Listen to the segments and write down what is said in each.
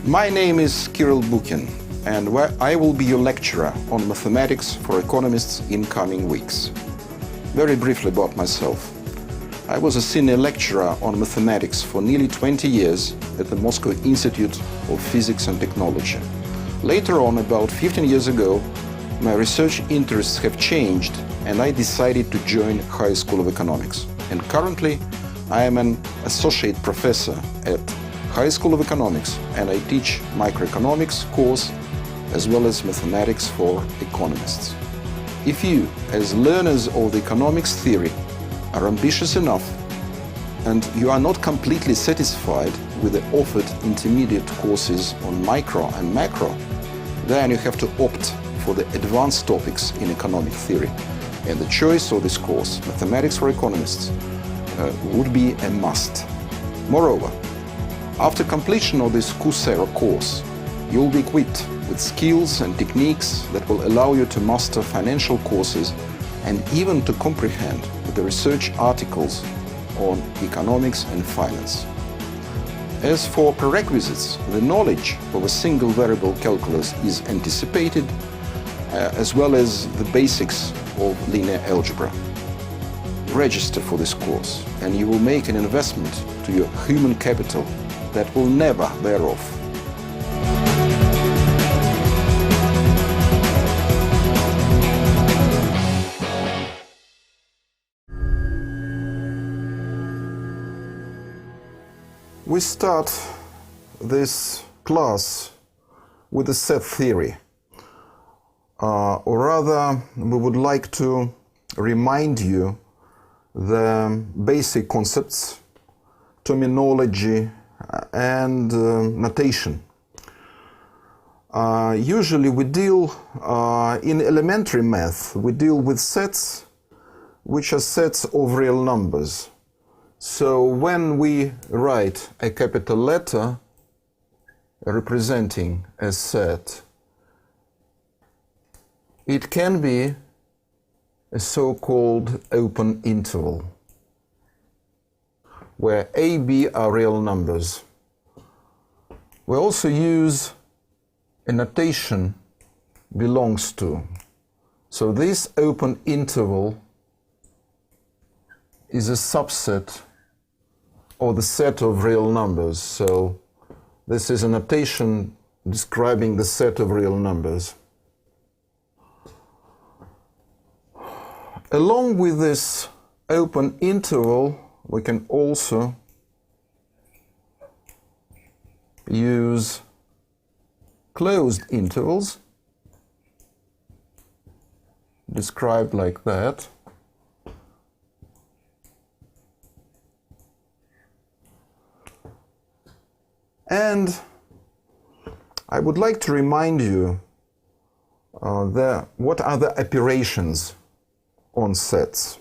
My name is Kirill Bukin, and I will be your lecturer on mathematics for economists in coming weeks. Very briefly about myself. I was a senior lecturer on mathematics for nearly 20 years at the Moscow Institute of Physics and Technology. Later on, about 15 years ago, my research interests have changed and I decided to join High School of Economics. And currently, I am an associate professor at High School of Economics, and I teach microeconomics course as well as mathematics for economists. If you, as learners of the economics theory, are ambitious enough and you are not completely satisfied with the offered intermediate courses on micro and macro, then you have to opt for the advanced topics in economic theory. And the choice of this course, Mathematics for Economists, would be a must. Moreover, after completion of this Coursera course, you will be equipped with skills and techniques that will allow you to master financial courses and even to comprehend the research articles on economics and finance. As for prerequisites, the knowledge of a single variable calculus is anticipated, as well as the basics of linear algebra. Register for this course and you will make an investment to your human capital that will never wear off. We start this class with the set theory. Or rather, we would like to remind you the basic concepts, terminology, and notation. Usually we deal, in elementary math, we deal with sets which are sets of real numbers. So when we write a capital letter representing a set, it can be a so-called open interval, where A, B are real numbers. We also use a notation belongs to. So this open interval is a subset of the set of real numbers. So this is a notation describing the set of real numbers. Along with this open interval, we can also use closed intervals, described like that. And I would like to remind you what are the operations on sets.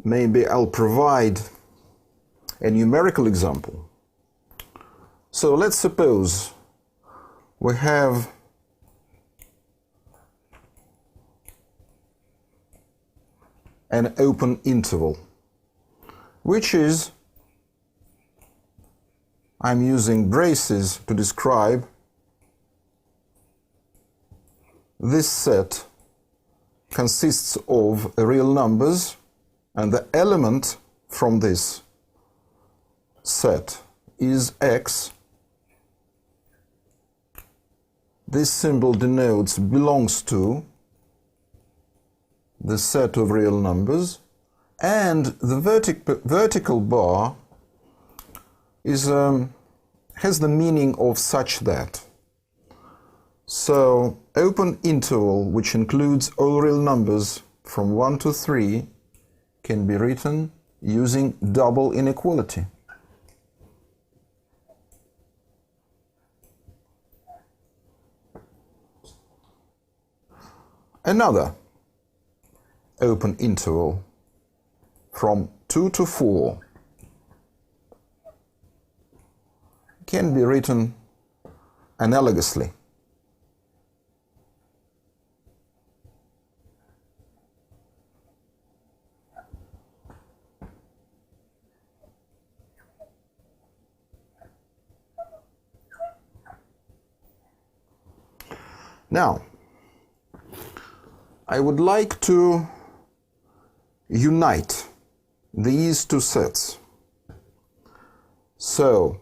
Maybe I'll provide a numerical example. So let's suppose we have an open interval, which is, I'm using braces to describe this set consists of real numbers, and the element from this set is x. This symbol denotes belongs to the set of real numbers, and the vertical bar is has the meaning of such that. So open interval, which includes all real numbers from 1 to 3, can be written using double inequality. Another open interval from 2 to 4 can be written analogously. Now, I would like to unite these two sets. So,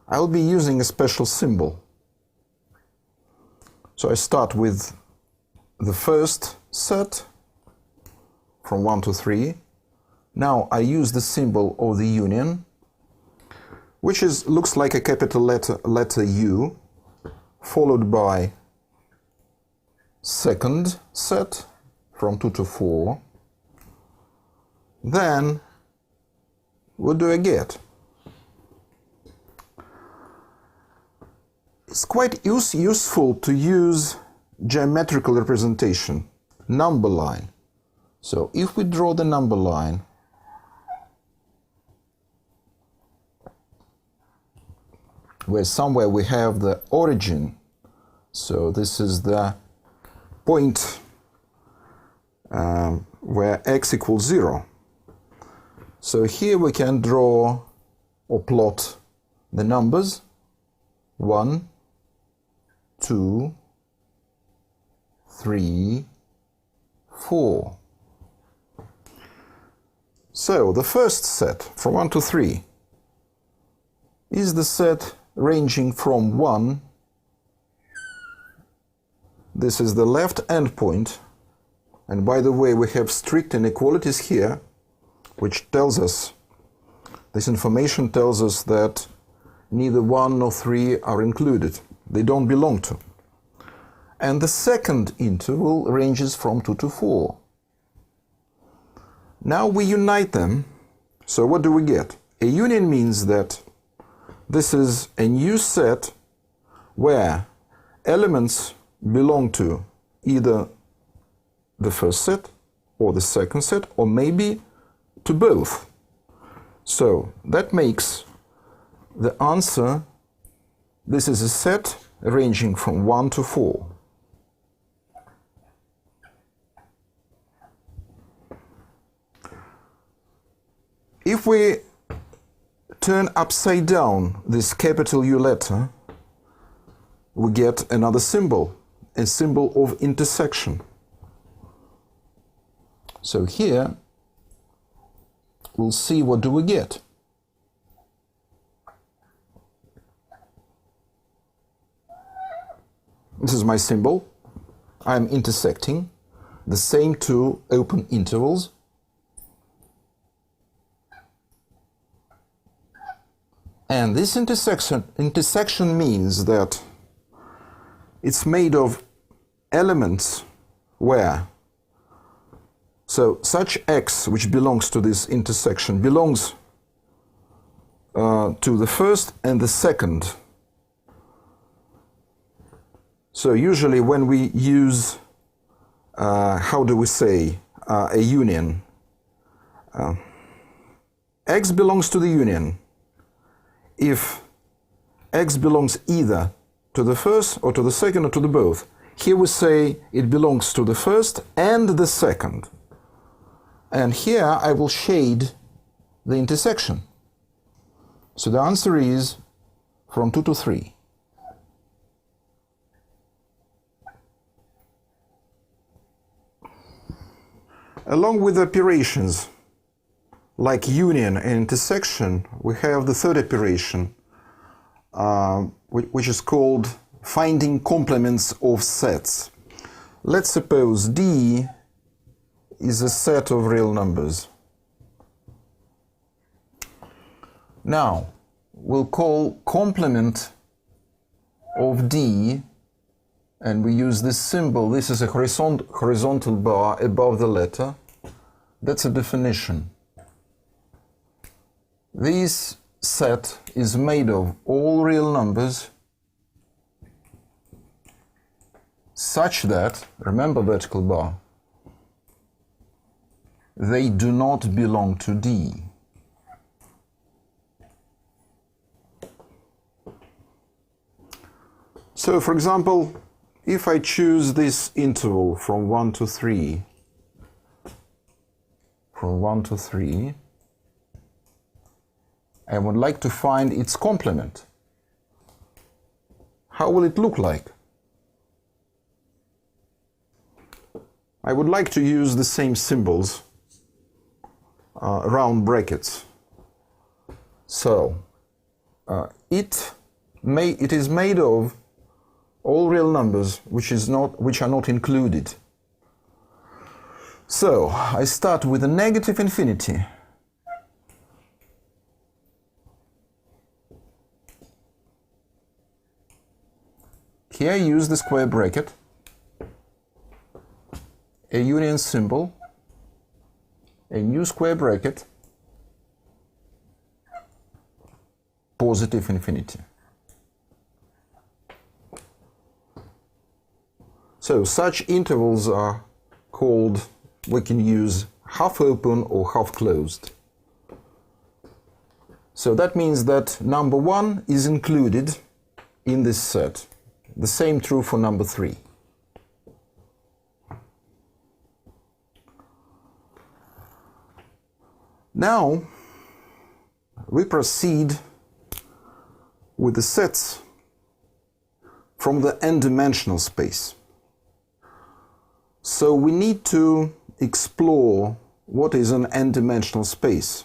I'll be using a special symbol. So I start with the first set from 1 to 3. Now I use the symbol of the union, which looks like a capital letter U, followed by second set from 2 to 4. Then, what do I get? It's quite useful to use geometrical representation, number line. So if we draw the number line, where somewhere we have the origin, so this is the point where x equals 0. So here we can draw or plot the numbers 1, 2, 3, 4. So the first set from 1 to 3 is the set ranging from 1. This is the left endpoint, and by the way, we have strict inequalities here, which tells us, this information tells us that neither 1 nor 3 are included. They don't belong to. And the second interval ranges from 2 to 4. Now we unite them. So what do we get? A union means that this is a new set where elements belong to either the first set or the second set, or maybe to both. So that makes the answer, this is a set ranging from 1 to 4. If we turn upside down this capital U letter, we get another symbol, a symbol of intersection. So here we'll see what do we get. This is my symbol. I'm intersecting the same two open intervals. And this intersection means that it's made of elements where, so such x which belongs to this intersection belongs to the first and the second. So usually when we use, how do we say, a union, x belongs to the union if x belongs either to the first or to the second or to the both. Here we say it belongs to the first and the second. And here I will shade the intersection. So the answer is from 2 to 3. Along with operations like union and intersection, we have the third operation, which is called finding complements of sets. Let's suppose D is a set of real numbers. Now, we'll call complement of D, and we use this symbol. This is a horizontal bar above the letter. That's a definition. This set is made of all real numbers such that, remember vertical bar, they do not belong to D. So, for example, if I choose this interval from 1 to 3, I would like to find its complement. How will it look like? I would like to use the same symbols around brackets. So it is made of all real numbers which are not included. So I start with a negative infinity. Here I use the square bracket, a union symbol, a new square bracket, positive infinity. So such intervals are called, we can use half open or half closed. So that means that number 1 is included in this set. The same true for number 3. Now we proceed with the sets from the n-dimensional space. So we need to explore what is an n-dimensional space.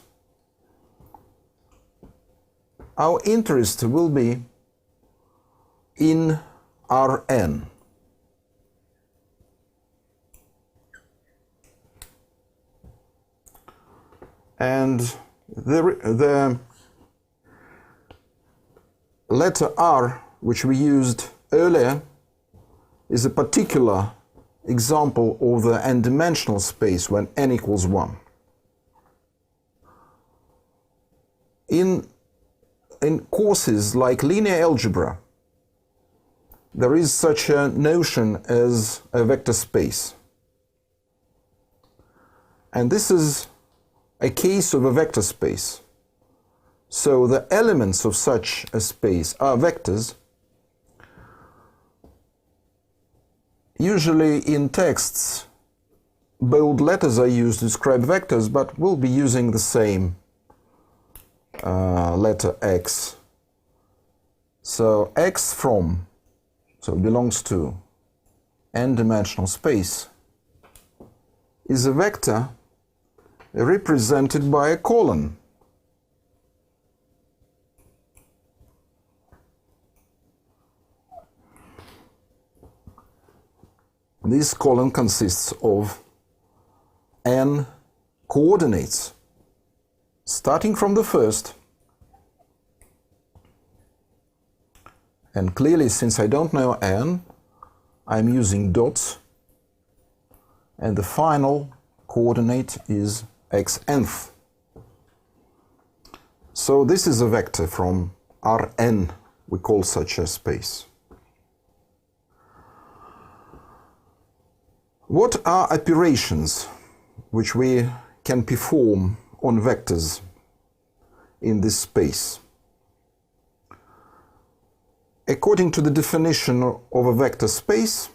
Our interest will be in Rn. And the letter R, which we used earlier, is a particular example of the n-dimensional space when n equals 1. In courses like linear algebra, there is such a notion as a vector space. And this is a case of a vector space. So the elements of such a space are vectors. Usually in texts, bold letters are used to describe vectors, but we'll be using the same letter X. So X from, so it belongs to n-dimensional space, is a vector represented by a colon. This column consists of n coordinates, starting from the first. And clearly, since I don't know n, I'm using dots, and the final coordinate is xnth. So this is a vector from Rn, we call such a space. What are operations which we can perform on vectors in this space? According to the definition of a vector space,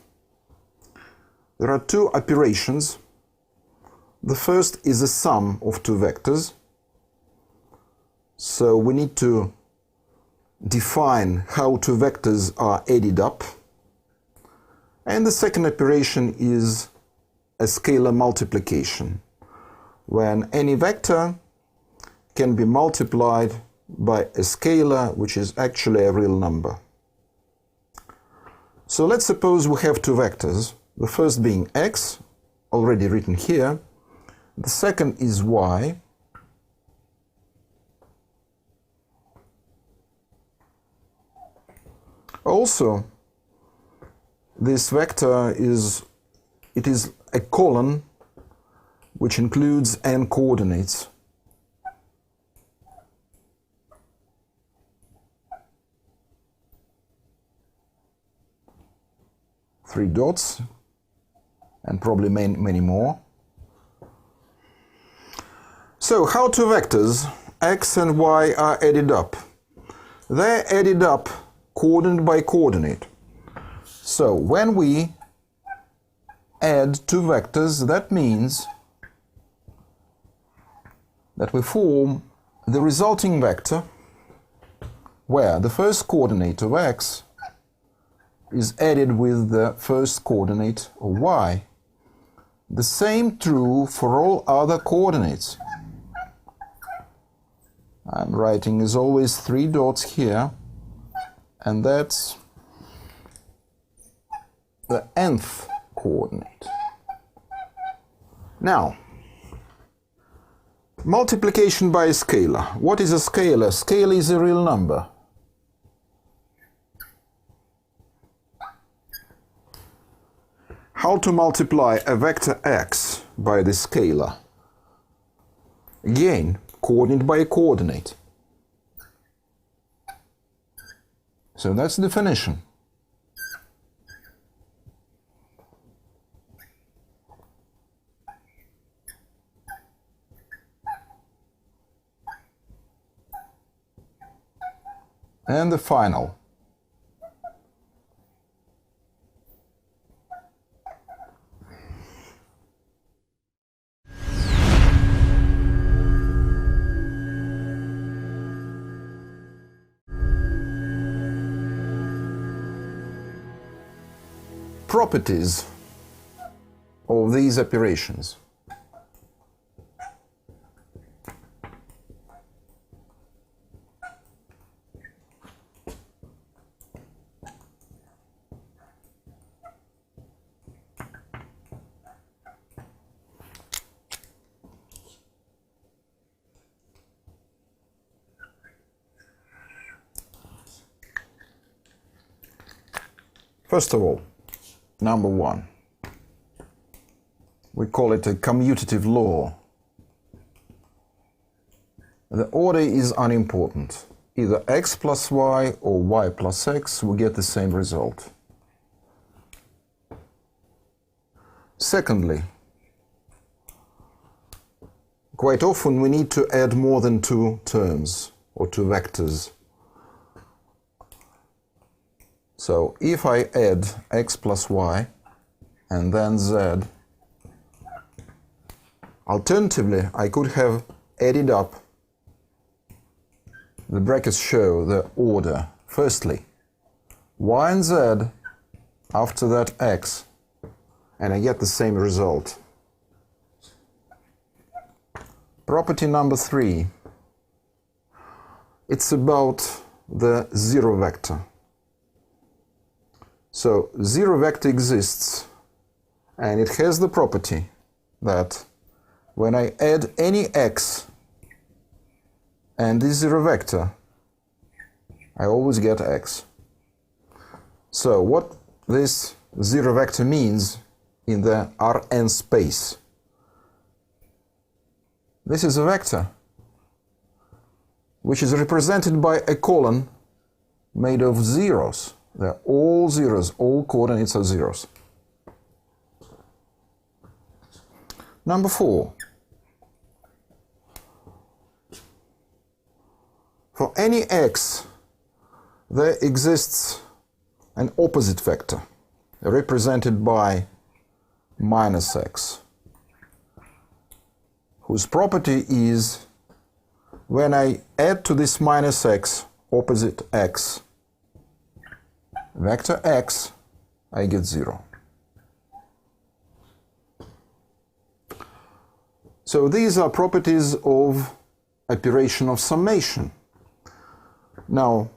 there are two operations. The first is a sum of two vectors. So we need to define how two vectors are added up. And the second operation is a scalar multiplication, when any vector can be multiplied by a scalar which is actually a real number. So let's suppose we have two vectors, the first being x, already written here, the second is y, also this vector is a column which includes n coordinates. Three dots, and probably many more. So how two vectors, x and y, are added up? They're added up coordinate by coordinate. So when we add two vectors, that means that we form the resulting vector where the first coordinate of x is added with the first coordinate of y. The same true for all other coordinates. I'm writing as always 3 dots here, and that's the nth coordinate. Now, multiplication by a scalar. What is a scalar? Scalar is a real number. How to multiply a vector x by the scalar? Again, coordinate by a coordinate. So that's the definition. And the final. Properties of these operations. First of all, number 1. We call it a commutative law. The order is unimportant. Either x plus y or y plus x will get the same result. Secondly, quite often we need to add more than 2 terms or 2 vectors. So if I add x plus y and then z, alternatively I could have added up, the brackets show the order. Firstly, y and z, after that x, and I get the same result. Property number 3, it's about the zero vector. So zero vector exists, and it has the property that when I add any x and this zero vector, I always get x. So what this zero vector means in the Rn space? This is a vector which is represented by a column made of zeros. They're all zeros, all coordinates are zeros. Number 4. For any x, there exists an opposite vector, represented by minus x, whose property is when I add to this minus x opposite x, vector x, I get 0. So these are properties of operation of summation. Now,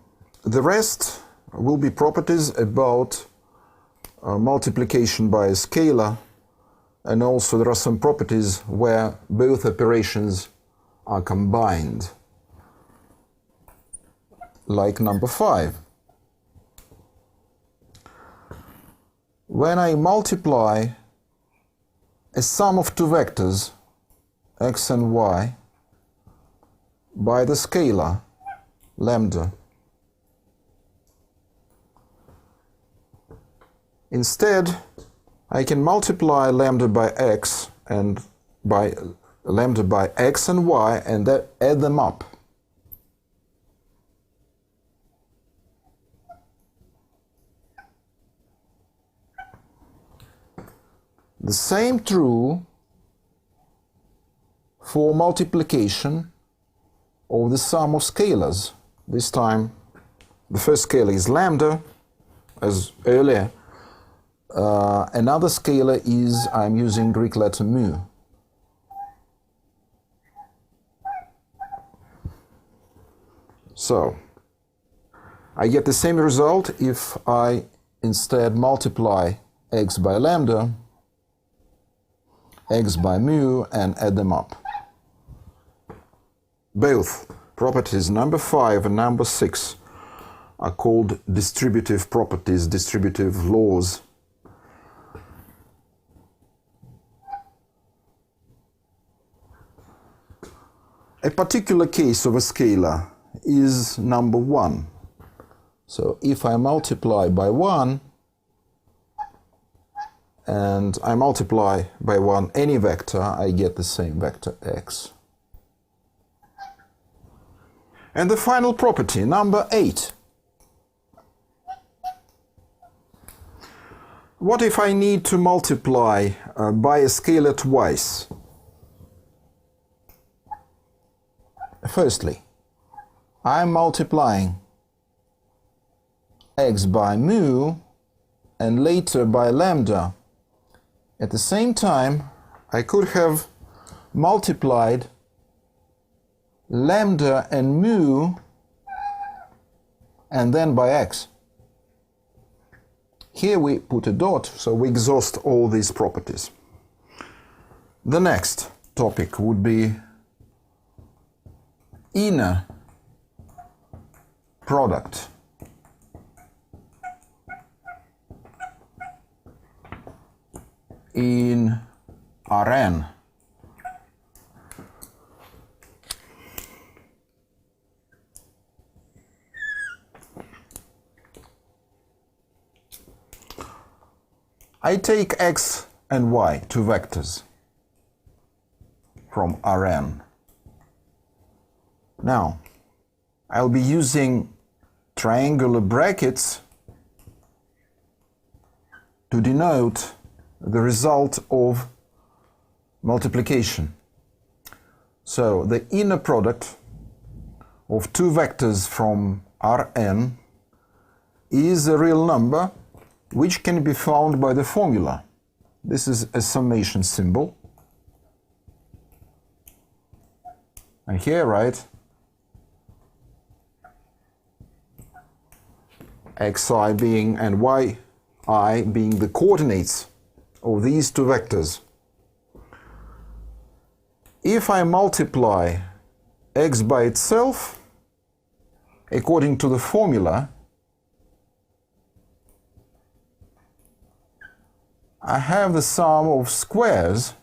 the rest will be properties about multiplication by a scalar, and also there are some properties where both operations are combined, like number 5. When I multiply a sum of 2 vectors, x and y, by the scalar lambda, instead I can multiply lambda by x and by lambda by x and y and add them up. The same true for multiplication of the sum of scalars. This time the first scalar is lambda, as earlier, Another scalar is I'm using Greek letter mu. So I get the same result if I instead multiply x by lambda, x by mu, and add them up. Both properties number 5 and number 6 are called distributive properties, distributive laws. A particular case of a scalar is number 1. So if I multiply by 1 and I multiply by 1 any vector, I get the same vector x. And the final property, number 8. What if I need to multiply by a scalar twice? Firstly, I'm multiplying x by mu and later by lambda. At the same time, I could have multiplied lambda and mu and then by x. Here we put a dot, so we exhaust all these properties. The next topic would be inner product. In Rn. I take x and y, two vectors, from Rn. Now, I'll be using triangular brackets to denote the result of multiplication. So the inner product of two vectors from Rn is a real number which can be found by the formula. This is a summation symbol. And here, right, xi being and yi being the coordinates of these two vectors. If I multiply x by itself, according to the formula, I have the sum of squares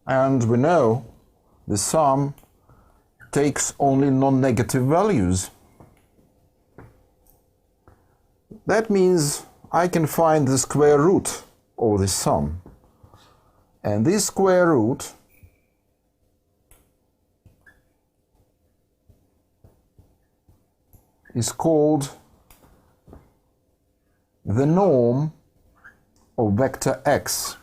and we know the sum takes only non-negative values. That means I can find the square root of the sum. And this square root is called the norm of vector x.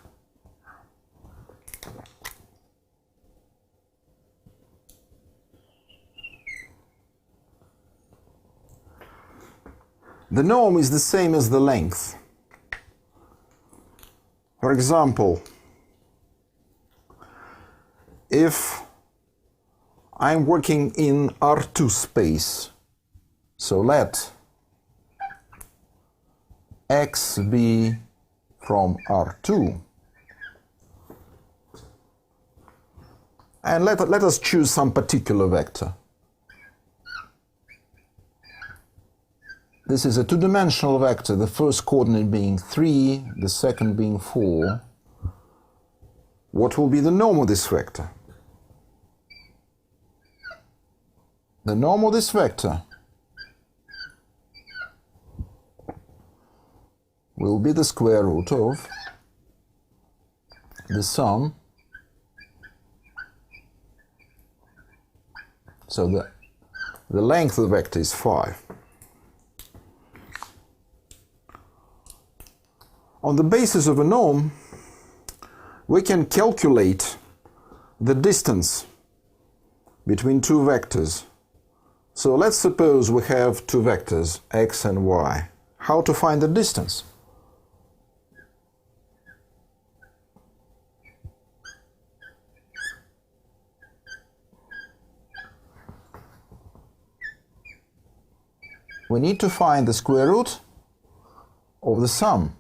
The norm is the same as the length. For example, if I'm working in R2 space, so let x be from R2, and let us choose some particular vector. This is a two-dimensional vector, the first coordinate being 3, the second being 4. What will be the norm of this vector? The norm of this vector will be the square root of the sum. So the length of the vector is 5. On the basis of a norm, we can calculate the distance between two vectors. So let's suppose we have two vectors, x and y. How to find the distance? We need to find the square root of the sum.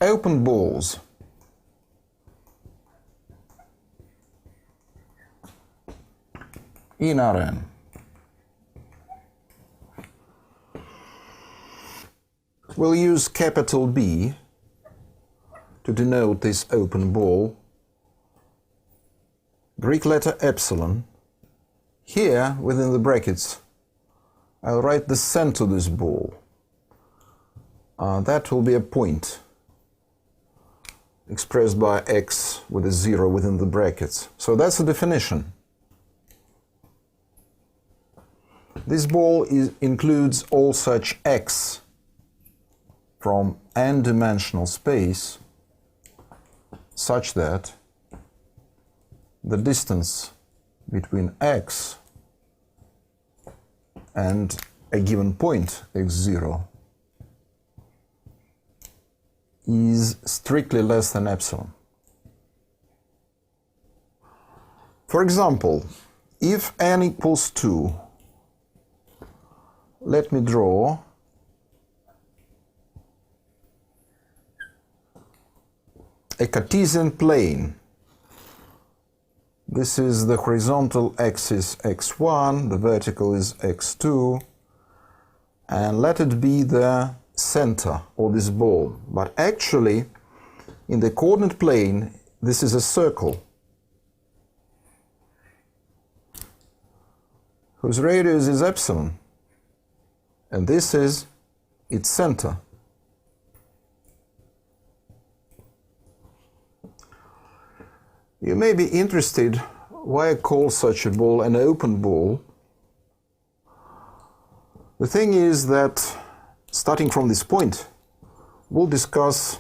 Open balls. In Rn. We'll use capital B to denote this open ball. Greek letter epsilon. Here, within the brackets, I'll write the center of this ball. That will be a point, expressed by x with a 0 within the brackets. So that's the definition. This ball includes all such x from n-dimensional space such that the distance between x and a given point, x0, is strictly less than epsilon. For example, if n equals 2, let me draw a Cartesian plane. This is the horizontal axis x1, the vertical is x2, and let it be the center of this ball. But actually, in the coordinate plane, this is a circle whose radius is epsilon, and this is its center. You may be interested why I call such a ball an open ball. The thing is that, starting from this point, we'll discuss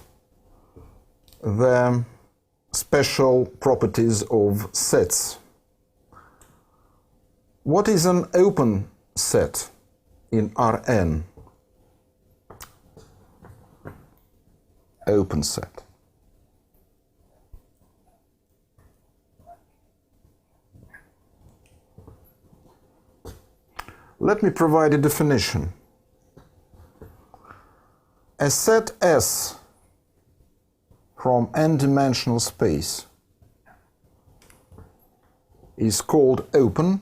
the special properties of sets. What is an open set in Rn? Open set. Let me provide a definition. A set S from n-dimensional space is called open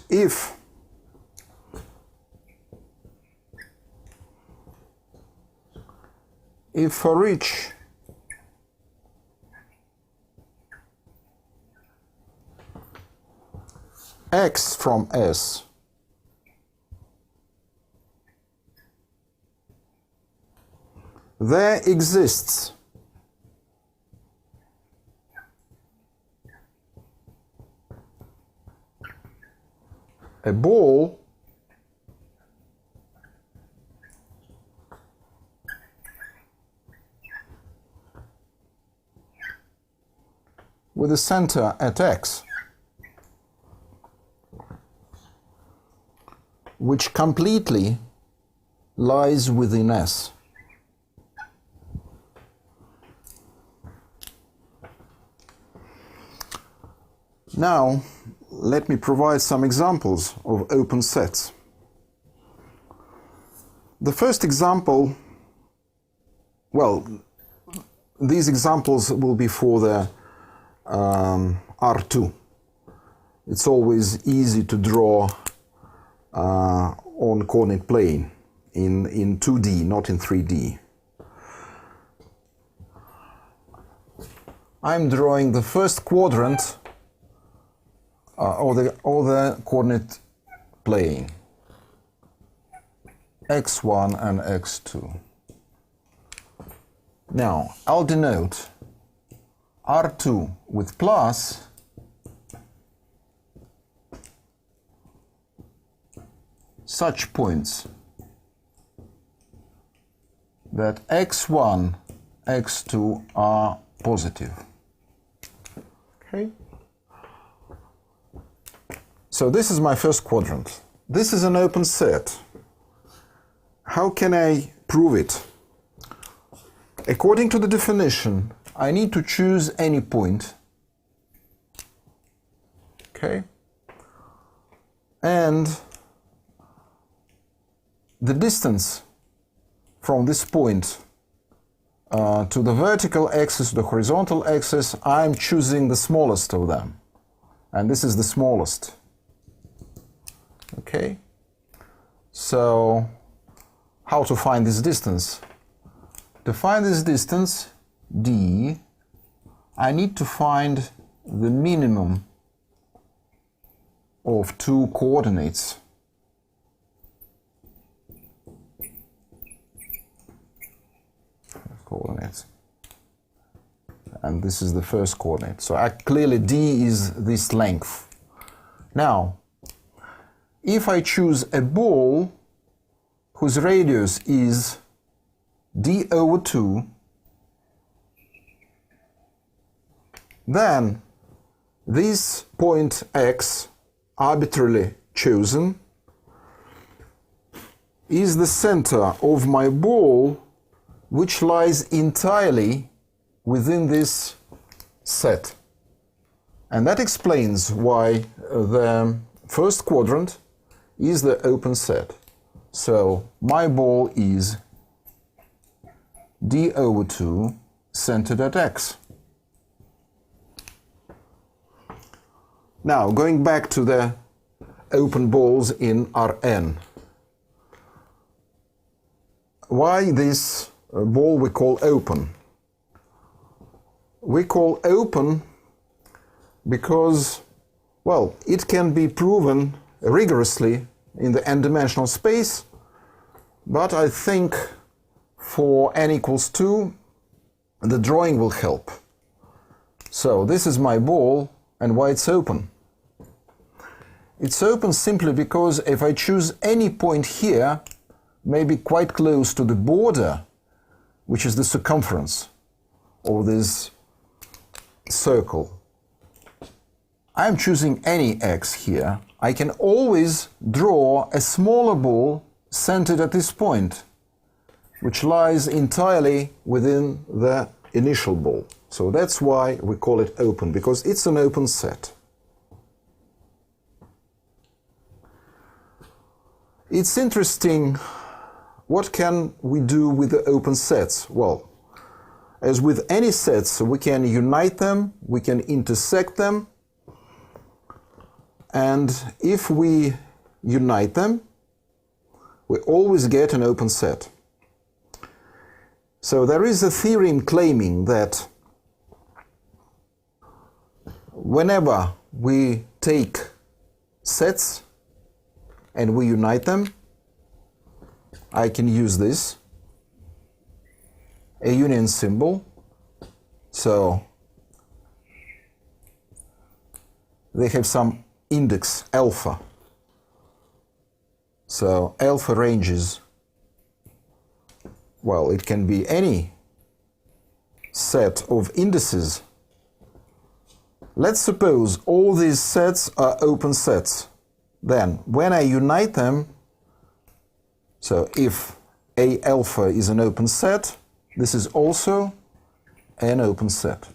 if for each x from S there exists a ball with a center at x, which completely lies within S. Now, let me provide some examples of open sets. The first example, well, these examples will be for the R2. It's always easy to draw on coordinate plane in 2D, not in 3D. I'm drawing the first quadrant or the coordinate plane, x1 and x2. Now, I'll denote R2 with plus such points that x1, x2 are positive. Okay? So this is my first quadrant. This is an open set. How can I prove it? According to the definition, I need to choose any point. Okay? And the distance from this point to the vertical axis, the horizontal axis, I'm choosing the smallest of them. And this is the smallest. Okay? So, how to find this distance? To find this distance, d, I need to find the minimum of two coordinates. And this is the first coordinate. So clearly d is this length. Now, if I choose a ball whose radius is d over 2, then this point x, arbitrarily chosen, is the center of my ball, which lies entirely within this set. And that explains why the first quadrant is the open set. So my ball is d over 2 centered at x. Now, going back to the open balls in Rn. Why this ball we call open? We call open because, well, it can be proven rigorously in the n-dimensional space, but I think for n equals 2, the drawing will help. So this is my ball, and why it's open? It's open simply because if I choose any point here, maybe quite close to the border, which is the circumference of this circle, I'm choosing any x here, I can always draw a smaller ball centered at this point, which lies entirely within the initial ball. So that's why we call it open, because it's an open set. It's interesting, what can we do with the open sets? Well, as with any sets, we can unite them, we can intersect them, and if we unite them, we always get an open set. So there is a theorem claiming that whenever we take sets and we unite them, I can use this, a union symbol. So they have some index alpha. So alpha ranges, well, it can be any set of indices. Let's suppose all these sets are open sets. Then, when I unite them, so if A alpha is an open set, this is also an open set.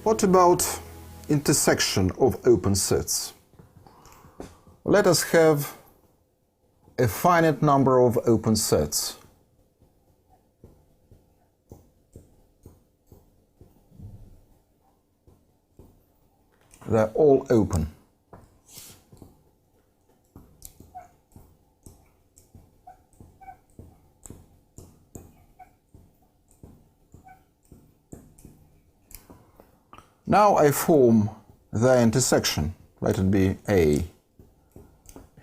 What about intersection of open sets? Let us have a finite number of open sets. They're all open. Now I form the intersection, let it be A,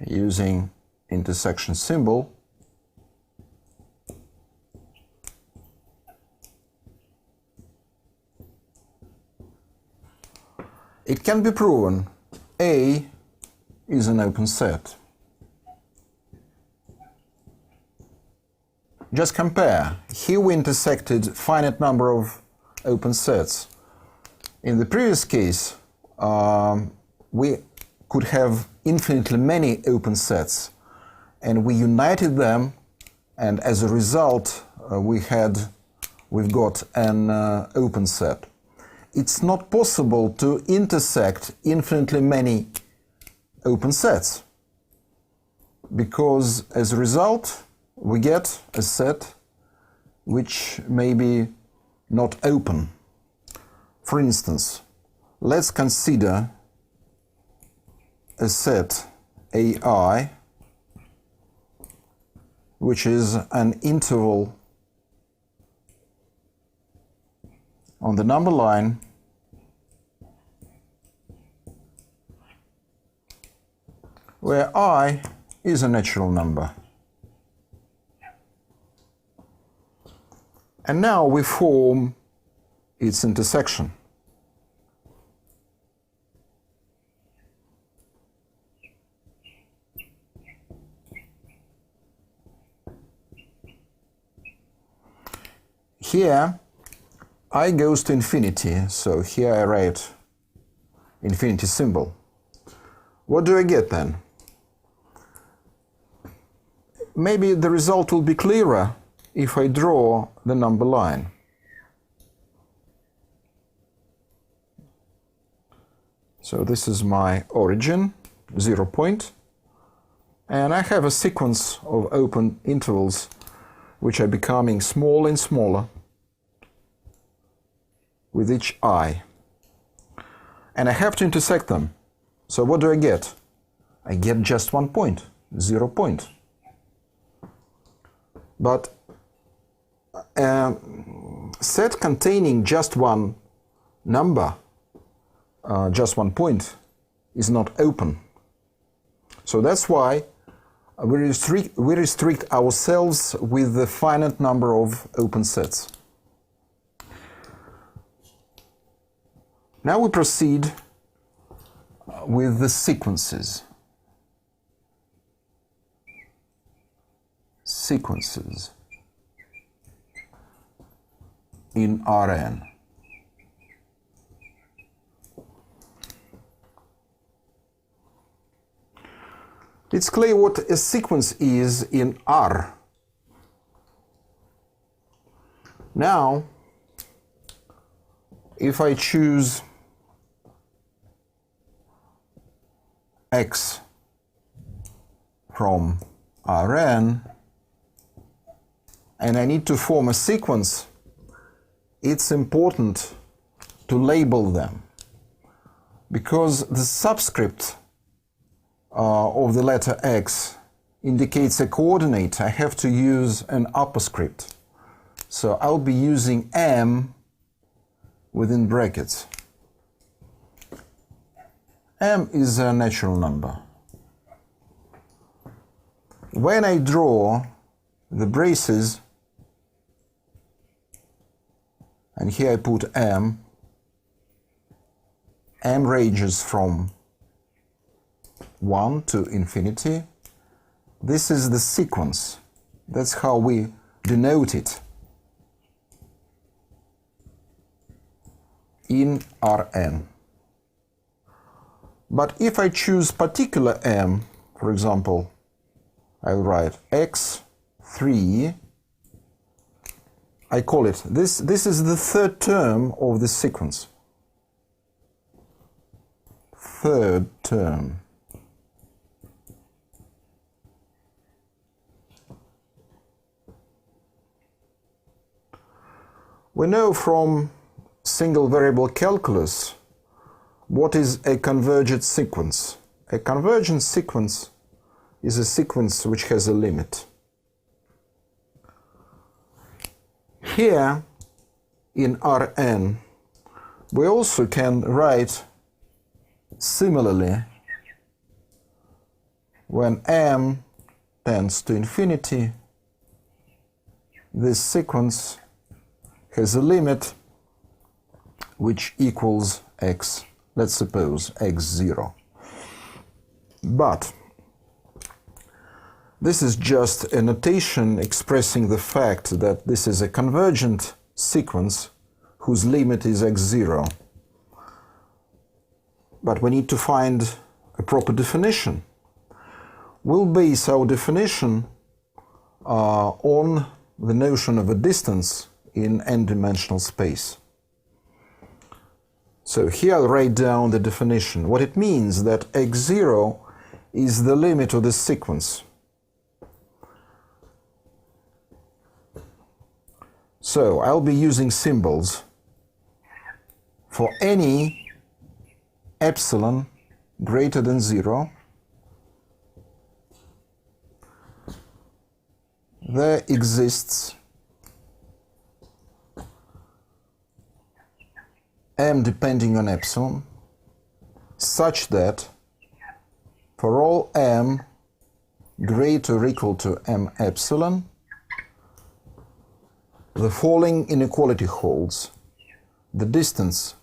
using intersection symbol. It can be proven A is an open set. Just compare. Here we intersected finite number of open sets. In the previous case, we could have infinitely many open sets, and we united them, and as a result, we've got an open set. It's not possible to intersect infinitely many open sets, because as a result, we get a set which may be not open. For instance, let's consider a set AI, which is an interval on the number line where I is a natural number. And now we form its intersection. Here, I goes to infinity, so here I write infinity symbol. What do I get then? Maybe the result will be clearer if I draw the number line. So this is my origin, 0 point, and I have a sequence of open intervals which are becoming smaller and smaller with each I. And I have to intersect them. So what do I get? I get just 1 point, 0 point. But a set containing just one number, just 1 point, is not open. So that's why we restrict ourselves with the finite number of open sets. Now we proceed with the sequences. Sequences in Rn. It's clear what a sequence is in R. Now, if I choose x from Rn, and I need to form a sequence, it's important to label them, because the subscript of the letter x indicates a coordinate. I have to use an upper script. So I'll be using m within brackets. M is a natural number. When I draw the braces, and here I put m ranges from 1 to infinity. This is the sequence. That's how we denote it in Rn. But if I choose particular m, for example, I'll write x3, I call it, this is the third term of the sequence. third term. We know from single variable calculus what is a convergent sequence. A convergent sequence is a sequence which has a limit. Here in Rn, we also can write similarly when m tends to infinity, this sequence has a limit which equals x, let's suppose x0. But this is just a notation expressing the fact that this is a convergent sequence whose limit is x0. But we need to find a proper definition. We'll base our definition on the notion of a distance in n-dimensional space. So here I'll write down the definition. What it means that x0 is the limit of the sequence. So I'll be using symbols for any epsilon greater than 0. There exists m depending on epsilon such that for all m greater or equal to m epsilon, the following inequality holds. The distance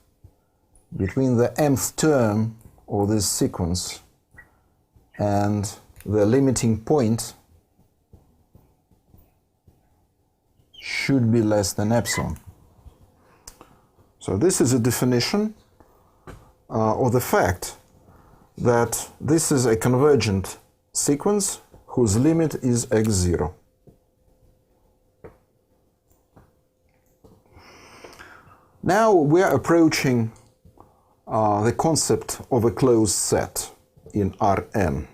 between the mth term of this sequence and the limiting point should be less than epsilon. So this is a definition of the fact that this is a convergent sequence whose limit is x0. Now we are approaching the concept of a closed set in Rn.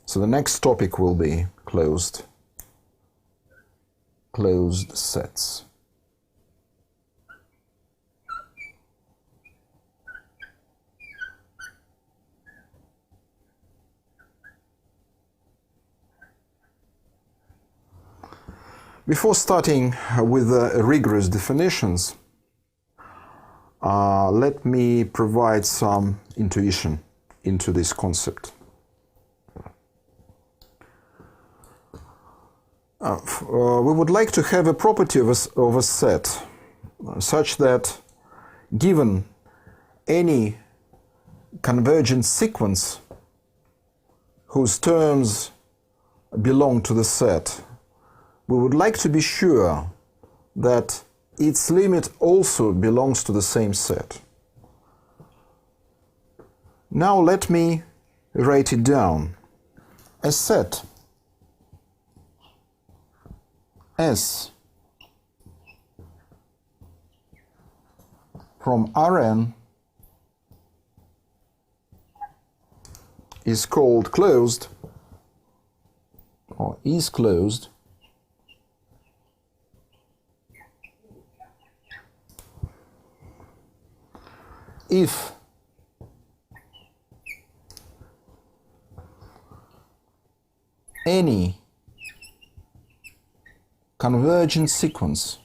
So the next topic will be closed sets. Before starting with the rigorous definitions, let me provide some intuition into this concept. We would like to have a property of a set such that given any convergent sequence whose terms belong to the set, we would like to be sure that its limit also belongs to the same set. Now let me write it down. A set S from Rn is called closed, or is closed, if any convergent sequence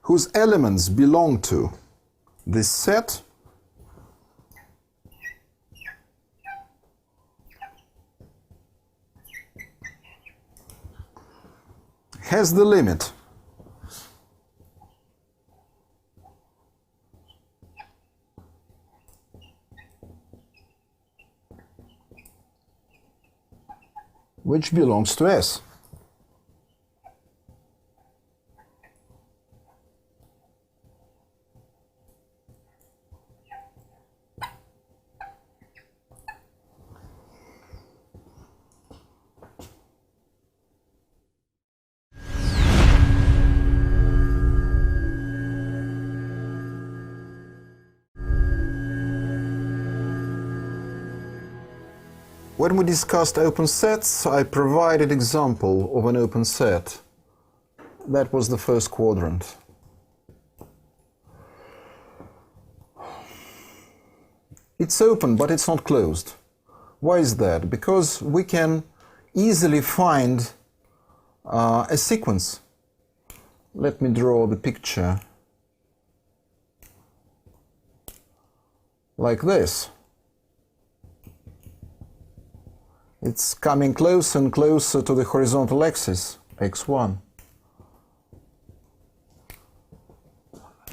whose elements belong to this set has the limit which belongs to S. When we discussed open sets, I provided example of an open set. That was the first quadrant. It's open, but it's not closed. Why is that? Because we can easily find a sequence. Let me draw the picture like this. It's coming closer and closer to the horizontal axis, x1.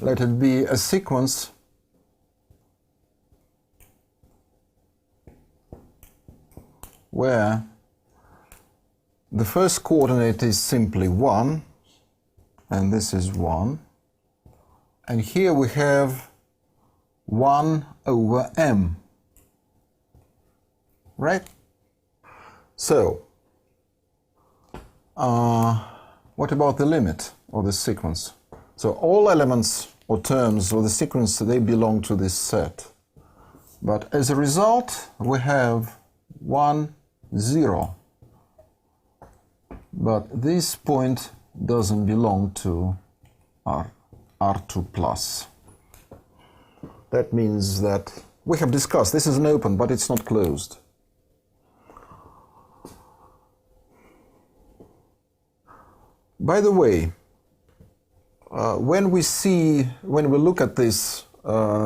Let it be a sequence where the first coordinate is simply 1, and this is 1. And here we have 1 over m. Right? So, what about the limit of the sequence? So all elements or terms of the sequence, they belong to this set. But as a result, we have 1, 0. But this point doesn't belong to R2 plus. That means that we have discussed this is an open, but it's not closed. By the way, when we look at this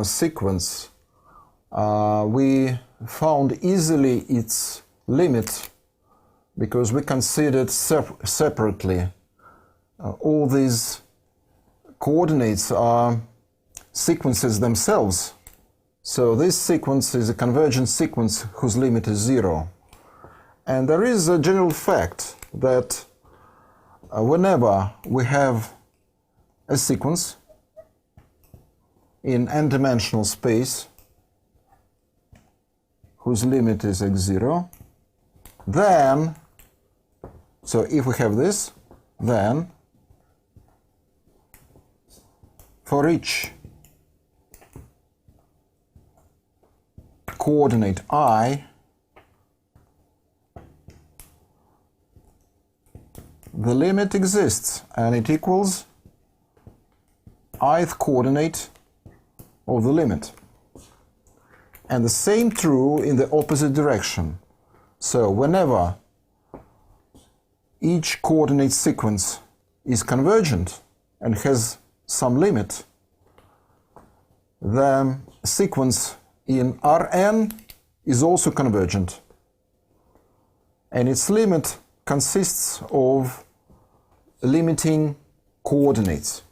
sequence, we found easily its limit because we considered separately. All these coordinates are sequences themselves. So this sequence is a convergent sequence whose limit is 0. And there is a general fact that whenever we have a sequence in n-dimensional space whose limit is x0, then, so if we have this, then for each coordinate I, the limit exists and it equals ith coordinate of the limit. And the same true in the opposite direction. So whenever each coordinate sequence is convergent and has some limit, the sequence in Rn is also convergent. And its limit consists of limiting coordinates.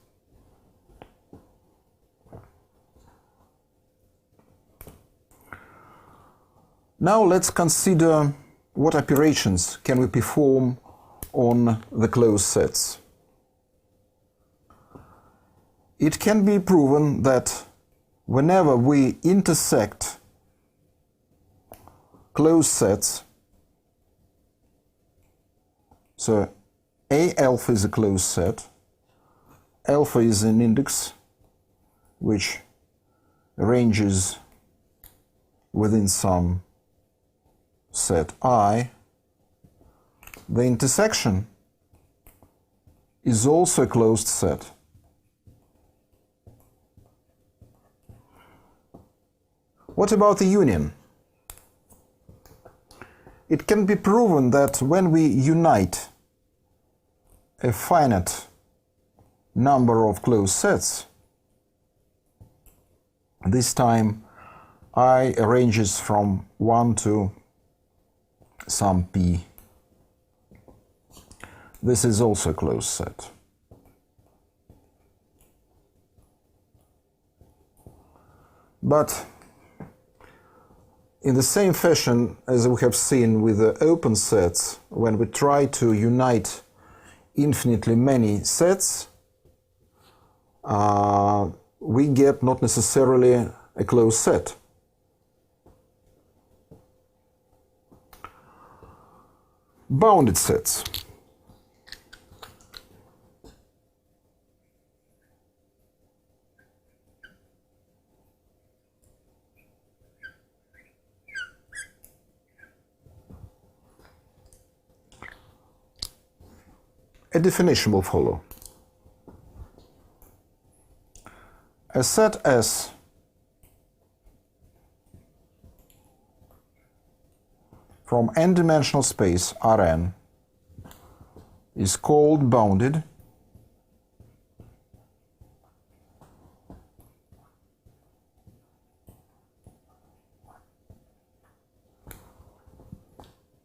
Now let's consider what operations can we perform on the closed sets. It can be proven that whenever we intersect closed sets, so A alpha is a closed set, alpha is an index which ranges within some set I, the intersection is also a closed set. What about the union? It can be proven that when we unite a finite number of closed sets, this time I ranges from 1 to some p. This is also a closed set. But in the same fashion as we have seen with the open sets, when we try to unite infinitely many sets, we get not necessarily a closed set. Bounded sets. A definition will follow. A set S from n-dimensional space Rn is called bounded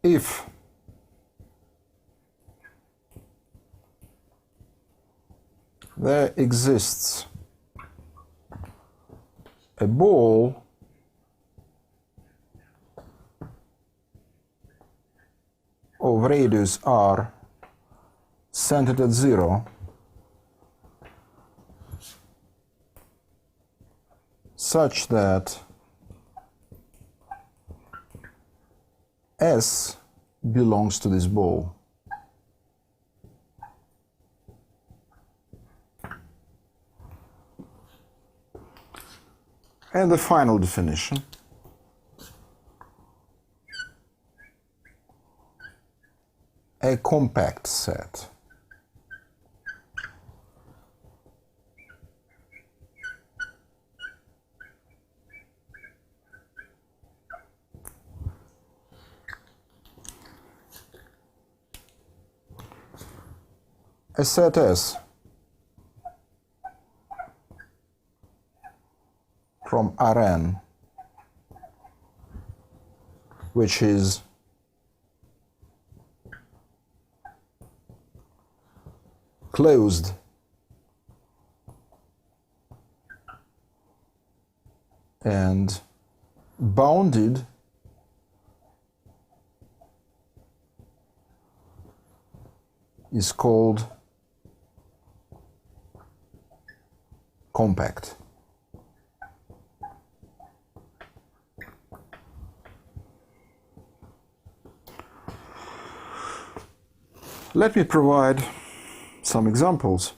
if there exists a ball of radius r centered at 0 such that S belongs to this ball. And the final definition. A compact set. A set S from Rn, which is closed and bounded is called compact. Let me provide some examples.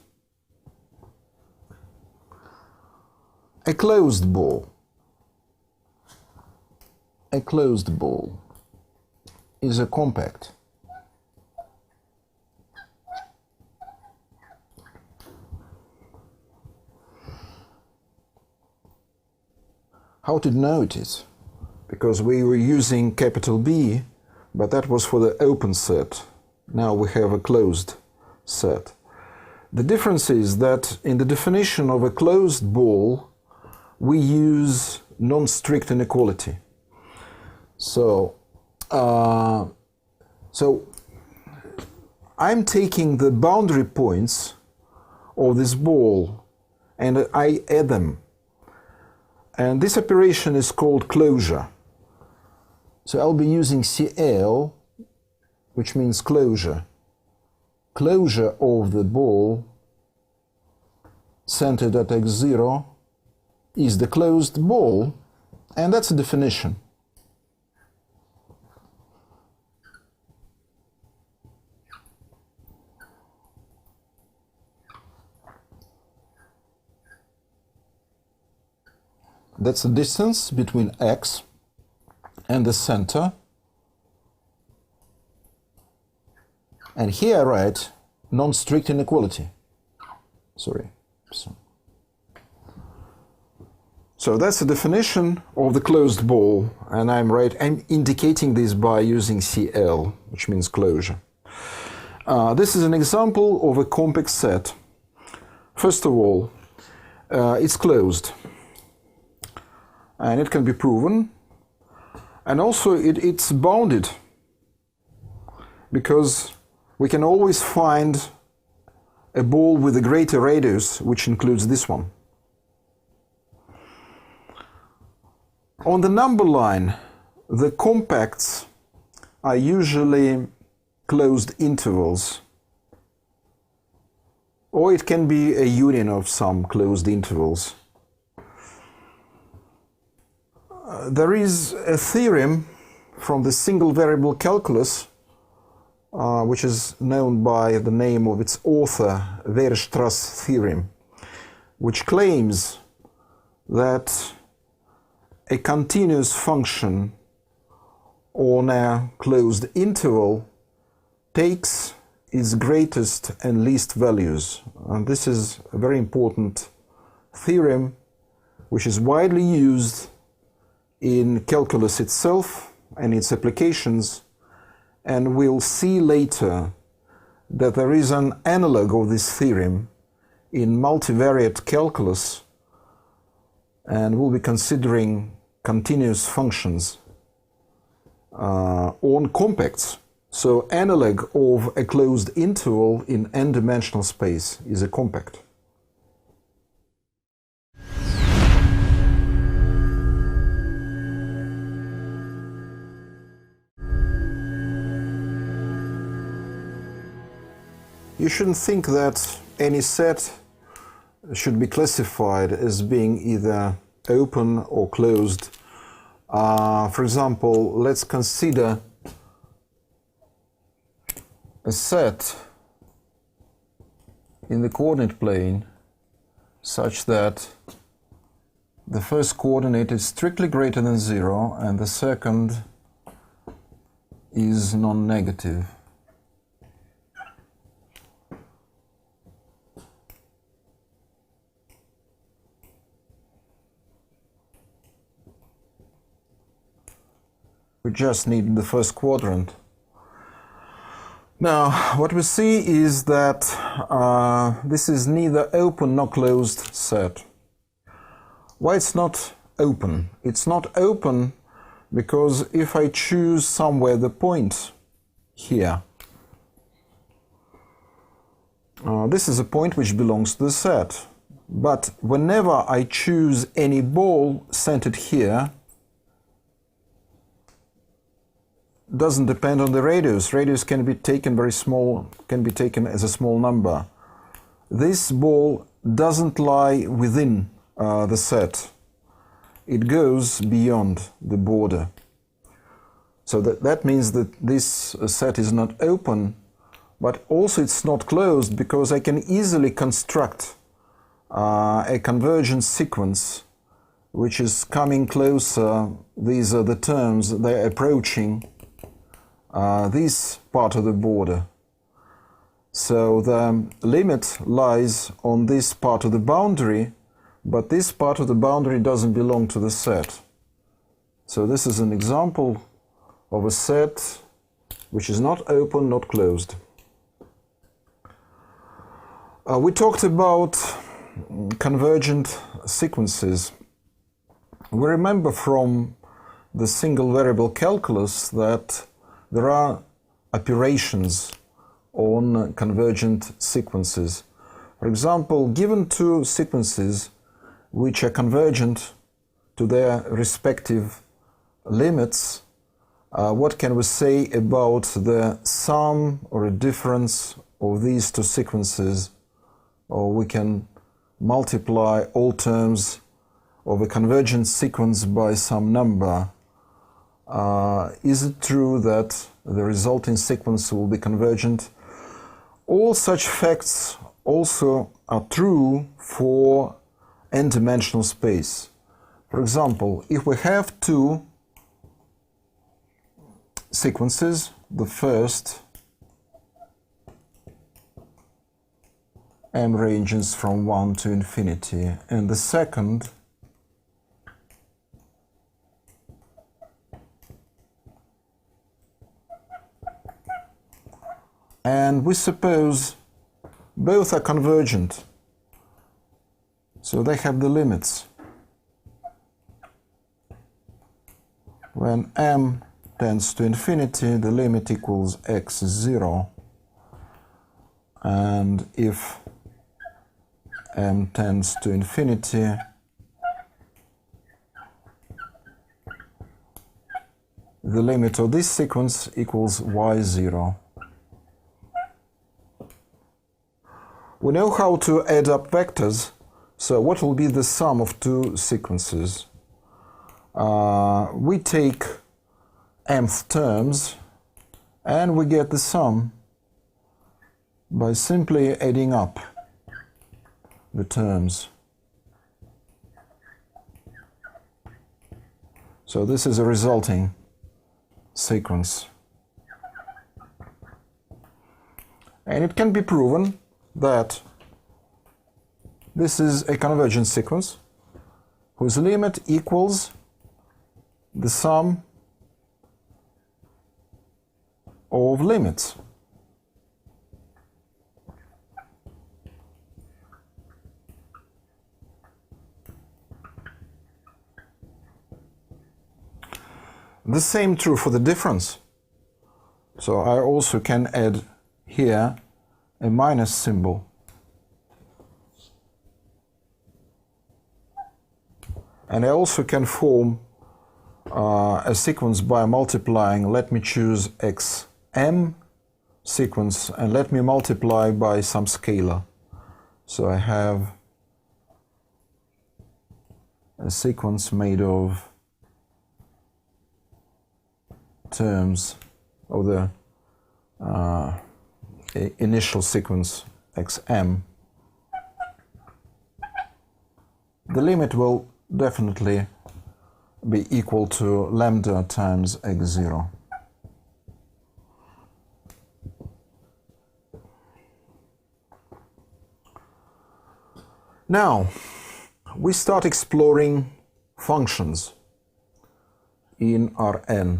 A closed ball. A closed ball is a compact. How to denote it? Because we were using capital B, but that was for the open set. Now we have a closed set. The difference is that in the definition of a closed ball, we use non-strict inequality. So I'm taking the boundary points of this ball and I add them. And this operation is called closure. So I'll be using CL, which means closure. Closure of the ball centered at x0 is the closed ball, and that's a definition. That's the distance between x and the center. And here I write non-strict inequality. Sorry. So that's the definition of the closed ball, and I'm indicating this by using CL, which means closure. This is an example of a compact set. First of all, it's closed. And it can be proven. And also it's bounded, because we can always find a ball with a greater radius, which includes this one. On the number line, The compacts are usually closed intervals, or it can be a union of some closed intervals. There is a theorem from the single variable calculus, which is known by the name of its author, Weierstrass theorem, which claims that a continuous function on a closed interval takes its greatest and least values. And this is a very important theorem which is widely used in calculus itself and its applications, and we'll see later that there is an analog of this theorem in multivariate calculus, and we'll be considering continuous functions on compacts. So analog of a closed interval in n-dimensional space is a compact. You shouldn't think that any set should be classified as being either open or closed. For example, let's consider a set in the coordinate plane such that the first coordinate is strictly greater than 0 and the second is non-negative. We just need the first quadrant. Now, what we see is that this is neither open nor closed set. Why it's not open? It's not open because if I choose somewhere the point here, this is a point which belongs to the set. But whenever I choose any ball centered here, doesn't depend on the radius. Radius can be taken very small, can be taken as a small number. This ball doesn't lie within the set. It goes beyond the border. So that means that this set is not open, but also it's not closed because I can easily construct a convergence sequence which is coming closer. These are the terms, they're approaching this part of the border. So the limit lies on this part of the boundary, but this part of the boundary doesn't belong to the set. So this is an example of a set which is not open, not closed. We talked about convergent sequences. We remember from the single variable calculus that there are operations on convergent sequences. For example, given two sequences which are convergent to their respective limits, what can we say about the sum or a difference of these two sequences? Or we can multiply all terms of a convergent sequence by some number. Is it true that the resulting sequence will be convergent? All such facts also are true for n-dimensional space. For example, if we have two sequences, the first m ranges from 1 to infinity, and the second and we suppose both are convergent, so they have the limits. When m tends to infinity, the limit equals x0, and if m tends to infinity, the limit of this sequence equals y0. We know how to add up vectors, so what will be the sum of two sequences? We take mth terms and we get the sum by simply adding up the terms. So this is a resulting sequence. And it can be proven that this is a convergent sequence whose limit equals the sum of limits. The same true for the difference. So I also can add here a minus symbol. And I also can form a sequence by multiplying. Let me choose xm sequence and let me multiply by some scalar. So I have a sequence made of terms of the initial sequence xm. The limit will definitely be equal to lambda times x0. Now, we start exploring functions in Rn.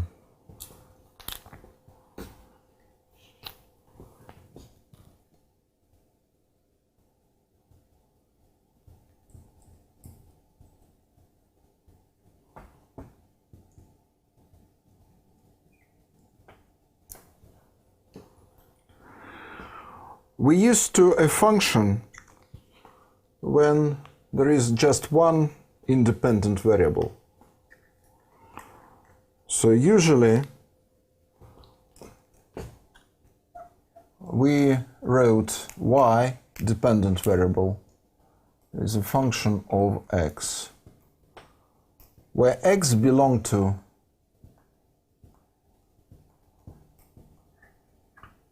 We used to a function when there is just one independent variable. So usually we wrote y dependent variable is a function of x, where x belonged to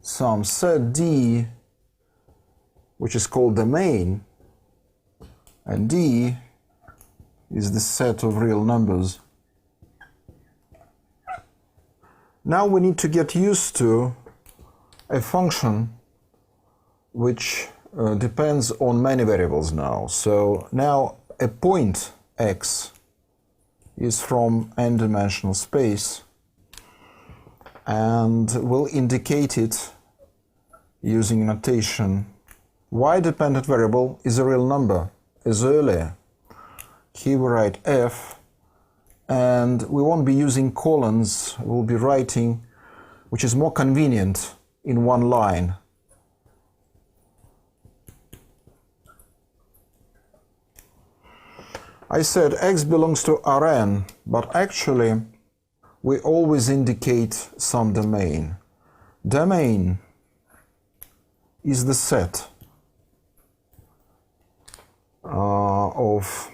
some set D, which is called domain, and D is the set of real numbers. Now we need to get used to a function which depends on many variables now. So now a point x is from n-dimensional space, and we'll indicate it using notation. Y-dependent variable is a real number, as earlier. Here we write f, and we won't be using colons, we'll be writing, which is more convenient, in one line. I said x belongs to Rn, but actually we always indicate some domain. Domain is the set of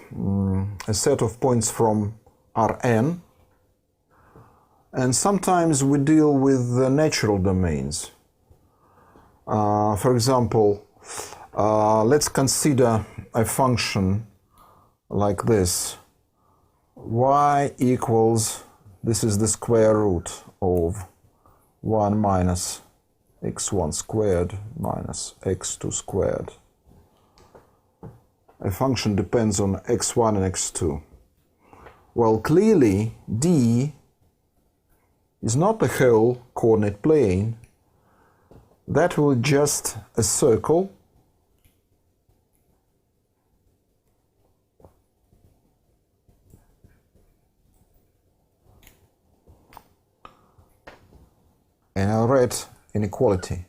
a set of points from Rn, and sometimes we deal with the natural domains. For example, let's consider a function like this. Y equals, this is the square root of 1 minus x1 squared minus x2 squared. A function depends on x1 and x2. Well, clearly D is not the whole coordinate plane. That will be just a circle and I'll write inequality.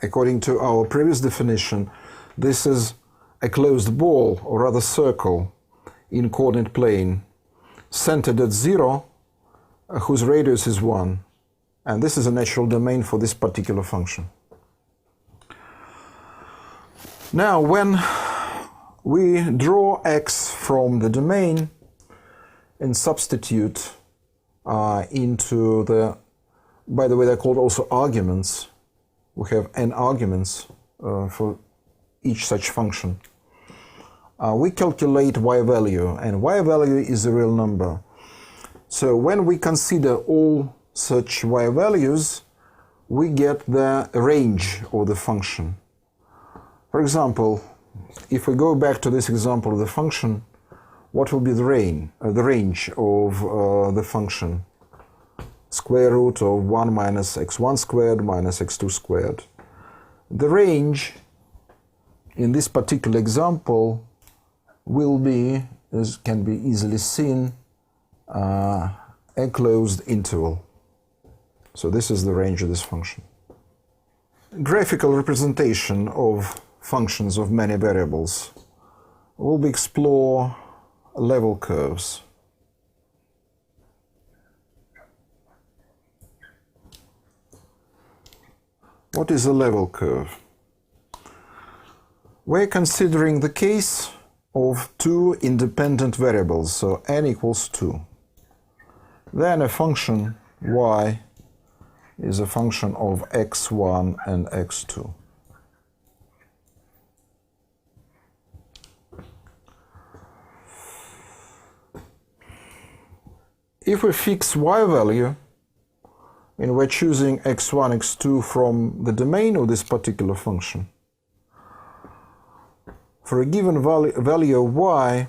According to our previous definition, this is a closed ball, or rather circle, in coordinate plane centered at 0, whose radius is 1. And this is a natural domain for this particular function. Now, when we draw x from the domain and substitute into the, by the way, they're called also arguments. We have n arguments for each such function. We calculate y value, and y value is a real number. So when we consider all such y values, we get the range of the function. For example, if we go back to this example of the function, what will be the range of the function? Square root of 1 minus x1 squared minus x2 squared. The range in this particular example will be, as can be easily seen, a closed interval. So this is the range of this function. Graphical representation of functions of many variables. We'll explore level curves. What is a level curve? We're considering the case of two independent variables, so n equals 2. Then a function y is a function of x1 and x2. If we fix y value, and we're choosing x1, x2 from the domain of this particular function, for a given value of y,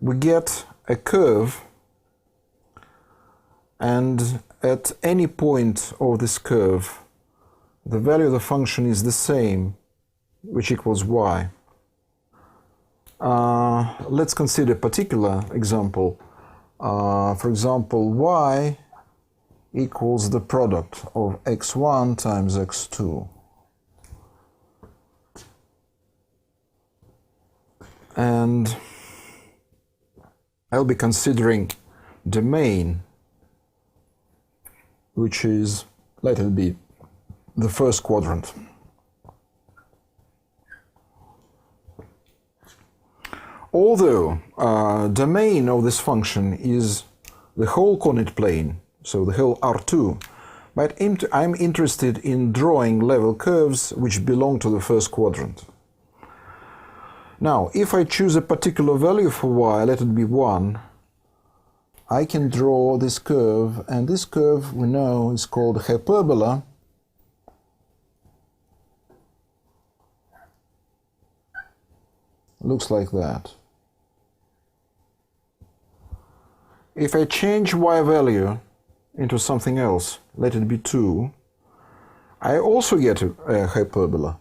we get a curve, and at any point of this curve, the value of the function is the same, which equals y. Let's consider a particular example. For example, y equals the product of x1 times x2. And I'll be considering domain, which is, let it be, the first quadrant. Although domain of this function is the whole coordinate plane, so the whole R2, but I'm interested in drawing level curves which belong to the first quadrant. Now, if I choose a particular value for y, let it be 1, I can draw this curve, and this curve we know is called hyperbola. Looks like that. If I change y value into something else, let it be 2, I also get a hyperbola.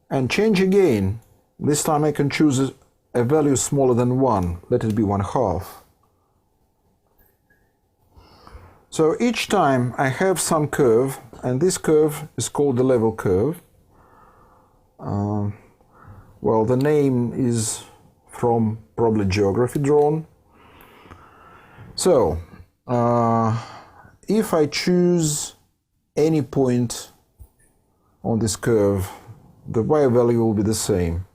And change again. This time I can choose a value smaller than 1, let it be 1/2. So each time I have some curve, and this curve is called the level curve. Well, the name is from probably geography drawn. So, if I choose any point on this curve, the y value will be the same.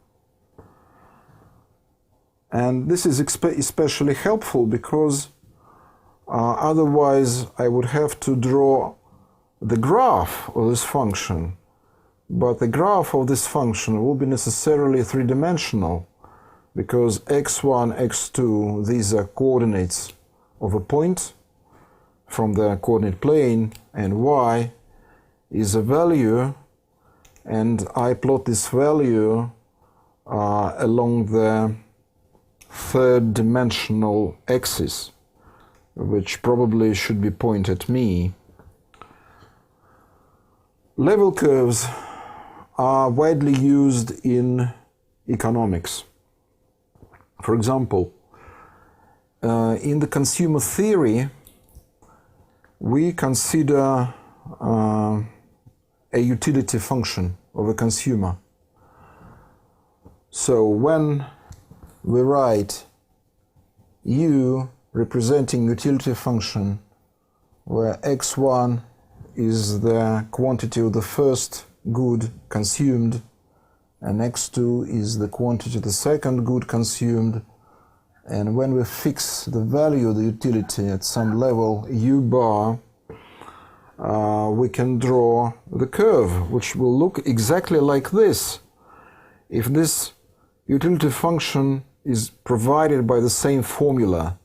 And this is especially helpful because otherwise I would have to draw the graph of this function. But the graph of this function will be necessarily three-dimensional because x1, x2, these are coordinates of a point from the coordinate plane, and y is a value, and I plot this value along the third-dimensional axis, which probably should be pointed at me. Level curves are widely used in economics. For example, in the consumer theory, we consider a utility function of a consumer. So when we write U representing utility function where x1 is the quantity of the first good consumed and x2 is the quantity of the second good consumed, and when we fix the value of the utility at some level u bar, we can draw the curve, which will look exactly like this. If this utility function is provided by the same formula,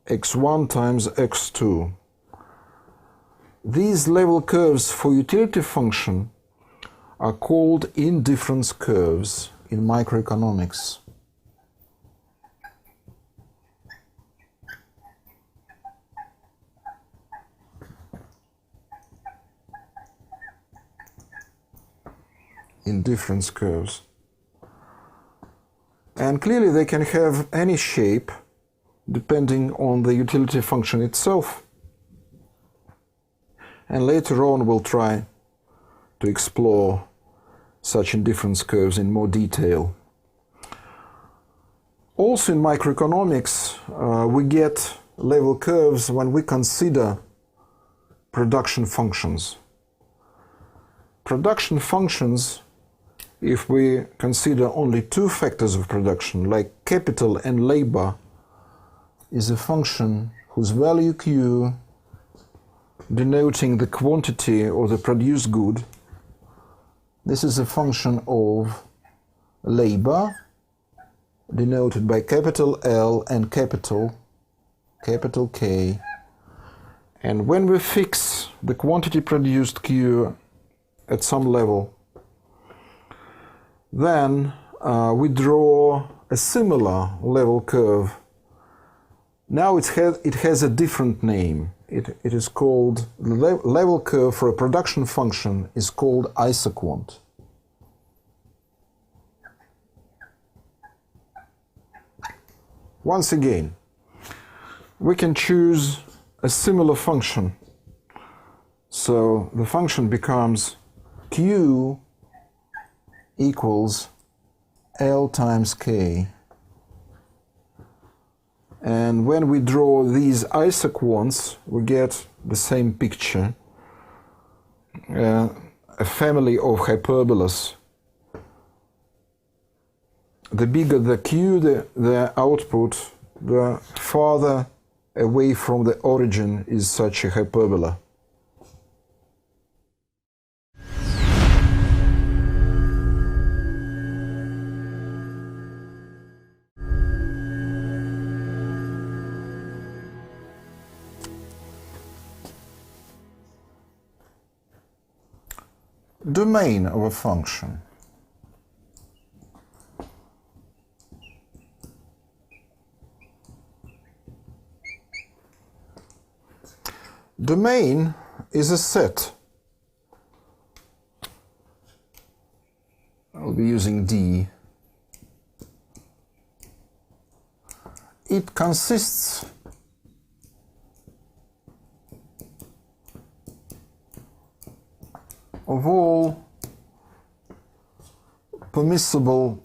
x1 times x2. These level curves for utility function are called indifference curves in microeconomics. Indifference curves. And clearly they can have any shape depending on the utility function itself. And later on we'll try to explore such indifference curves in more detail. Also in microeconomics, we get level curves when we consider production functions. Production functions, if we consider only two factors of production, like capital and labor, is a function whose value Q, denoting the quantity of the produced good, this is a function of labor, denoted by capital L and capital K. And when we fix the quantity produced Q at some level, then we draw a similar level curve. Now it has a different name. It is called, the level curve for a production function is called isoquant. Once again, we can choose a similar function. So the function becomes Q equals L times K. And when we draw these isoquants, we get the same picture, a family of hyperbolas. The bigger the Q, the output, the farther away from the origin is such a hyperbola. Domain of a function. Domain is a set. I'll be using D. It consists of all permissible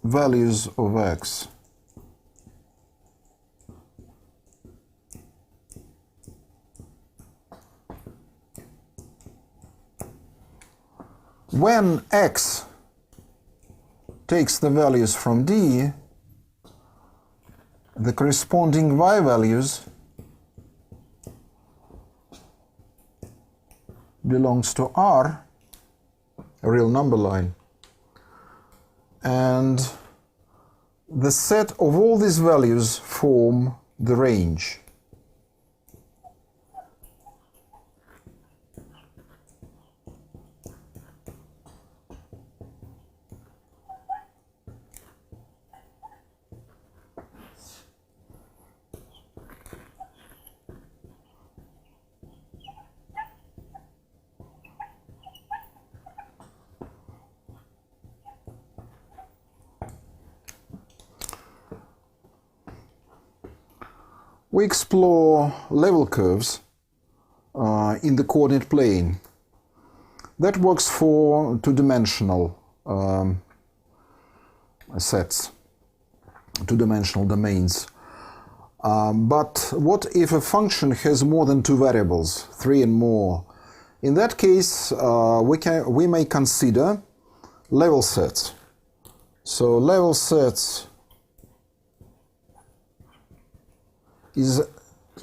values of x. When x takes the values from D, the corresponding y values belongs to R, a real number line, and the set of all these values form the range. We explore level curves in the coordinate plane. That works for two-dimensional sets, two-dimensional domains. But what if a function has more than two variables, three and more? In that case, we may consider level sets. So level sets is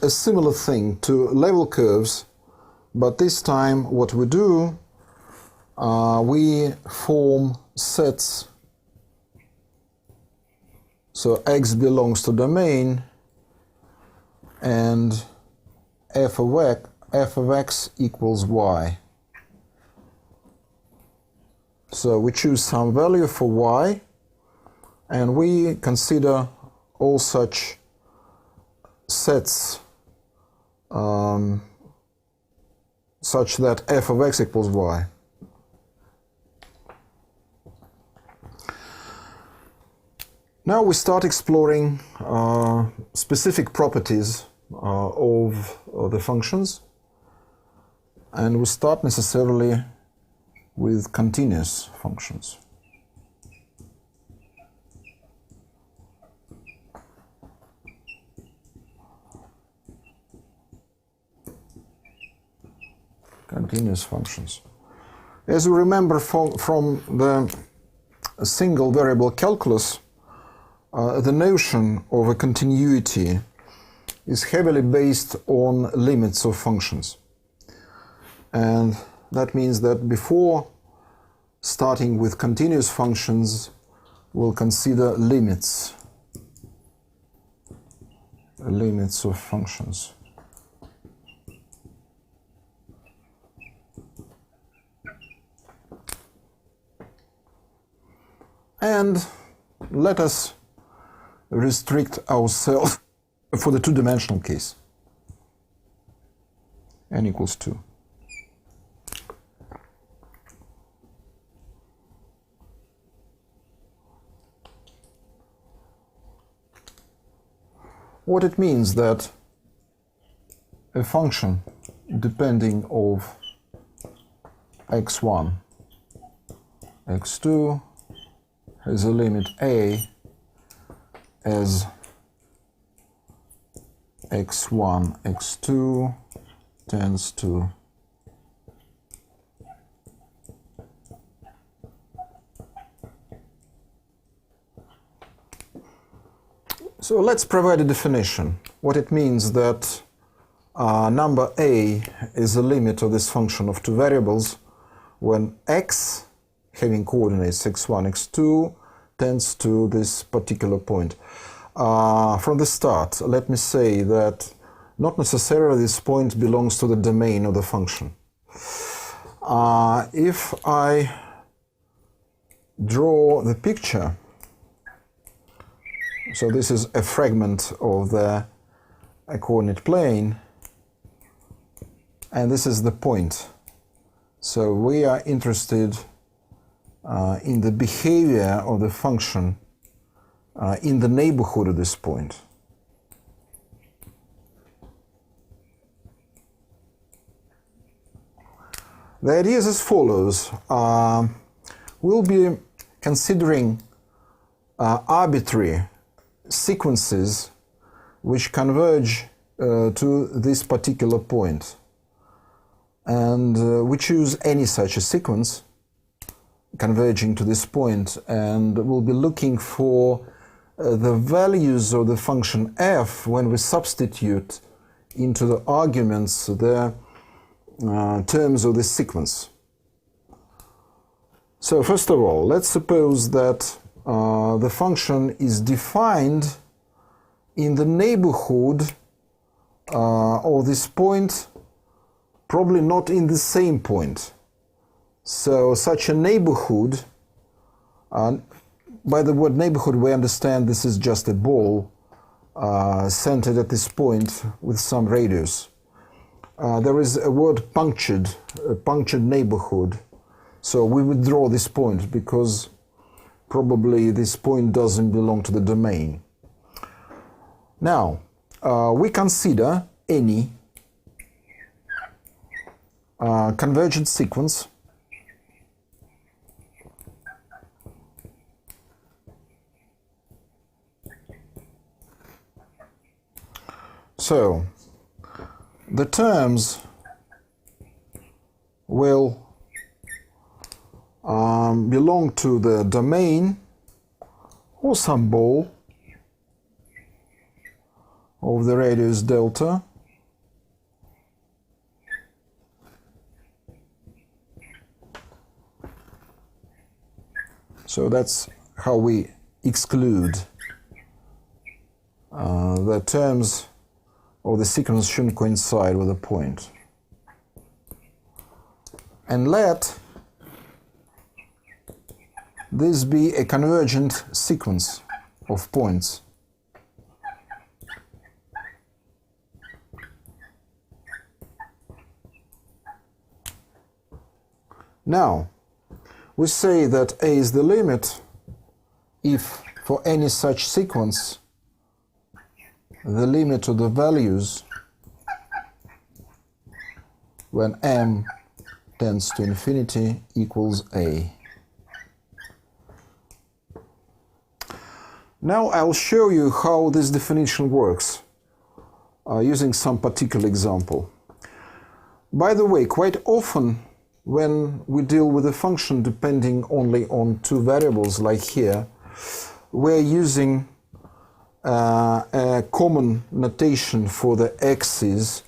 a similar thing to level curves, but this time what we do, we form sets. So x belongs to domain, and f of x equals y. So we choose some value for y, and we consider all such sets such that f of x equals y. Now we start exploring specific properties of the functions, and we start necessarily with continuous functions. Continuous functions. As you remember from the single variable calculus, the notion of a continuity is heavily based on limits of functions. And that means that before starting with continuous functions, we'll consider limits of functions. And let us restrict ourselves for the two-dimensional case. N equals 2. What it means that a function depending of x1, x2 has a limit a as x1, x2 tends to So let's provide a definition. What it means that number a is a limit of this function of two variables when x, having coordinates x1, x2, tends to this particular point. From the start, let me say that not necessarily this point belongs to the domain of the function. If I draw the picture, so this is a fragment of the coordinate plane, and this is the point. So we are interested in the behavior of the function in the neighborhood of this point. The idea is as follows. We'll be considering arbitrary sequences which converge to this particular point. And we choose any such a sequence converging to this point, and we'll be looking for the values of the function f when we substitute into the arguments the terms of this sequence. So first of all, let's suppose that the function is defined in the neighborhood of this point, probably not in the same point. So such a neighborhood, by the word neighborhood we understand this is just a ball centered at this point with some radius. There is a word punctured, a punctured neighborhood. So we withdraw this point because probably this point doesn't belong to the domain. Now, we consider any convergent sequence So the terms will belong to the domain or some ball of the radius delta, so that's how we exclude the terms of the sequence shouldn't coincide with a point. And let this be a convergent sequence of points. Now, we say that A is the limit if for any such sequence the limit of the values when m tends to infinity equals A. Now I'll show you how this definition works using some particular example. By the way, quite often when we deal with a function depending only on two variables like here, we're using a common notation for the x's.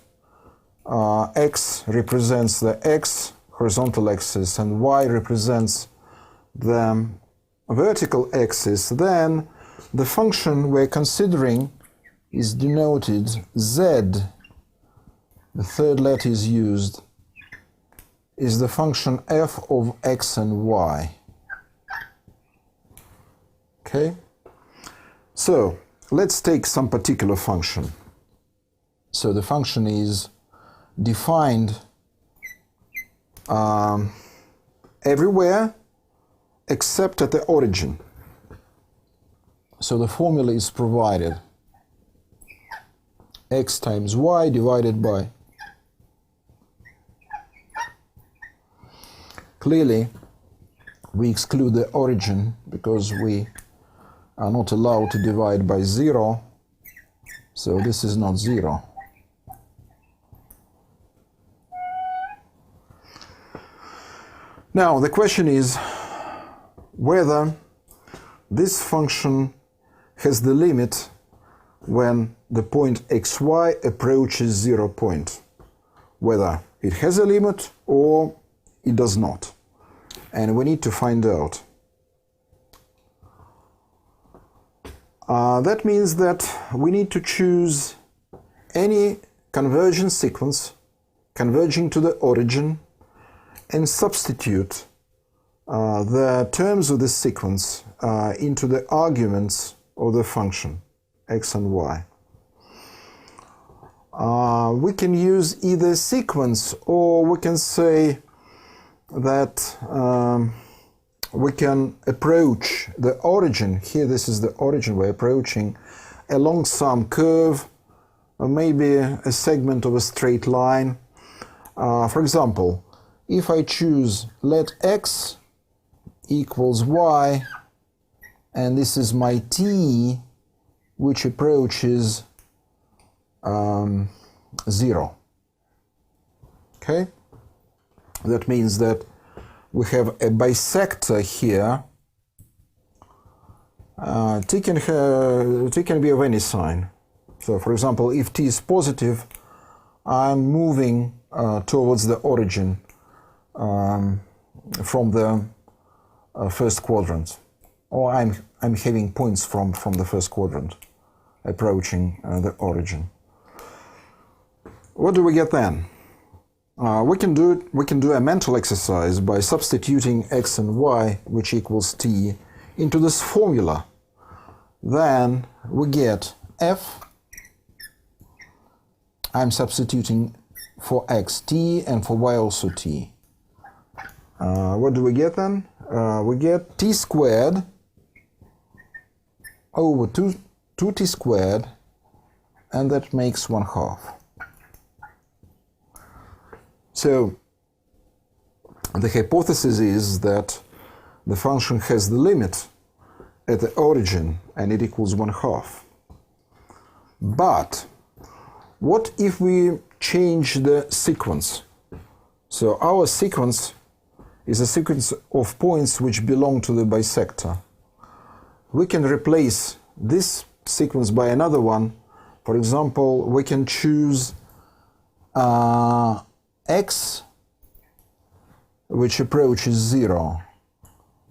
X represents the x horizontal axis and y represents the vertical axis. Then the function we're considering is denoted z. The third letter is used, is the function f of x and y. Okay? So let's take some particular function. So the function is defined everywhere except at the origin. So the formula is provided: x times y divided by. Clearly, we exclude the origin because we are not allowed to divide by 0, so this is not 0. Now, the question is whether this function has the limit when the point xy approaches 0 point, whether it has a limit or it does not. And we need to find out. That means that we need to choose any convergence sequence converging to the origin and substitute the terms of this sequence into the arguments of the function x and y. We can use either sequence, or we can say that we can approach the origin. Here, this is the origin we're approaching along some curve, or maybe a segment of a straight line. For example, if I choose let x equals y, and this is my t, which approaches 0. Okay? That means that we have a bisector here. T can be of any sign. So, for example, if t is positive, I'm moving towards the origin from the first quadrant, or I'm having points from the first quadrant approaching the origin. What do we get then? We can do a mental exercise by substituting x and y, which equals t, into this formula. Then we get f. I'm substituting for x t and for y also t. What do we get then? We get t squared over 2t squared, and that makes 1/2. So the hypothesis is that the function has the limit at the origin and it equals 1/2. But What if we change the sequence? So our sequence is a sequence of points which belong to the bisector. We can replace this sequence by another one. For example, we can choose x which approaches 0,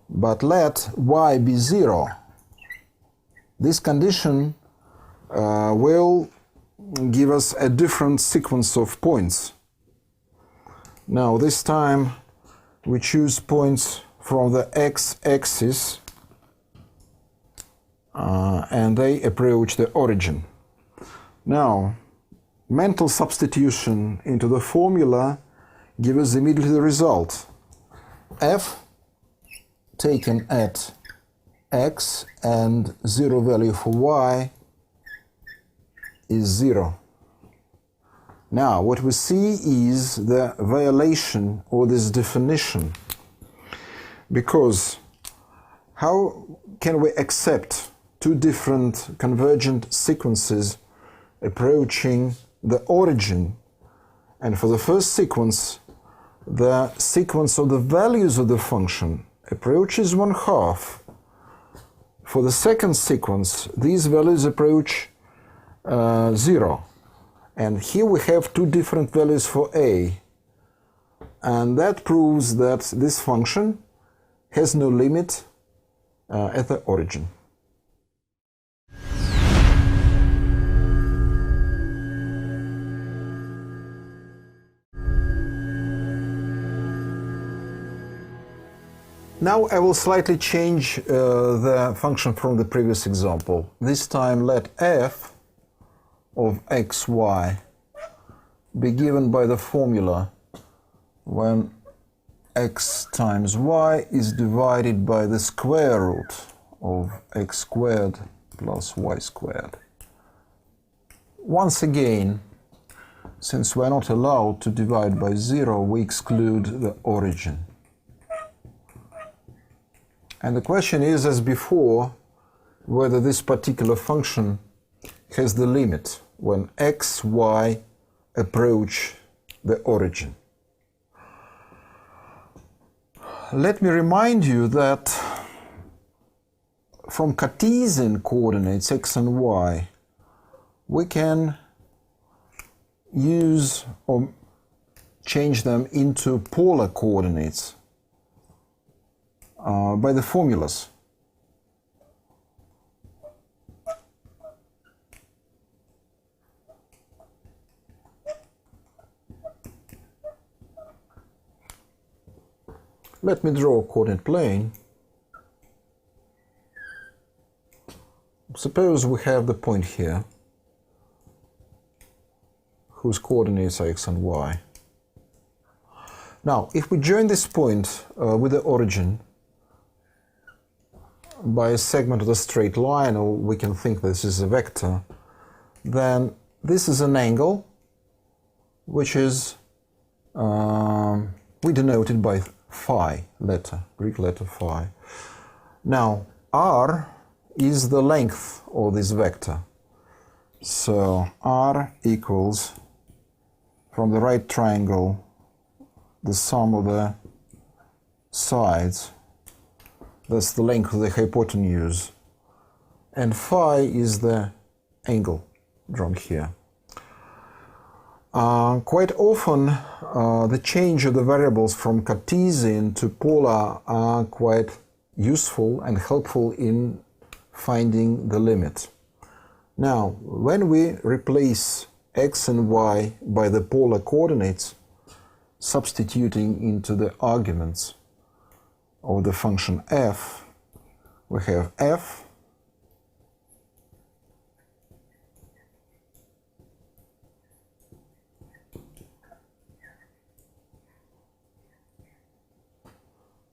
but let y be 0. This condition will give us a different sequence of points. Now this time we choose points from the x-axis and they approach the origin. Now, mental substitution into the formula gives us immediately the result. F taken at x and 0 value for y is 0. Now, what we see is the violation of this definition, because how can we accept two different convergent sequences approaching the origin? And for the first sequence, the sequence of the values of the function approaches 1/2. For the second sequence, these values approach 0. And here we have two different values for a. And that proves that this function has no limit at the origin. Now I will slightly change the function from the previous example. This time let f of xy be given by the formula when x times y is divided by the square root of x squared plus y squared. Once again, since we are not allowed to divide by 0, we exclude the origin. And the question is, as before, whether this particular function has the limit when x, y approach the origin. Let me remind you that from Cartesian coordinates x and y, we can use or change them into polar coordinates by the formulas. Let me draw a coordinate plane. Suppose we have the point here, whose coordinates are x and y. Now, if we join this point with the origin by a segment of the straight line, or we can think this is a vector, then this is an angle which is, we denote it by phi letter, Greek letter phi. Now, r is the length of this vector. So r equals, from the right triangle, the sum of the sides. That's the length of the hypotenuse. And phi is the angle drawn here. Quite often, the change of the variables from Cartesian to polar are quite useful and helpful in finding the limit. Now, when we replace x and y by the polar coordinates, substituting into the arguments of the function f, we have f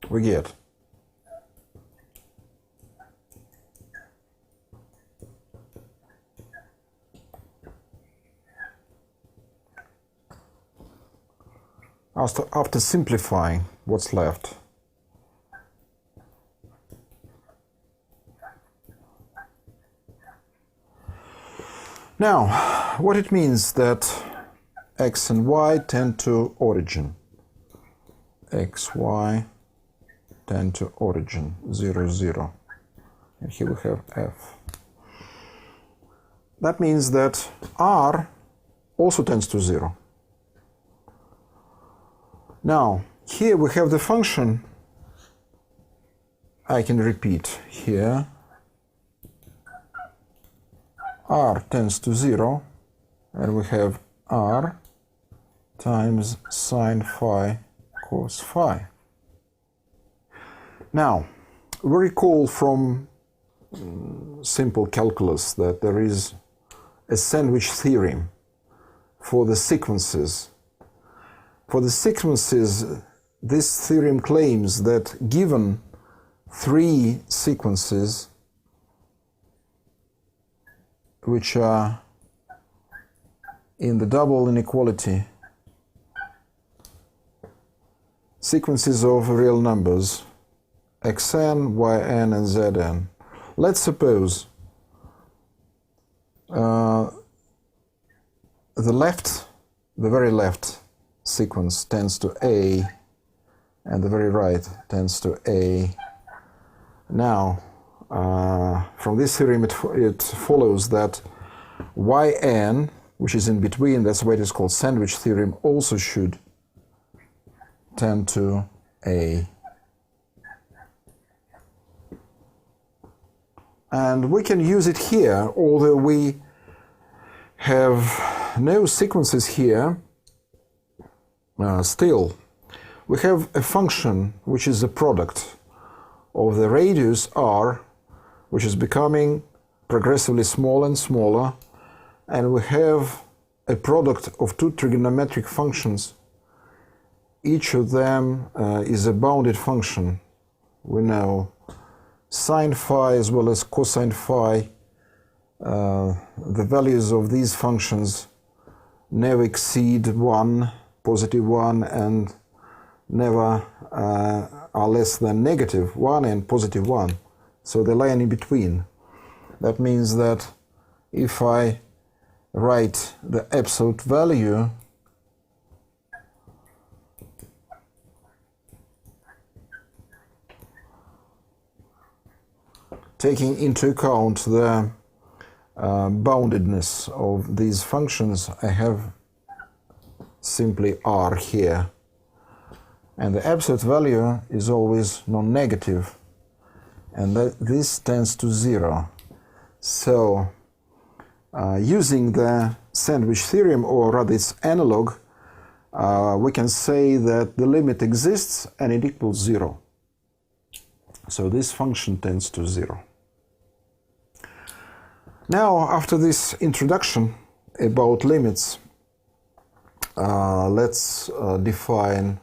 we get after simplifying what's left. Now, what it means that x and y tend to origin. X, y tend to origin, 0, 0. And here we have f. That means that r also tends to 0. Now, here we have the function. I can repeat here. R tends to 0, and we have r times sine phi cos phi. Now, we recall from simple calculus that there is a sandwich theorem for the sequences. For the sequences, this theorem claims that given 3 sequences which are in the double inequality, sequences of real numbers, xn, yn, and zn. Let's suppose the very left sequence tends to a, and the very right tends to a. Now, from this theorem it follows that yn, which is in between, that's why it is called sandwich theorem, also should tend to a. And we can use it here, although we have no sequences here. Still, we have a function which is the product of the radius r, which is becoming progressively smaller and smaller, and we have a product of 2 trigonometric functions. Each of them is a bounded function. We know sine phi as well as cosine phi. The values of these functions never exceed 1, positive 1, and never are less than negative 1 and positive 1. So they lie in between. That means that if I write the absolute value taking into account the boundedness of these functions, I have simply r here. And the absolute value is always non-negative, and this tends to 0. So, using the sandwich theorem, or rather its analog, we can say that the limit exists and it equals 0. So this function tends to 0. Now, after this introduction about limits, let's define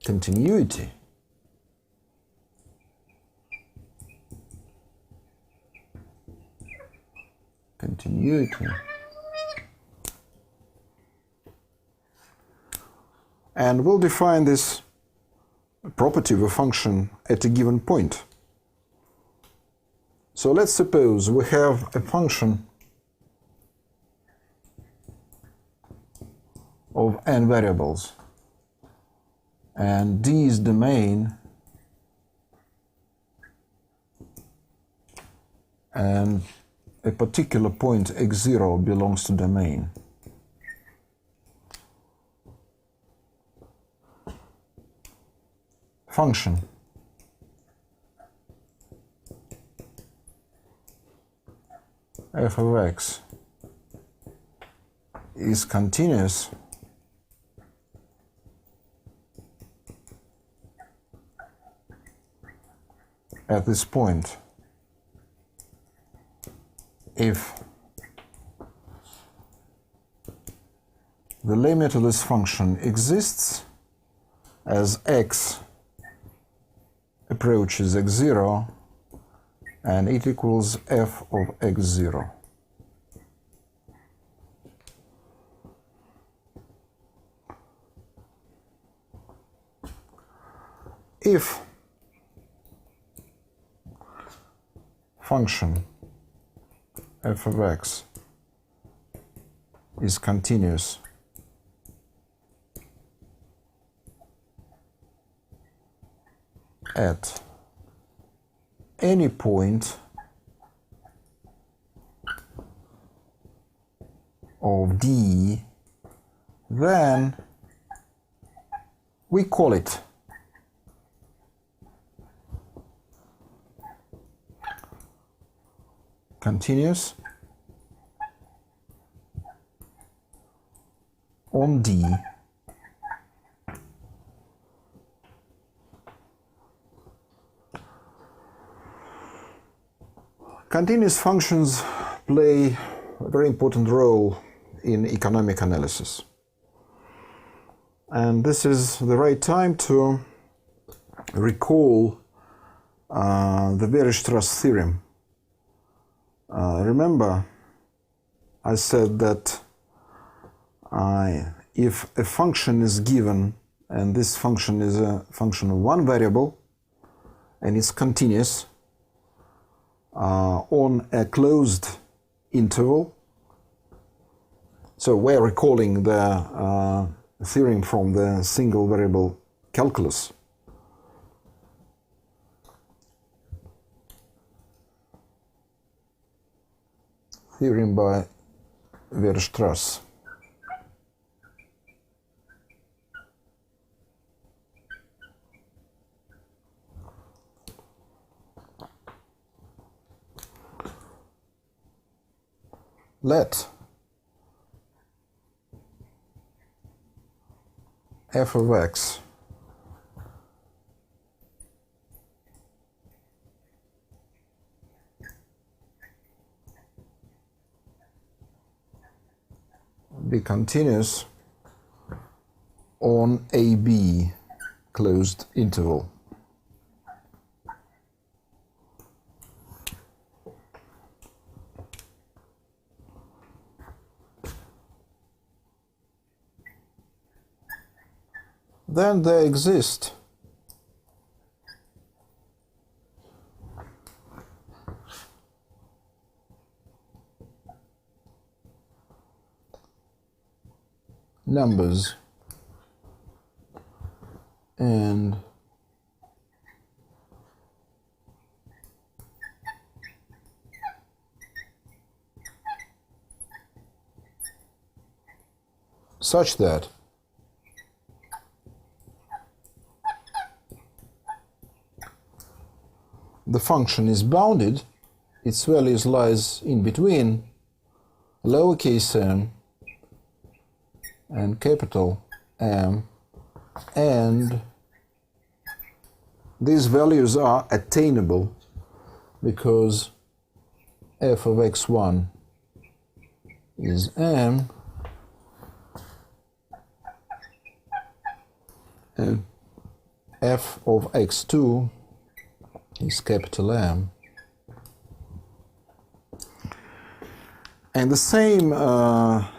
continuity. Continuity. And we'll define this property of a function at a given point. So let's suppose we have a function of n variables, and D is domain, and a particular point x0 belongs to domain. Function f of x is continuous at this point if the limit of this function exists as x approaches x0 and it equals f of x0. If function f of x is continuous at any point of D, then we call it continuous on D. Continuous functions play a very important role in economic analysis. And this is the right time to recall the Weierstrass theorem. Remember, I said that if a function is given and this function is a function of one variable and it's continuous on a closed interval, so we're recalling the theorem from the single variable calculus. Theorem by Weierstrass. Let f of x be continuous on AB closed interval. Then there exist numbers and such that the function is bounded, its values lies in between lowercase m and capital M, and these values are attainable because f of x1 is m and f of x2 is capital M. And the same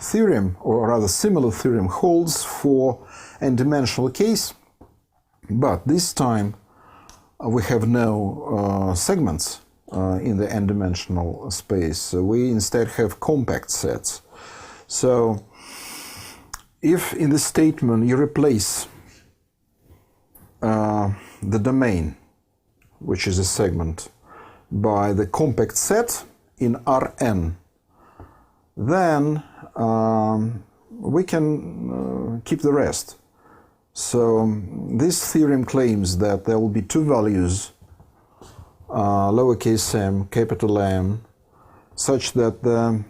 theorem, or rather similar theorem, holds for n-dimensional case, but this time we have no segments in the n-dimensional space. So we instead have compact sets. So if in this statement you replace the domain, which is a segment, by the compact set in Rn, then we can keep the rest. So this theorem claims that there will be two values, lowercase m, capital M, such that the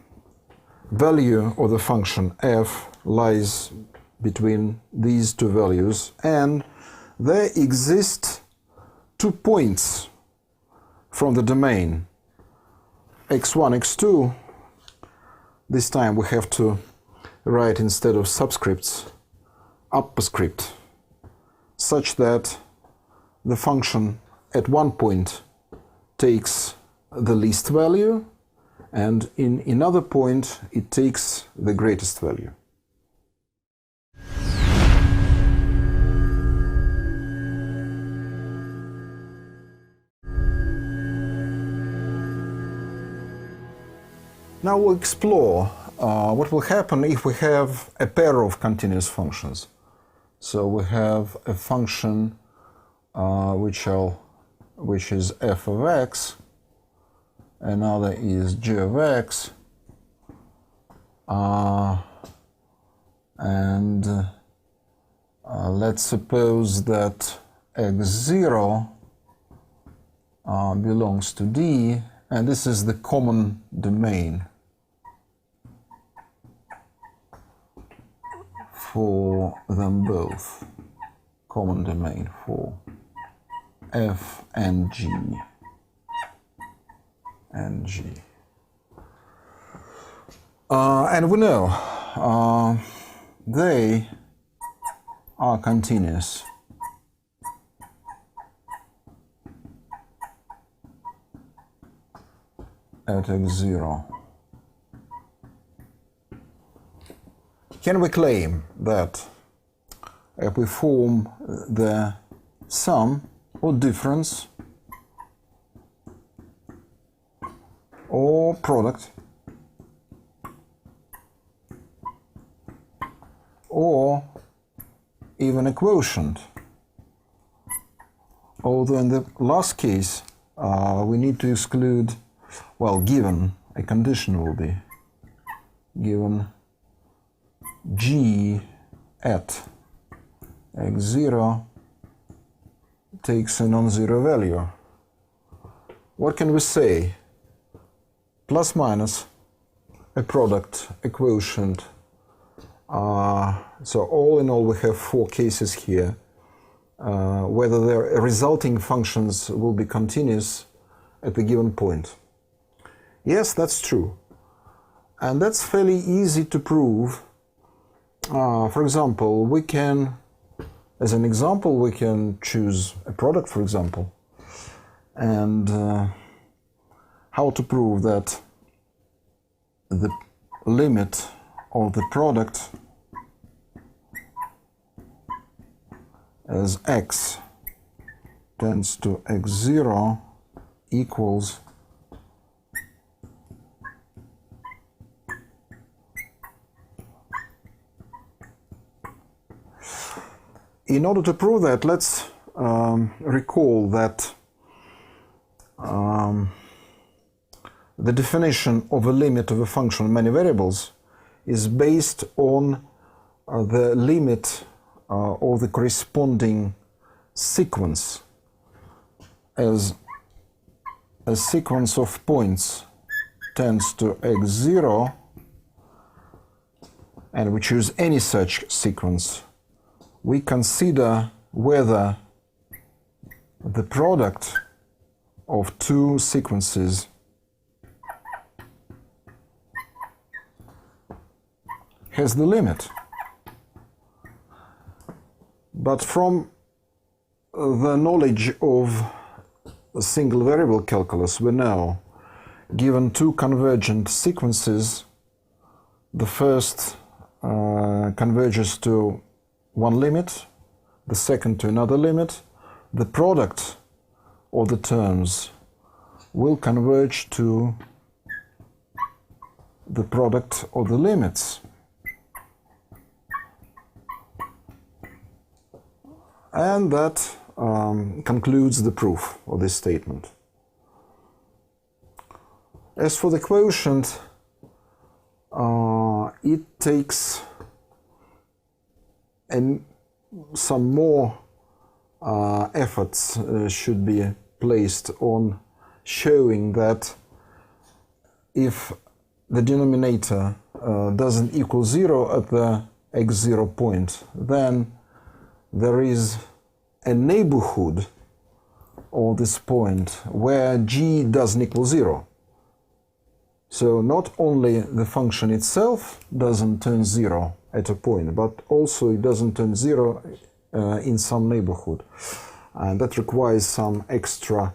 value of the function f lies between these two values, and there exist 2 points from the domain x1, x2. This time we have to write, instead of subscripts, upperscript, such that the function at one point takes the least value and in another point it takes the greatest value. Now we'll explore what will happen if we have a pair of continuous functions. So we have a function which is f of x, another is g of x, and let's suppose that x0 belongs to D, and this is the common domain for them both, common domain for f and g. And we know they are continuous. At x0. Can we claim that if we form the sum or difference or product or even a quotient, although in the last case we need to exclude, well, given a condition will be given g at x0 takes a non-zero value. What can we say? Plus minus a product, a quotient. So all in all we have four cases here. Whether the resulting functions will be continuous at a given point. Yes, that's true. And that's fairly easy to prove. For example, we can, as an example, we can choose a product, for example. And how to prove that the limit of the product as x tends to x0 equals in order to prove that, let's recall that the definition of a limit of a function in many variables is based on the limit of the corresponding sequence as a sequence of points tends to x0, and we choose any such sequence. We consider whether the product of two sequences has the limit. But from the knowledge of a single variable calculus, we know, given two convergent sequences, the first converges to one limit, the second to another limit, the product of the terms will converge to the product of the limits. And that concludes the proof of this statement. As for the quotient, it takes some more efforts should be placed on showing that if the denominator doesn't equal 0 at the x0 point, then there is a neighborhood of this point where g doesn't equal 0. So not only the function itself doesn't turn 0 at a point, but also it doesn't turn 0 in some neighborhood. And that requires some extra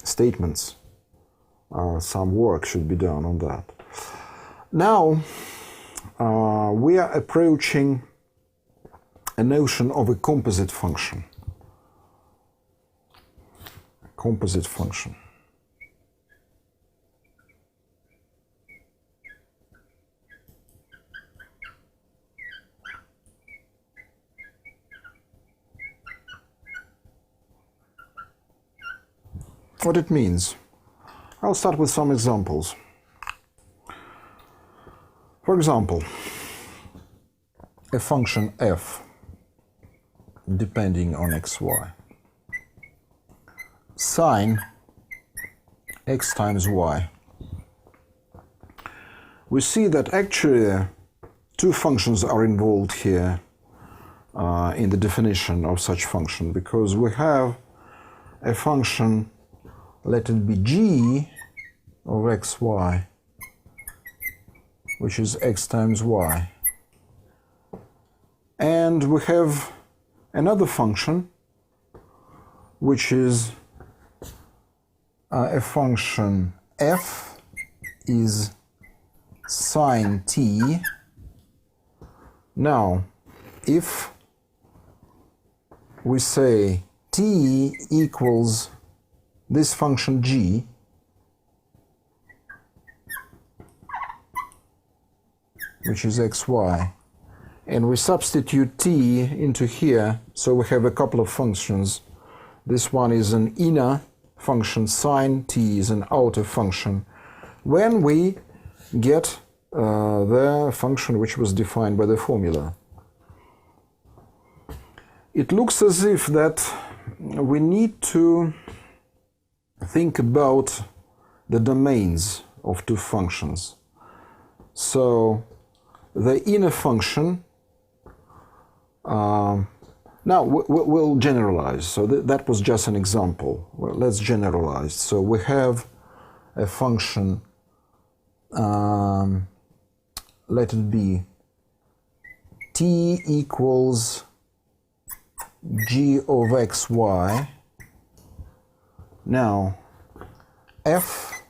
statements. Some work should be done on that. Now we are approaching a notion of a composite function. Composite function. what it means. I'll start with some examples. For example, a function f depending on xy, sine x times y. We see that actually two functions are involved here in the definition of such function, because we have a function, let it be g of xy, which is x times y. And we have another function, which is a function f is sine t. Now, if we say t equals this function g, which is xy, and we substitute t into here, so we have a couple of functions. This one is an inner function, sine t is an outer function. When we get the function which was defined by the formula, it looks as if that we need to think about the domains of two functions. So the inner function, now we'll generalize. So that was just an example. Well, let's generalize. So we have a function, let it be t equals g of xy. Now f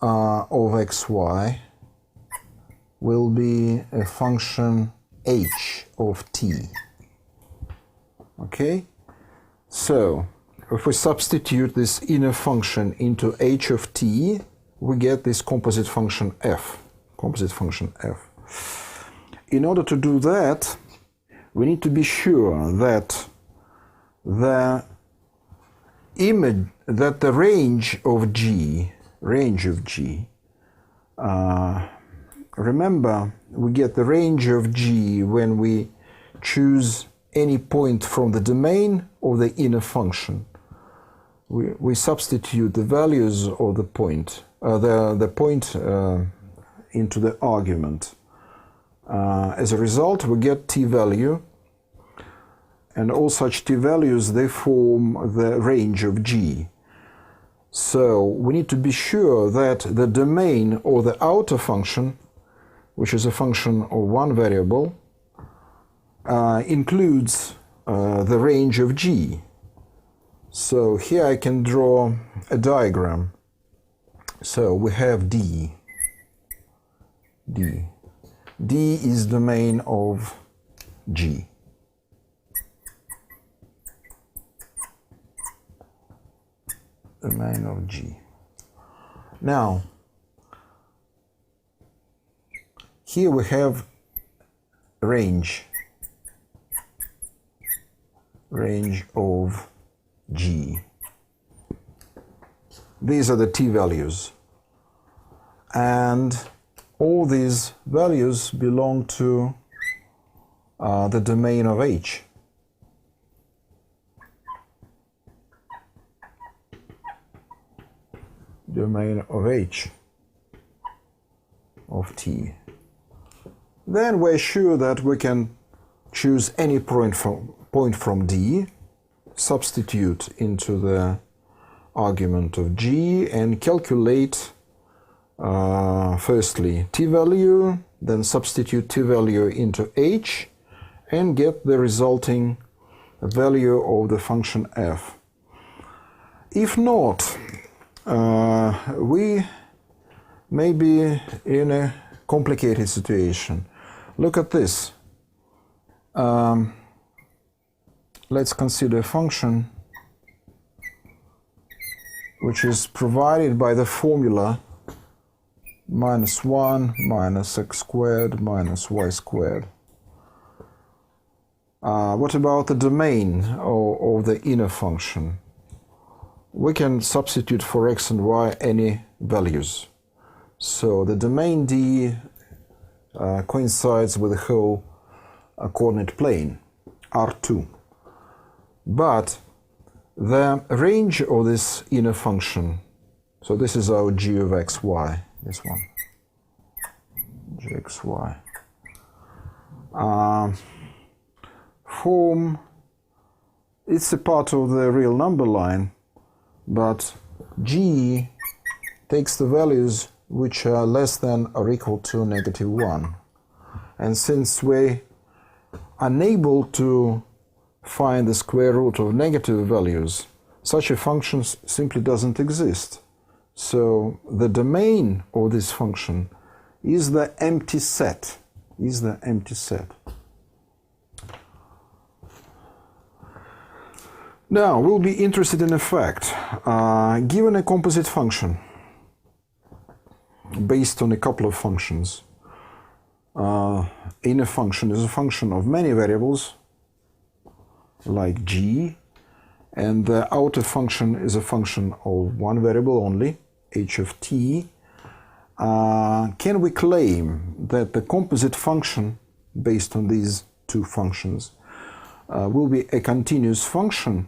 of xy will be a function h of t. Okay? So if we substitute this inner function into h of t, we get this composite function f. Composite function f. In order to do that, we need to be sure that the range of g, remember, we get the range of g when we choose any point from the domain of the inner function. We substitute the values of the point, into the argument. As a result, we get t-value, and all such t-values, they form the range of g. So we need to be sure that the domain or the outer function, which is a function of one variable, includes the range of g. So here I can draw a diagram. So we have d. D is domain of g. Domain of g. Now, here we have range of g. These are the t-values, and all these values belong to the domain of h. Domain of h of t. Then we're sure that we can choose any point from D, substitute into the argument of g, and calculate firstly t-value, then substitute t-value into h, and get the resulting value of the function f. If not, we may be in a complicated situation. Look at this. Let's consider a function which is provided by the formula -1 minus x squared minus y squared. What about the domain of the inner function? we can substitute for x and y any values. So the domain D coincides with the whole coordinate plane, R2. But the range of this inner function, so this is our g of xy, this one, gxy, form, it's a part of the real number line, but g takes the values which are less than or equal to -1. And since we're unable to find the square root of negative values, such a function simply doesn't exist. So the domain of this function is the empty set, Now, we'll be interested in a fact. Given a composite function based on a couple of functions, inner function is a function of many variables, like g, and the outer function is a function of one variable only, h of t. Can we claim that the composite function based on these two functions will be a continuous function,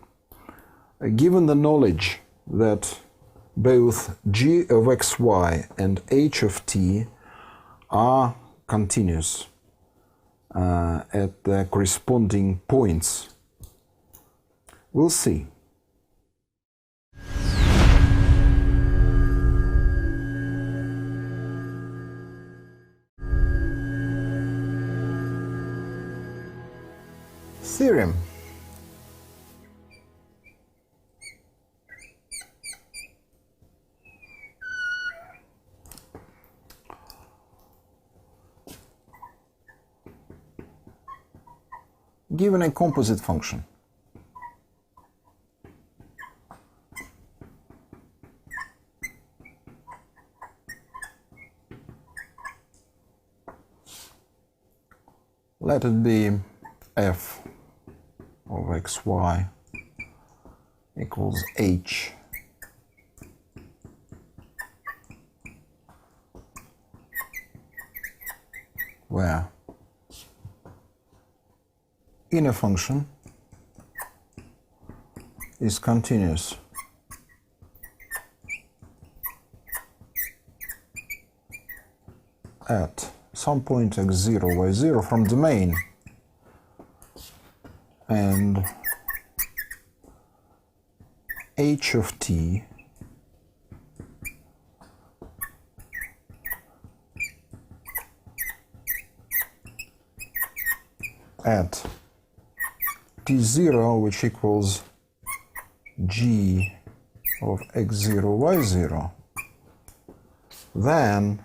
given the knowledge that both g of xy and h of t are continuous at the corresponding points? We'll see. Theorem. Given a composite function, let it be f of xy equals h where inner function is continuous at some point x0, y0 from domain, and h of t at t0, which equals g of x0, y0, then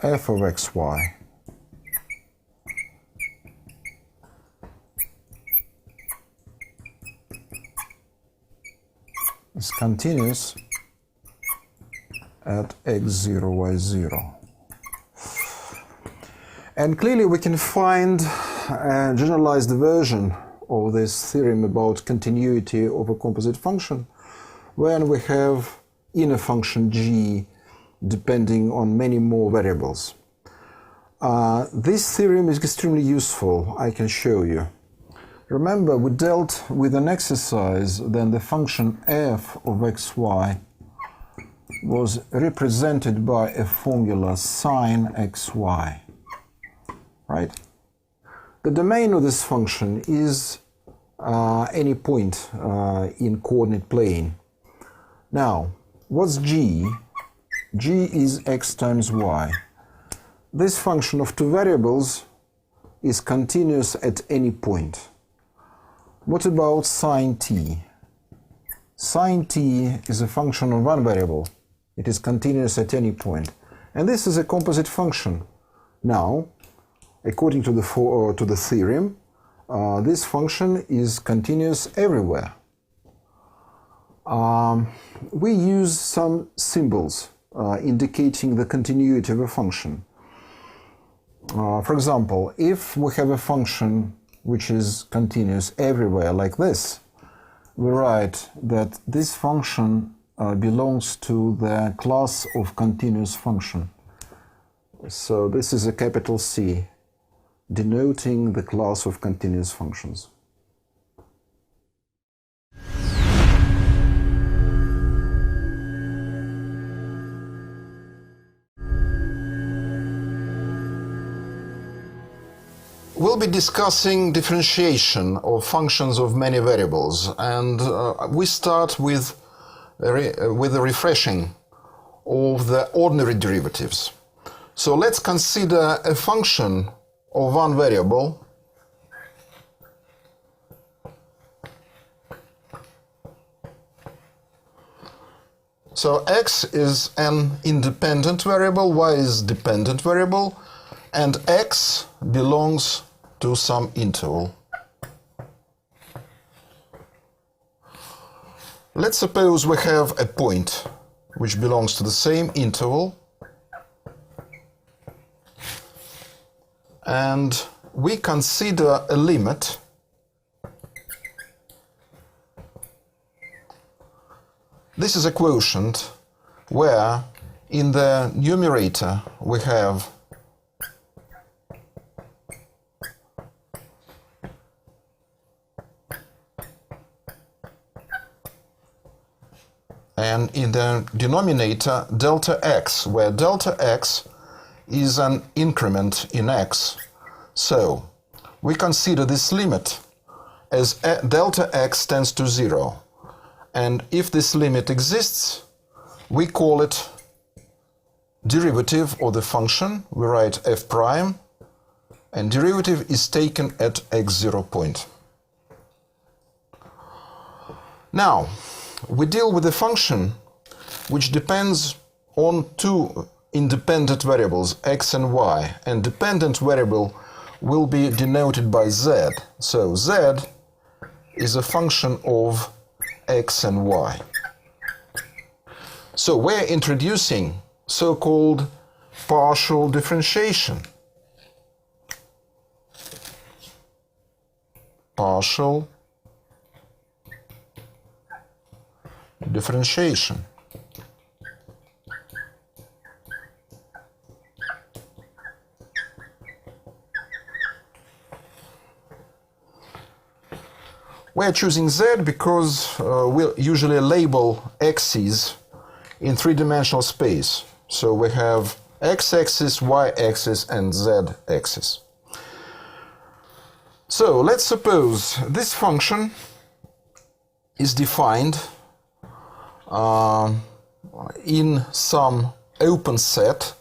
f of xy is continuous at x0, y0. And clearly we can find a generalized version of this theorem about continuity of a composite function when we have inner function g depending on many more variables. This theorem is extremely useful, I can show you. Remember, we dealt with an exercise, then the function f of xy was represented by a formula sine xy, right? The domain of this function is any point in coordinate plane. Now, what's g? G is x times y. This function of two variables is continuous at any point. What about sine t? Sine t is a function of one variable. It is continuous at any point. And this is a composite function. Now, according to the theorem, this function is continuous everywhere. We use some symbols indicating the continuity of a function. For example, if we have a function which is continuous everywhere like this, we write that this function belongs to the class of continuous function. So this is a capital C, denoting the class of continuous functions. We'll be discussing differentiation of functions of many variables, and we start with a refreshing of the ordinary derivatives. So let's consider a function of one variable so x is an independent variable, y is dependent variable, and x belongs to some interval. Let's suppose we have a point which belongs to the same interval, and we consider a limit this is a quotient where in the numerator we have and in the denominator delta x, where delta x is an increment in x. So we consider this limit as delta x tends to 0. And if this limit exists, we call it derivative of the function. We write f prime, and derivative is taken at x0 point. Now, we deal with a function which depends on two independent variables, x and y, and dependent variable will be denoted by z. So z is a function of x and y. So we're introducing so-called partial differentiation. Partial differentiation. We're choosing z because we'll usually label x's in three-dimensional space. So we have x-axis, y-axis, and z-axis. So let's suppose this function is defined in some open set,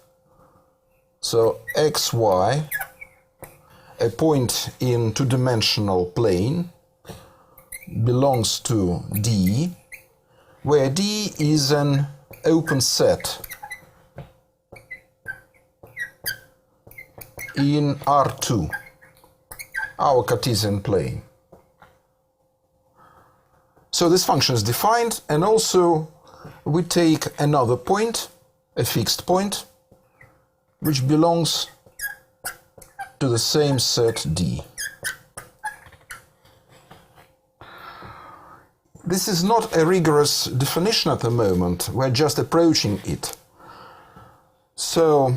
so xy, a point in two-dimensional plane, belongs to D, where D is an open set in R2, our Cartesian plane. So this function is defined, and also we take another point, a fixed point, which belongs to the same set D. This is not a rigorous definition at the moment, we're just approaching it. So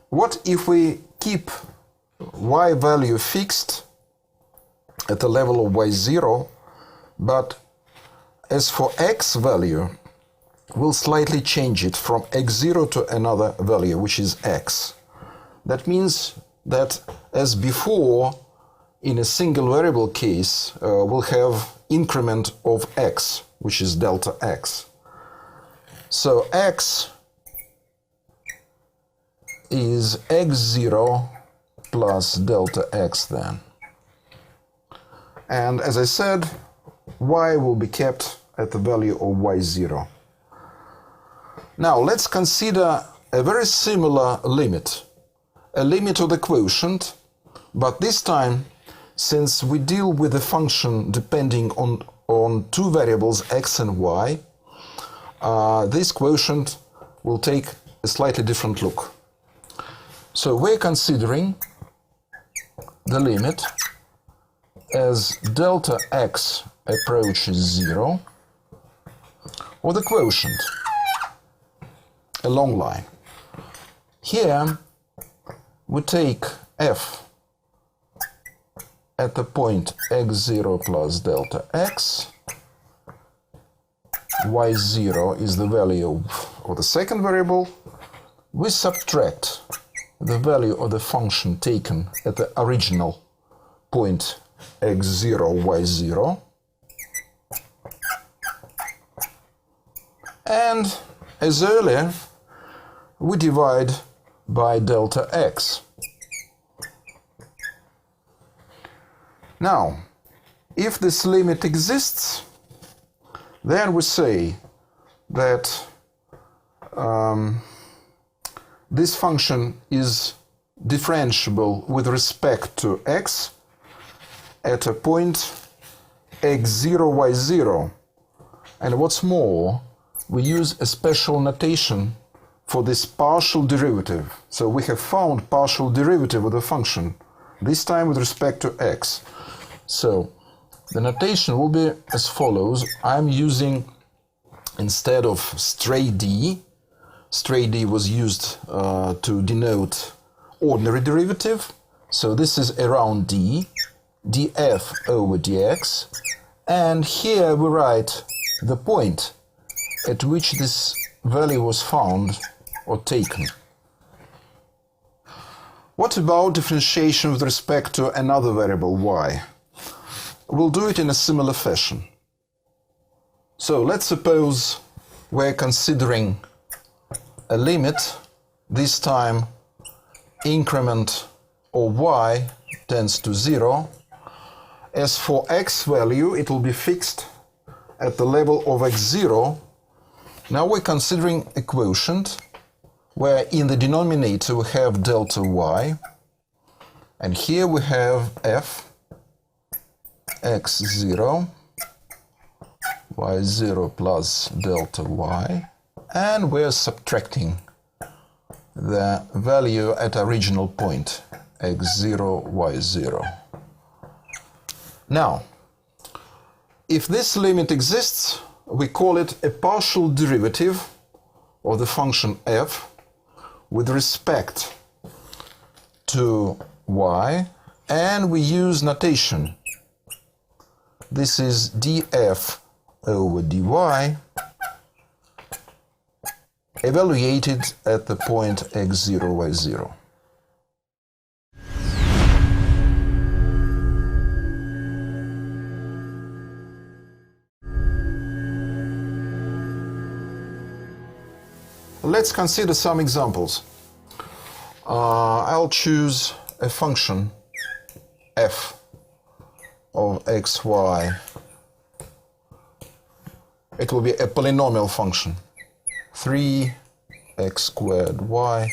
what if we keep y value fixed at the level of y0, but as for x value, we'll slightly change it from x0 to another value, which is x. That means that as before, in a single variable case, we'll have increment of x, which is delta x. So x is x0 plus delta x then. And as I said, y will be kept at the value of y0. Now let's consider a very similar limit, a limit of the quotient, but this time, since we deal with a function depending on two variables x and y, this quotient will take a slightly different look. So we're considering the limit as delta x approaches 0, or the quotient, a long line. Here we take f at the point x0 plus delta x, y0 is the value of the second variable. We subtract the value of the function taken at the original point x0, y0, and as earlier, we divide by delta x. Now, if this limit exists, then we say that this function is differentiable with respect to x at a point x0, y0. And what's more, we use a special notation for this partial derivative. So we have found partial derivative of the function, this time with respect to x. So the notation will be as follows. I'm using, instead of stray d was used to denote ordinary derivative. So this is around d, df over dx. And here we write the point at which this value was found or taken. What about differentiation with respect to another variable y? We'll do it in a similar fashion. So let's suppose we're considering a limit, this time increment of y tends to 0. As for x value, it will be fixed at the level of x0. Now we're considering a quotient where in the denominator we have delta y, and here we have f x0, y0 plus delta y, and we're subtracting the value at original point x0, y0. Now, if this limit exists, we call it a partial derivative of the function f with respect to y, and we use notation. This is df over dy evaluated at the point x0, y0. Let's consider some examples. I'll choose a function f of xy. It will be a polynomial function. 3x squared y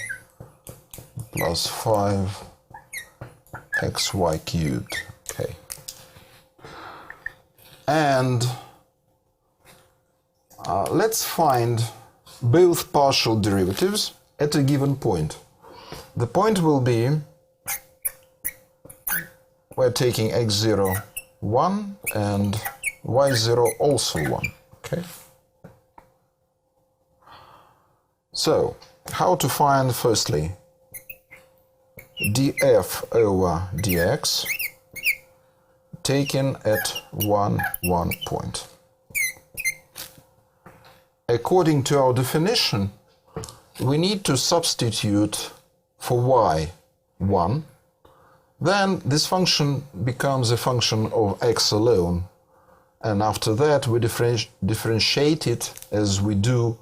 plus 5xy cubed. Okay. And let's find both partial derivatives at a given point. The point will be, we're taking x0 1 and y0 also 1. Okay. So, how to find firstly df over dx taken at 1 point. According to our definition, we need to substitute for y 1. Then this function becomes a function of x alone. And after that, we differentiate it as we do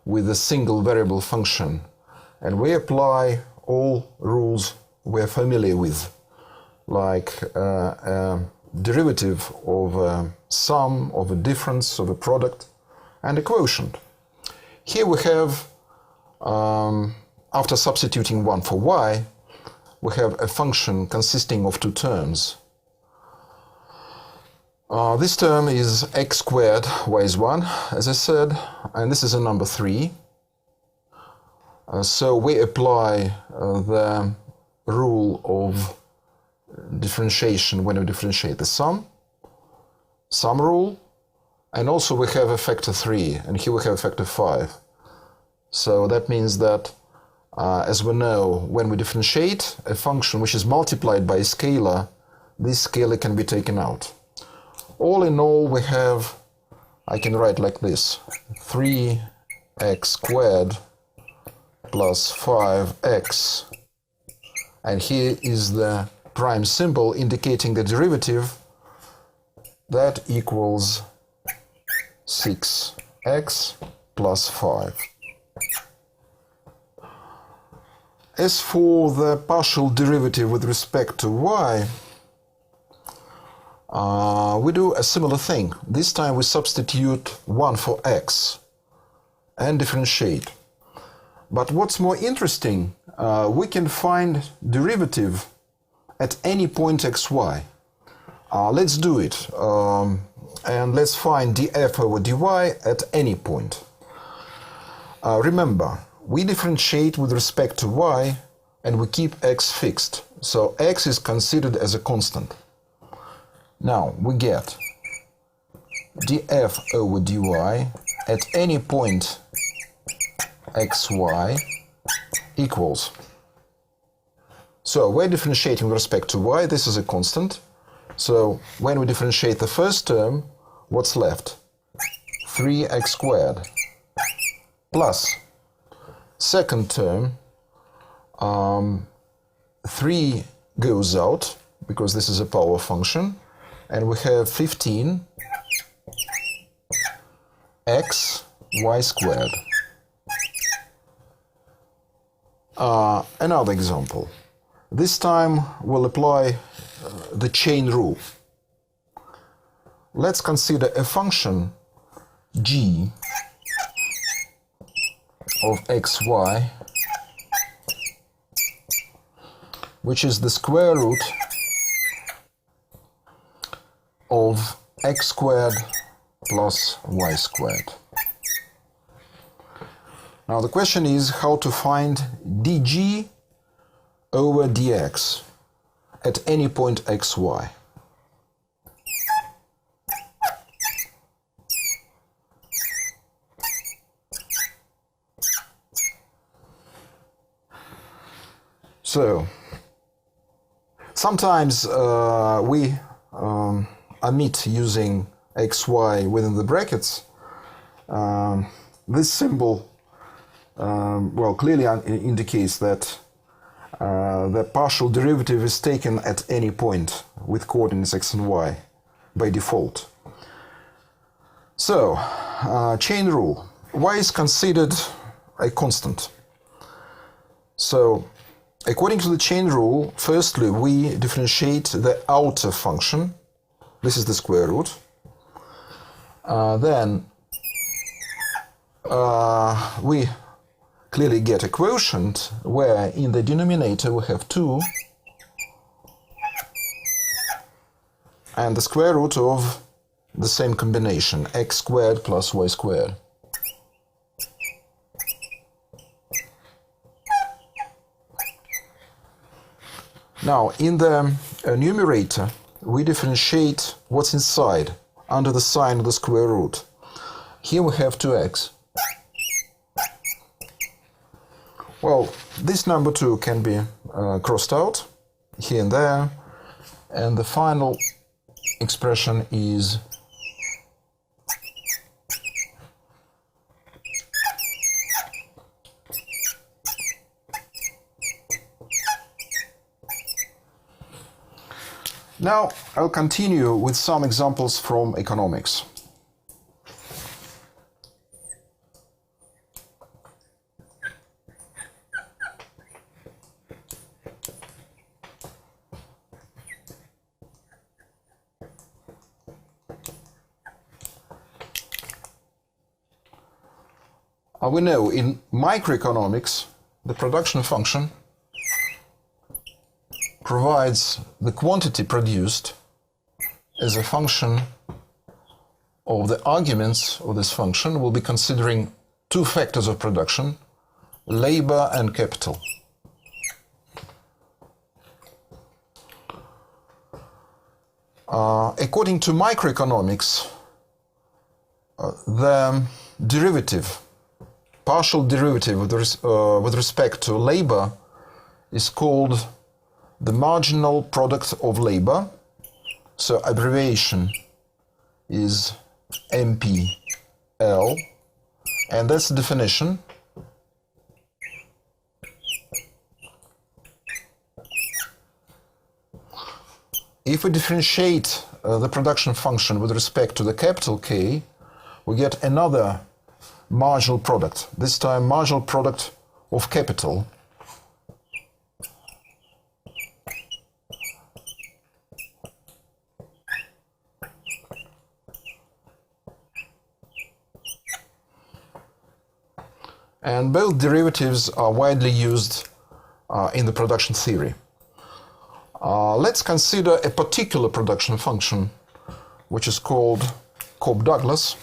with a single variable function. And we apply all rules we're familiar with, like a derivative of a sum, of a difference, of a product, and a quotient. Here we have, after substituting 1 for y, we have a function consisting of two terms. This term is x squared, y is 1, as I said, and this is a number 3. So we apply the rule of differentiation when we differentiate the sum rule, and also we have a factor 3, and here we have a factor 5. So that means that, as we know, when we differentiate a function which is multiplied by a scalar, this scalar can be taken out. All in all, we have, I can write like this, 3x squared plus 5x, and here is the prime symbol indicating the derivative, that equals 6x plus 5. As for the partial derivative with respect to y, we do a similar thing. This time we substitute 1 for x and differentiate. But what's more interesting, we can find derivative at any point xy. Let's do it, and let's find df over dy at any point. Remember, we differentiate with respect to y and we keep x fixed, so x is considered as a constant. Now we get df over dy at any point xy equals, so we're differentiating with respect to y, this is a constant, so when we differentiate the first term, what's left? 3x squared plus second term, 3 goes out because this is a power function, and we have 15 x y squared. Another example. This time we'll apply the chain rule. Let's consider a function g of xy, which is the square root of x squared plus y squared. Now the question is how to find dg over dx at any point xy. So sometimes we omit using xy within the brackets. This symbol well, clearly indicates that the partial derivative is taken at any point with coordinates x and y by default. So, chain rule. Y is considered a constant. So, according to the chain rule, firstly we differentiate the outer function. This is the square root. Then we clearly get a quotient where in the denominator we have 2 and the square root of the same combination, x squared plus y squared. Now in the numerator we differentiate what's inside under the sign of the square root. Here we have 2x. Well, this number 2 can be crossed out here and there, and the final expression is Now I'll continue with some examples from economics. We know in microeconomics the production function provides the quantity produced as a function of the arguments of this function. We'll be considering two factors of production, labor and capital. According to microeconomics, the derivative, partial derivative with respect to labor is called the marginal product of labor. So abbreviation is MPL, and that's the definition. If we differentiate the production function with respect to the capital K, we get another marginal product, this time marginal product of capital. And both derivatives are widely used in the production theory. Let's consider a particular production function, which is called Cobb-Douglas.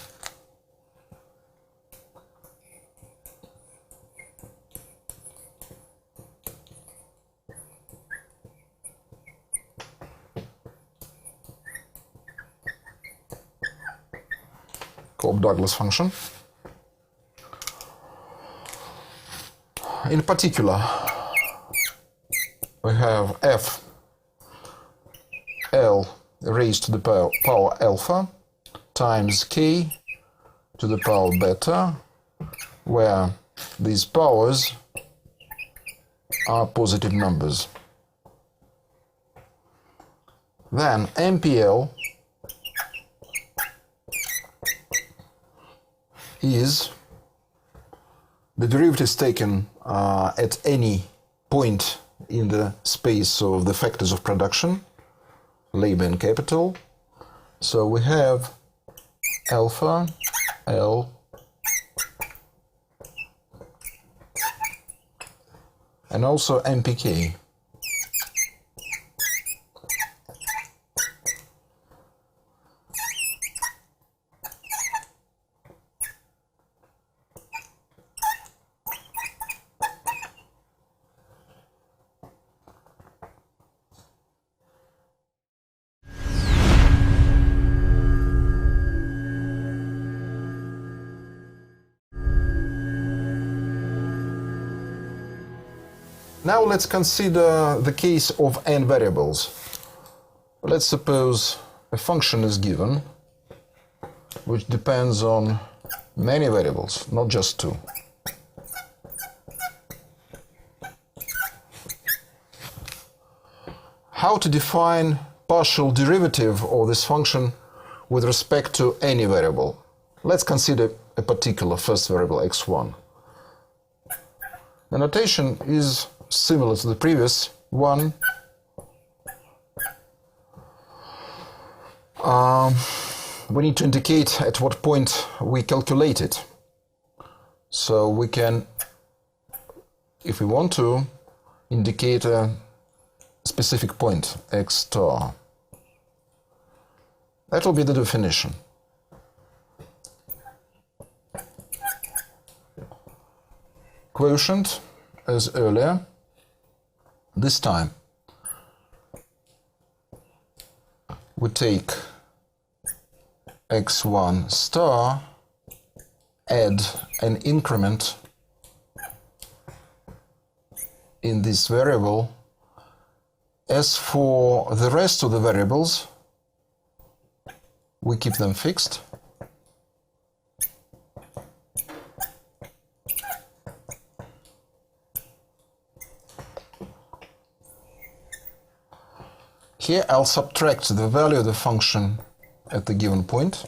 Cobb-Douglas function. In particular, we have f L raised to the power alpha times k to the power beta, where these powers are positive numbers. Then MPL is the derivatives taken at any point in the space of the factors of production, labor and capital. So we have alpha L and also MPK. Now let's consider the case of n variables. Let's suppose a function is given which depends on many variables, not just two. How to define partial derivative of this function with respect to any variable? Let's consider a particular first variable x1. The notation is similar to the previous one. We need to indicate at what point we calculate it. So we can, if we want to, indicate a specific point, x star. That will be the definition. Quotient, as earlier. This time we take x1 star, add an increment in this variable. As for the rest of the variables, we keep them fixed. Here I'll subtract the value of the function at the given point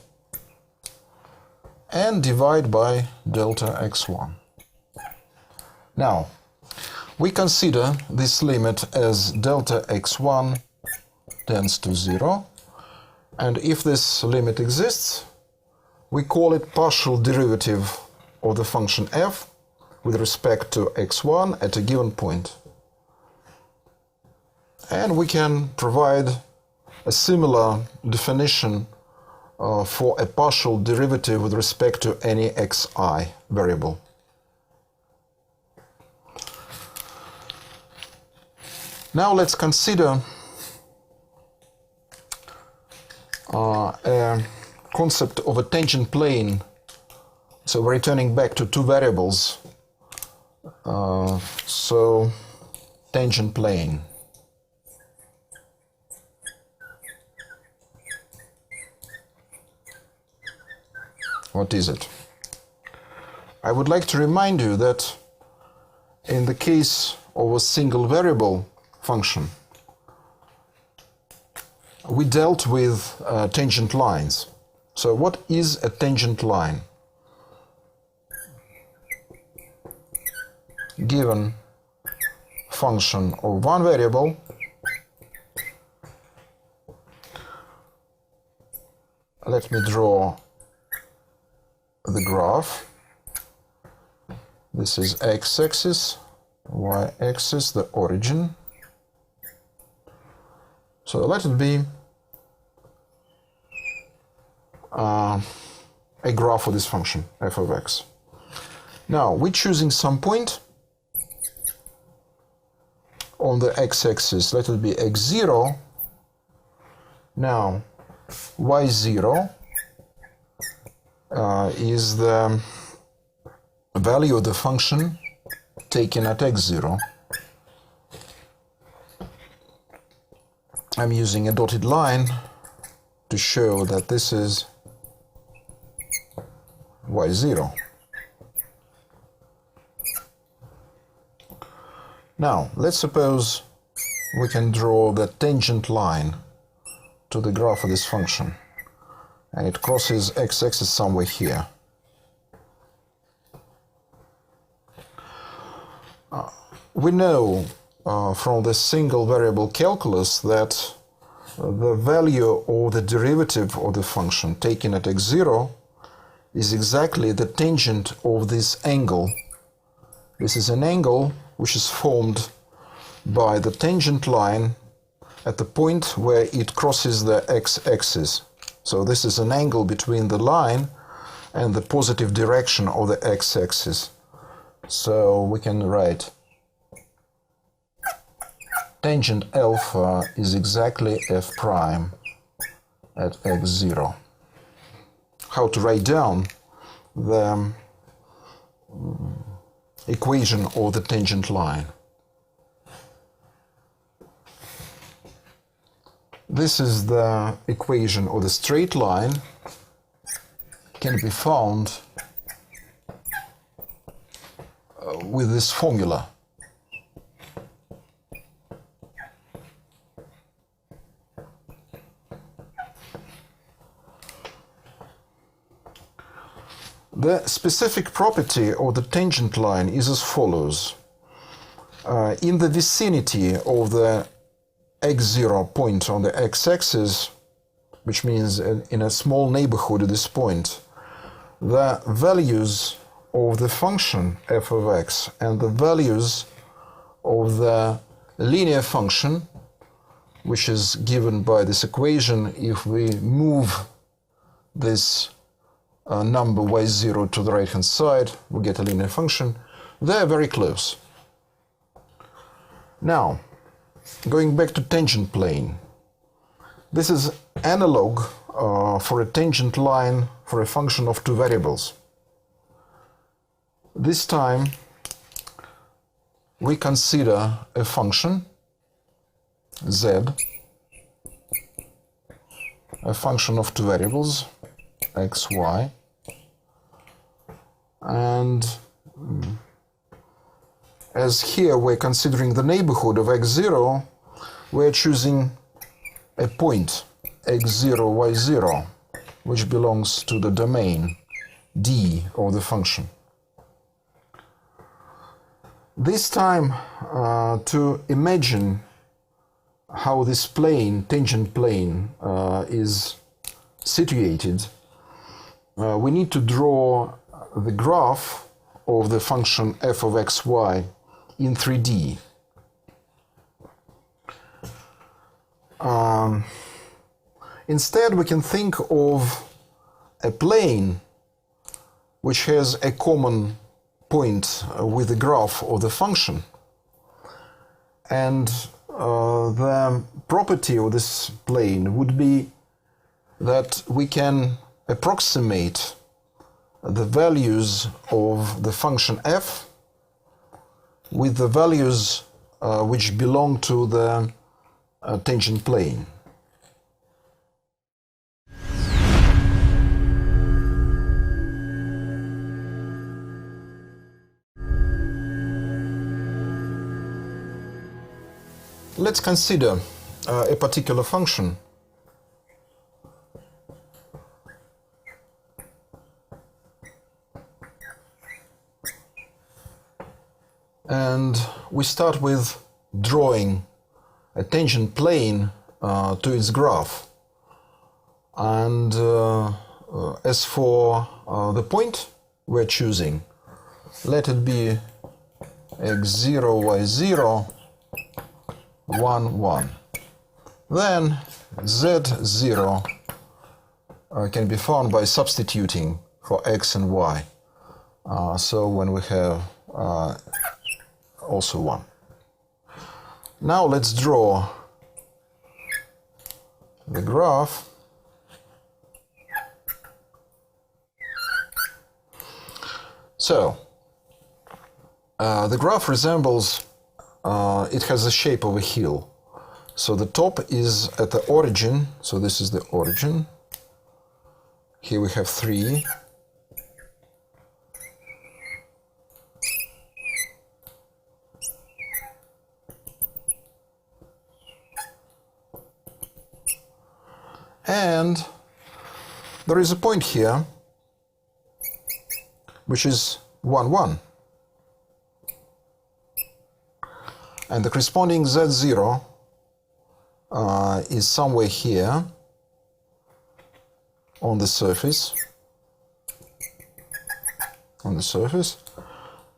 and divide by delta x1. Now, we consider this limit as delta x1 tends to 0, and if this limit exists, we call it partial derivative of the function f with respect to x1 at a given point. And we can provide a similar definition for a partial derivative with respect to any xi variable. Now let's consider a concept of a tangent plane. So we're returning back to two variables. So tangent plane. What is it? I would like to remind you that in the case of a single variable function, we dealt with tangent lines. So what is a tangent line? Given function of one variable, let me draw the graph. This is x-axis, y-axis, the origin. So let it be a graph of this function, f of x. Now, we're choosing some point on the x-axis. Let it be x0. Now, y0 is the value of the function taken at x0. I'm using a dotted line to show that this is y0. Now, let's suppose we can draw the tangent line to the graph of this function, and it crosses x-axis somewhere here. We know from the single variable calculus that the value of the derivative of the function taken at x0 is exactly the tangent of this angle. This is an angle which is formed by the tangent line at the point where it crosses the x-axis. So this is an angle between the line and the positive direction of the x-axis. So we can write tangent alpha is exactly f prime at x0. How to write down the equation of the tangent line? This is the equation of the straight line. Can be found with this formula. The specific property of the tangent line is as follows. In the vicinity of the x0 point on the x-axis, which means in a small neighborhood of this point, the values of the function f of x and the values of the linear function, which is given by this equation if we move this number y0 to the right hand side, we get a linear function. They're very close. Now, going back to tangent plane, this is analog for a tangent line for a function of two variables. This time we consider a function z, a function of two variables x, y, and as here we're considering the neighborhood of x0, we're choosing a point x0, y0, which belongs to the domain D of the function. This time, to imagine how this plane, tangent plane, is situated, we need to draw the graph of the function f of xy in 3D. Instead, we can think of a plane which has a common point with the graph of the function, and the property of this plane would be that we can approximate the values of the function f with the values which belong to the tangent plane. Let's consider a particular function. And we start with drawing a tangent plane to its graph. And as for the point we're choosing, let it be x0, y0, 1, 1. Then z0 can be found by substituting for x and y. So when we have also 1. Now let's draw the graph. So the graph resembles, it has the shape of a hill. So the top is at the origin, so this is the origin. Here we have 3. And there is a point here, which is 1, 1. And the corresponding z0 is somewhere here on the surface.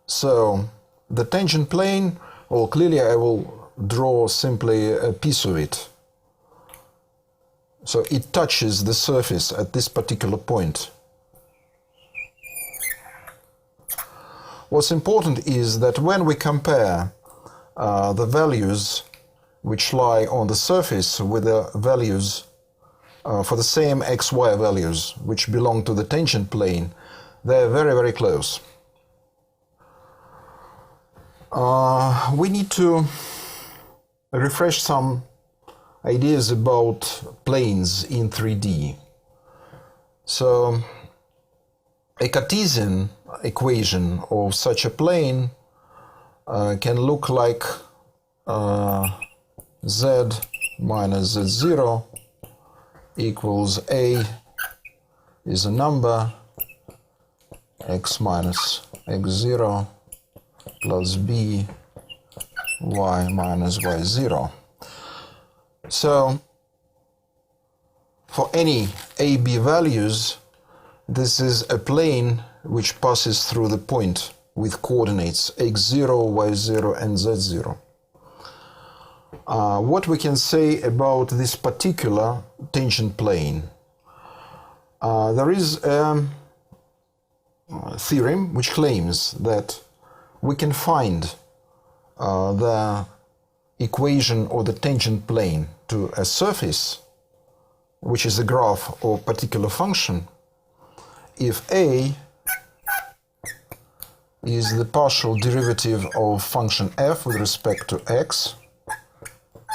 So the tangent plane, well, clearly I will draw simply a piece of it. So it touches the surface at this particular point. What's important is that when we compare the values which lie on the surface with the values for the same xy values which belong to the tangent plane, they're very, very close. We need to refresh some ideas about planes in 3D. So a Cartesian equation of such a plane can look like z minus z0 equals a is a number, x minus x0 plus b, y minus y0. So for any a,b values, this is a plane which passes through the point with coordinates x0, y0 and z0. What we can say about this particular tangent plane? There is a theorem which claims that we can find the equation or the tangent plane to a surface, which is a graph of a particular function, if a is the partial derivative of function f with respect to x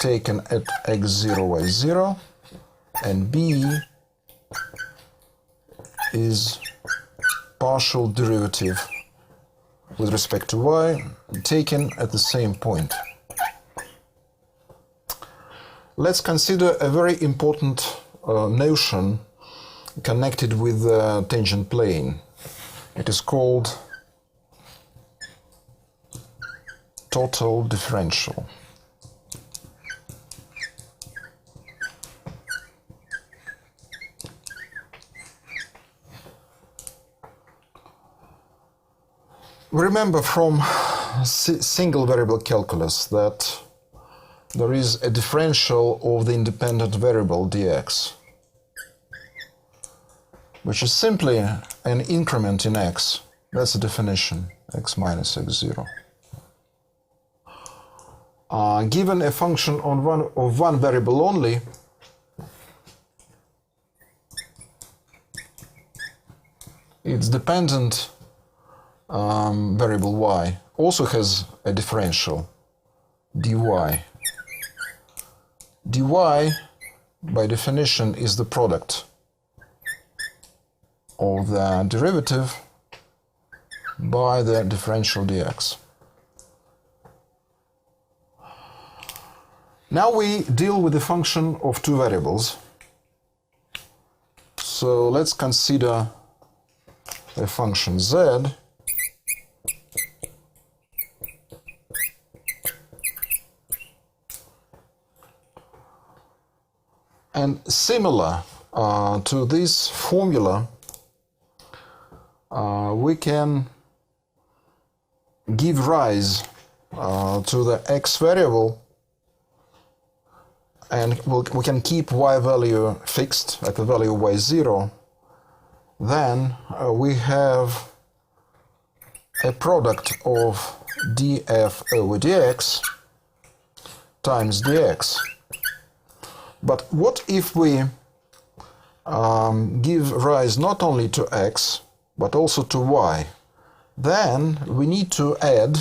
taken at x0, y0, and b is partial derivative with respect to y taken at the same point. Let's consider a very important notion connected with the tangent plane. It is called total differential. We remember from single variable calculus that there is a differential of the independent variable dx, which is simply an increment in x. That's the definition, x minus x0. Given a function of one variable only, its dependent variable y also has a differential dy. dy, by definition, is the product of the derivative by the differential dx. Now we deal with the function of two variables. So let's consider a function z and similar to this formula, we can give rise to the x variable, and we can keep y value fixed at the value y0. Then we have a product of df over dx times dx. But what if we give rise not only to x but also to y? Then we need to add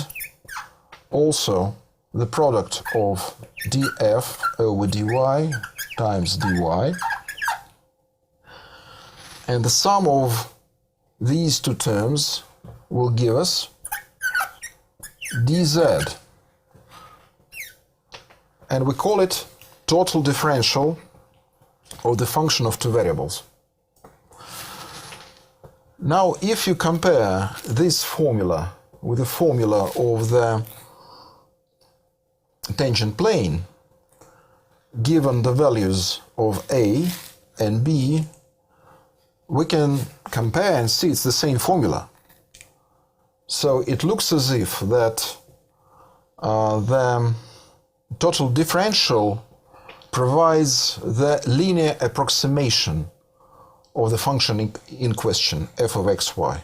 also the product of df over dy times dy, and the sum of these two terms will give us dz, and we call it total differential of the function of two variables. Now, if you compare this formula with the formula of the tangent plane, given the values of a and b, we can compare and see it's the same formula. So it looks as if that the total differential provides the linear approximation of the function in question, f of xy.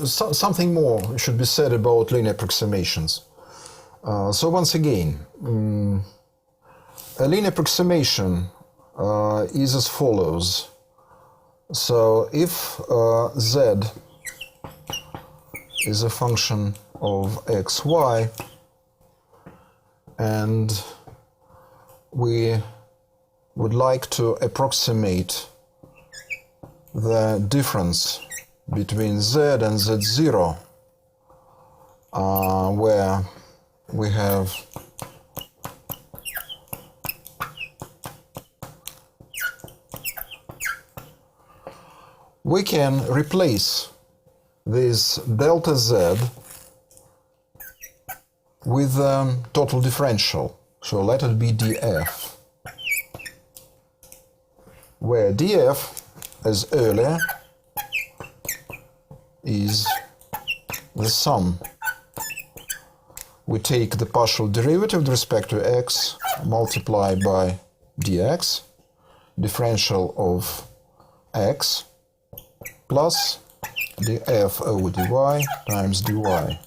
Something more should be said about linear approximations. So once again, a linear approximation is as follows. So if z is a function of xy, and we would like to approximate the difference between z and z0, where we have we can replace this delta z with total differential. So let it be df, where df, as earlier, is the sum. We take the partial derivative with respect to x multiplied by dx, differential of x, plus df over dy times dy.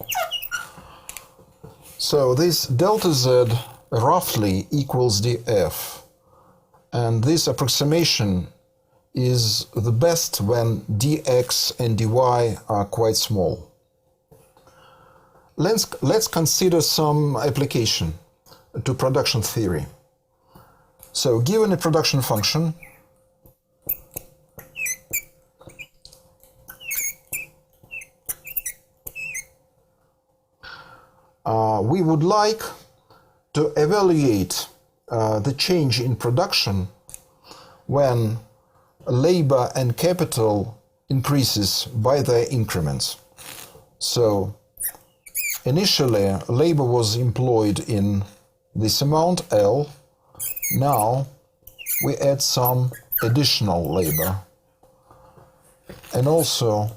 So this delta z roughly equals df, and this approximation is the best when dx and dy are quite small. Let's consider some application to production theory. So given a production function, we would like to evaluate the change in production when labor and capital increases by their increments. So initially labor was employed in this amount L. Now we add some additional labor, and also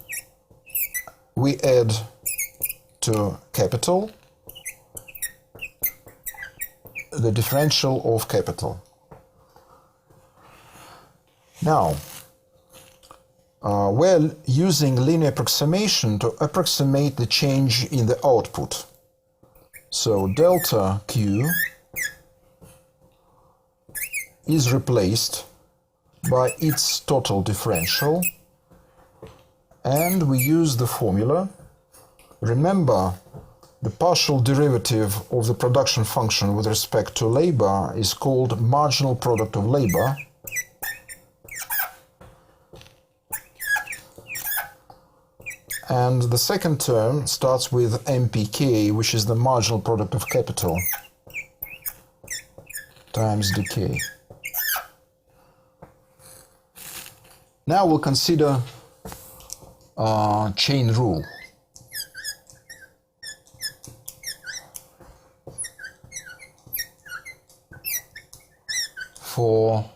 we add to capital the differential of capital. Now, we're using linear approximation to approximate the change in the output. So delta Q is replaced by its total differential, and we use the formula. Remember, the partial derivative of the production function with respect to labor is called marginal product of labor. And the second term starts with MPK, which is the marginal product of capital, times decay. Now we'll consider chain rule. For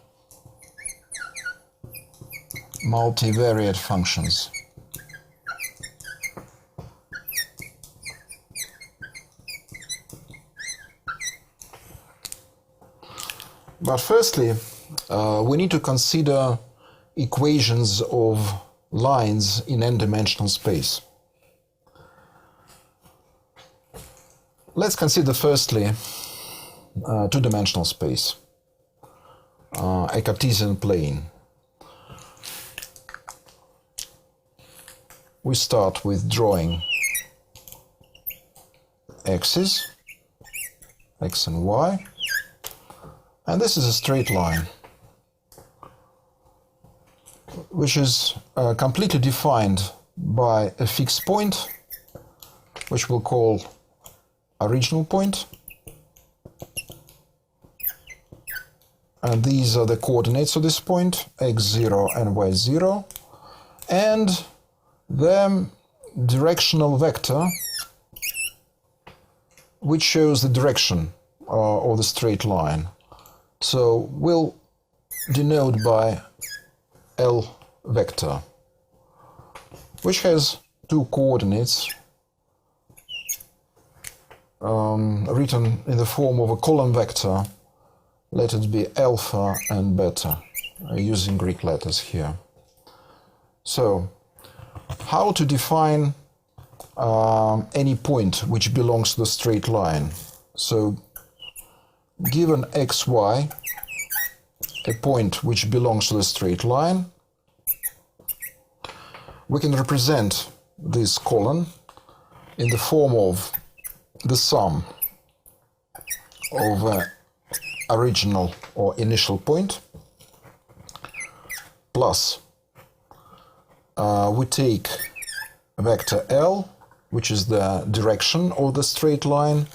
multivariate functions. But firstly, we need to consider equations of lines in n-dimensional space. Let's consider firstly two-dimensional space, a Cartesian plane. We start with drawing axes, x and y, and this is a straight line, which is completely defined by a fixed point, which we'll call original point. And these are the coordinates of this point, x0 and y0, and the directional vector, which shows the direction of the straight line. So we'll denote by L vector, which has two coordinates written in the form of a column vector. Let it be alpha and beta, using Greek letters here. So, how to define any point which belongs to the straight line? So, given xy, a point which belongs to the straight line, we can represent this column in the form of the sum of original or initial point plus we take vector L, which is the direction of the straight line,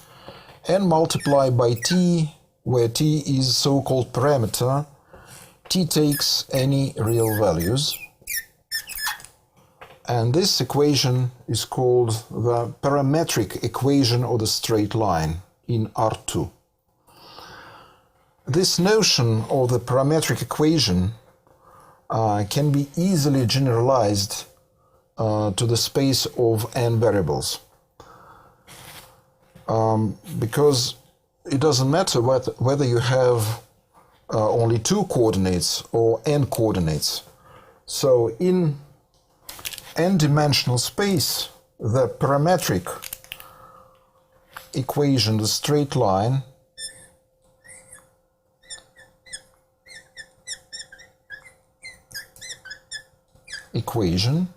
and multiply by t, where t is so-called parameter. T takes any real values, and this equation is called the parametric equation of the straight line in R2. This notion of the parametric equation can be easily generalized to the space of n variables, because it doesn't matter whether you have only two coordinates or n coordinates. So in n-dimensional space, the parametric equation, the straight line, equation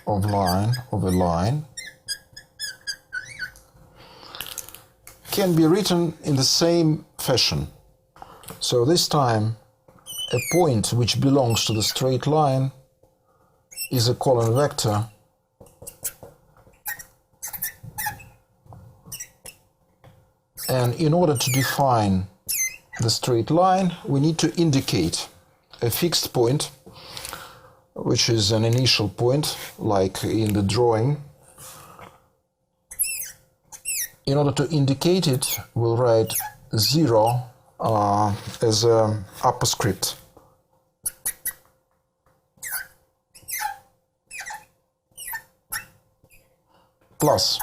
of a line can be written in the same fashion. So this time a point which belongs to the straight line is a column vector and in order to define the straight line we need to indicate a fixed point, which is an initial point like in the drawing. In order to indicate it, we'll write 0 as an upper script. Plus.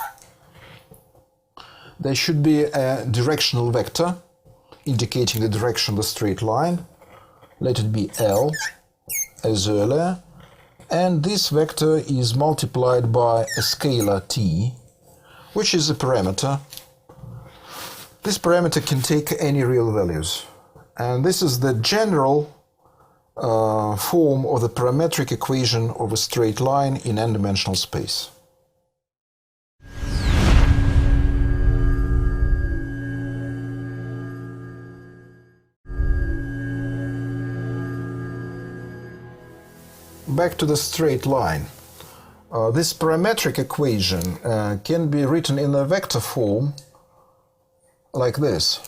there should be a directional vector indicating the direction of the straight line. Let it be L as earlier, and this vector is multiplied by a scalar t, which is a parameter. This parameter can take any real values, and this is the general form of the parametric equation of a straight line in n-dimensional space. Back to the straight line. This parametric equation can be written in a vector form like this.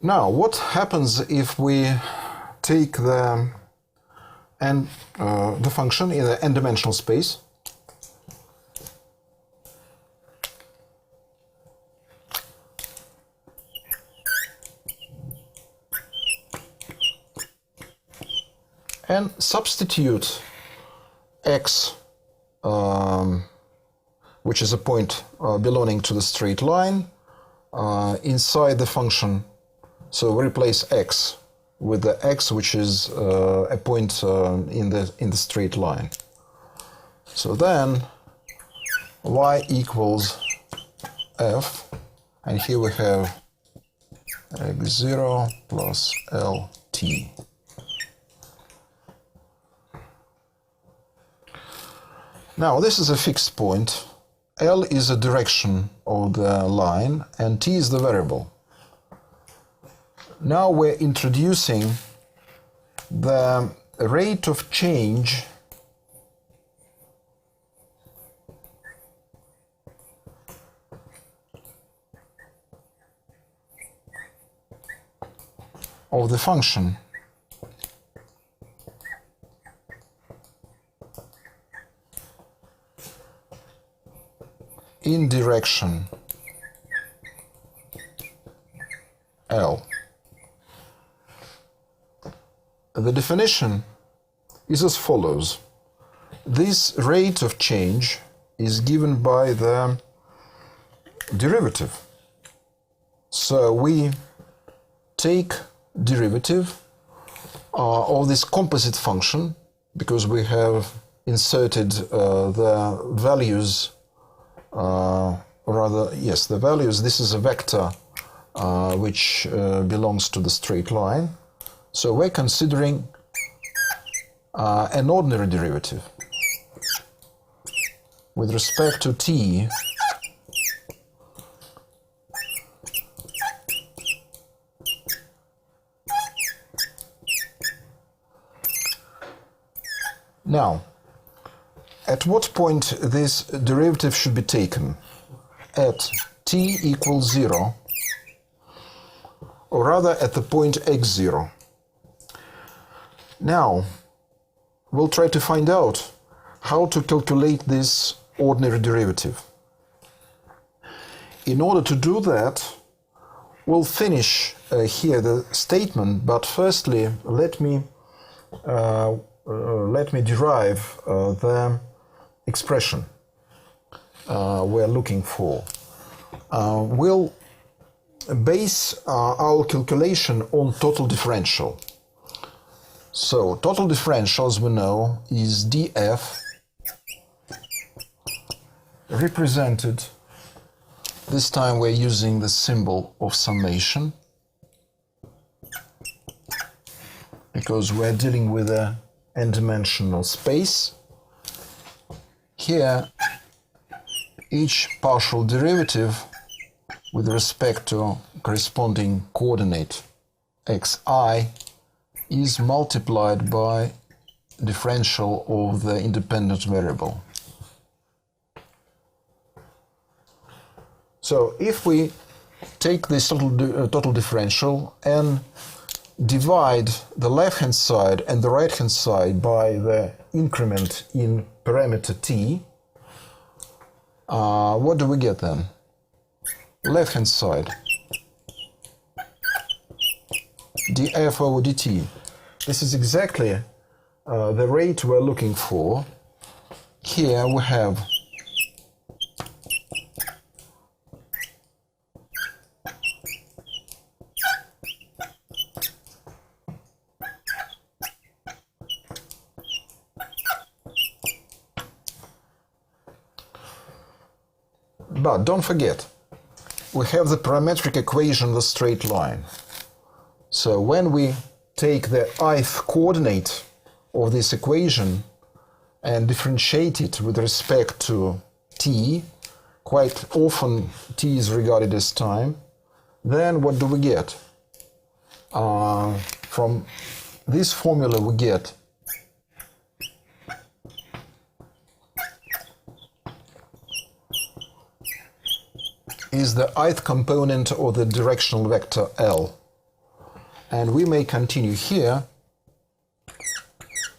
Now, what happens if we take the function in the n-dimensional space? And substitute x, which is a point belonging to the straight line, inside the function. So we replace x with the x which is a point in the straight line. So then y equals f, and here we have x0 plus lt. Now this is a fixed point. L is the direction of the line and t is the variable. Now we're introducing the rate of change of the function in direction L. The definition is as follows. This rate of change is given by the derivative. So we take derivative of this composite function, because we have inserted the values, the values. This is a vector which belongs to the straight line. So we're considering an ordinary derivative with respect to t Now, at what point this derivative should be taken? At t equals 0, or rather at the point x0. Now, we'll try to find out how to calculate this ordinary derivative. In order to do that, we'll finish here the statement, but firstly, let me derive the expression we're looking for. We'll base our calculation on total differential. So total differential, as we know, is df represented, this time we're using the symbol of summation, because we're dealing with a n-dimensional space. Here, each partial derivative with respect to corresponding coordinate xi is multiplied by differential of the independent variable. So if we take this total differential and divide the left-hand side and the right-hand side by the increment in parameter t, what do we get then? Left-hand side, df over dt. this is exactly the rate we're looking for. Here we have but don't forget, we have the parametric equation, the straight line. So when we take the ith coordinate of this equation and differentiate it with respect to t, quite often t is regarded as time, then what do we get? From this formula we get is the ith component of the directional vector L. And we may continue here,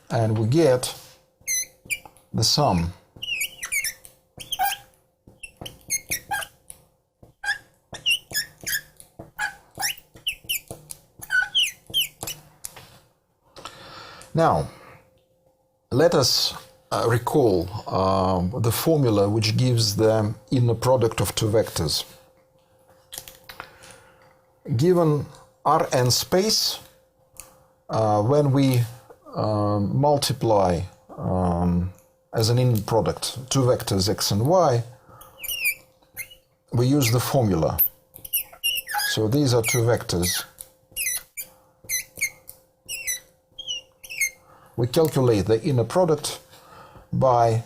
and we get the sum. Now, let us recall the formula which gives the inner product of two vectors. Given Rn space, when we multiply as an inner product two vectors x and y, we use the formula. So these are two vectors. We calculate the inner product by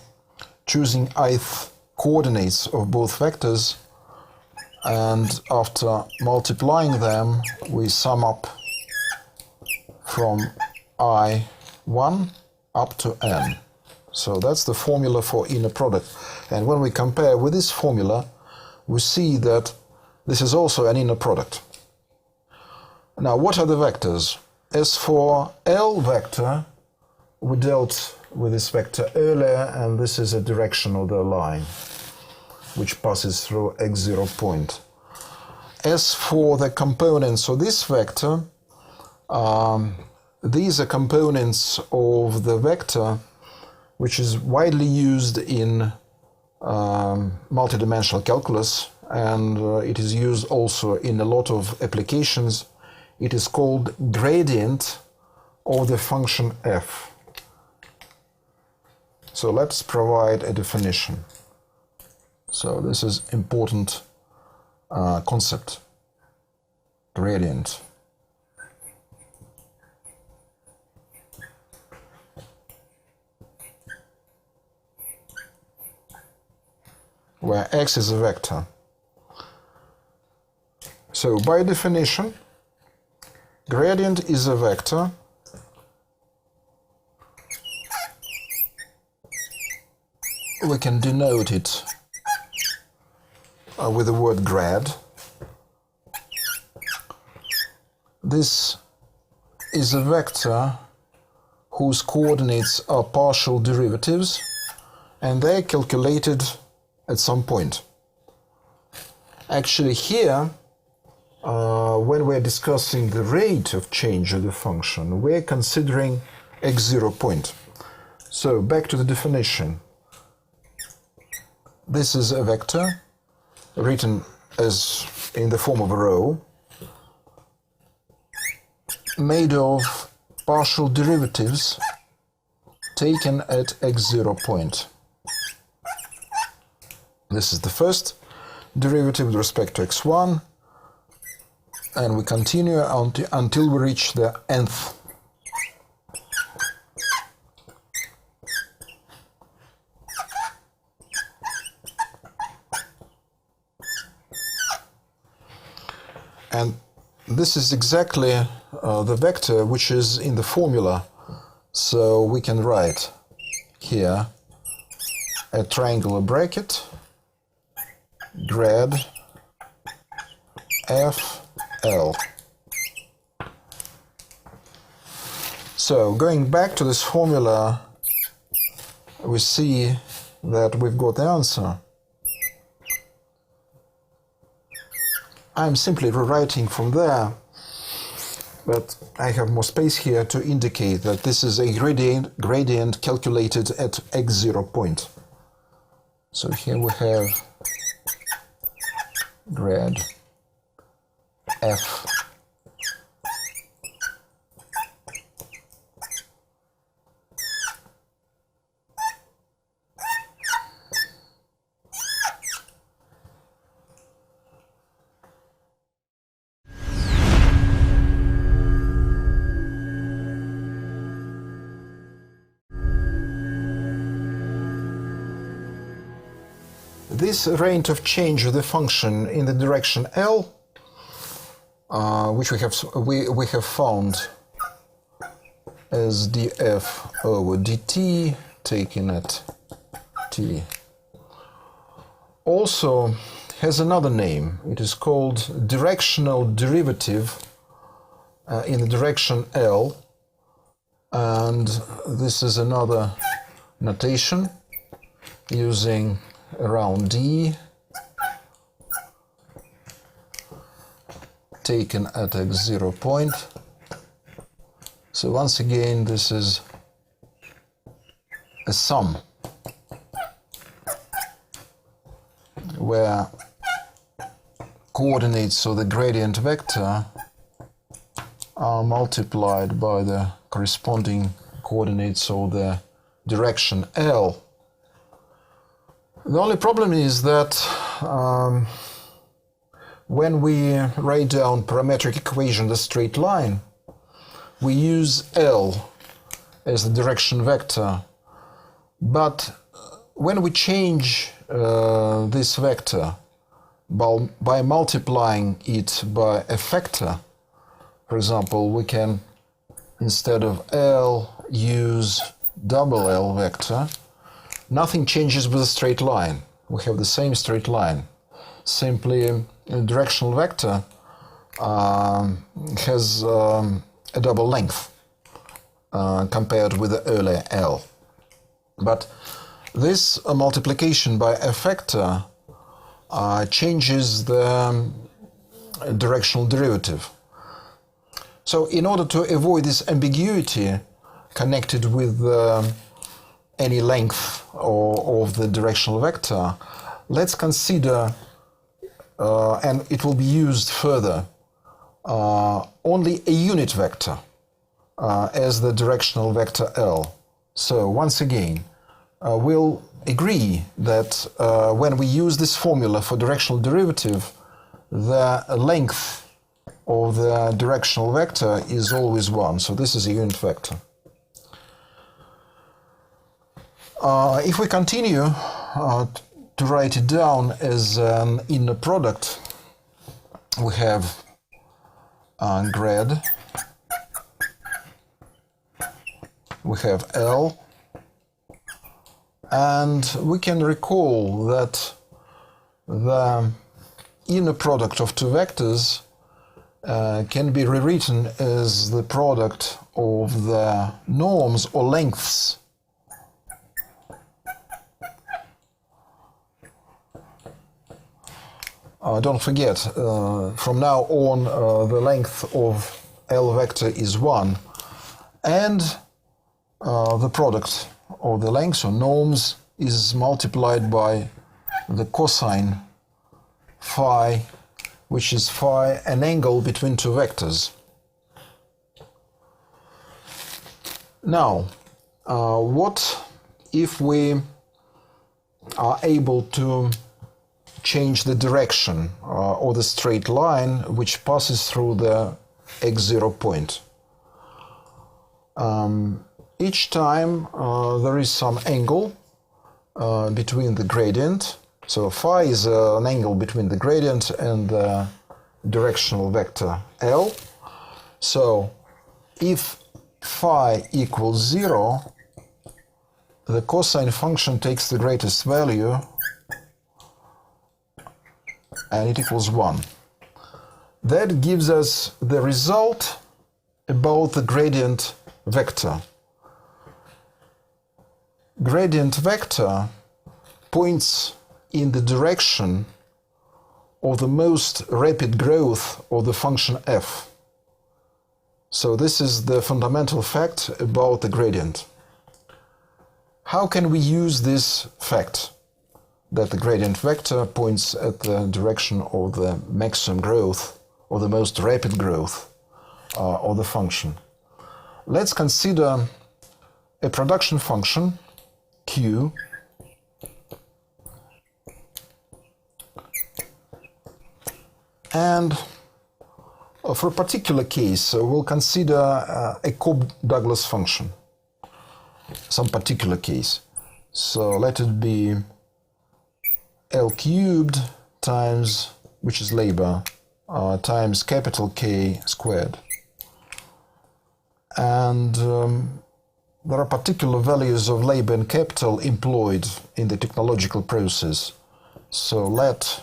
choosing ith coordinates of both vectors, and after multiplying them we sum up from I1 up to n. So that's the formula for inner product. And when we compare with this formula, we see that this is also an inner product. Now, what are the vectors? As for L vector, we dealt with this vector earlier, and this is a direction of the line which passes through x0 point. As for the components of this vector, these are components of the vector which is widely used in multidimensional calculus, and it is used also in a lot of applications. It is called gradient of the function f. So let's provide a definition. So this is important concept, gradient. Where x is a vector. So by definition, gradient is a vector we can denote it with the word grad. This is a vector whose coordinates are partial derivatives, and they're calculated at some point. Actually here, when we're discussing the rate of change of the function, we're considering x0 point. So back to the definition. This is a vector written as in the form of a row, made of partial derivatives taken at x0 point. This is the first derivative with respect to x1, and we continue until we reach the nth. And this is exactly the vector which is in the formula. So we can write here a triangular bracket, grad FL. So going back to this formula, we see that we've got the answer. I'm simply rewriting from there but I have more space here to indicate that this is a gradient calculated at x0 point. So here we have grad f This rate of change of the function in the direction L, which we have found as df over dt taken at t, also has another name. It is called directional derivative in the direction L, and this is another notation using around d taken at x0 point. So once again, this is a sum where coordinates of the gradient vector are multiplied by the corresponding coordinates of the direction L. The only problem is that when we write down parametric equation, the straight line, we use L as the direction vector. But when we change this vector by multiplying it by a factor, for example, we can, instead of L, use double L vector. Nothing changes with a straight line. We have the same straight line. Simply a directional vector has a double length compared with the earlier L. But this multiplication by a factor changes the directional derivative. So in order to avoid this ambiguity connected with any length of the directional vector, let's consider, and it will be used further, only a unit vector as the directional vector L. So once again, we'll agree that when we use this formula for directional derivative, the length of the directional vector is always 1. So this is a unit vector. If we continue to write it down as an inner product, we have grad, we have L, and we can recall that the inner product of two vectors can be rewritten as the product of the norms or lengths don't forget, from now on the length of L vector is 1, and the product of the lengths or norms is multiplied by the cosine phi, which is phi, an angle between two vectors. Now, what if we are able to change the direction or the straight line which passes through the x0 point? Each time there is some angle between the gradient. So phi is an angle between the gradient and the directional vector L. So if phi equals 0, the cosine function takes the greatest value and it equals 1. That gives us the result about the gradient vector. Gradient vector points in the direction of the most rapid growth of the function f. So this is the fundamental fact about the gradient. How can we use this fact that the gradient vector points at the direction of the maximum growth or the most rapid growth of the function? Let's consider a production function Q and for a particular case we'll consider a Cobb-Douglas function, some particular case. So let it be L cubed times, which is labor, times capital K squared. And there are particular values of labor and capital employed in the technological process. So let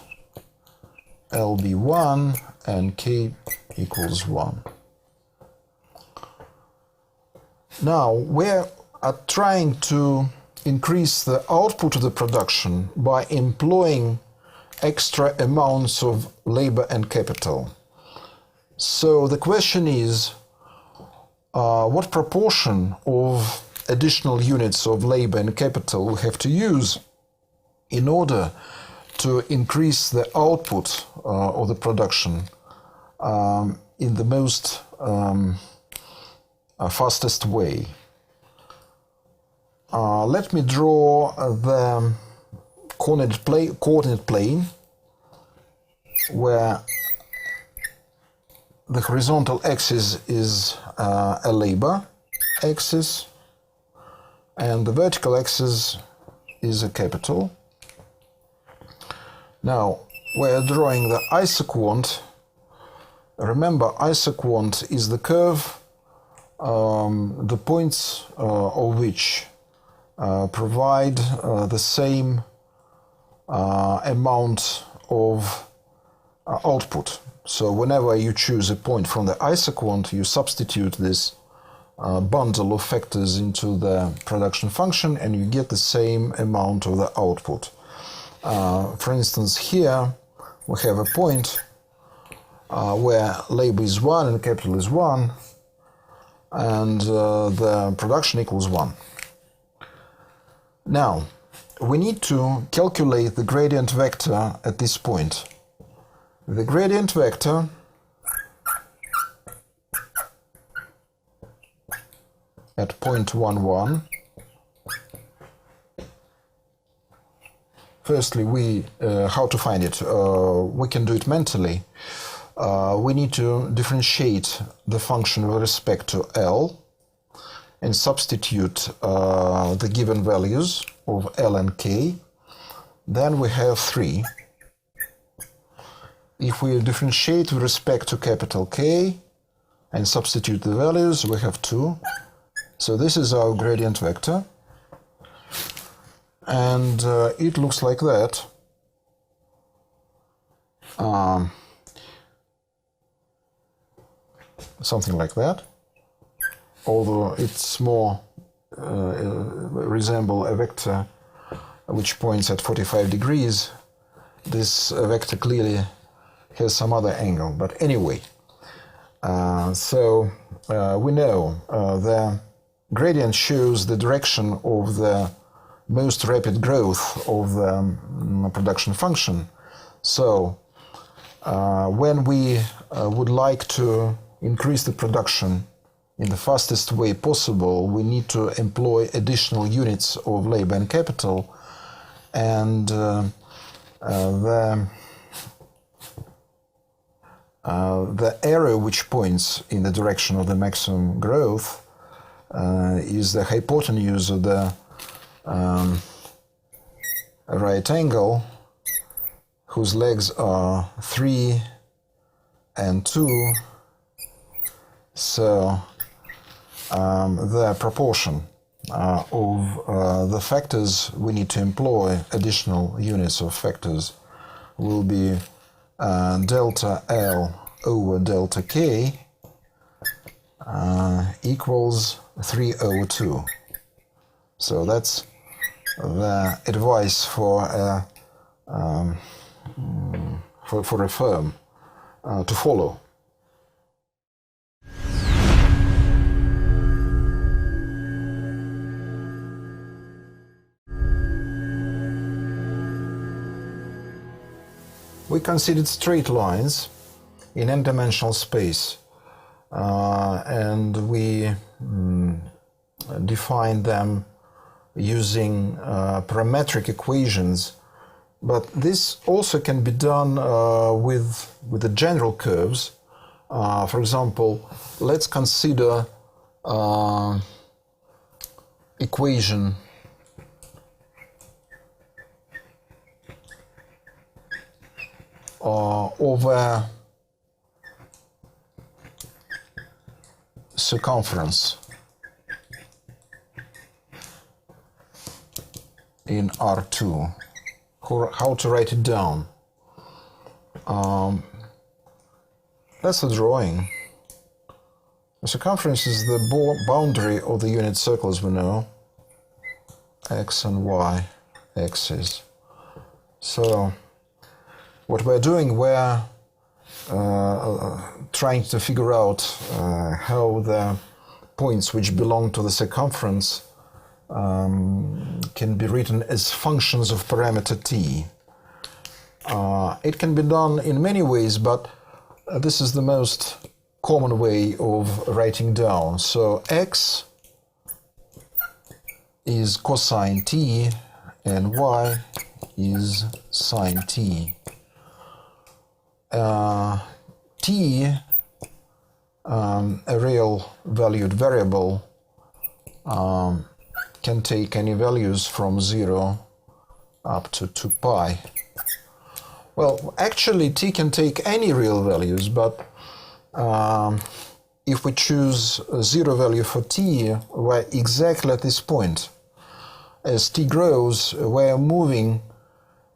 L be 1 and K equals 1. Now we are trying to increase the output of the production by employing extra amounts of labor and capital. So the question is, what proportion of additional units of labor and capital we have to use in order to increase the output of the production in the most fastest way. Let me draw the coordinate plane where the horizontal axis is a labor axis and the vertical axis is a capital. Now we're drawing the isoquant. Remember, isoquant is the curve, the points of which provide the same amount of output. So whenever you choose a point from the isoquant, you substitute this bundle of factors into the production function and you get the same amount of the output. For instance, here we have a point where labor is 1 and capital is 1 and the production equals 1. Now, we need to calculate the gradient vector at this point. The gradient vector at point 1, 1. Firstly, how to find it? We can do it mentally. We need to differentiate the function with respect to L and substitute the given values of L and K. Then we have 3. If we differentiate with respect to capital K and substitute the values, we have 2. So this is our gradient vector. And it looks like that. Something like that. Although it's more resemble a vector which points at 45 degrees, this vector clearly has some other angle. But anyway, so we know the gradient shows the direction of the most rapid growth of the production function. So when we would like to increase the production in the fastest way possible, we need to employ additional units of labor and capital, and the arrow which points in the direction of the maximum growth is the hypotenuse of the right angle, whose legs are 3 and 2. So the proportion of the factors we need to employ, additional units of factors, will be delta L over delta K equals 3 over 2. So that's the advice for a firm to follow. we considered straight lines in n-dimensional space, and we defined them using parametric equations. But this also can be done with the general curves. For example, let's consider equation over circumference in R2. How to write it down? That's a drawing. The circumference is the boundary of the unit circle, as we know, x and y axis. So what we're doing, we're trying to figure out how the points which belong to the circumference can be written as functions of parameter t. It can be done in many ways, but this is the most common way of writing down. So x is cosine t and y is sine t. T, a real valued variable, can take any values from 0 up to 2 pi. Well, actually t can take any real values, but if we choose a 0 value for t, we're exactly at this point. As t grows, we're moving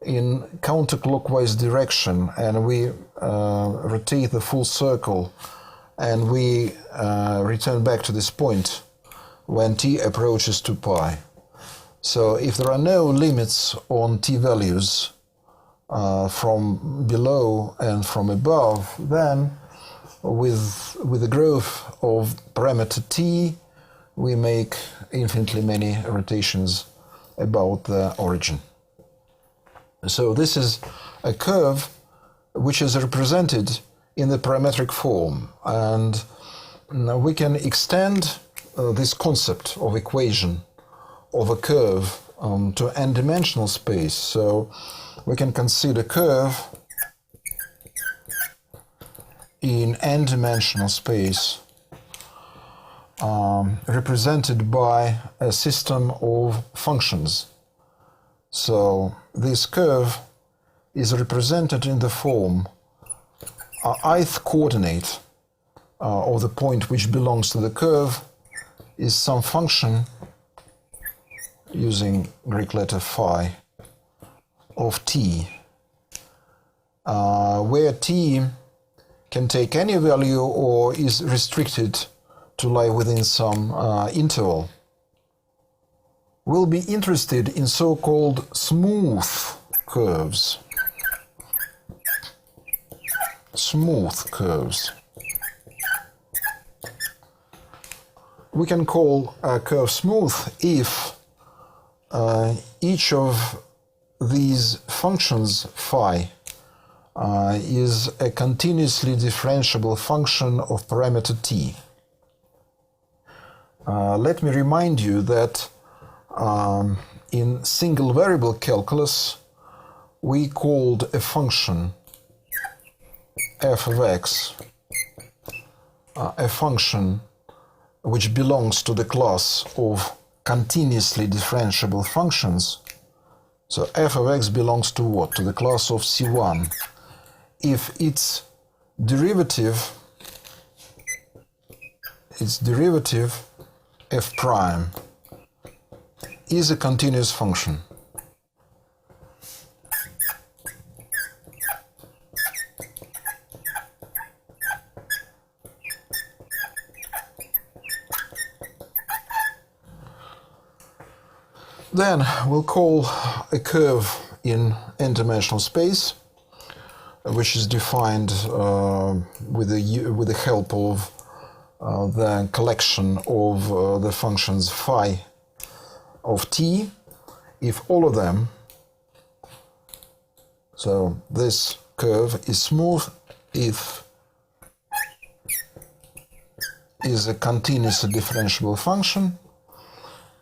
in counterclockwise direction, and we rotate the full circle, and we return back to this point when t approaches 2 pi. So if there are no limits on t values from below and from above, then with the growth of parameter t, we make infinitely many rotations about the origin. So this is a curve which is represented in the parametric form, and we can extend this concept of equation of a curve to n-dimensional space. So we can consider curve in n-dimensional space represented by a system of functions. So this curve is represented in the form ith coordinate of the point which belongs to the curve is some function using Greek letter phi of t, where t can take any value or is restricted to lie within some interval. We'll be interested in so-called smooth curves. Smooth curves. We can call a curve smooth if each of these functions phi is a continuously differentiable function of parameter t. Let me remind you that in single variable calculus we called a function f of x a function which belongs to the class of continuously differentiable functions. So f of x belongs to what? To the class of C1 if its derivative f prime is a continuous function. Then we'll call a curve in n-dimensional space, which is defined with the help of the collection of the functions phi of t, if all of them, so this curve is smooth if is a continuous differentiable function,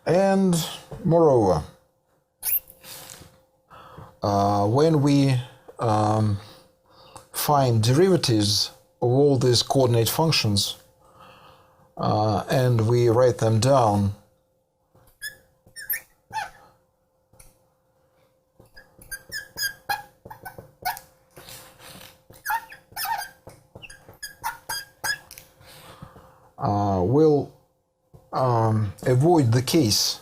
and moreover, when we find derivatives of all these coordinate functions and we write them down, we'll avoid the case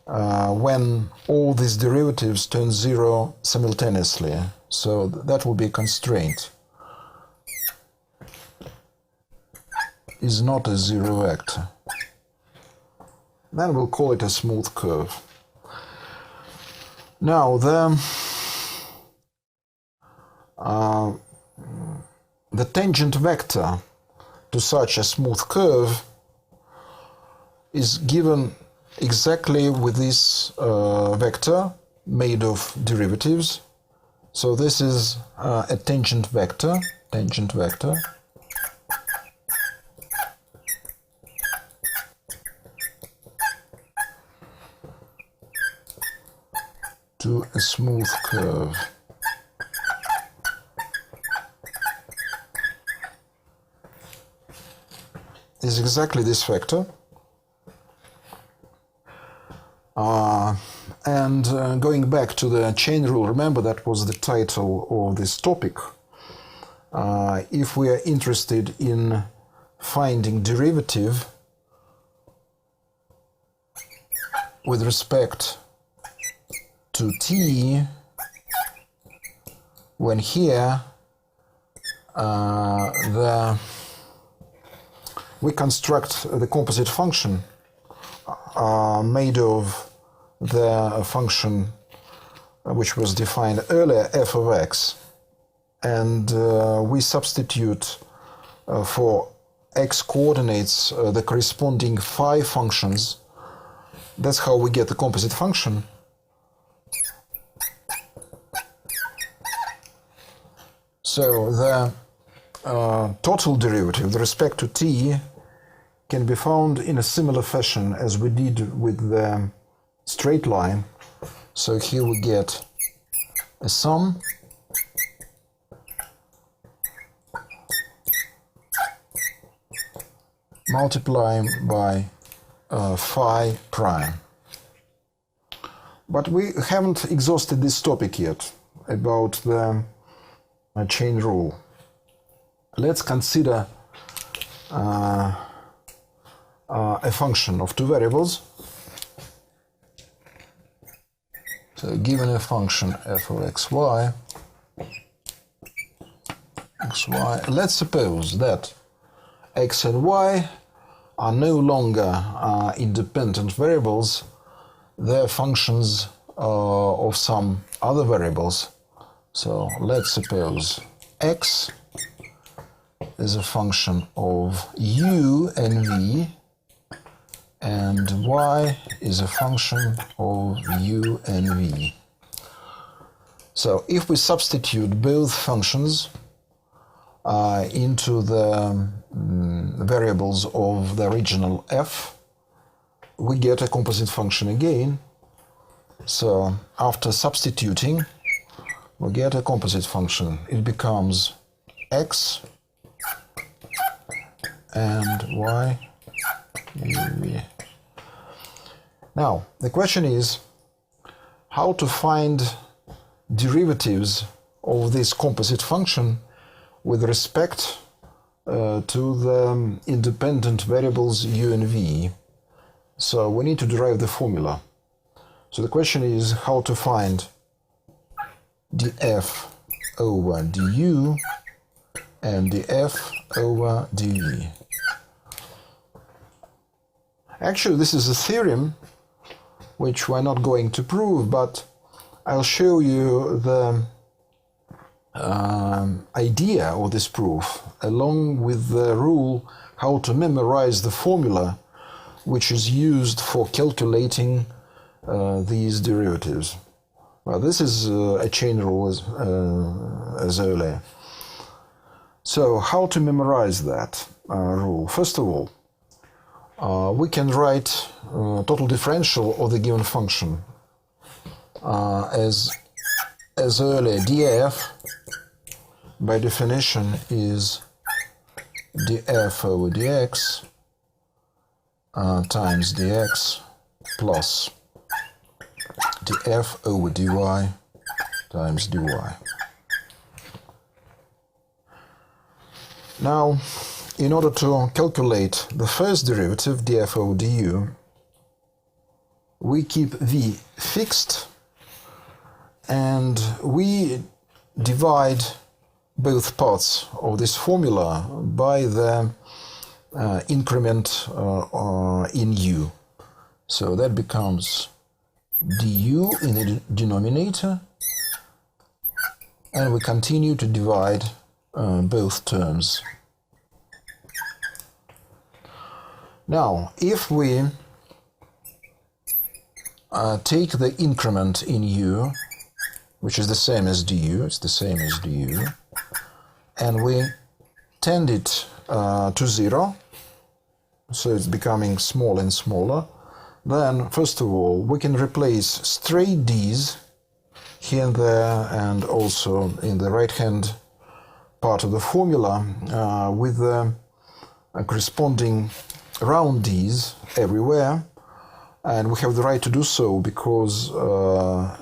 when all these derivatives turn zero simultaneously. So that will be a constraint. Is not a zero vector. Then we'll call it a smooth curve. Now the tangent vector to such a smooth curve is given exactly with this vector made of derivatives. So this is a tangent vector to a smooth curve. Is exactly this vector. Going back to the chain rule, remember that was the title of this topic. If we are interested in finding derivative with respect to t, when here we construct the composite function made of the function which was defined earlier, f of x, and we substitute for x coordinates the corresponding phi functions. That's how we get the composite function. So the total derivative with respect to t can be found in a similar fashion as we did with the straight line. So here we get a sum multiplying by phi prime. But we haven't exhausted this topic yet about the chain rule. Let's consider a function of two variables. So given a function f of xy, let's suppose that x and y are no longer independent variables, they're functions of some other variables. So let's suppose x is a function of u and v, and y is a function of u and v. So if we substitute both functions into the variables of the original f, we get a composite function again. So after substituting, we get a composite function. It becomes x and y uv. Now, the question is how to find derivatives of this composite function with respect to the independent variables u and v. So we need to derive the formula. So the question is how to find df over du and df over dv. Actually, this is a theorem which we're not going to prove, but I'll show you the idea of this proof along with the rule how to memorize the formula which is used for calculating these derivatives. Well, this is a chain rule as earlier. So how to memorize that rule? First of all, we can write total differential of the given function as earlier. df by definition is df over dx times dx plus df over dy times dy. Now, in order to calculate the first derivative, df over du, we keep v fixed and we divide both parts of this formula by the increment in u. So that becomes du in the denominator, and we continue to divide both terms. Now, if we take the increment in u, which is the same as du, it's the same as du, and we tend it to 0, so it's becoming smaller and smaller, then first of all we can replace straight d's here and there and also in the right hand part of the formula with the corresponding round d's everywhere, and we have the right to do so because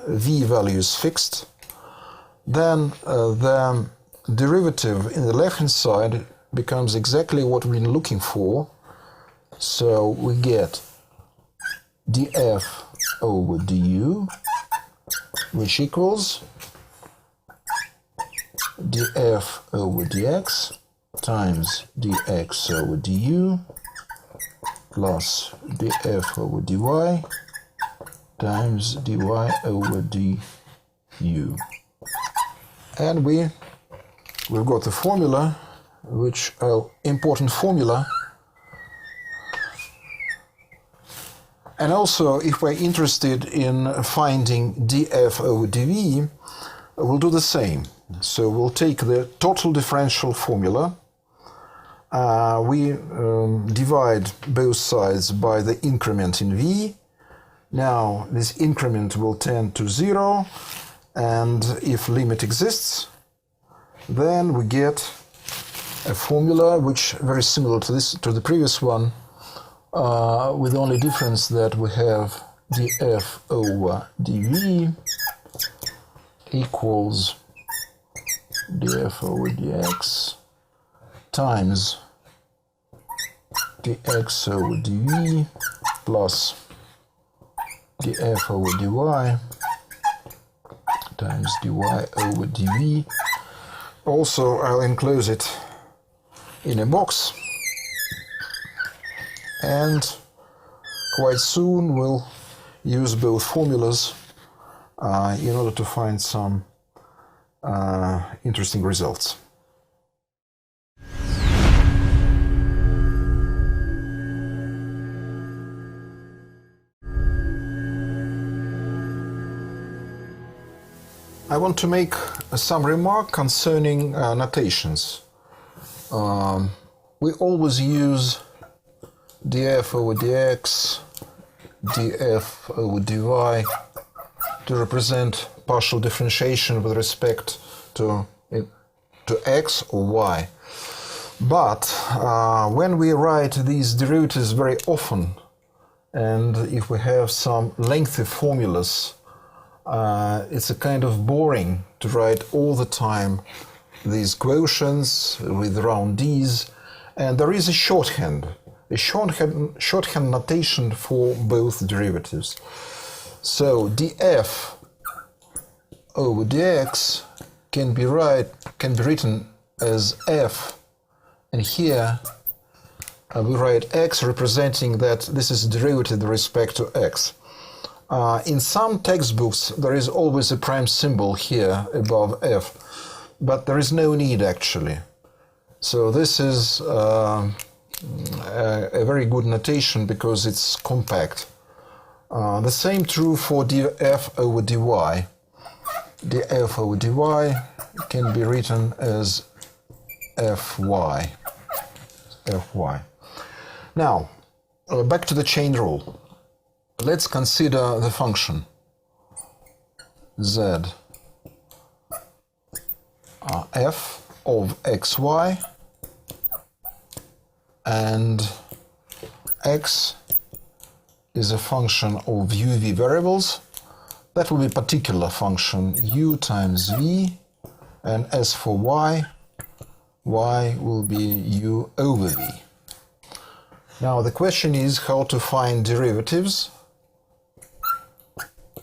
v value is fixed. Then the derivative in the left hand side becomes exactly what we've been looking for, so we get df over du, which equals df over dx times dx over du plus df over dy times dy over du. And we've got the formula, which important formula. And also, if we're interested in finding df over dv, we'll do the same. So we'll take the total differential formula, we divide both sides by the increment in v. Now this increment will tend to 0, and if limit exists, then we get a formula which very similar to the previous one, with the only difference that we have df over dv equals df over dx times dx over dv plus df over dy times dy over dv. Also, I'll enclose it in a box, and quite soon we'll use both formulas in order to find some interesting results. I want to make some remark concerning notations. We always use df over dx, df over dy to represent partial differentiation with respect to x or y. But when we write these derivatives very often, and if we have some lengthy formulas, it's a kind of boring to write all the time these quotients with round d's, and there is a shorthand notation for both derivatives. So df over dx can be written as f, and here we write x representing that this is derivative with respect to x. In some textbooks there is always a prime symbol here above f, but there is no need actually. So this is a very good notation because it's compact. The same true for df over dy. df over dy can be written as fy. Now, back to the chain rule. Let's consider the function z f of xy, and x is a function of uv variables. That will be a particular function u times v, and as for y will be u over v. Now the question is how to find derivatives,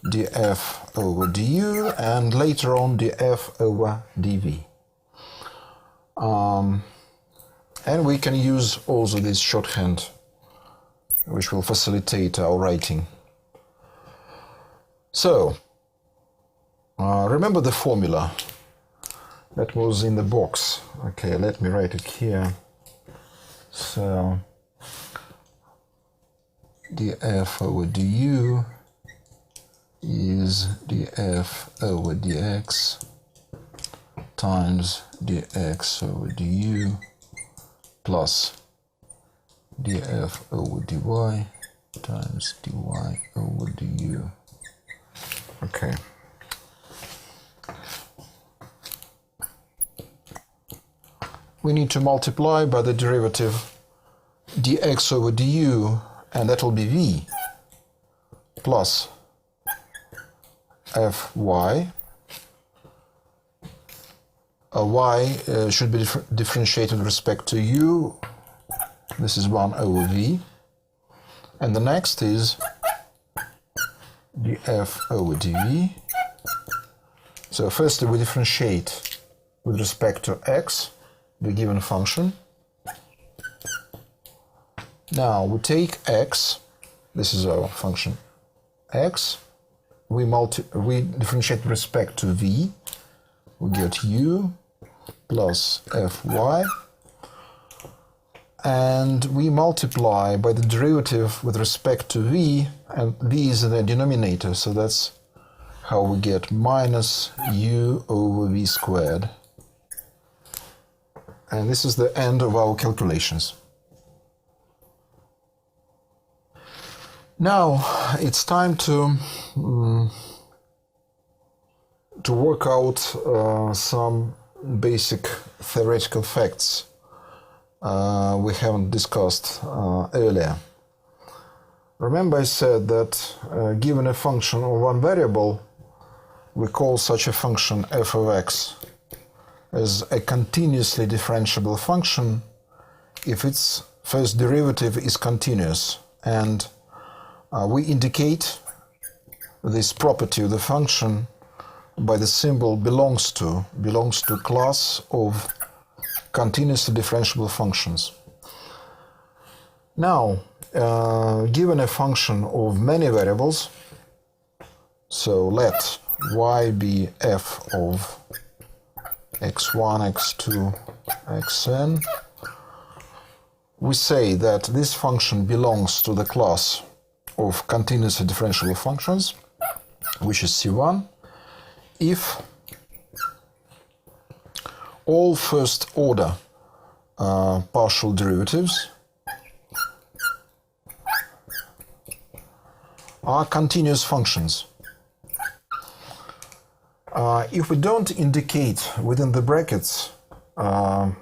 df over du, and later on df over dv. And we can use also this shorthand, which will facilitate our writing. So, remember the formula that was in the box. Okay, let me write it here. So, df over du is df over dx times dx over du plus df over dy times dy over du. Okay. We need to multiply by the derivative dx over du, and that will be v plus fy. Y should be differentiated with respect to u. This is 1 over v. And the next is df over dv. So firstly we differentiate with respect to x, the given function. Now we take x, this is our function x, we differentiate with respect to v, we get u plus fy, and we multiply by the derivative with respect to v, and v is in the denominator, so that's how we get minus u over v squared. And this is the end of our calculations. Now it's time to work out some basic theoretical facts we haven't discussed earlier. Remember I said that given a function of one variable, we call such a function f of x as a continuously differentiable function if its first derivative is continuous, and we indicate this property of the function by the symbol belongs to class of continuously differentiable functions. Now, given a function of many variables, so let y be f of x1, x2, xn, we say that this function belongs to the class of continuously differentiable functions, which is C1, if all first order partial derivatives are continuous functions. If we don't indicate within the brackets, that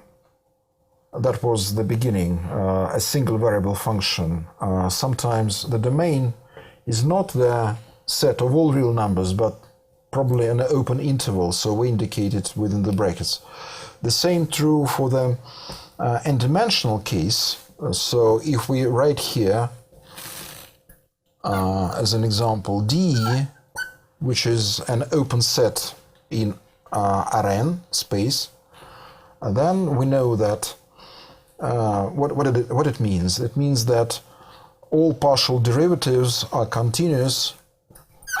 was the beginning, a single variable function, sometimes the domain is not the set of all real numbers, but probably an open interval, so we indicate it within the brackets. The same true for the n-dimensional case. So if we write here as an example d, which is an open set in Rn space, then we know that what it means. It means that all partial derivatives are continuous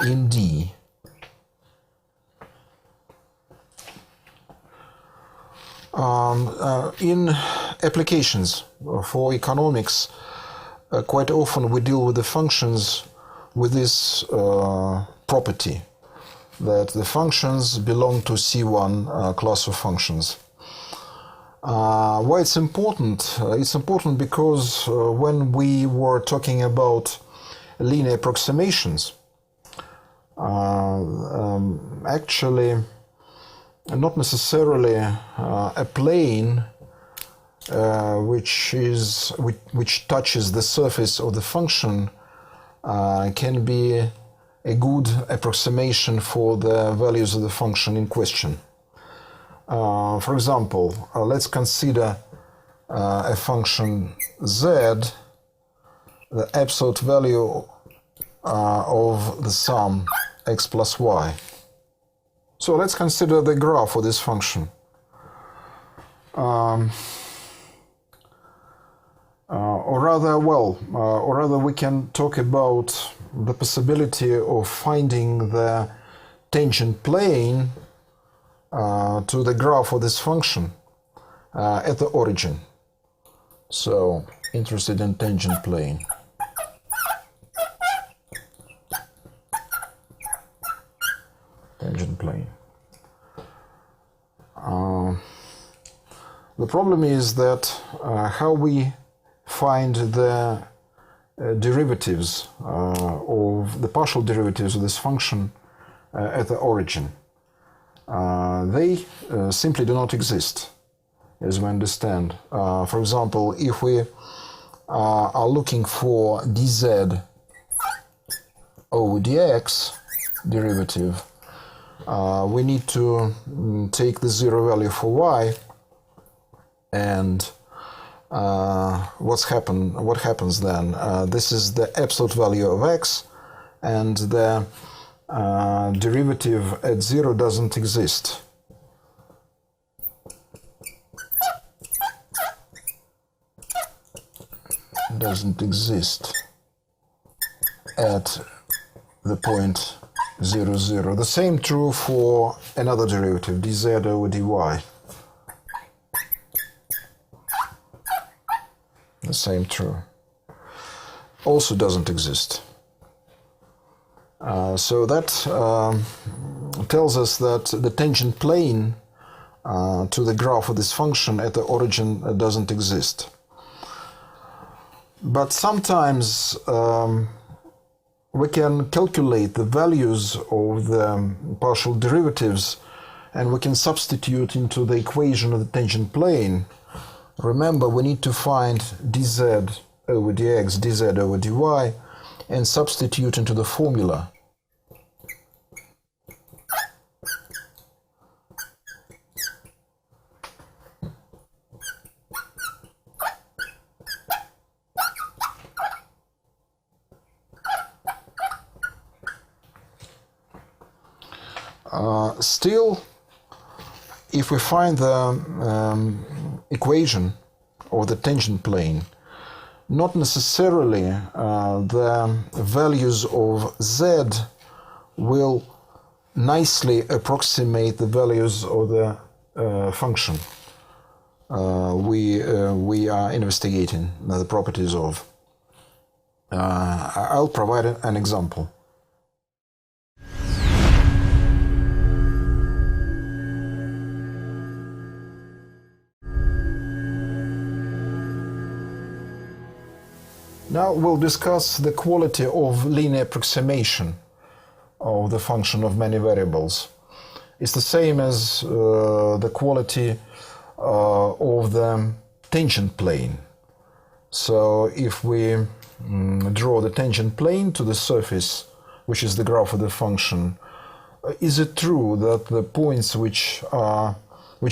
in D. In applications for economics, quite often we deal with the functions with this property. that the functions belong to C1 class of functions. Why it's important? It's important because when we were talking about linear approximations, actually not necessarily a plane which touches the surface of the function can be a good approximation for the values of the function in question. For example, let's consider a function z, the absolute value of the sum x plus y. So let's consider the graph for this function. Or rather we can talk about the possibility of finding the tangent plane to the graph of this function at the origin. So, interested in tangent plane. Tangent plane. The problem is that how we find the derivatives of the partial derivatives of this function at the origin. They simply do not exist, as we understand. For example, if we are looking for dz over dx derivative, we need to take the zero value for y, and what happens then? This is the absolute value of x, and the derivative at zero doesn't exist. Doesn't exist at the point 0, 0. The same true for another derivative, dz over dy. The same true. Also doesn't exist. So that tells us that the tangent plane to the graph of this function at the origin doesn't exist. But sometimes we can calculate the values of the partial derivatives and we can substitute into the equation of the tangent plane. Remember, we need to find dz over dx, dz over dy, and substitute into the formula. Still, if we find the equation or the tangent plane, not necessarily the values of z will nicely approximate the values of the function we are investigating the properties of. I'll provide an example. Now we'll discuss the quality of linear approximation of the function of many variables. It's the same as the quality of the tangent plane. So if we draw the tangent plane to the surface, which is the graph of the function, is it true that the points which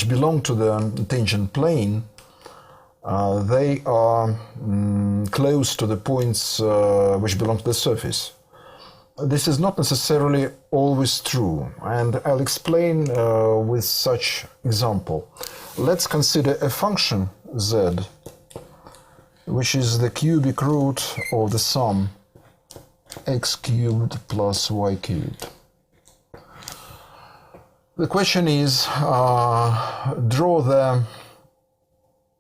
belong to the tangent plane they are close to the points which belong to the surface? This is not necessarily always true, and I'll explain with such example. Let's consider a function z, which is the cubic root of the sum x cubed plus y cubed. The question is, draw the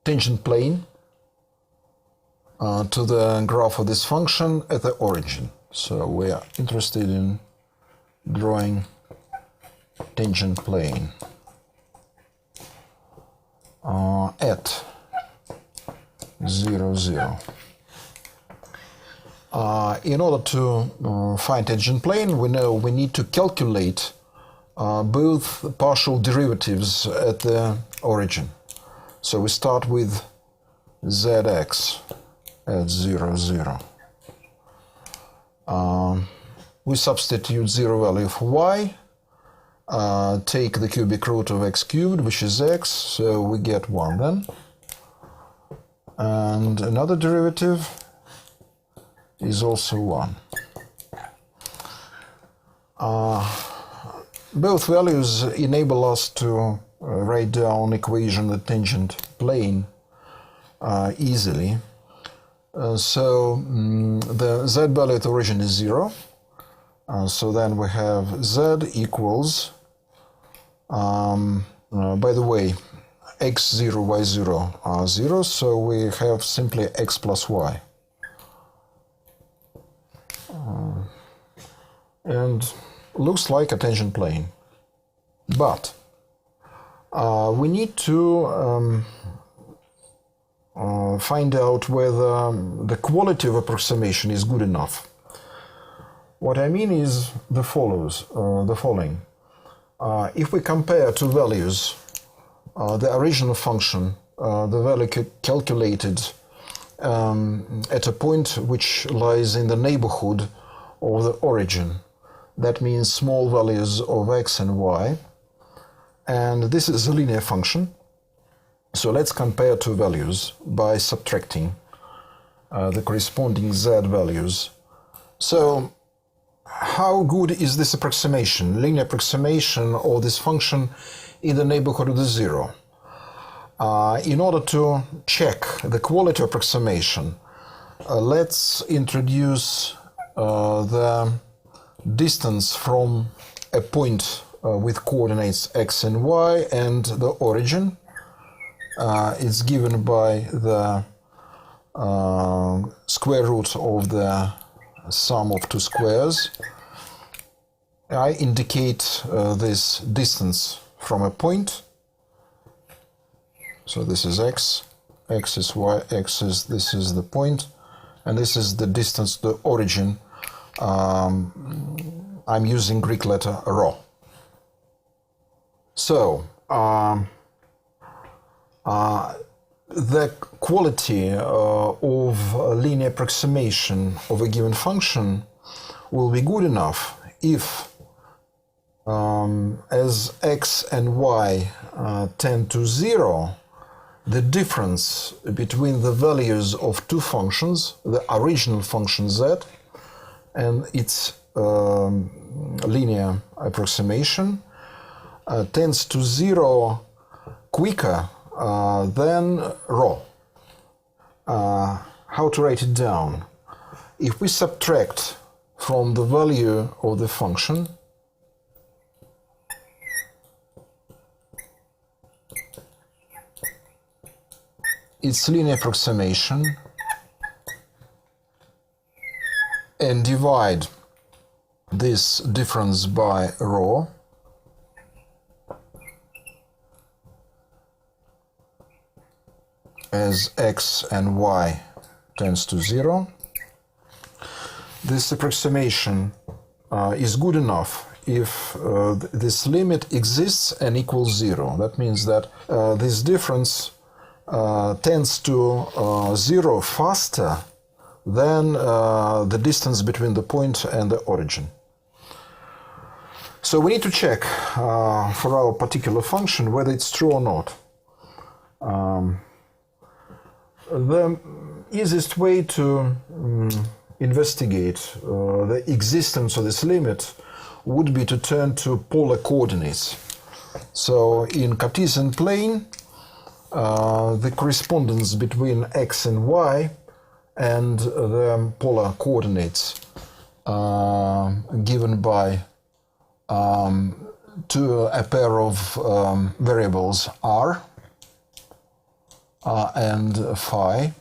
tangent plane to the graph of this function at the origin. So we are interested in drawing tangent plane at 0, 0. In order to find tangent plane, we know we need to calculate both partial derivatives at the origin. So we start with zx at 0, 0. We substitute 0 value for y, take the cubic root of x cubed, which is x, so we get 1 then. And another derivative is also 1. Both values enable us to write down equation the tangent plane easily. The z value at origin is 0. So then we have z equals, by the way, x0, y0 are 0, so we have simply x plus y. And looks like a tangent plane. But we need to find out whether the quality of approximation is good enough. What I mean is the following. If we compare two values, the original function, the value calculated at a point which lies in the neighborhood of the origin, that means small values of x and y, and this is a linear function. So let's compare two values by subtracting the corresponding z values. So how good is this approximation, linear approximation of this function in the neighborhood of the 0? In order to check the quality of approximation, let's introduce the distance from a point with coordinates x and y and the origin. It's given by the square root of the sum of two squares. I indicate this distance from a point. So this is x, x is y, this is the point, and this is the distance to the origin. I'm using Greek letter rho. So the quality of linear approximation of a given function will be good enough if, as x and y tend to 0, the difference between the values of two functions, the original function z and its linear approximation, tends to 0 quicker than rho. How to write it down? If we subtract from the value of the function its linear approximation and divide this difference by rho, as x and y tends to 0, this approximation is good enough if this limit exists and equals 0. That means that this difference tends to 0 faster than the distance between the point and the origin. So we need to check for our particular function whether it's true or not. The easiest way to investigate the existence of this limit would be to turn to polar coordinates. So in Cartesian plane, the correspondence between x and y and the polar coordinates given by a pair of variables r and phi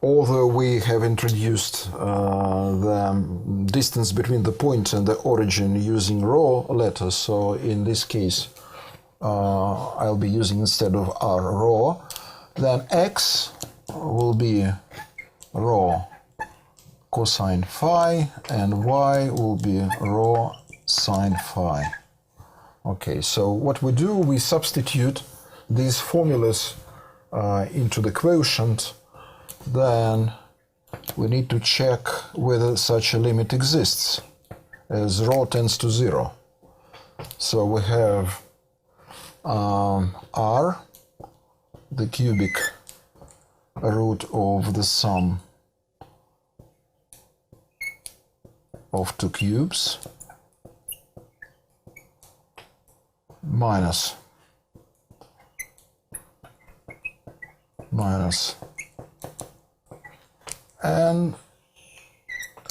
although we have introduced the distance between the point and the origin using raw letters, so in this case I'll be using instead of r raw, then x will be raw cosine phi and y will be raw sine phi. Okay, so what we do, we substitute these formulas into the quotient. Then we need to check whether such a limit exists as rho tends to 0. So we have r, the cubic root of the sum of two cubes, minus and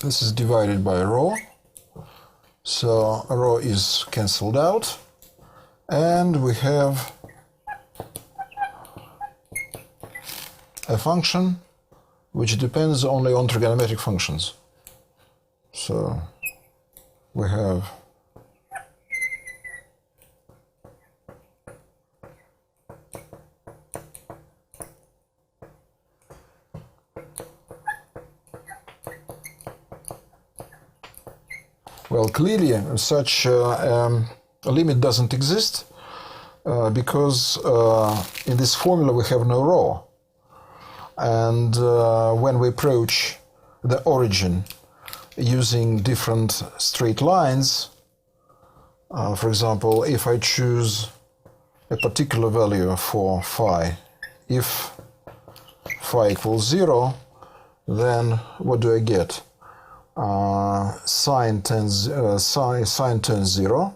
this is divided by rho, so rho is cancelled out, and we have a function which depends only on trigonometric functions. So we have well, clearly such a limit doesn't exist because in this formula we have no rho, and when we approach the origin using different straight lines, for example, if I choose a particular value for phi, if phi equals 0, then what do I get? Sine turns 0,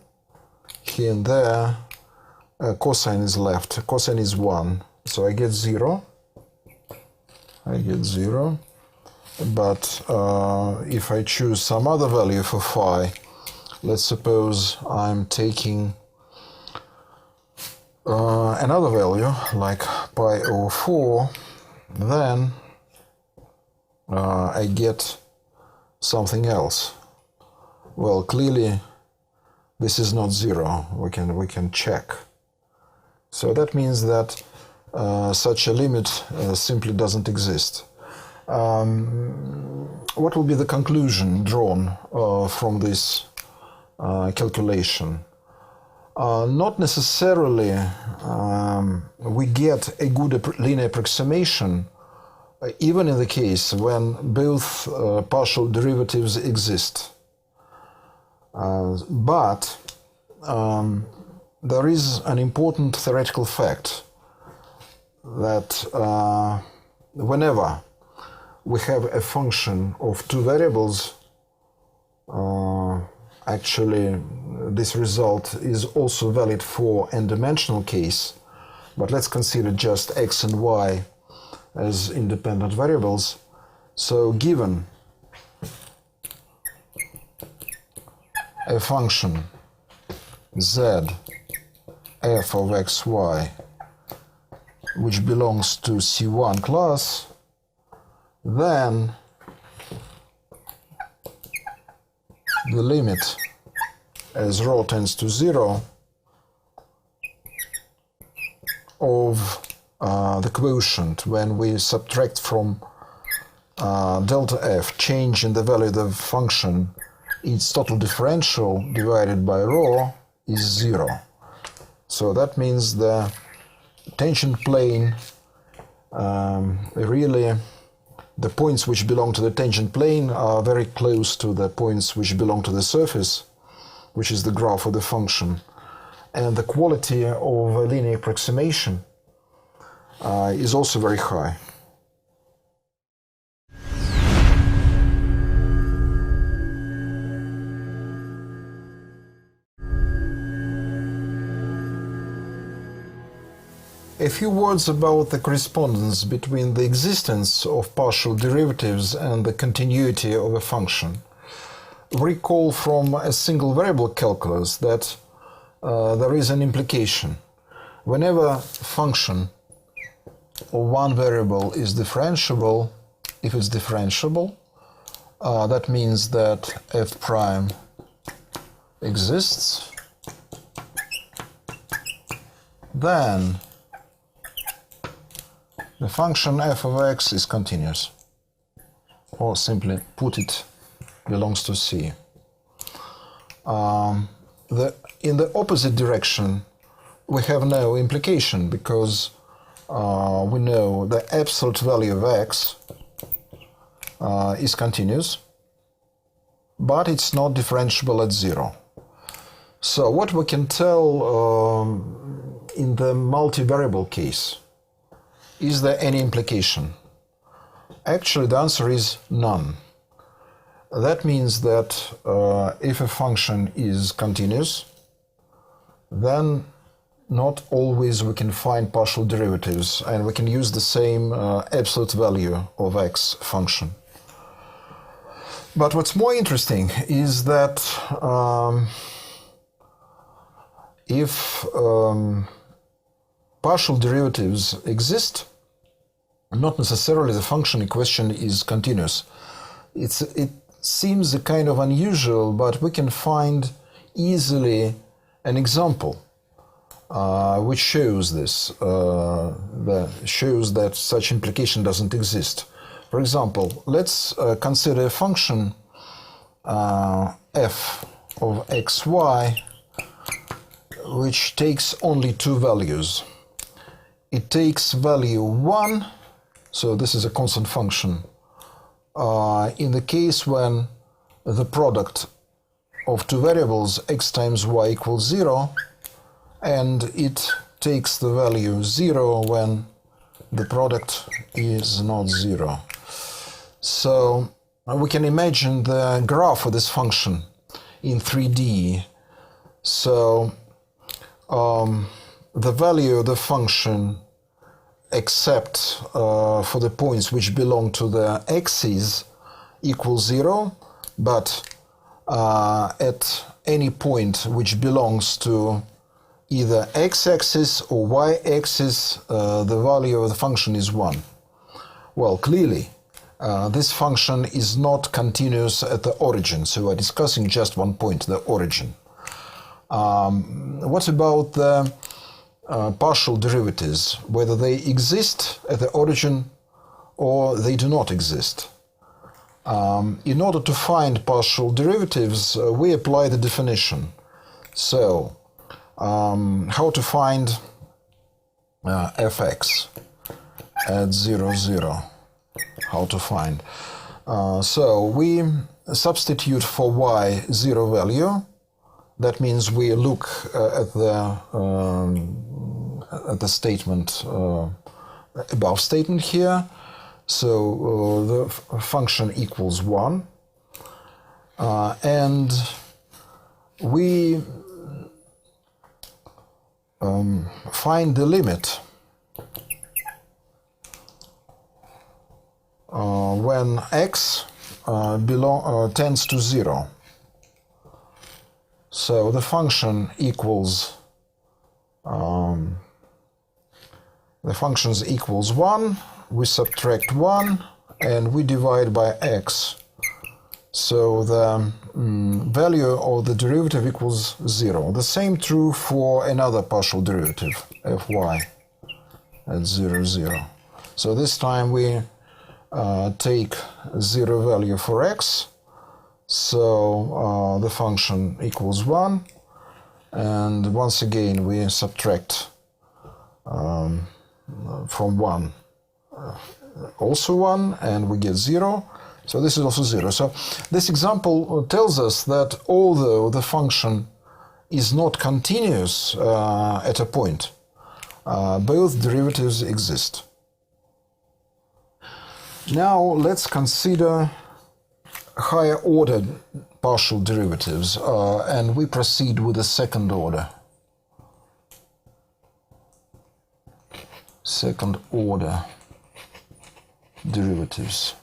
here and there cosine is left, cosine is 1, so I get 0, but if I choose some other value for phi, let's suppose I'm taking another value like pi over 4, then I get something else. Well, clearly this is not 0. We can check. So that means that such a limit simply doesn't exist. What will be the conclusion drawn from this calculation? Not necessarily we get a good linear approximation even in the case when both partial derivatives exist. But there is an important theoretical fact that whenever we have a function of two variables, actually this result is also valid for n-dimensional case, but let's consider just x and y as independent variables. So given a function z f of xy which belongs to C1 class, then the limit as rho tends to 0 of the quotient when we subtract from delta f change in the value of the function, its total differential divided by rho is 0. So that means the tangent plane, really the points which belong to the tangent plane are very close to the points which belong to the surface, which is the graph of the function. And the quality of a linear approximation is also very high. A few words about the correspondence between the existence of partial derivatives and the continuity of a function. Recall from a single variable calculus that there is an implication. Whenever function of one variable is differentiable, if it's differentiable, that means that f prime exists, then the function f of x is continuous, or simply put it belongs to C. In the opposite direction, we have no implication because we know the absolute value of x is continuous, but it's not differentiable at 0. So what we can tell in the multivariable case, is there any implication? Actually, the answer is none. That means that if a function is continuous, then not always we can find partial derivatives, and we can use the same absolute value of x function. But what's more interesting is that if partial derivatives exist, not necessarily the function in question is continuous. It seems a kind of unusual, but we can find easily an example which shows this, shows that such implication doesn't exist. For example, let's consider a function f of xy which takes only two values. It takes value 1, so this is a constant function, in the case when the product of two variables x times y equals 0, and it takes the value 0 when the product is not 0. So we can imagine the graph of this function in 3D. So the value of the function, except for the points which belong to the axis, equals 0, but at any point which belongs to either x-axis or y-axis, the value of the function is 1. Well, clearly, this function is not continuous at the origin, so we're discussing just one point, the origin. What about the partial derivatives, whether they exist at the origin or they do not exist? In order to find partial derivatives, we apply the definition. So, how to find fx at 0, 0? How to find? So we substitute for y 0 value. That means we look at the statement, above statement here. So the function equals 1, and we find the limit when x tends to 0. So the function equals the function equals 1. We subtract 1 and we divide by x. So the value of the derivative equals 0. The same true for another partial derivative, fy at 0, 0. So this time we take 0 value for x. So the function equals 1. And once again we subtract from 1 also 1, and we get 0. So this is also 0. So this example tells us that although the function is not continuous at a point, both derivatives exist. Now let's consider higher order partial derivatives, and we proceed with the second order. Second order derivatives.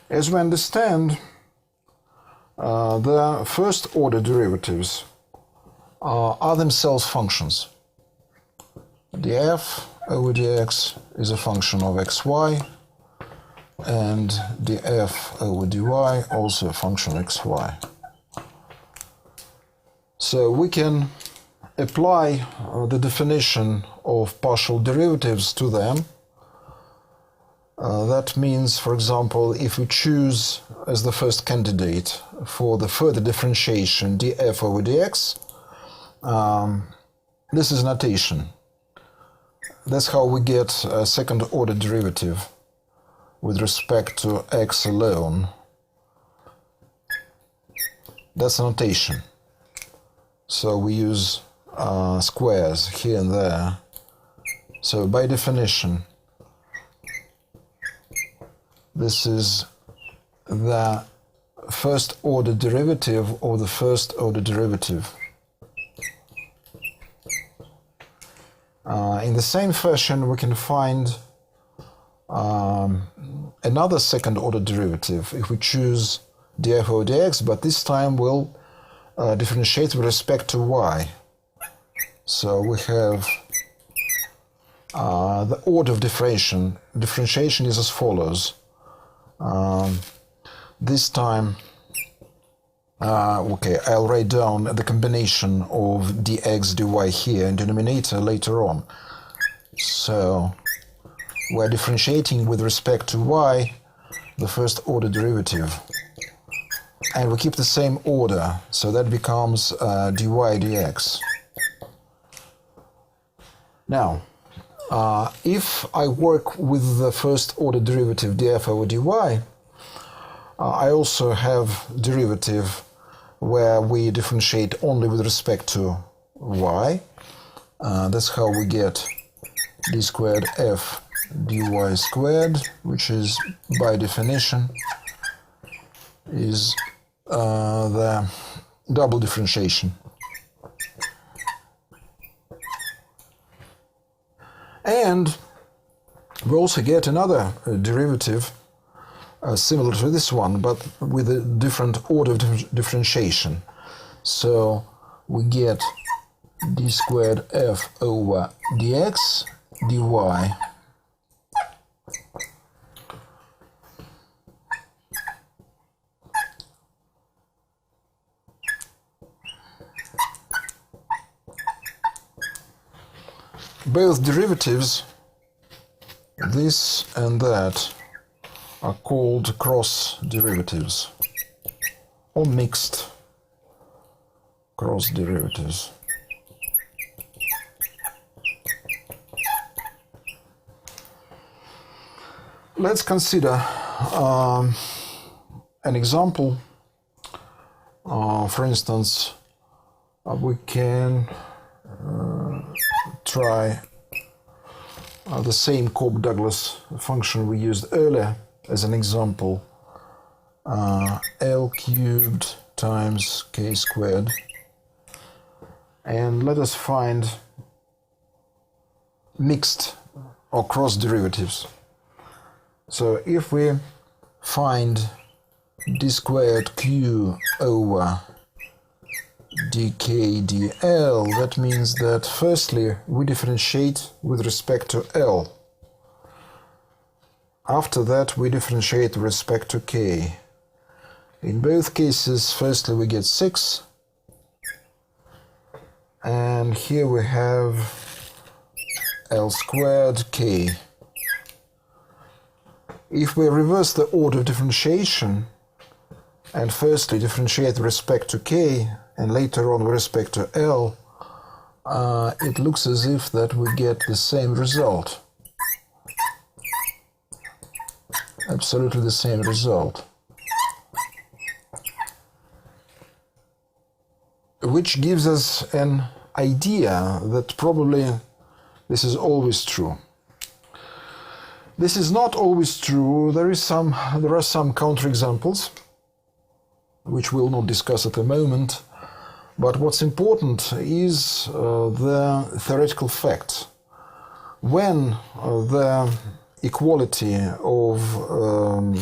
As we understand, the first order derivatives are themselves functions. df over dx is a function of xy, and df over dy also a function of xy. So we can apply the definition of partial derivatives to them. That means, for example, if we choose as the first candidate for the further differentiation df over dx, this is notation. That's how we get a second order derivative with respect to x alone. That's notation. So we use squares here and there. So by definition, this is the first order derivative of the first order derivative. In the same fashion, we can find another second order derivative if we choose df over dx, but this time we'll differentiate with respect to y. So we have the order of differentiation is as follows. This time, okay, I'll write down the combination of dx dy here in denominator later on. So we're differentiating with respect to y, the first order derivative. And we keep the same order, so that becomes dy dx. Now, if I work with the first order derivative df over dy, I also have derivative where we differentiate only with respect to y. That's how we get d squared f dy squared, which is by definition is the double differentiation. And we also get another derivative similar to this one, but with a different order of differentiation. So we get d squared f over dx dy both derivatives, this and that, are called cross derivatives or mixed cross derivatives. Let's consider an example. For instance, we can try the same Cobb-Douglas function we used earlier as an example, L cubed times k squared. And let us find mixed or cross derivatives. So if we find d squared q over dk dl, that means that firstly we differentiate with respect to L. After that we differentiate with respect to k. In both cases, firstly we get 6, and here we have L squared k. If we reverse the order of differentiation and firstly differentiate with respect to k and later on with respect to L, it looks as if that we get the same result. Absolutely the same result. Which gives us an idea that probably this is always true. This is not always true. There are some counterexamples, which we'll not discuss at the moment. But what's important is the theoretical fact. When the equality of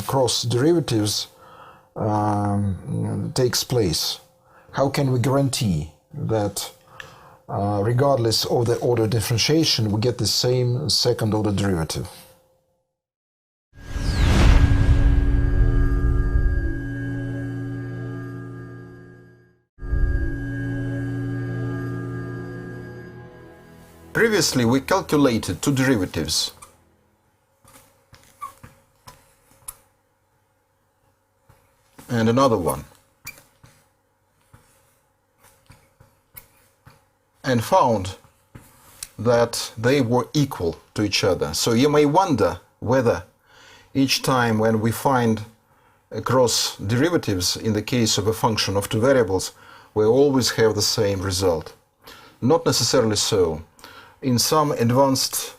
cross derivatives takes place, how can we guarantee that regardless of the order differentiation, we get the same second order derivative. Previously, we calculated two derivatives. And another one. And found that they were equal to each other. So you may wonder whether each time when we find cross derivatives in the case of a function of two variables, we always have the same result. Not necessarily so. In some advanced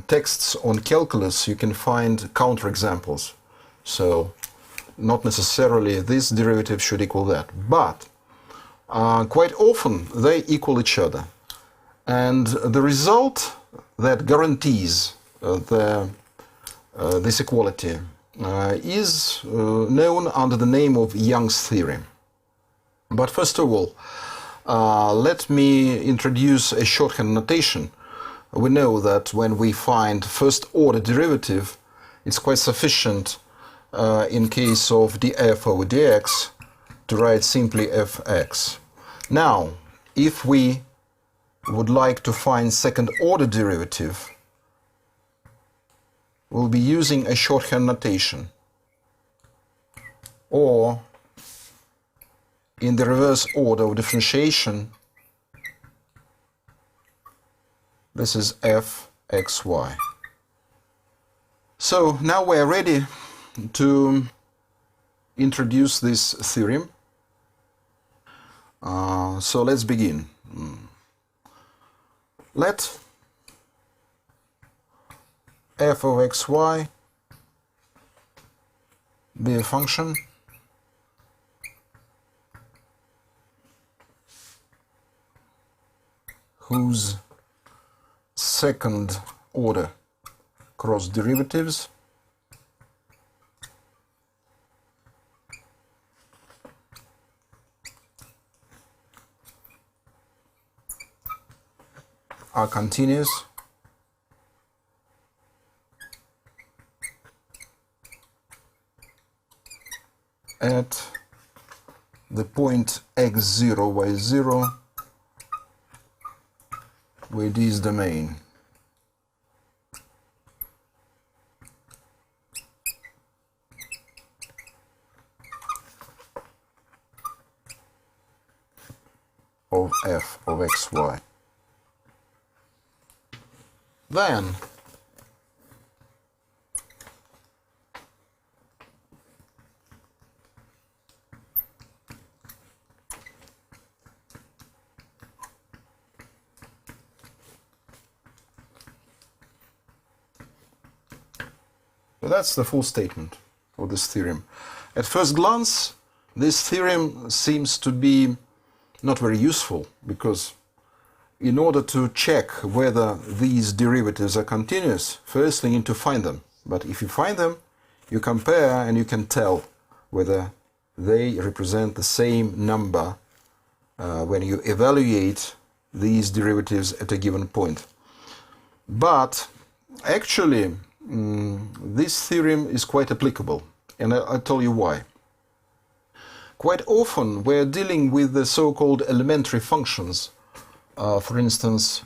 texts on calculus, you can find counterexamples. So not necessarily this derivative should equal that, but quite often they equal each other. And the result that guarantees this equality is known under the name of Young's theorem. But first of all, let me introduce a shorthand notation. We know that when we find first order derivative, it's quite sufficient in case of df over dx to write simply fx. Now, if we would like to find second order derivative, we'll be using a shorthand notation, or in the reverse order of differentiation, this is fxy. So now we're ready to introduce this theorem. So let's begin. Let f of xy be a function whose second order cross derivatives are continuous at the point x0, y0, where D is domain. Of f of xy. Then so that's the full statement of this theorem. At first glance, this theorem seems to be not very useful, because in order to check whether these derivatives are continuous, first you need to find them. But if you find them, you compare and you can tell whether they represent the same number when you evaluate these derivatives at a given point. But actually, this theorem is quite applicable, and I'll tell you why. Quite often we're dealing with the so-called elementary functions. For instance,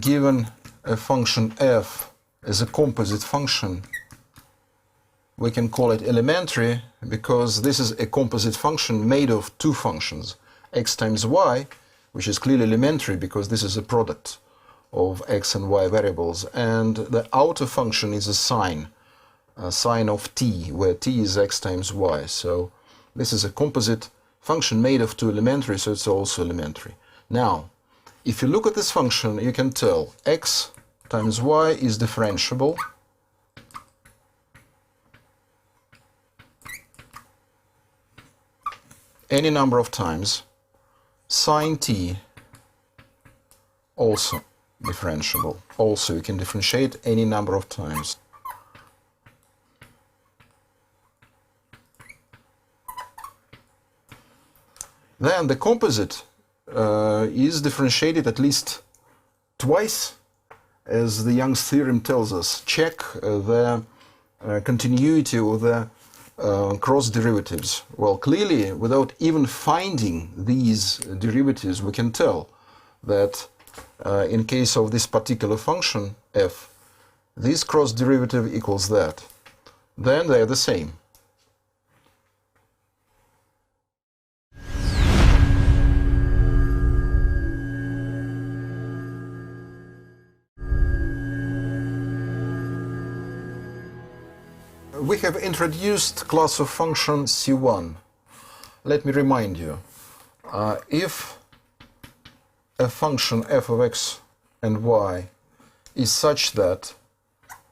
given a function f as a composite function, we can call it elementary because this is a composite function made of two functions, x times y, which is clearly elementary because this is a product of x and y variables, and the outer function is a sine of t, where t is x times y. So this is a composite function made of two elementary, so it's also elementary. Now, if you look at this function, you can tell x times y is differentiable any number of times, sine t also differentiable. Also, you can differentiate any number of times. Then the composite is differentiated at least twice, as the Young's theorem tells us. Check the continuity of the cross derivatives. Well, clearly, without even finding these derivatives, we can tell that in case of this particular function f, this cross derivative equals that. Then they are the same. We have introduced class of function C1. Let me remind you, if a function f of x and y is such that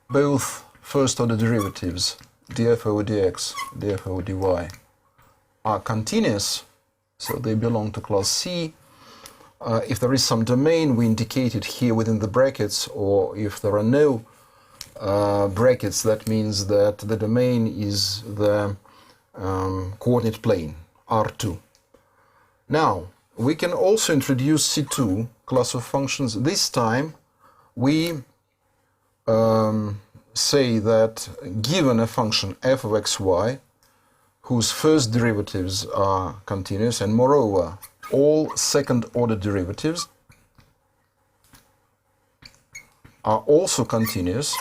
both first-order derivatives df over dx, df over dy are continuous, so they belong to class C. If there is some domain, we indicate it here within the brackets, or if there are no brackets, that means that the domain is the coordinate plane, R2. Now, we can also introduce C2, class of functions. This time, we say that given a function f of xy, whose first derivatives are continuous, and moreover, all second-order derivatives are also continuous,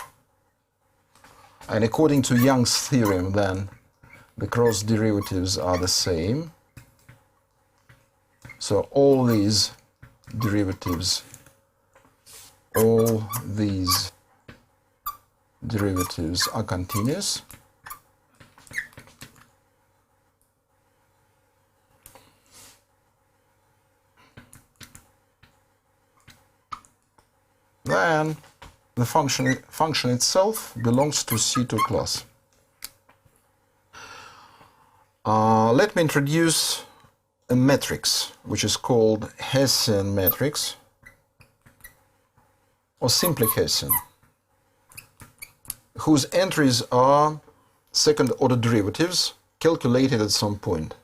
and according to Young's theorem, then, the cross derivatives are the same. So all these derivatives are continuous. Then the function itself belongs to C2 class. Let me introduce a matrix which is called Hessian matrix, or simply Hessian, whose entries are second-order derivatives calculated at some point.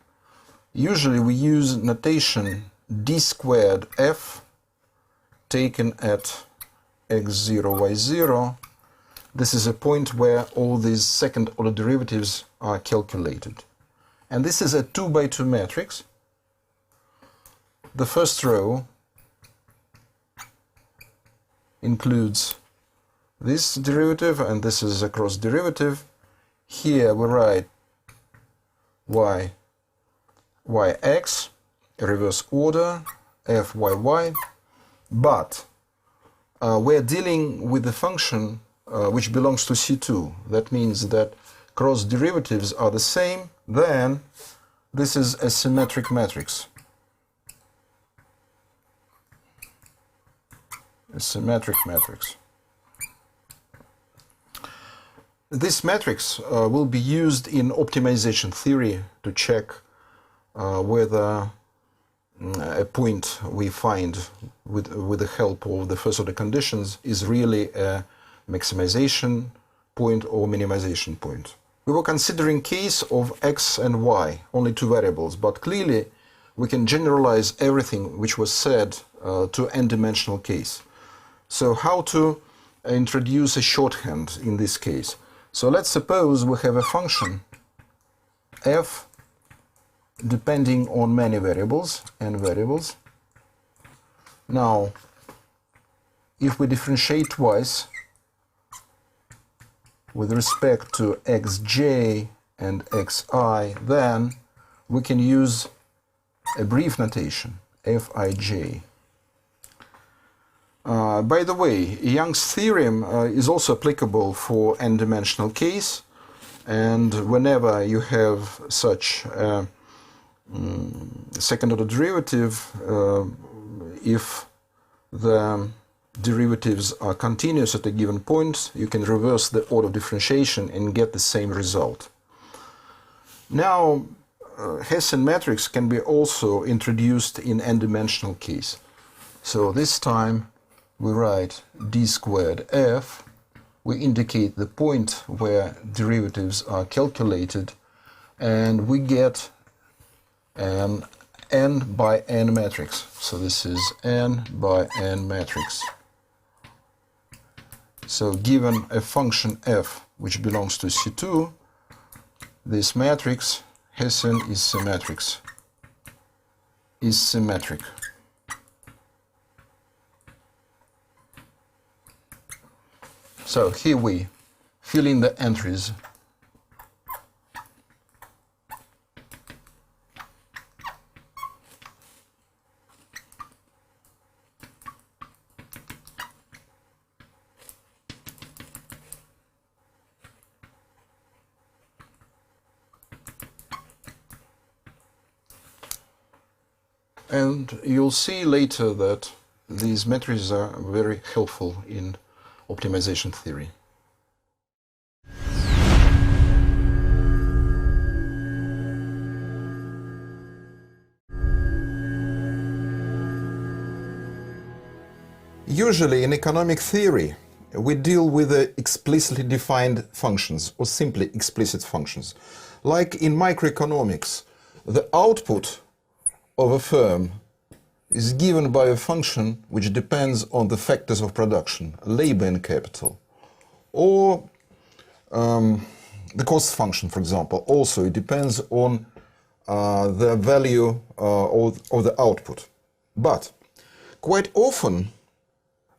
Usually we use notation d squared f taken at x0, y0. This is a point where all these second-order derivatives are calculated. And this is a 2 by 2 matrix. The first row includes this derivative, and this is a cross derivative. Here we write yx, reverse order, fyy, but we're dealing with the function which belongs to C2. That means that cross derivatives are the same. Then this is a symmetric matrix. A symmetric matrix. This matrix will be used in optimization theory to check whether a point we find with the help of the first-order conditions is really a maximization point or minimization point. We were considering case of x and y, only two variables, but clearly we can generalize everything which was said to n-dimensional case. So how to introduce a shorthand in this case? So let's suppose we have a function f depending on many variables, n variables. Now, if we differentiate twice with respect to xj and xi, then we can use a brief notation, fij. By the way, Young's theorem is also applicable for n-dimensional case, and whenever you have such a second-order derivative, if the derivatives are continuous at a given point, you can reverse the order of differentiation and get the same result. Now, Hessian matrix can be also introduced in n-dimensional case. So this time we write d squared f, we indicate the point where derivatives are calculated, and we get an n by n matrix. So this is n by n matrix. So given a function f which belongs to C2, this matrix Hessian is symmetric. So here we fill in the entries. And you'll see later that these matrices are very helpful in optimization theory. Usually in economic theory, we deal with the explicitly defined functions or simply explicit functions. Like in microeconomics, the output of a firm is given by a function which depends on the factors of production, labor and capital. Or the cost function, for example, also it depends on the value of the output. But quite often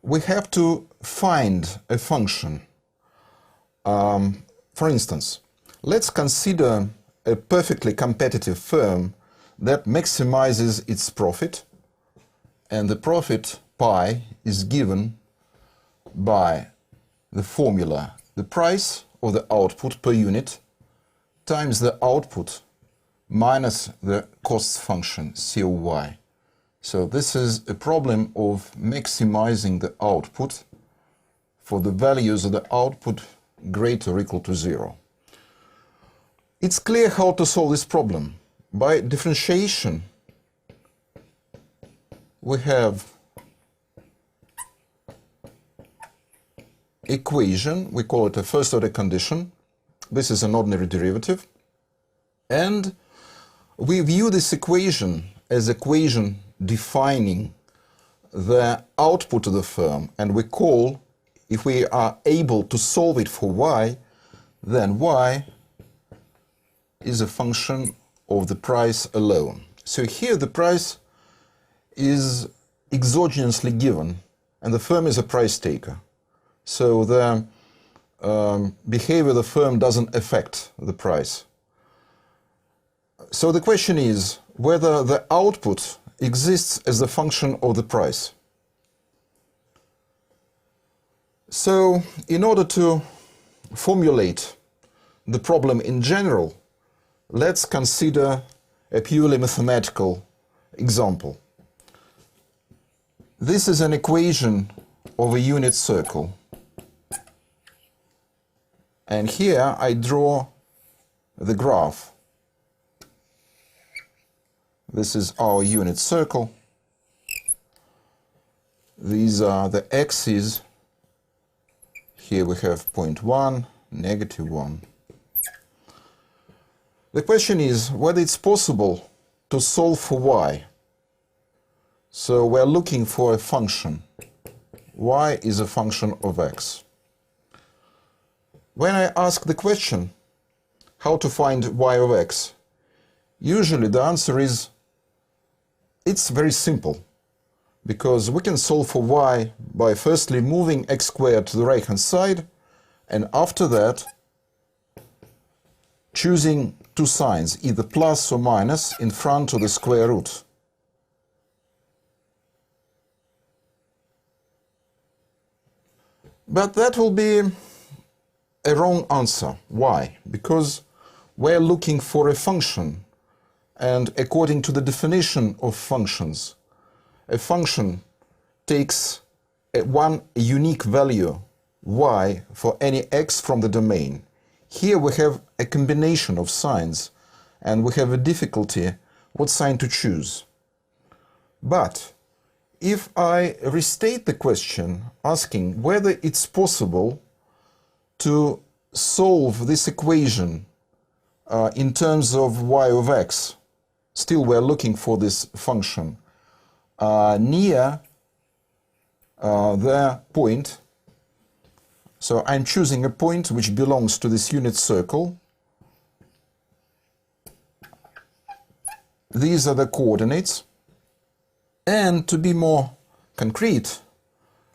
we have to find a function. For instance, let's consider a perfectly competitive firm that maximizes its profit, and the profit pi is given by the formula the price of the output per unit times the output minus the cost function COY. So this is a problem of maximizing the output for the values of the output greater or equal to 0. It's clear how to solve this problem. By differentiation, we have equation, we call it a first order condition. This is an ordinary derivative. And we view this equation as equation defining the output of the firm, and we call, if we are able to solve it for y, then y is a function of the price alone. So here the price is exogenously given, and the firm is a price taker. So the behavior of the firm doesn't affect the price. So the question is whether the output exists as a function of the price. So in order to formulate the problem in general, let's consider a purely mathematical example. This is an equation of a unit circle. And here I draw the graph. This is our unit circle. These are the axes. Here we have point 1, negative 1. The question is whether it's possible to solve for y. So we're looking for a function. Y is a function of x. When I ask the question how to find y of x, usually the answer is it's very simple, because we can solve for y by firstly moving x squared to the right hand side, and after that choosing two signs, either plus or minus, in front of the square root. But that will be a wrong answer. Why? Because we're looking for a function, and according to the definition of functions, a function takes one unique value, y, for any x from the domain. Here we have a combination of signs, and we have a difficulty what sign to choose. But if I restate the question asking whether it's possible to solve this equation in terms of y of x, Still, we're looking for this function near the point. So I'm choosing a point which belongs to this unit circle. These are the coordinates. And to be more concrete,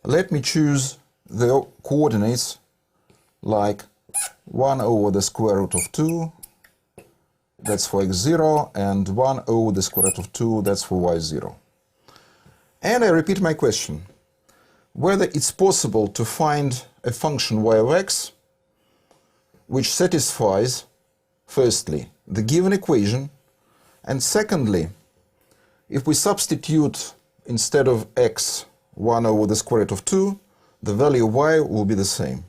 let me choose the coordinates like 1 over the square root of 2, that's for x0, and 1 over the square root of 2, that's for y0. And I repeat my question, whether it's possible to find a function y of x which satisfies, firstly, the given equation, and secondly, if we substitute instead of x 1 over the square root of 2, the value of y will be the same.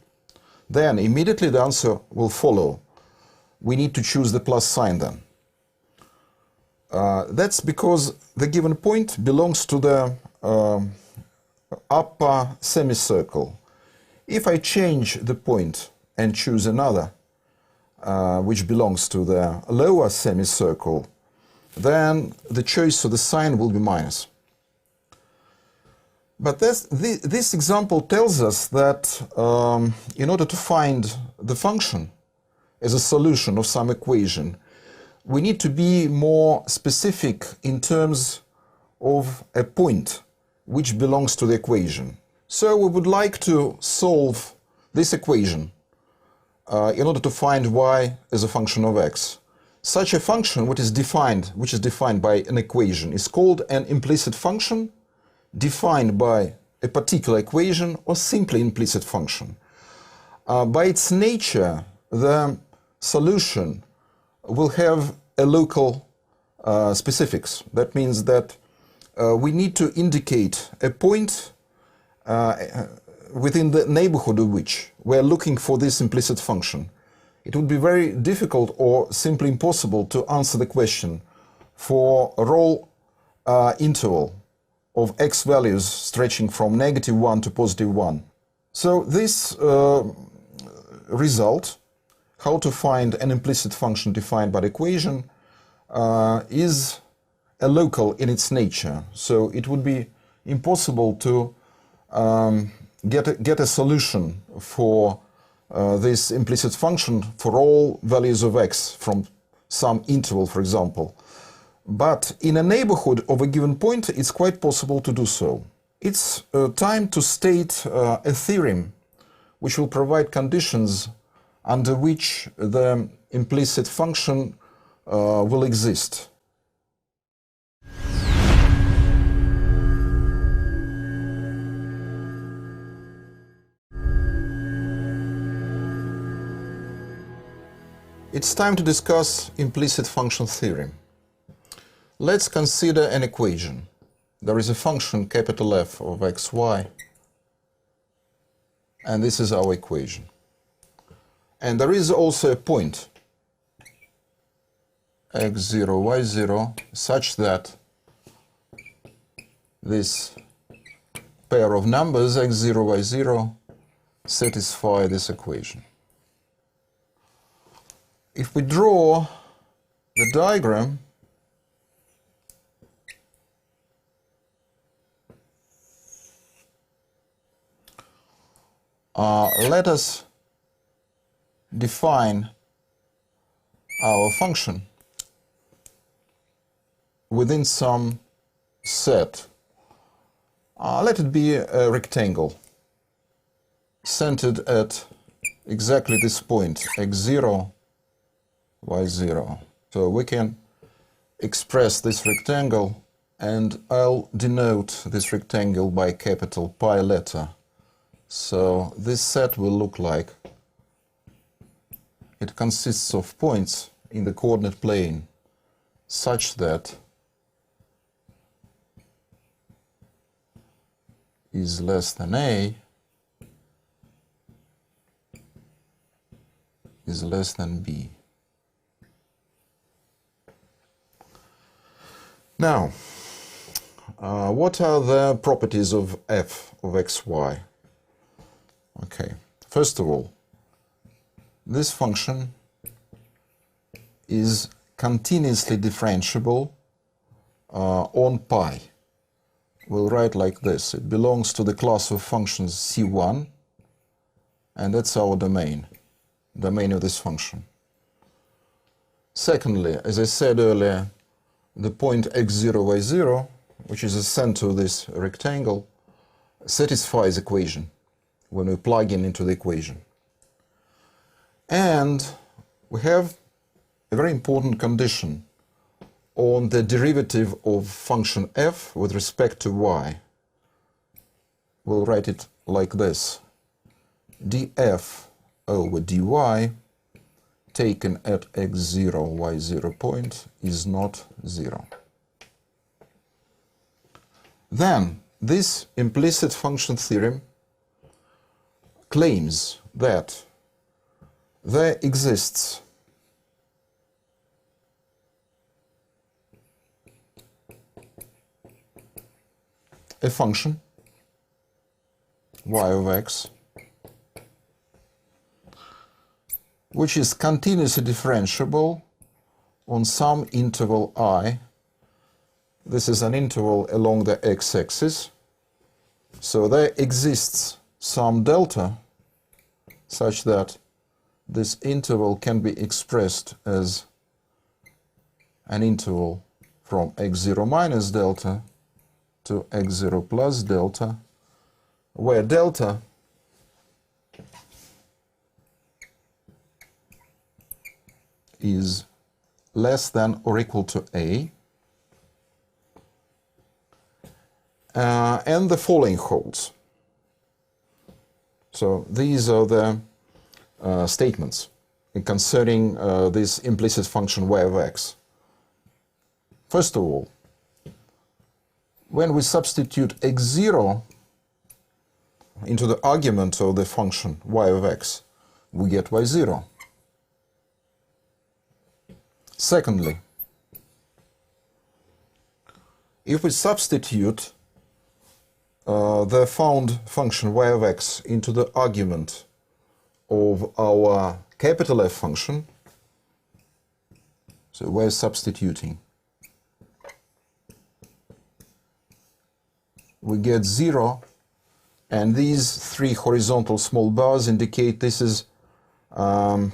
Then immediately the answer will follow. We need to choose the plus sign then. That's because the given point belongs to the upper semicircle. If I change the point and choose another, which belongs to the lower semicircle, then the choice of the sign will be minus. But this example tells us that in order to find the function as a solution of some equation, we need to be more specific in terms of a point which belongs to the equation. So we would like to solve this equation in order to find y as a function of x. Such a function which is defined by an equation is called an implicit function, defined by a particular equation, or simply implicit function. By its nature, the solution will have a local specifics. That means that we need to indicate a point within the neighborhood of which we are looking for this implicit function. It would be very difficult or simply impossible to answer the question for a roll interval of x values stretching from -1 to +1. So this result, how to find an implicit function defined by the equation, is a local in its nature. So it would be impossible to get a solution for this implicit function for all values of x from some interval, for example. But in a neighborhood of a given point, it's quite possible to do so. It's time to state a theorem which will provide conditions under which the implicit function will exist. It's time to discuss implicit function theorem. Let's consider an equation. There is a function capital F of xy, and this is our equation. And there is also a point x0, y0, such that this pair of numbers x0, y0 satisfy this equation. If we draw the diagram, let us define our function within some set. Let it be a rectangle centered at exactly this point, x0, y0. So we can express this rectangle, and I'll denote this rectangle by capital Pi letter. So this set will look like, it consists of points in the coordinate plane such that is less than A is less than B. Now, what are the properties of f of xy? Okay, first of all, this function is continuously differentiable on pi. We'll write like this. It belongs to the class of functions C1, and that's our domain of this function. Secondly, as I said earlier, the point x0, y0, which is the center of this rectangle, satisfies equation when we plug in into the equation. And we have a very important condition on the derivative of function f with respect to y. We'll write it like this. df over dy taken at x0, y0 point is not 0. Then this implicit function theorem claims that there exists a function y of x which is continuously differentiable on some interval I. This is an interval along the x-axis. So there exists some delta such that this interval can be expressed as an interval from x0 minus delta to x0 plus delta, where delta is less than or equal to a, and the following holds. So these are the statements concerning this implicit function y of x. First of all, when we substitute x0 into the argument of the function y of x, we get y0. Secondly, if we substitute the found function y of x into the argument of our capital F function, so we're substituting, we get 0, and these three horizontal small bars indicate this is an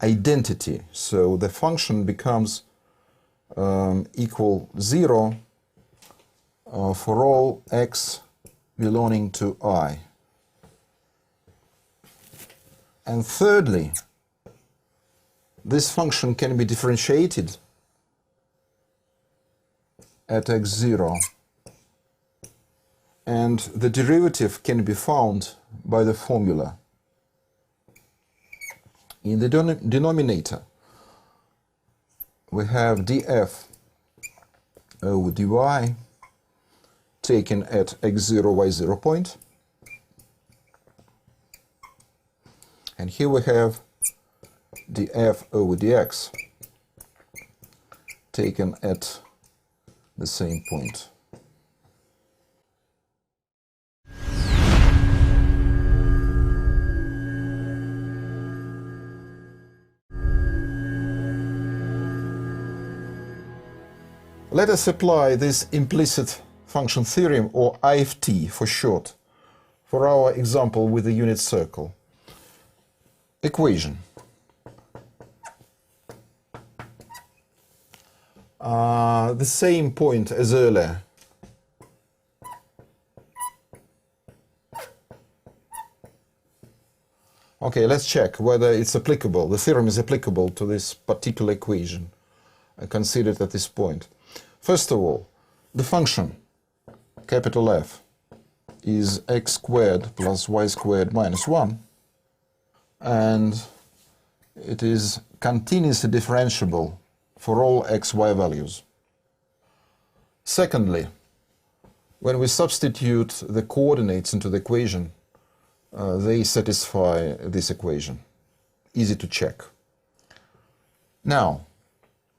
identity. So the function becomes equal 0 for all x belonging to I. And thirdly, this function can be differentiated at x0, and the derivative can be found by the formula. In the denominator, we have df over dy taken at x0, y0 point. And here we have df over dx taken at the same point. Let us apply this implicit function theorem, or IFT for short, for our example with the unit circle. Equation. The same point as earlier. Okay, let's check whether it's applicable. The theorem is applicable to this particular equation considered at this point. First of all, the function, capital F, is x squared plus y squared minus 1, and it is continuously differentiable for all xy values. Secondly, when we substitute the coordinates into the equation, they satisfy this equation. Easy to check. Now,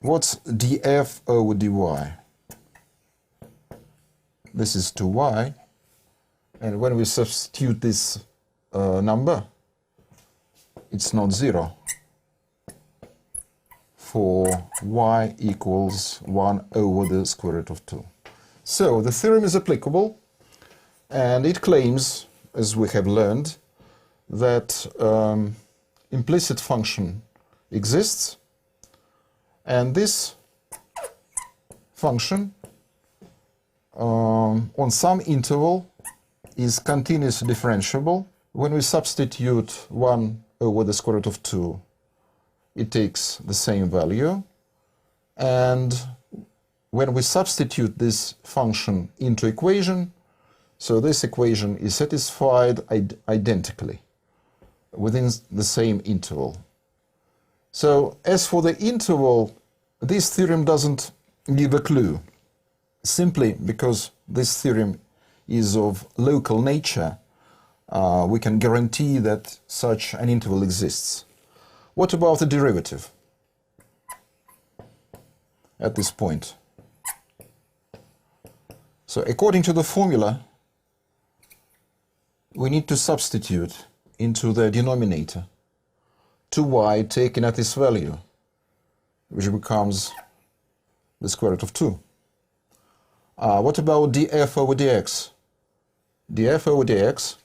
what's df over dy? This is 2y, and when we substitute this number, it's not 0. for y equals 1 over the square root of 2. So the theorem is applicable, and it claims, as we have learned, that implicit function exists, and this function on some interval is continuously differentiable. When we substitute 1 over the square root of 2, it takes the same value, and when we substitute this function into equation, so this equation is satisfied identically within the same interval. So as for the interval, this theorem doesn't give a clue, simply because this theorem is of local nature. We can guarantee that such an interval exists. What about the derivative at this point? So according to the formula, we need to substitute into the denominator 2y taken at this value, which becomes the square root of 2. What about df over dx? df over dx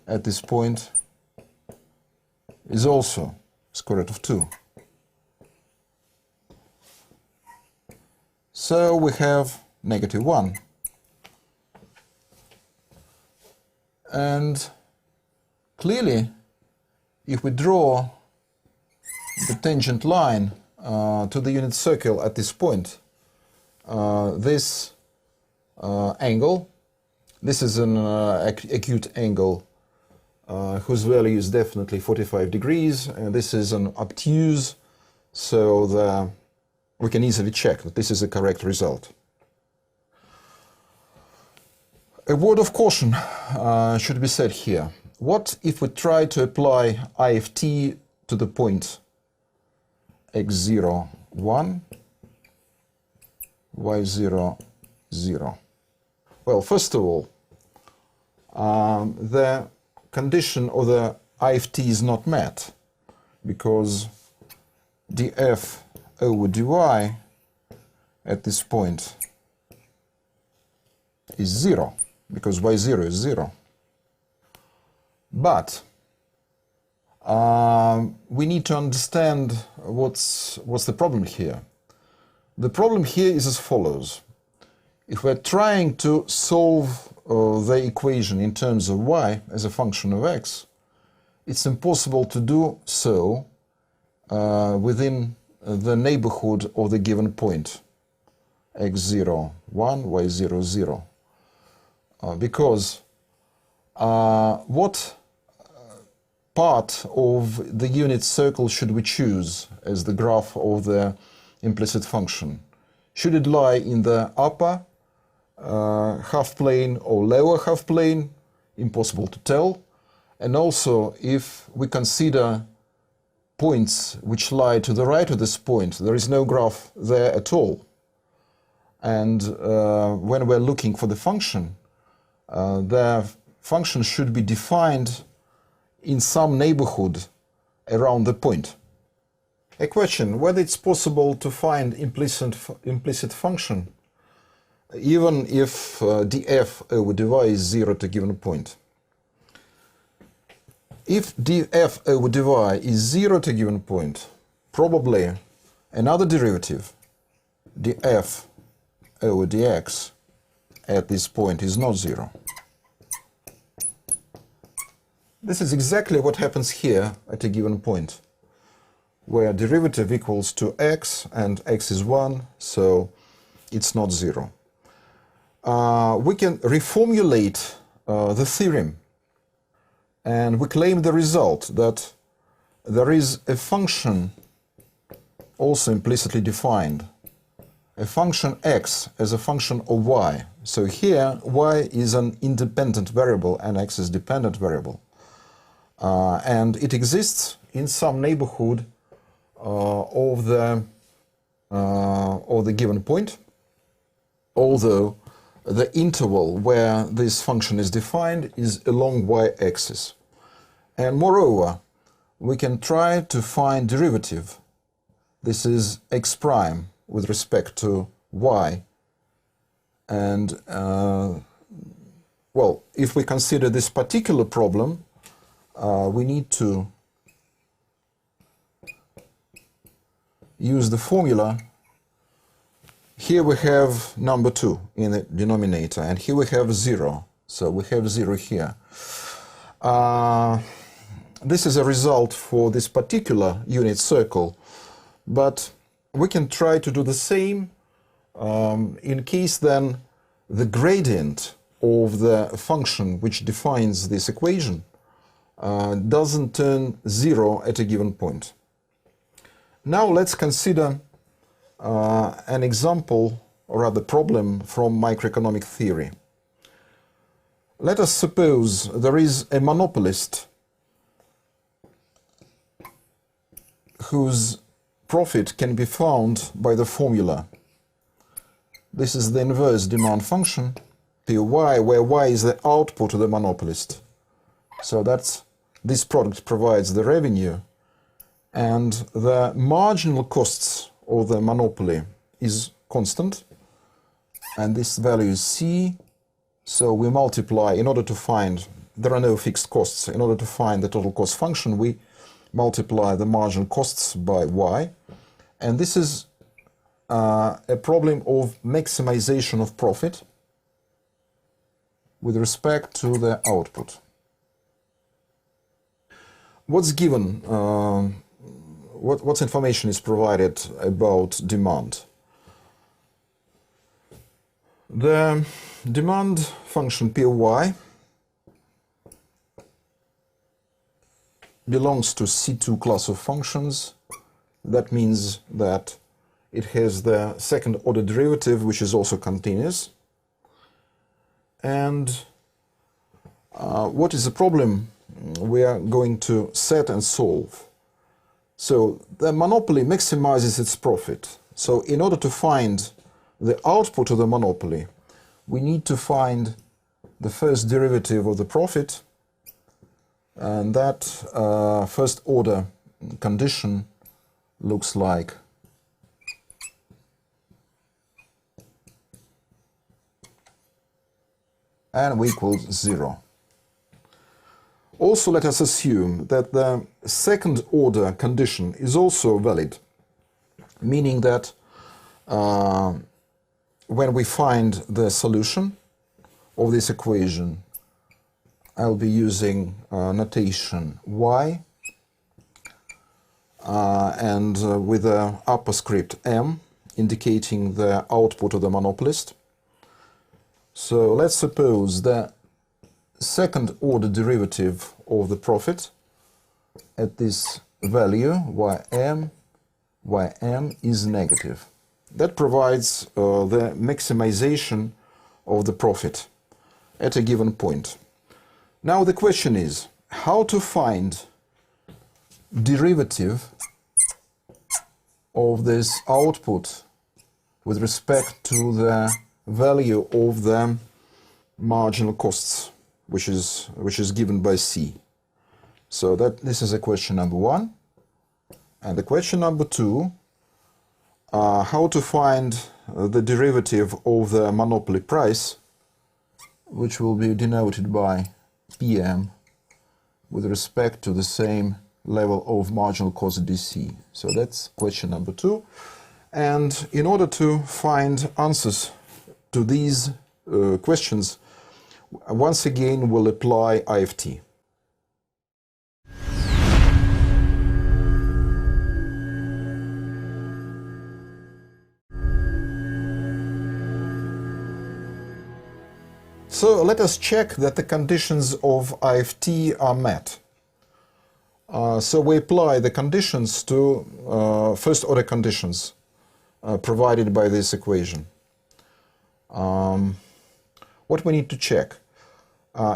at this point is also square root of 2. So we have negative 1. And clearly, if we draw the tangent line to the unit circle at this point, this angle, this is an acute angle whose value is definitely 45 degrees, and this is an obtuse, so we can easily check that this is the correct result. A word of caution should be said here. What if we try to apply I of t to the point x0, 1, y0, 0? Well, first of all, the condition of the I of t is not met, because df over dy at this point is 0, because y0 is 0. But we need to understand what's the problem here. The problem here is as follows. If we're trying to solve the equation in terms of y as a function of x, it's impossible to do so within the neighborhood of the given point x0, 1, y0, 0. Because what part of the unit circle should we choose as the graph of the implicit function? Should it lie in the upper half plane or lower half plane? Impossible to tell. And also, if we consider points which lie to the right of this point, there is no graph there at all. And when we're looking for the function should be defined in some neighborhood around the point. A question, whether it's possible to find implicit function even if df over dy is 0 to a given point. If df over dy is 0 to a given point, probably another derivative, df over dx, at this point is not 0. This is exactly what happens here at a given point, where derivative equals to x and x is 1, so it's not 0. We can reformulate the theorem, and we claim the result that there is a function also implicitly defined, a function x as a function of y. So here y is an independent variable and x is dependent variable. And it exists in some neighborhood of the given point, although the interval where this function is defined is along y-axis. And moreover, we can try to find derivative This is x prime with respect to y. And, well, if we consider this particular problem, we need to use the formula. Here we have number 2 in the denominator, and here we have 0. So we have 0 here. This is a result for this particular unit circle, but we can try to do the same in case then the gradient of the function which defines this equation doesn't turn 0 at a given point. Now let's consider an example, or rather problem, from microeconomic theory. Let us suppose there is a monopolist whose profit can be found by the formula. This is the inverse demand function, Py, where y is the output of the monopolist. So this product provides the revenue, and the marginal costs of the monopoly is constant, and this value is C. So we multiply, in order to find, there are no fixed costs, in order to find the total cost function, we multiply the marginal costs by y, and this is a problem of maximization of profit with respect to the output. What's given, what information is provided about demand? The demand function Py belongs to C2 class of functions. That means that it has the second order derivative, which is also continuous. And what is the problem we are going to set and solve? So the monopoly maximizes its profit. So in order to find the output of the monopoly, we need to find the first derivative of the profit, and that first order condition looks like n equals 0. Also, let us assume that the second order condition is also valid, meaning that when we find the solution of this equation, I'll be using notation y and with the upper script m indicating the output of the monopolist. So let's suppose the second order derivative of the profit at this value ym is negative. That provides the maximization of the profit at a given point. Now the question is how to find derivative of this output with respect to the value of the marginal costs, which is given by C. So this is a question number 1. And the question number 2, how to find the derivative of the monopoly price, which will be denoted by PM with respect to the same level of marginal cost DC. So that's question number 2. And in order to find answers to these questions, once again we'll apply IFT. So let us check that the conditions of IFT are met. So we apply the conditions to first order conditions provided by this equation. What we need to check?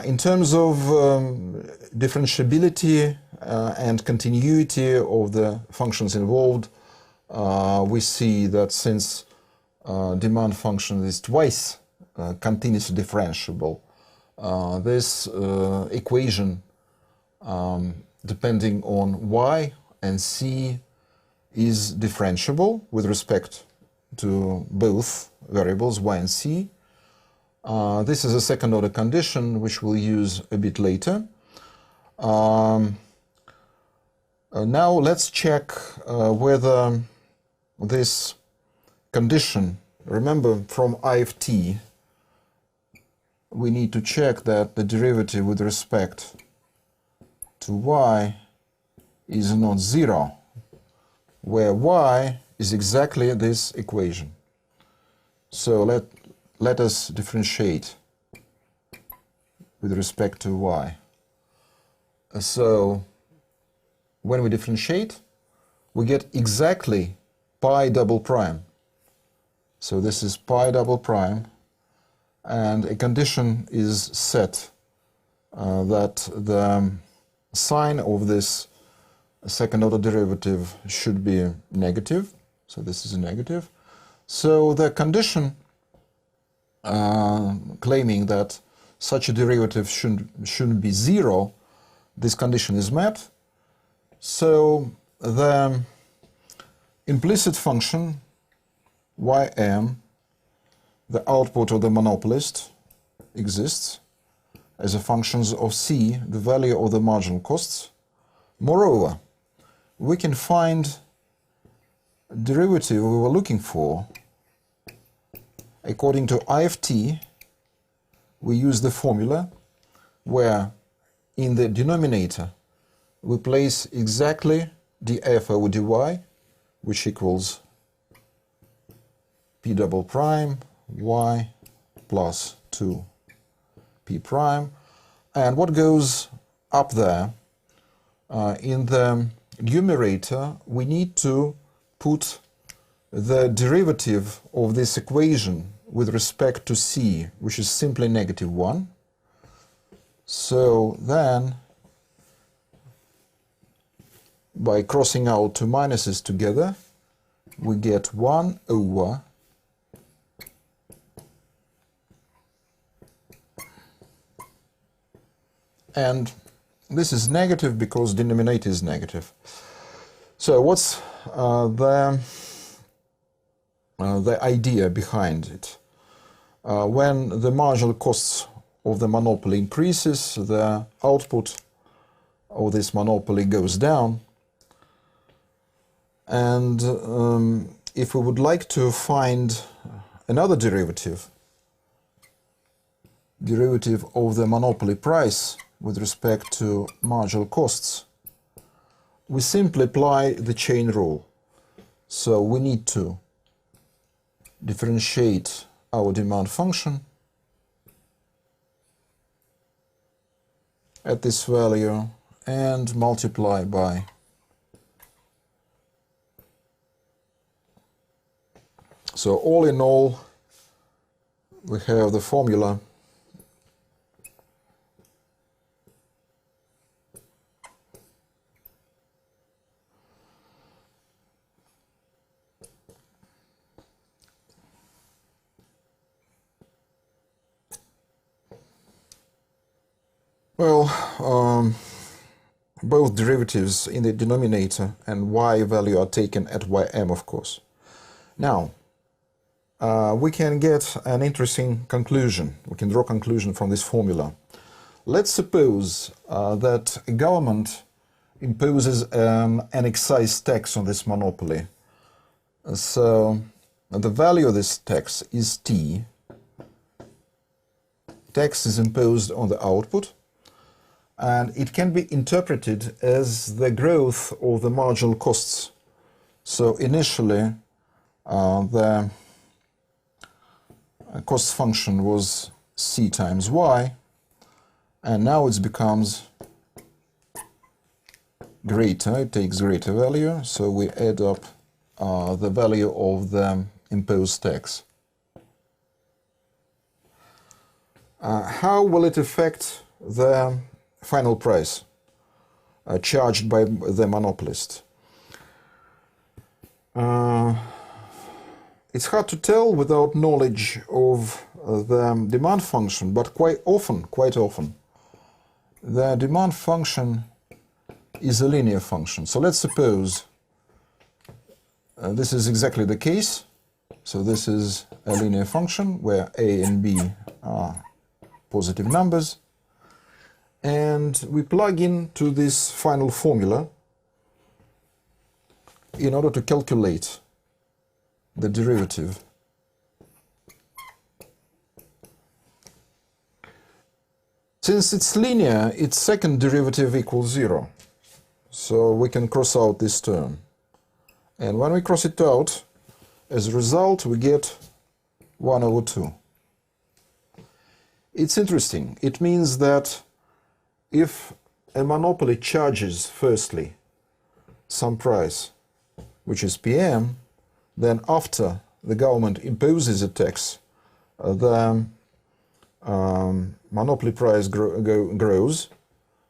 In terms of differentiability and continuity of the functions involved, we see that since demand function is twice continuously differentiable, this equation, depending on y and c, is differentiable with respect to both variables y and c. This is a second order condition which we'll use a bit later. Now let's check whether this condition, remember from I of t, we need to check that the derivative with respect to y is not zero, where y is exactly this equation. So let us differentiate with respect to y. So when we differentiate, we get exactly pi double prime. So this is pi double prime, and a condition is set that the sign of this second order derivative should be negative. So this is a negative. So the condition claiming that such a derivative shouldn't be zero, this condition is met. So the implicit function ym, the output of the monopolist, exists as a function of c, the value of the marginal costs. Moreover, we can find derivative we were looking for. According to I of t, we use the formula where in the denominator we place exactly df over dy, which equals p double prime y plus 2p prime. And what goes up there, in the numerator, we need to put the derivative of this equation with respect to c, which is simply -1. So then, by crossing out two minuses together, we get 1 over and this is negative because denominator is negative. So what's the idea behind it? When the marginal costs of the monopoly increases, the output of this monopoly goes down. And if we would like to find another derivative of the monopoly price with respect to marginal costs, we simply apply the chain rule. So we need to differentiate our demand function at this value and multiply by so all in all, we have the formula both derivatives in the denominator and y value are taken at ym, of course. Now, we can get an interesting conclusion. We can draw a conclusion from this formula. Let's suppose that a government imposes an excise tax on this monopoly. So the value of this tax is t. Tax is imposed on the output, and it can be interpreted as the growth of the marginal costs. So initially, the cost function was c times y, and now it becomes greater, it takes greater value, so we add up the value of the imposed tax. How will it affect the final price charged by the monopolist? It's hard to tell without knowledge of the demand function, but quite often, the demand function is a linear function. So let's suppose This is exactly the case. So this is a linear function where a and b are positive numbers. And we plug into this final formula in order to calculate the derivative. Since it's linear, its second derivative equals 0. So we can cross out this term. And when we cross it out, as a result, we get 1 over 2. It's interesting. It means that if a monopoly charges, firstly, some price, which is PM, then after the government imposes a tax, the monopoly price grows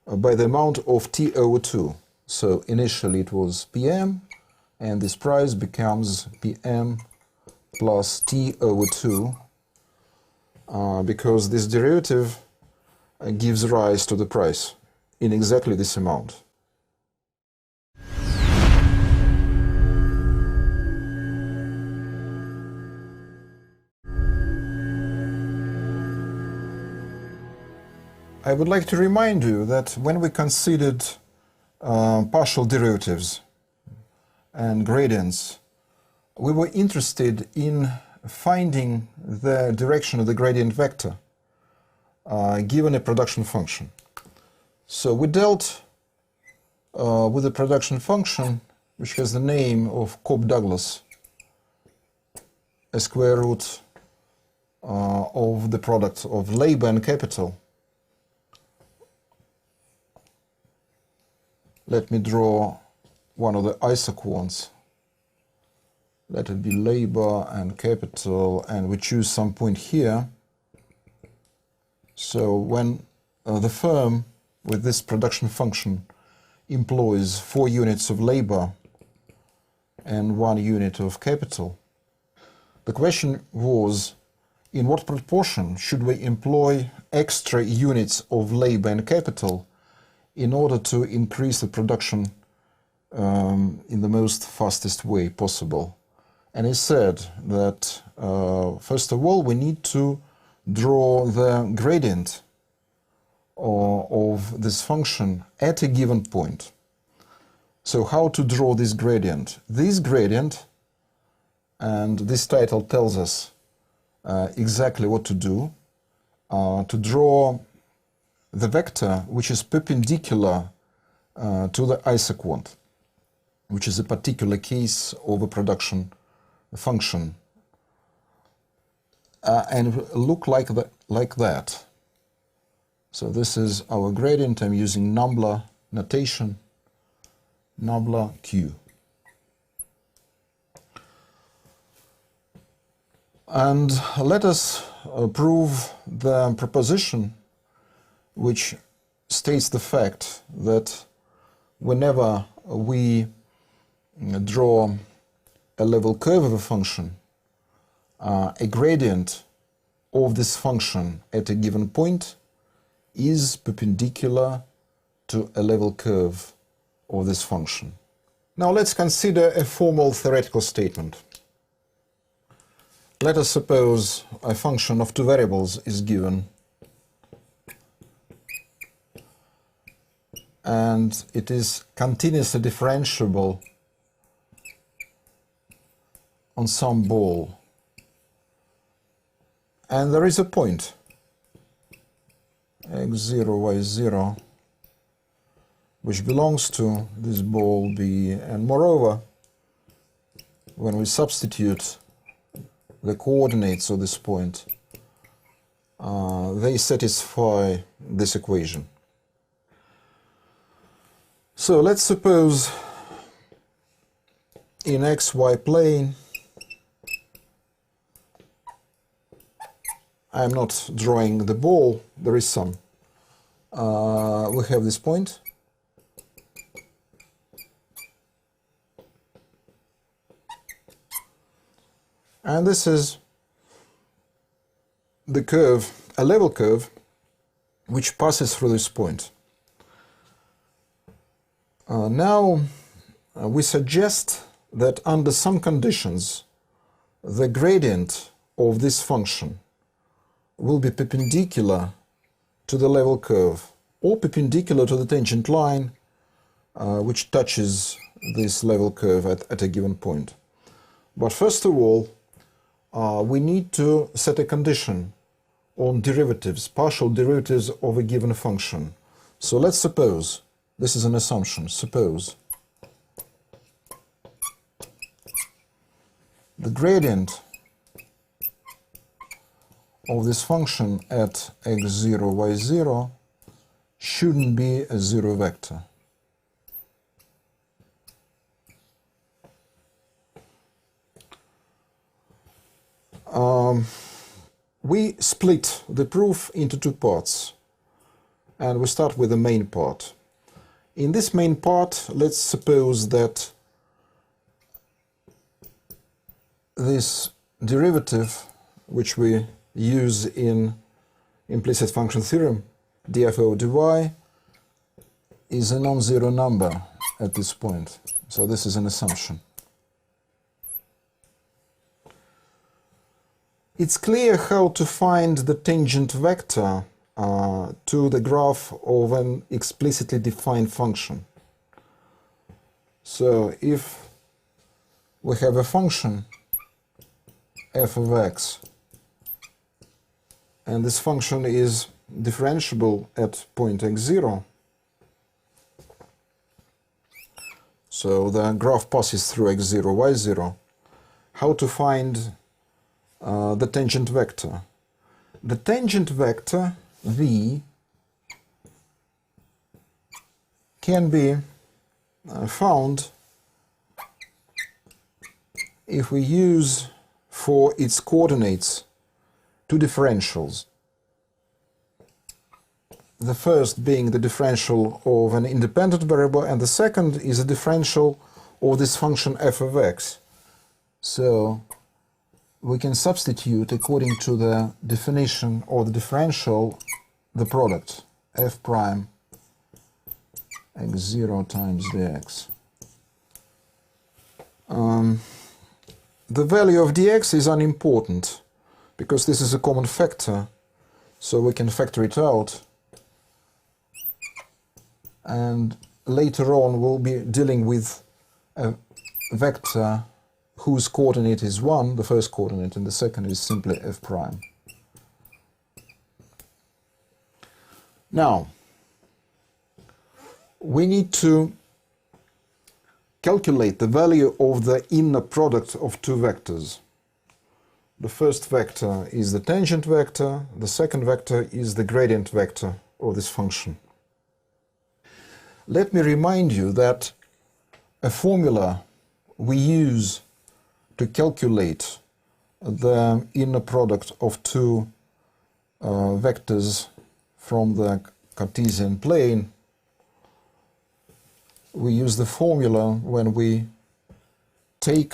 by the amount of T over 2. So initially it was PM, and this price becomes PM plus T over 2, because this derivative gives rise to the price in exactly this amount. I would like to remind you that when we considered partial derivatives and gradients, we were interested in finding the direction of the gradient vector given a production function. So we dealt with a production function which has the name of Cobb-Douglas, a square root of the product of labor and capital. Let me draw one of the isoquants. Let it be labor and capital, and we choose some point here. So when the firm with this production function employs 4 units of labor and 1 unit of capital, the question was, in what proportion should we employ extra units of labor and capital in order to increase the production in the most fastest way possible? And he said that first of all we need to draw the gradient of this function at a given point. So how to draw this gradient? This gradient, and this title tells us exactly what to do, to draw the vector which is perpendicular to the isoquant, which is a particular case of a production function, and look like that. So this is our gradient. I'm using Nambla notation, Nambla Q. And let us prove the proposition which states the fact that whenever we draw a level curve of a function, a gradient of this function at a given point is perpendicular to a level curve of this function. Now let's consider a formal theoretical statement. Let us suppose a function of 2 variables is given, and it is continuously differentiable on some ball. And there is a point, x0, y0, which belongs to this ball B. And moreover, when we substitute the coordinates of this point, they satisfy this equation. So let's suppose in xy plane, I'm not drawing the ball, there is some. We have this point. And this is the curve, a level curve, which passes through this point. Now we suggest that under some conditions the gradient of this function will be perpendicular to the level curve or perpendicular to the tangent line which touches this level curve at a given point. But first of all, we need to set a condition on derivatives, partial derivatives of a given function. So let's suppose, this is an assumption, suppose the gradient of this function at x0, y0 shouldn't be a zero vector. We split the proof into two parts, and we start with the main part. In this main part, let's suppose that this derivative, which we use in implicit function theorem, df over dy, is a non-zero number at this point. So this is an assumption. It's clear how to find the tangent vector to the graph of an explicitly defined function. So if we have a function f of x, and this function is differentiable at point x0, so the graph passes through x0, y0, how to find the tangent vector? The tangent vector v can be found if we use for its coordinates two differentials. The first being the differential of an independent variable, and the second is a differential of this function f of x. So we can substitute, according to the definition of the differential, the product f prime x0 times dx. The value of dx is unimportant because this is a common factor, so we can factor it out, and later on we'll be dealing with a vector whose coordinate is 1, the first coordinate, and the second is simply f prime. Now, we need to calculate the value of the inner product of two vectors. The first vector is the tangent vector, the second vector is the gradient vector of this function. Let me remind you that a formula we use to calculate the inner product of two vectors from the Cartesian plane, we use the formula when we take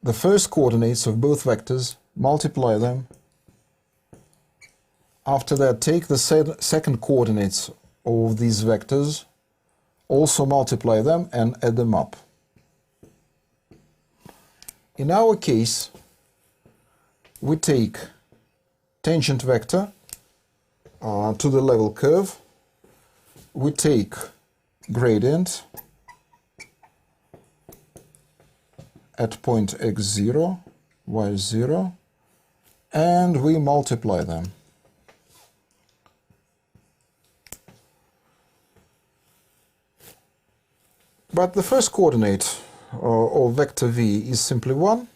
the first coordinates of both vectors, multiply them, after that take the second coordinates of these vectors, also multiply them and add them up. In our case, we take tangent vector to the level curve, we take gradient at point x0, y0, and we multiply them. But the first coordinate of vector v is simply 1,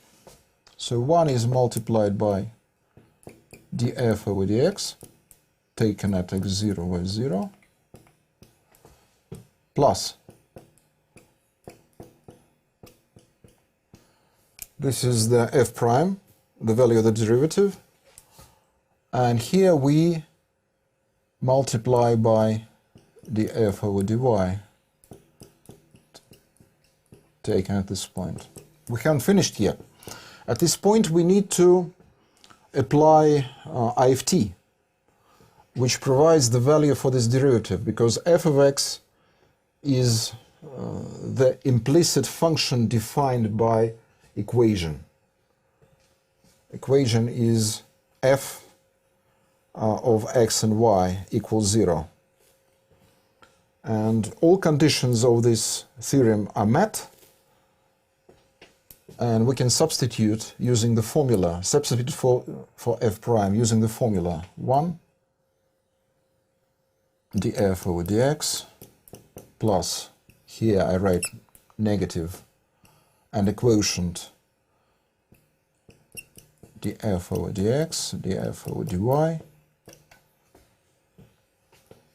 so 1 is multiplied by df over dx, taken at x0, y0, plus this is the f prime, the value of the derivative, and here we multiply by df over dy, taken at this point. We haven't finished yet. At this point we need to apply IFT, which provides the value for this derivative, because f of x is the implicit function defined by equation. Equation is f of x and y equals 0. And all conditions of this theorem are met, and we can substitute using the formula, substitute for f prime using the formula 1 df over dx plus, here I write negative, and a quotient df over dx, df over dy,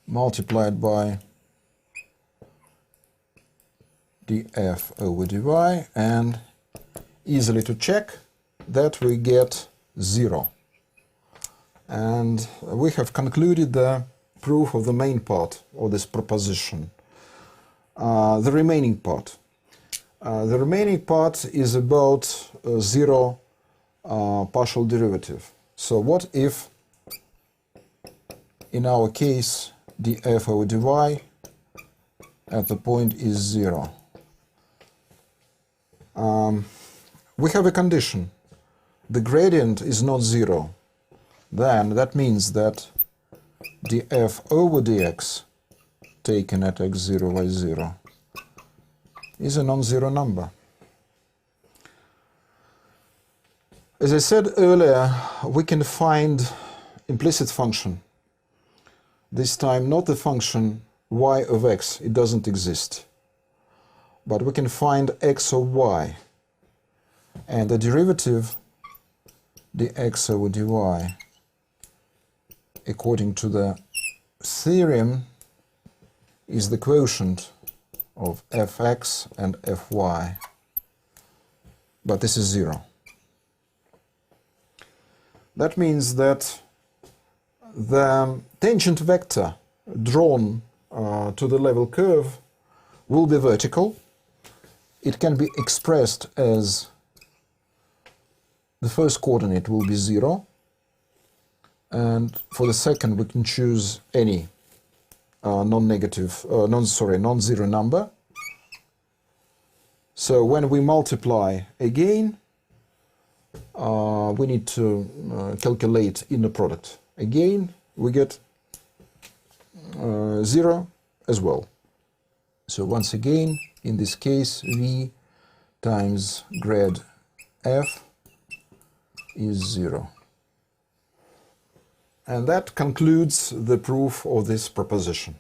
multiplied by df over dy, and easily to check that we get 0. And we have concluded the proof of the main part of this proposition. The remaining part. The remaining part is about 0 partial derivative. So what if, in our case, df over dy at the point is 0? We have a condition. The gradient is not 0. Then that means that df over dx taken at x0, y0 is a non-zero number. As I said earlier, we can find implicit function. This time not the function y of x, it doesn't exist. But we can find x of y. And the derivative dx over dy, according to the theorem, is the quotient of fx and fy. But this is 0. That means that the tangent vector drawn to the level curve will be vertical. It can be expressed as the first coordinate will be 0, and for the second we can choose any non-zero number. So when we multiply again, we need to calculate inner product. Again, we get 0 as well. So once again, in this case, v times grad f is 0. And that concludes the proof of this proposition.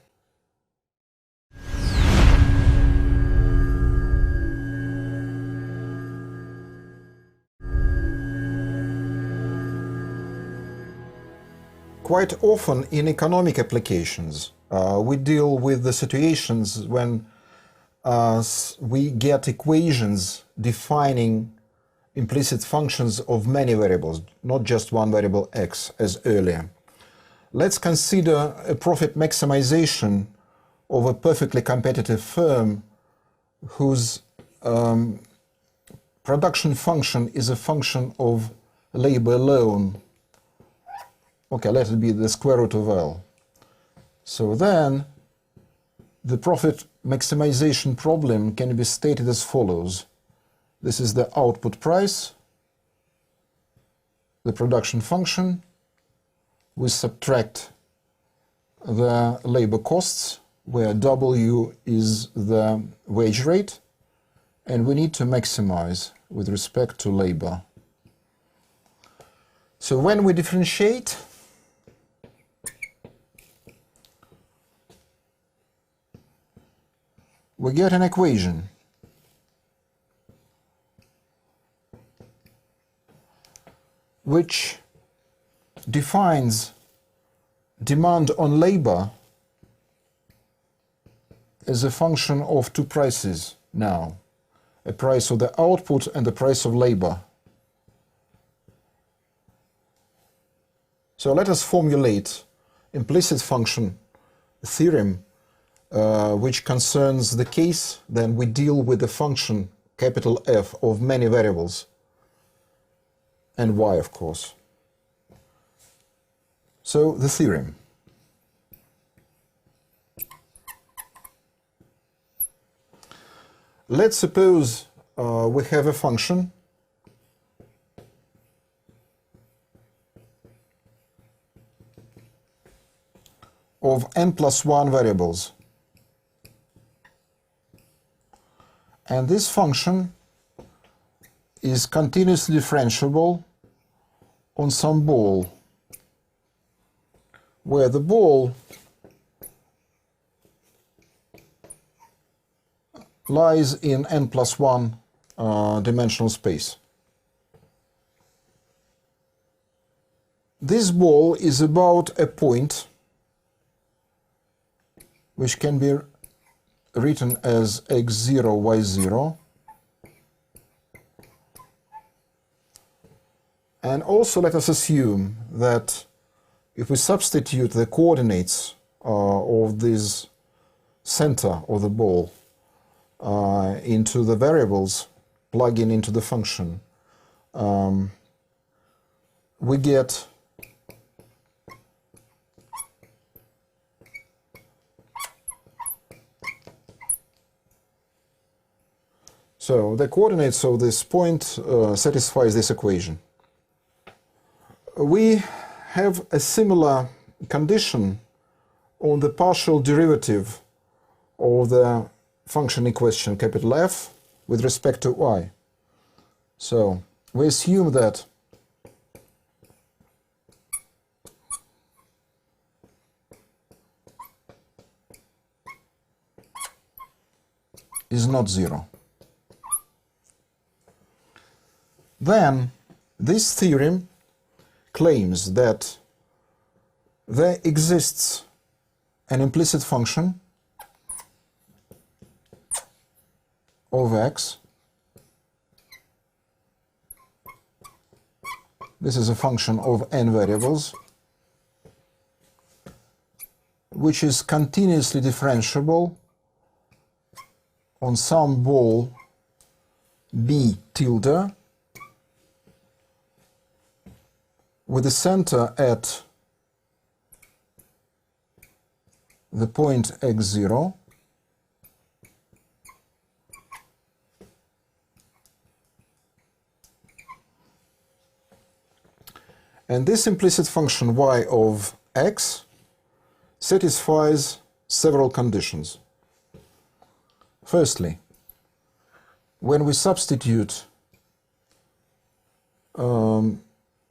Quite often in economic applications, we deal with the situations when we get equations defining implicit functions of many variables, not just one variable x as earlier. Let's consider a profit maximization of a perfectly competitive firm whose production function is a function of labor alone. Okay, let it be the square root of L. So then the profit maximization problem can be stated as follows. This is the output price, the production function. We subtract the labor costs, where W is the wage rate, and we need to maximize with respect to labor. So when we differentiate, we get an equation which defines demand on labor as a function of two prices now, a price of the output and the price of labor. So let us formulate implicit function theorem which concerns the case, then we deal with the function capital F of many variables, and y, of course. So the theorem. Let's suppose we have a function of n plus 1 variables. And this function is continuously differentiable on some ball, where the ball lies in n plus 1 dimensional space. This ball is about a point which can be written as x0, y0. And also let us assume that if we substitute the coordinates of this center of the ball into the variables, plugging into the function, we get so the coordinates of this point satisfies this equation. We have a similar condition on the partial derivative of the function in question, capital F, with respect to y. So we assume that is not 0. Then this theorem claims that there exists an implicit function of x. This is a function of n variables, which is continuously differentiable on some ball b tilde with the center at the point x0 and this implicit function y of x satisfies several conditions. Firstly, when we substitute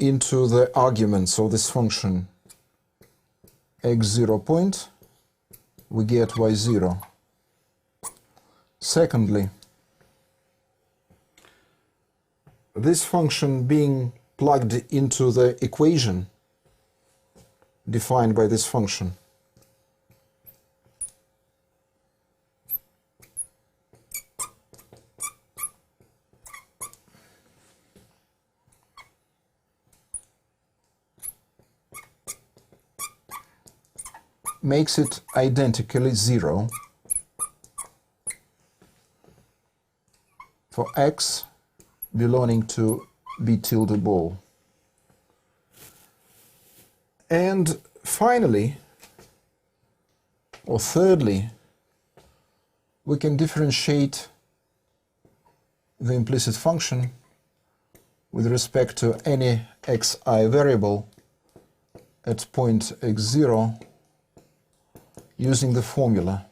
into the arguments of this function x0 point, we get y0. Secondly, this function being plugged into the equation defined by this function, makes it identically 0 for x belonging to b tilde ball. And finally, or thirdly, we can differentiate the implicit function with respect to any xi variable at point x0 using the formula.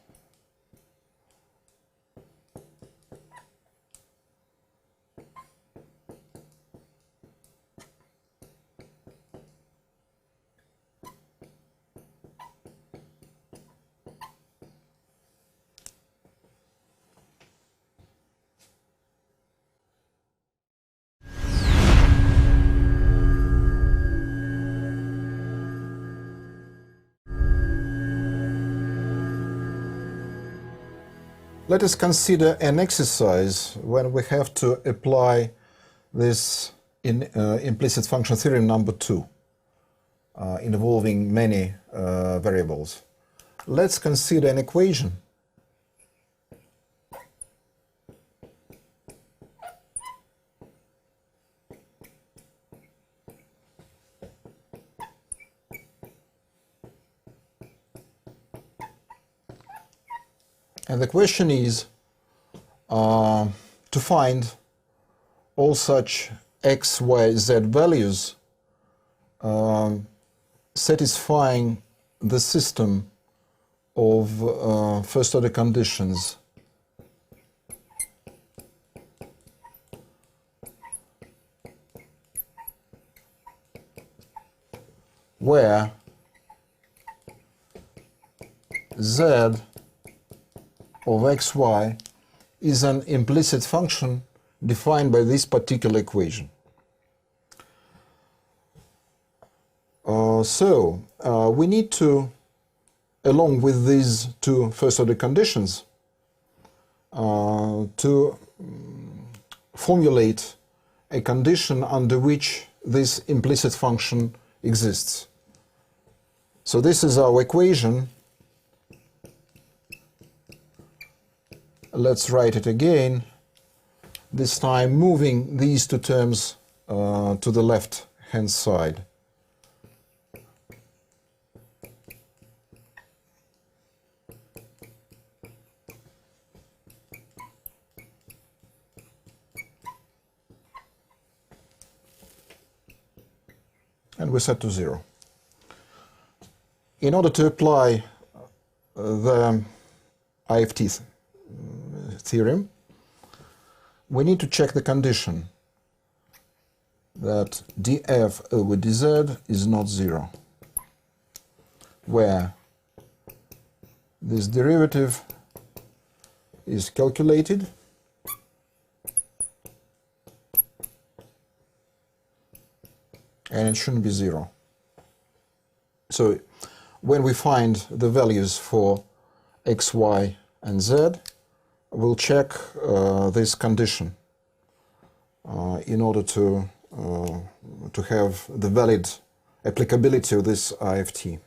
Let us consider an exercise when we have to apply this implicit function theorem number 2, involving many variables. Let's consider an equation and the question is, to find all such x, y, z values satisfying the system of first order conditions where z of xy is an implicit function defined by this particular equation. We need to, along with these two first order conditions, to formulate a condition under which this implicit function exists. So this is our equation. Let's write it again, this time moving these two terms to the left hand side. And we set to 0. In order to apply the IFT theorem, we need to check the condition that df over dz is not 0, where this derivative is calculated and it shouldn't be 0. So when we find the values for x, y, and z, we'll check this condition in order to have the valid applicability of this IFT.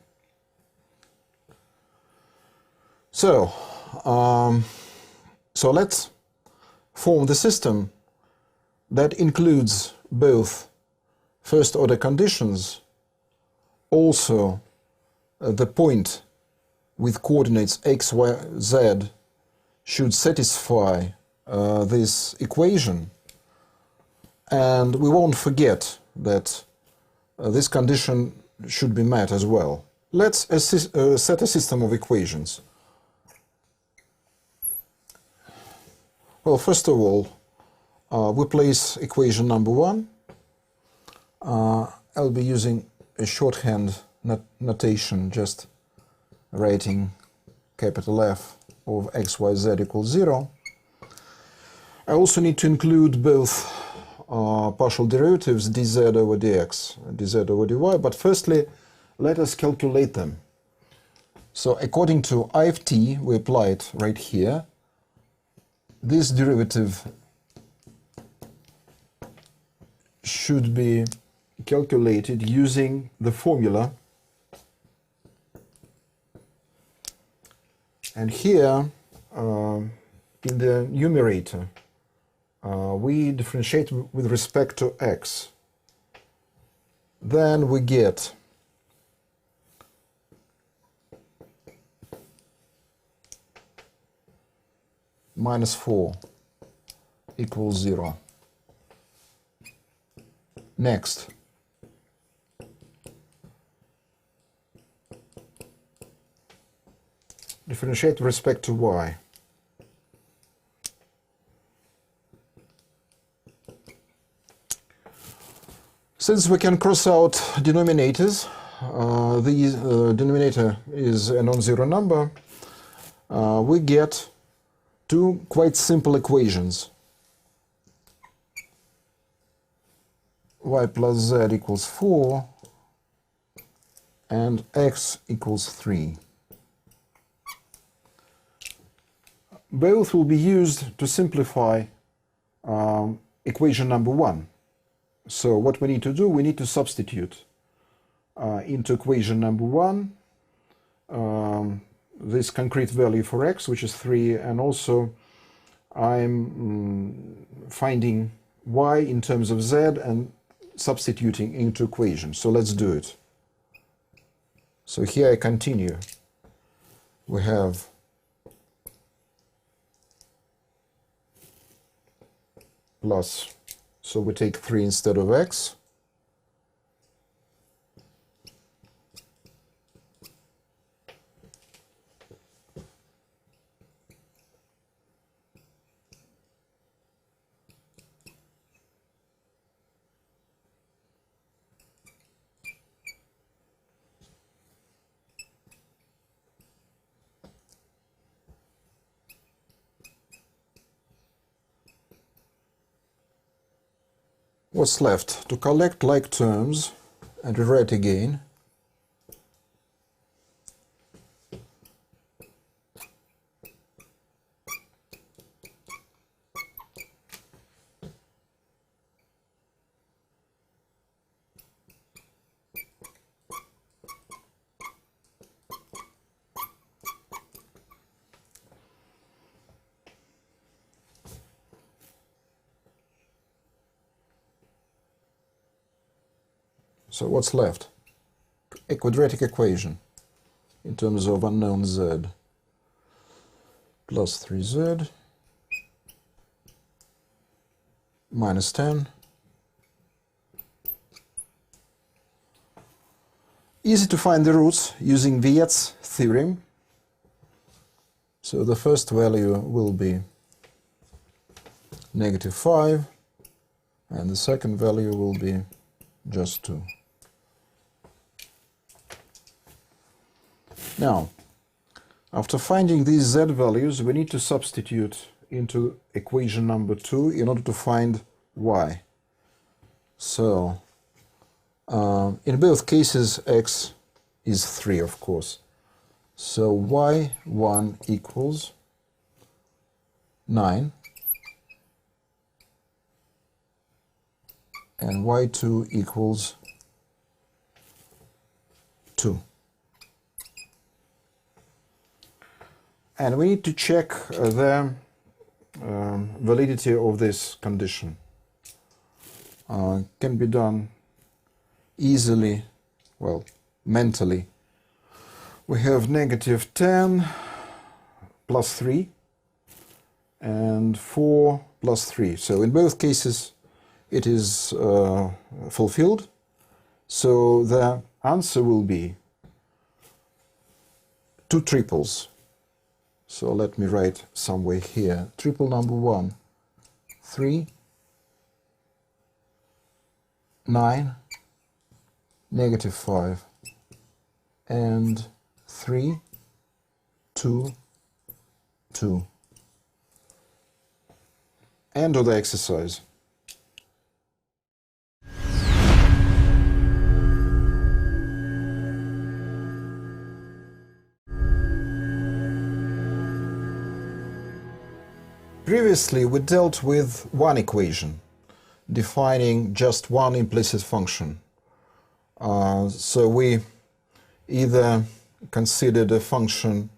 So let's form the system that includes both first order conditions, also the point with coordinates x, y, z should satisfy this equation, and we won't forget that this condition should be met as well. Let's set a system of equations. Well, first of all, we place equation number 1. I'll be using a shorthand notation, just writing capital F of x, y, z equals 0. I also need to include both partial derivatives dz over dx, dz over dy, but firstly, let us calculate them. So according to IFT, we apply it right here. This derivative should be calculated using the formula, and here in the numerator we differentiate with respect to x. Then we get minus 4 equals 0. Next, differentiate with respect to y. Since we can cross out denominators, the denominator is a non-zero number, we get two quite simple equations. Y plus z equals 4 and x equals 3. Both will be used to simplify equation number 1. So what we need to do, we need to substitute into equation number 1 this concrete value for x, which is 3, and also I'm finding y in terms of z and substituting into equation. So let's do it. So here I continue. We have plus, so we take 3 instead of x. What's left? To collect like terms and rewrite again. So what's left? A quadratic equation in terms of unknown z. Plus 3z minus 10. Easy to find the roots using Viet's theorem. So the first value will be -5, and the second value will be just 2. Now, after finding these z values, we need to substitute into equation number 2 in order to find y. So, in both cases, x is 3, of course. So y1 equals 9, and y2 equals 2. And we need to check the validity of this condition. Can be done easily, well, mentally. We have -10 plus 3 and 4 plus 3. So in both cases it is fulfilled. So the answer will be 2 triples. So let me write somewhere here. Triple number 1, 3, 9, -5, and 3, 2, 2. End of the exercise. Previously, we dealt with one equation, defining just one implicit function. So we either considered a function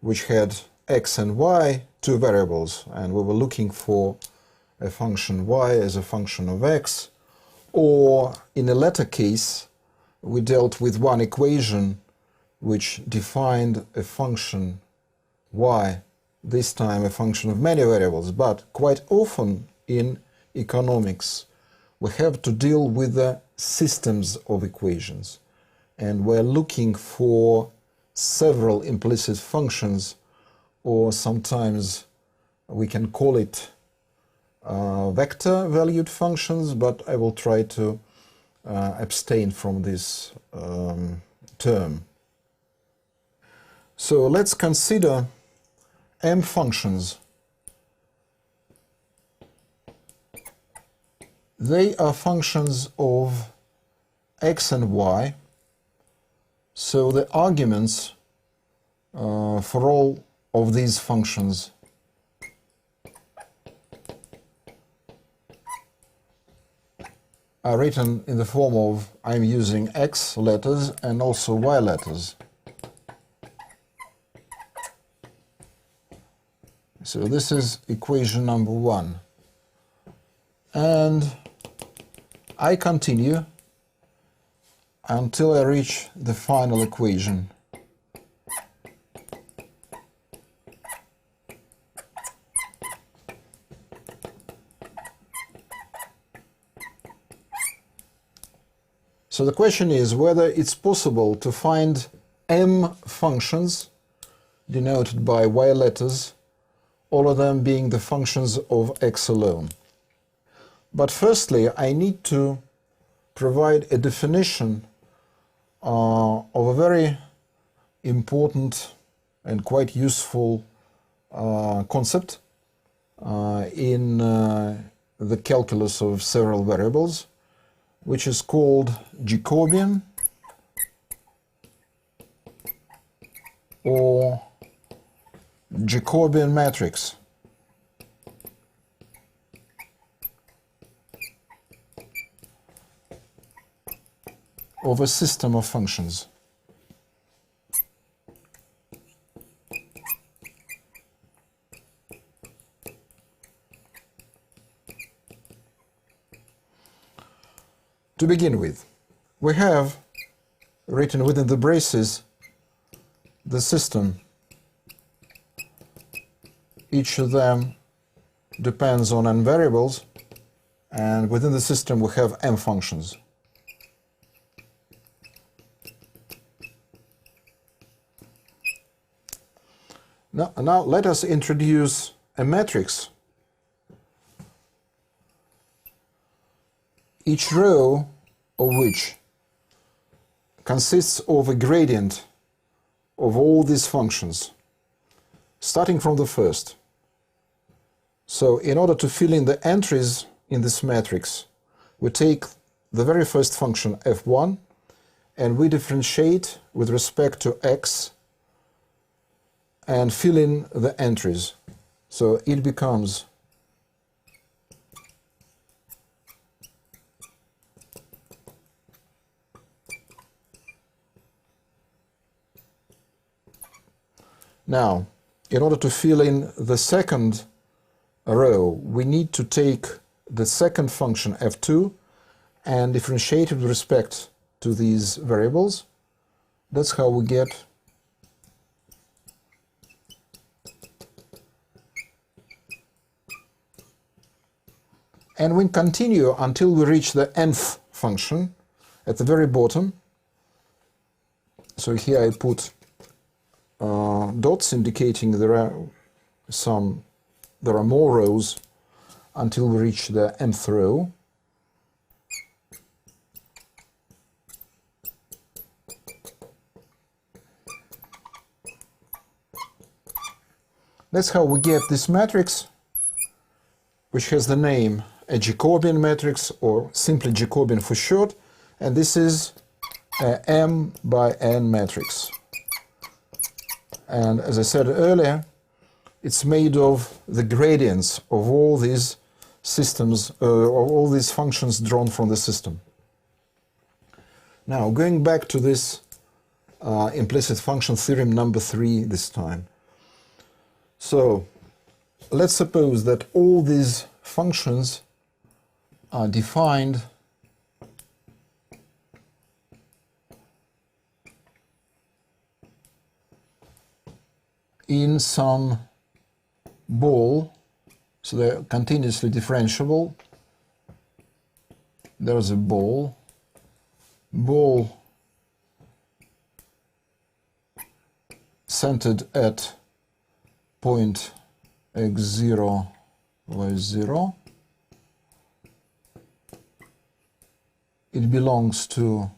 which had x and y, 2 variables, and we were looking for a function y as a function of x, or in the latter case, we dealt with one equation which defined a function y, this time a function of many variables. But quite often in economics we have to deal with the systems of equations, and we're looking for several implicit functions, or sometimes we can call it vector valued functions, but I will try to abstain from this term. So let's consider m functions. They are functions of x and y, so the arguments for all of these functions are written in the form of, I'm using x letters and also y letters. So this is equation number 1. And I continue until I reach the final equation. So the question is whether it's possible to find m functions denoted by y letters, all of them being the functions of x alone. But firstly, I need to provide a definition of a very important and quite useful concept in the calculus of several variables, which is called Jacobian or Jacobian matrix. Of a system of functions. To begin with, we have written within the braces the system. Each of them depends on n variables, and within the system we have m functions. Now let us introduce a matrix. Each row of which consists of a gradient of all these functions, starting from the first. So in order to fill in the entries in this matrix, we take the very first function f1 and we differentiate with respect to x and fill in the entries. So it becomes now, in order to fill in the second row, we need to take the second function f2 and differentiate it with respect to these variables. That's how we get and we continue until we reach the nth function at the very bottom. So here I put dots indicating there are more rows until we reach the nth row. That's how we get this matrix, which has the name a Jacobian matrix, or simply Jacobian for short, and this is a m by n matrix. And as I said earlier, it's made of the gradients of all these systems, of all these functions drawn from the system. Now, going back to this implicit function theorem number 3 this time. So, let's suppose that all these functions are defined in some ball, so they're continuously differentiable. There's a ball centered at point x0, y0. It belongs to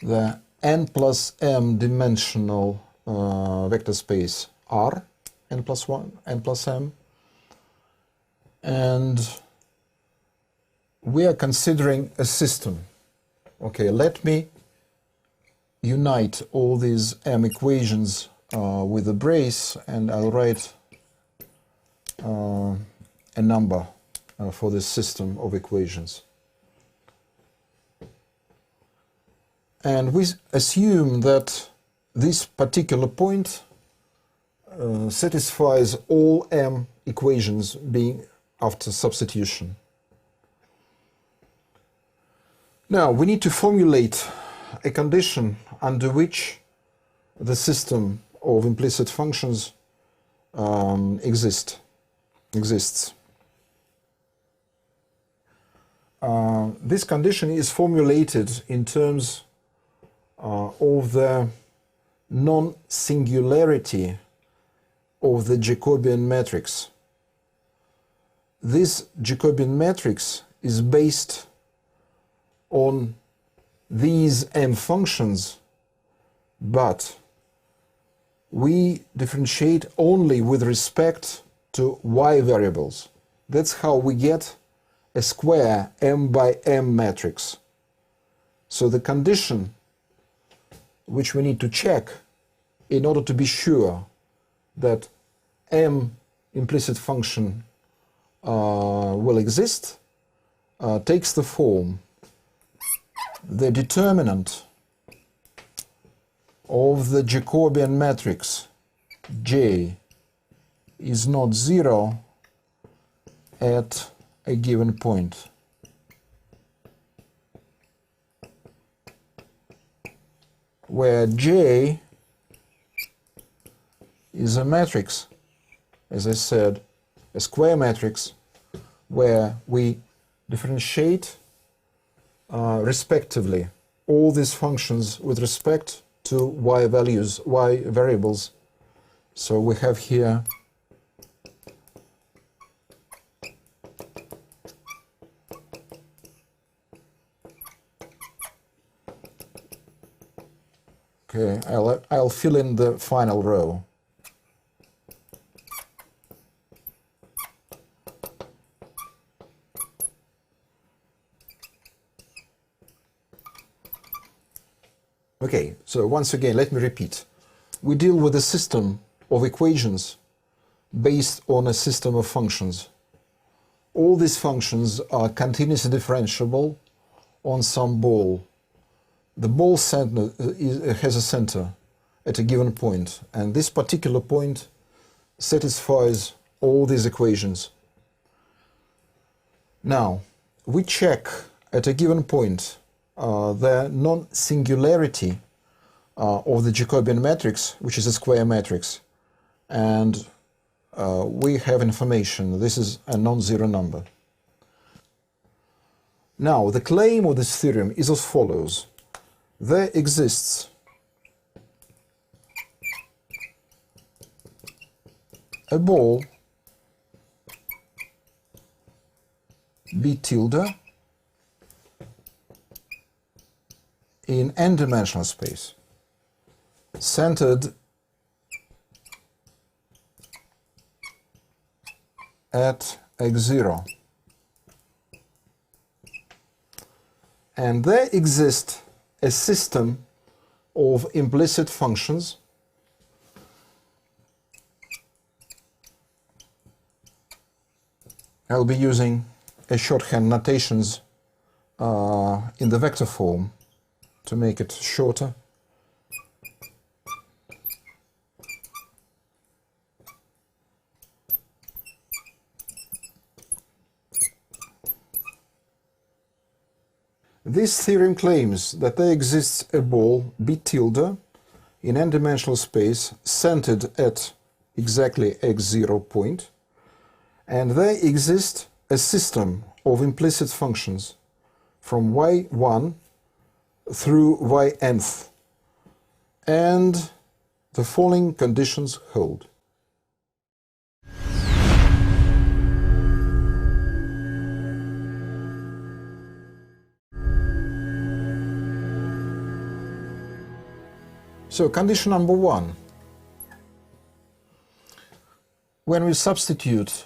the n plus m dimensional vector space R, n plus 1, n plus m, and we are considering a system. Okay, let me unite all these m equations with a brace, and I'll write a number for this system of equations. And we assume that this particular point satisfies all m equations being after substitution. Now, we need to formulate a condition under which the system of implicit functions exists. this condition is formulated in terms of the non-singularity of the Jacobian matrix. This Jacobian matrix is based on these m functions, but we differentiate only with respect to y variables. That's how we get a square m by m matrix. So the condition which we need to check in order to be sure that m implicit function will exist takes the form: the determinant of the Jacobian matrix J is not zero at a given point. Where J is a matrix, as I said, a square matrix, where we differentiate respectively all these functions with respect to y values, y variables. So we have here okay, I'll fill in the final row. Okay, so once again, let me repeat. We deal with a system of equations based on a system of functions. All these functions are continuously differentiable on some ball. The ball center has a center at a given point, and this particular point satisfies all these equations. Now, we check at a given point the non-singularity of the Jacobian matrix, which is a square matrix, and we have information. This is a non-zero number. Now, the claim of this theorem is as follows. There exists a ball B tilde in n-dimensional space, centered at x0. And there exists a system of implicit functions I'll be using a shorthand notations in the vector form to make it shorter. This theorem claims that there exists a ball B tilde in n-dimensional space centered at exactly x0 point, and there exists a system of implicit functions from y1 through ynth, and the following conditions hold. So condition number one, when we substitute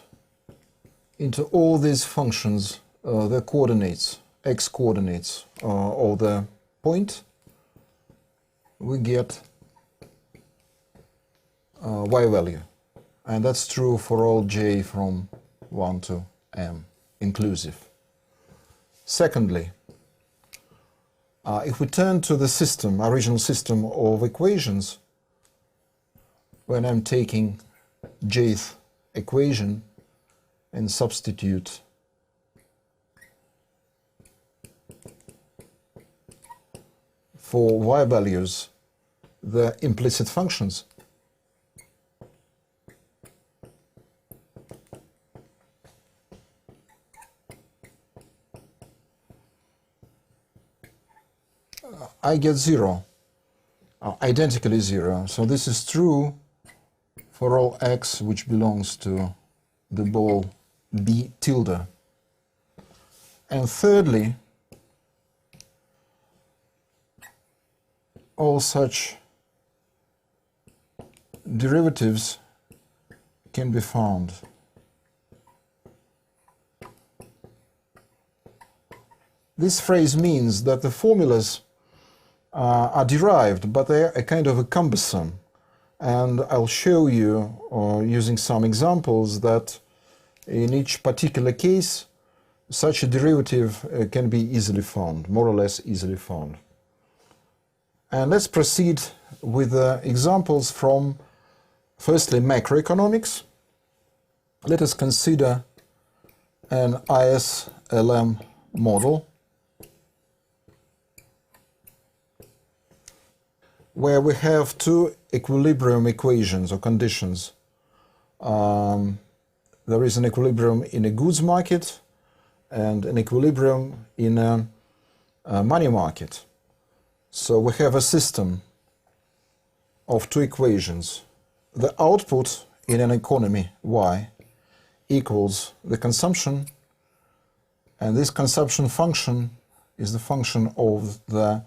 into all these functions the coordinates, x coordinates of the point, we get y value, and that's true for all j from 1 to m inclusive. Secondly, if we turn to the system, original system of equations, when I'm taking jth equation and substitute for y values the implicit functions, I get 0, identically 0. So this is true for all x which belongs to the ball b tilde. And thirdly, all such derivatives can be found. This phrase means that the formulas are derived, but they are a kind of a cumbersome. And I'll show you, using some examples, that in each particular case, such a derivative can be easily found, more or less easily found. And let's proceed with examples from, firstly, macroeconomics. Let us consider an ISLM model where we have two equilibrium equations or conditions. There is an equilibrium in a goods market and an equilibrium in a money market. So we have a system of two equations. The output in an economy, Y, equals the consumption, and this consumption function is the function of the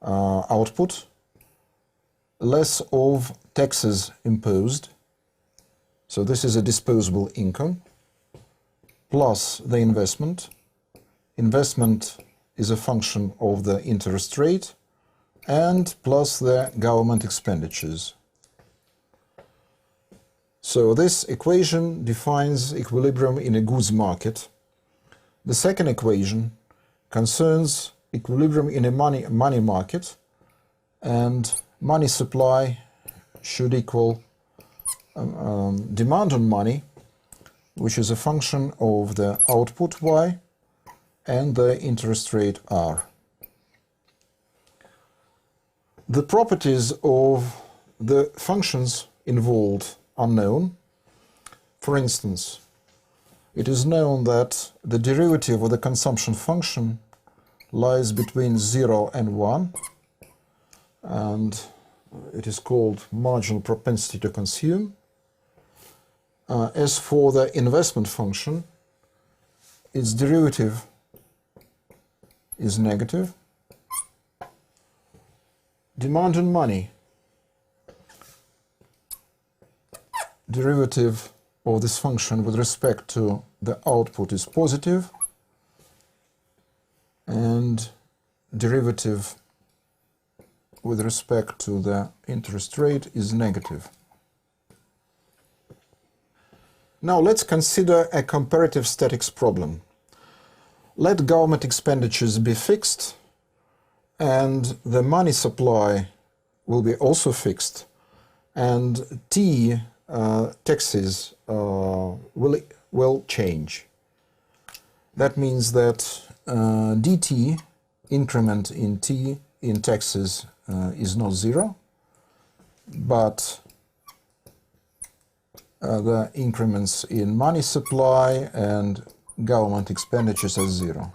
output less of taxes imposed. So this is a disposable income, plus the investment. Investment is a function of the interest rate, and plus the government expenditures. So this equation defines equilibrium in a goods market. The second equation concerns equilibrium in a money market, and money supply should equal demand on money, which is a function of the output Y and the interest rate R. The properties of the functions involved are known. For instance, it is known that the derivative of the consumption function lies between 0 and 1, and it is called marginal propensity to consume. As for the investment function, its derivative is negative. Demand on money, derivative of this function with respect to the output is positive, and derivative with respect to the interest rate is negative. Now let's consider a comparative statics problem. Let government expenditures be fixed, and the money supply will be also fixed, and T taxes will change. That means that dt, increment in T in taxes, is not 0, but the increments in money supply and government expenditures are 0.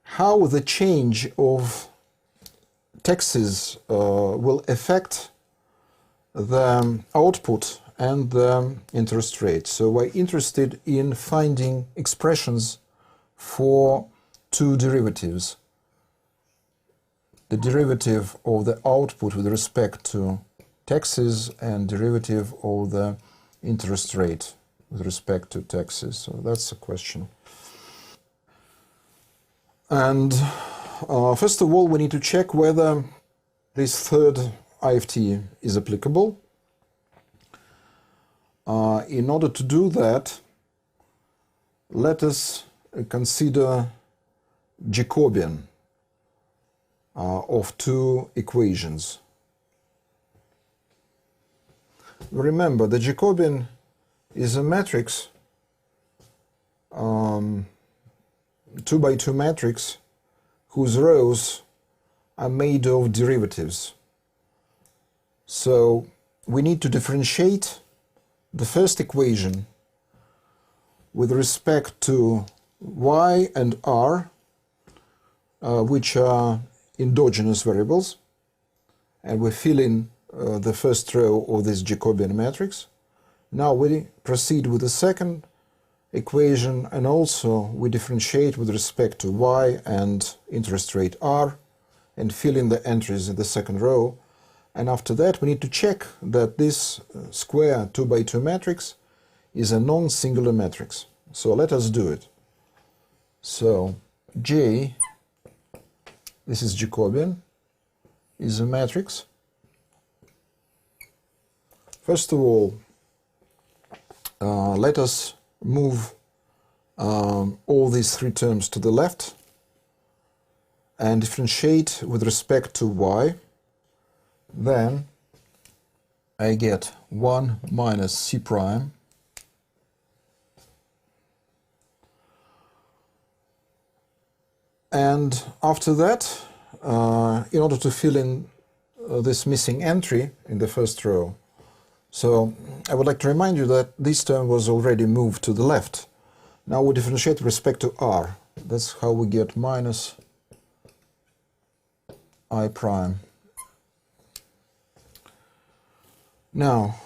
How the change of taxes will affect the output and the interest rate. So we're interested in finding expressions for two derivatives. The derivative of the output with respect to taxes and derivative of the interest rate with respect to taxes. So that's the question. And first of all, we need to check whether this third IFT is applicable. In order to do that, let us consider Jacobian of two equations. Remember, the Jacobian is a matrix, 2 by 2 matrix, whose rows are made of derivatives. So we need to differentiate the first equation with respect to y and r, which are endogenous variables, and we fill in the first row of this Jacobian matrix. Now we proceed with the second equation, and also we differentiate with respect to y and interest rate r, and fill in the entries in the second row. And after that we need to check that this square 2 by 2 matrix is a non-singular matrix. So let us do it. So J, this is Jacobian, is a matrix. First of all, let us move all these three terms to the left and differentiate with respect to y. Then I get 1 minus c prime and after that, in order to fill in this missing entry in the first row, so I would like to remind you that this term was already moved to the left. Now we differentiate with respect to r. That's how we get minus I prime. Now,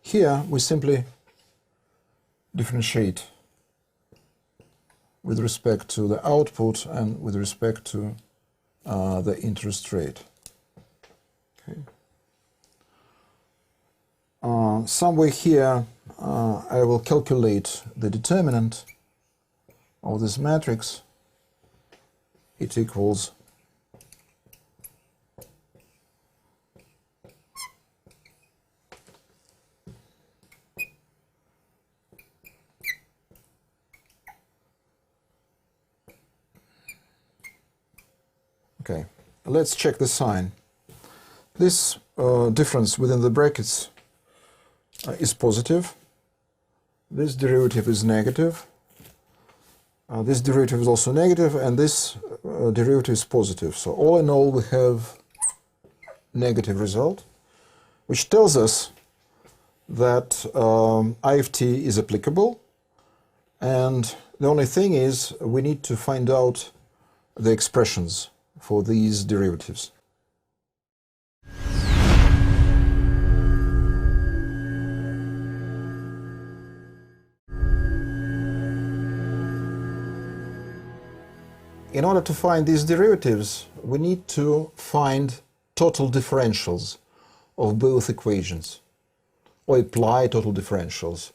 here we simply differentiate with respect to the output and with respect to the interest rate. Okay. Somewhere here I will calculate the determinant of this matrix. It equals okay, let's check the sign. This difference within the brackets is positive. This derivative is negative. This derivative is also negative, and this derivative is positive. So all in all, we have negative result, which tells us that IFT is applicable, and the only thing is we need to find out the expressions for these derivatives. In order to find these derivatives, we need to find total differentials of both equations, or apply total differentials,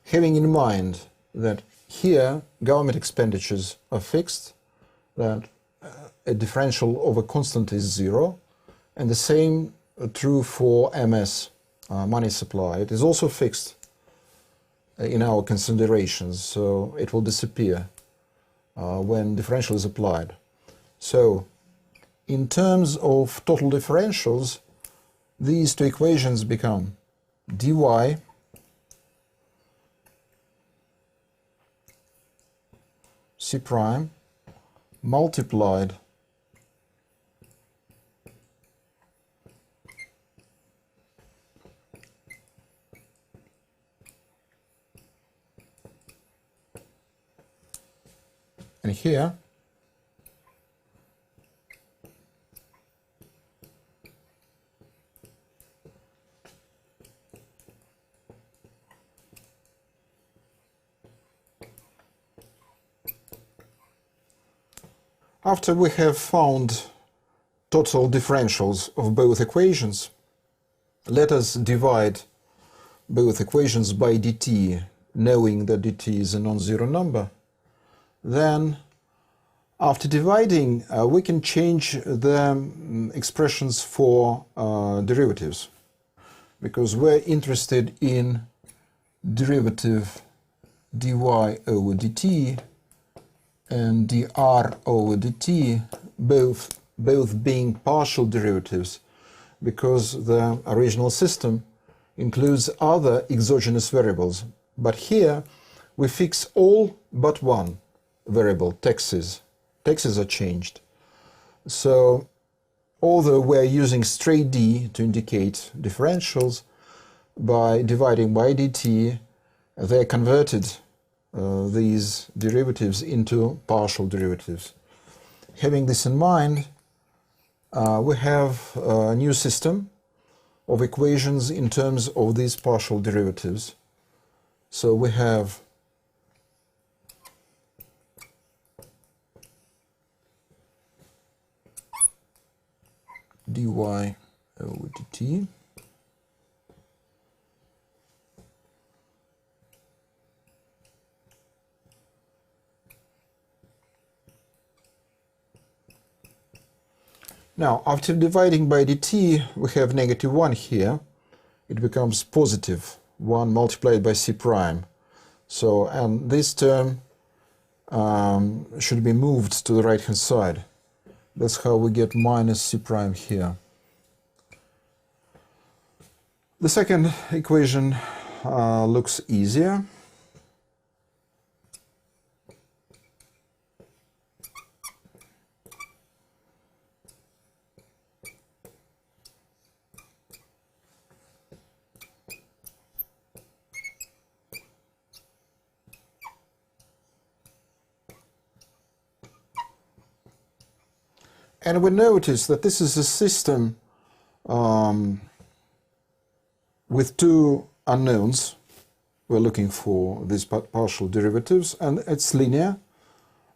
having in mind that here government expenditures are fixed, that a differential of a constant is 0, and the same true for MS, money supply. It is also fixed in our considerations, so it will disappear when differential is applied. So in terms of total differentials, these two equations become dy c prime multiplied and here after we have found total differentials of both equations, let us divide both equations by dt, knowing that dt is a non-zero number. Then, after dividing, we can change the expressions for derivatives, because we're interested in derivative dy over dt and dr over dt, both being partial derivatives, because the original system includes other exogenous variables. But here we fix all but one variable, taxes. Taxes are changed. So although we're using straight d to indicate differentials, by dividing by dt, they're converted, these derivatives, into partial derivatives. Having this in mind, we have a new system of equations in terms of these partial derivatives. So we have dy over dt Now, after dividing by dt, we have -1 here. It becomes positive 1 multiplied by c prime. So, and this term should be moved to the right-hand side. That's how we get minus c prime here. The second equation looks easier. And we notice that this is a system with two unknowns. We're looking for these partial derivatives, and it's linear.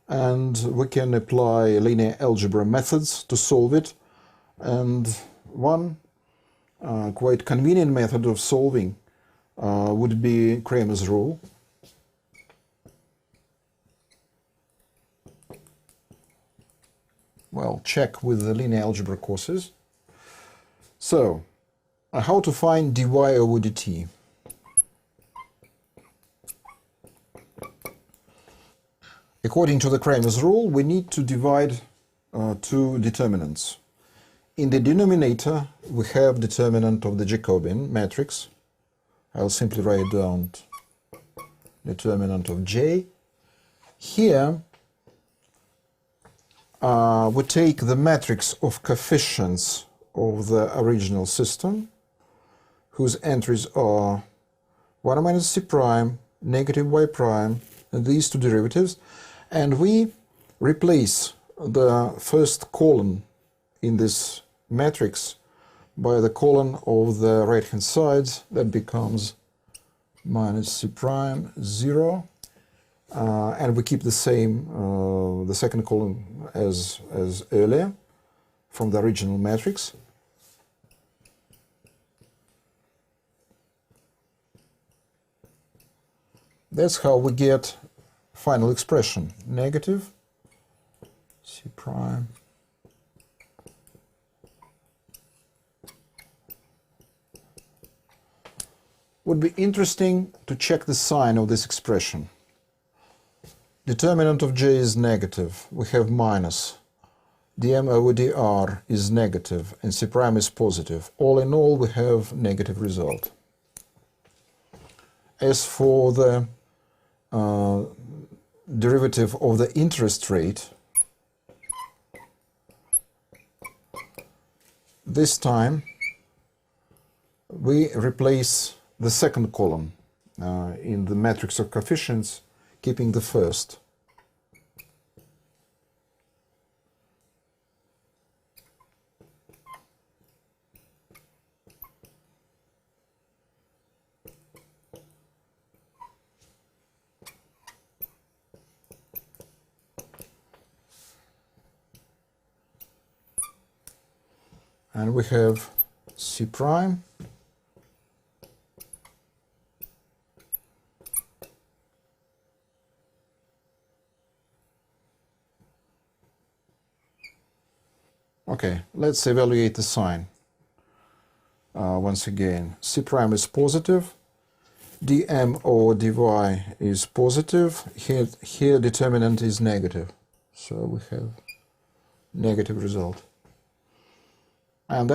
And we can apply linear algebra methods to solve it. And one quite convenient method of solving would be Cramer's rule. Well, check with the linear algebra courses. So, how to find dy over dt? According to the Cramer's rule, we need to divide two determinants. In the denominator, we have determinant of the Jacobian matrix. I'll simply write down determinant of J. Here, we take the matrix of coefficients of the original system, whose entries are 1 minus c prime, negative y prime, and these two derivatives, and we replace the first column in this matrix by the column of the right-hand side. That becomes minus c prime, 0. And we keep the same, the second column as earlier from the original matrix. That's how we get final expression, negative c prime would be interesting to check the sign of this expression. Determinant of J is negative, we have minus, dm over dr is negative, and c prime is positive. All in all, we have negative result. As for the derivative of the interest rate, this time we replace the second column in the matrix of coefficients, keeping the first. And we have c prime Okay, let's evaluate the sign. Once again, c prime is positive, dm over dy is positive, here determinant is negative, so we have negative result. And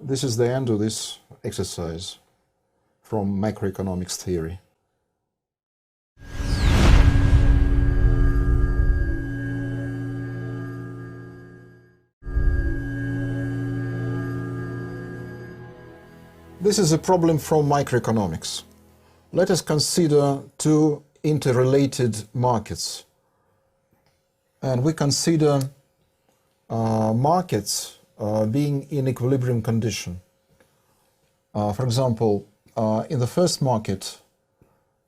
this is the end of this exercise from macroeconomics theory. This is a problem from microeconomics. Let us consider two interrelated markets. And we consider markets being in equilibrium condition. For example, in the first market,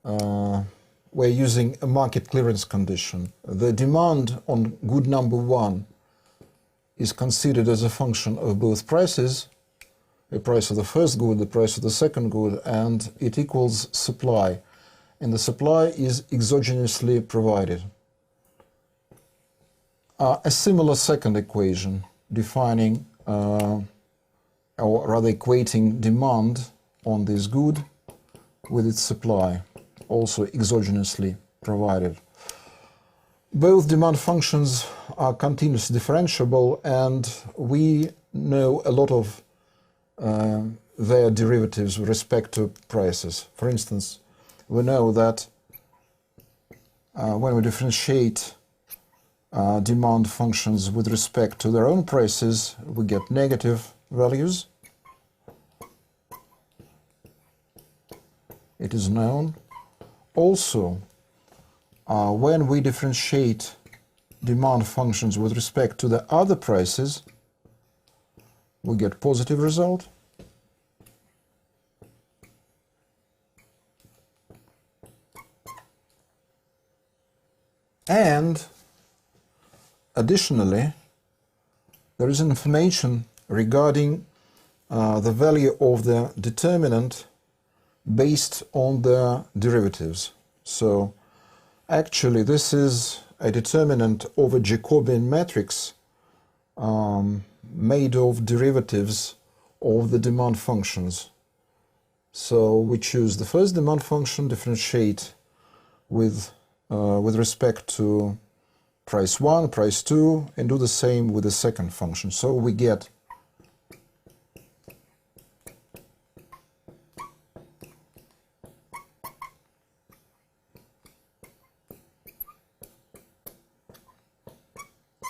we're using a market clearance condition. The demand on good number 1 is considered as a function of both prices, the price of the first good, the price of the second good, and it equals supply. And the supply is exogenously provided. A similar second equation defining, or rather equating demand on this good with its supply, also exogenously provided. Both demand functions are continuously differentiable, and we know a lot of their derivatives with respect to prices. For instance, we know that when we differentiate demand functions with respect to their own prices, we get negative values. It is known. Also, when we differentiate demand functions with respect to the other prices, we get positive result. And additionally, there is information regarding the value of the determinant based on the derivatives. So actually this is a determinant of a Jacobian matrix made of derivatives of the demand functions. So we choose the first demand function, differentiate with respect to price 1, price 2, and do the same with the second function. So we get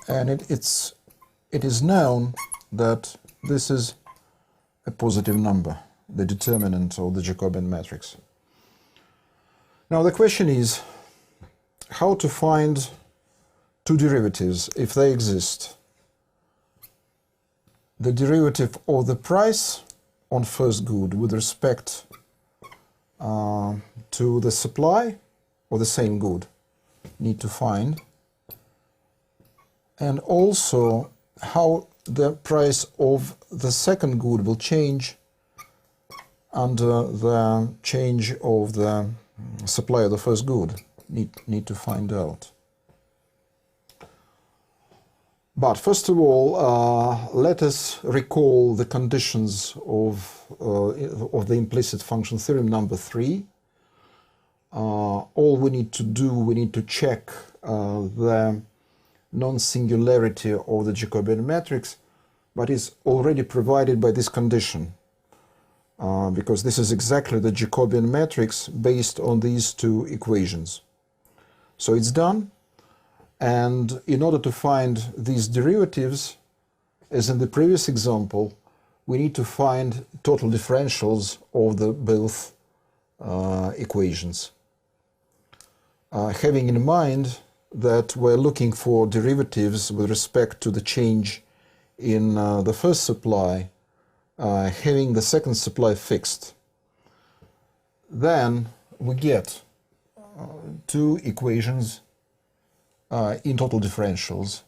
and it is known that this is a positive number, the determinant of the Jacobian matrix. Now the question is how to find two derivatives if they exist. The derivative of the price on first good with respect to the supply of the same good need to find, and also how the price of the second good will change under the change of the supply of the first good. Need to find out. But first of all, let us recall the conditions of the implicit function theorem number 3. All we need to do, we need to check the non-singularity of the Jacobian matrix, but is already provided by this condition, because this is exactly the Jacobian matrix based on these two equations. So it's done, and in order to find these derivatives, as in the previous example, we need to find total differentials of the both equations. Having in mind that we're looking for derivatives with respect to the change in the first supply, having the second supply fixed, then we get two equations in total differentials.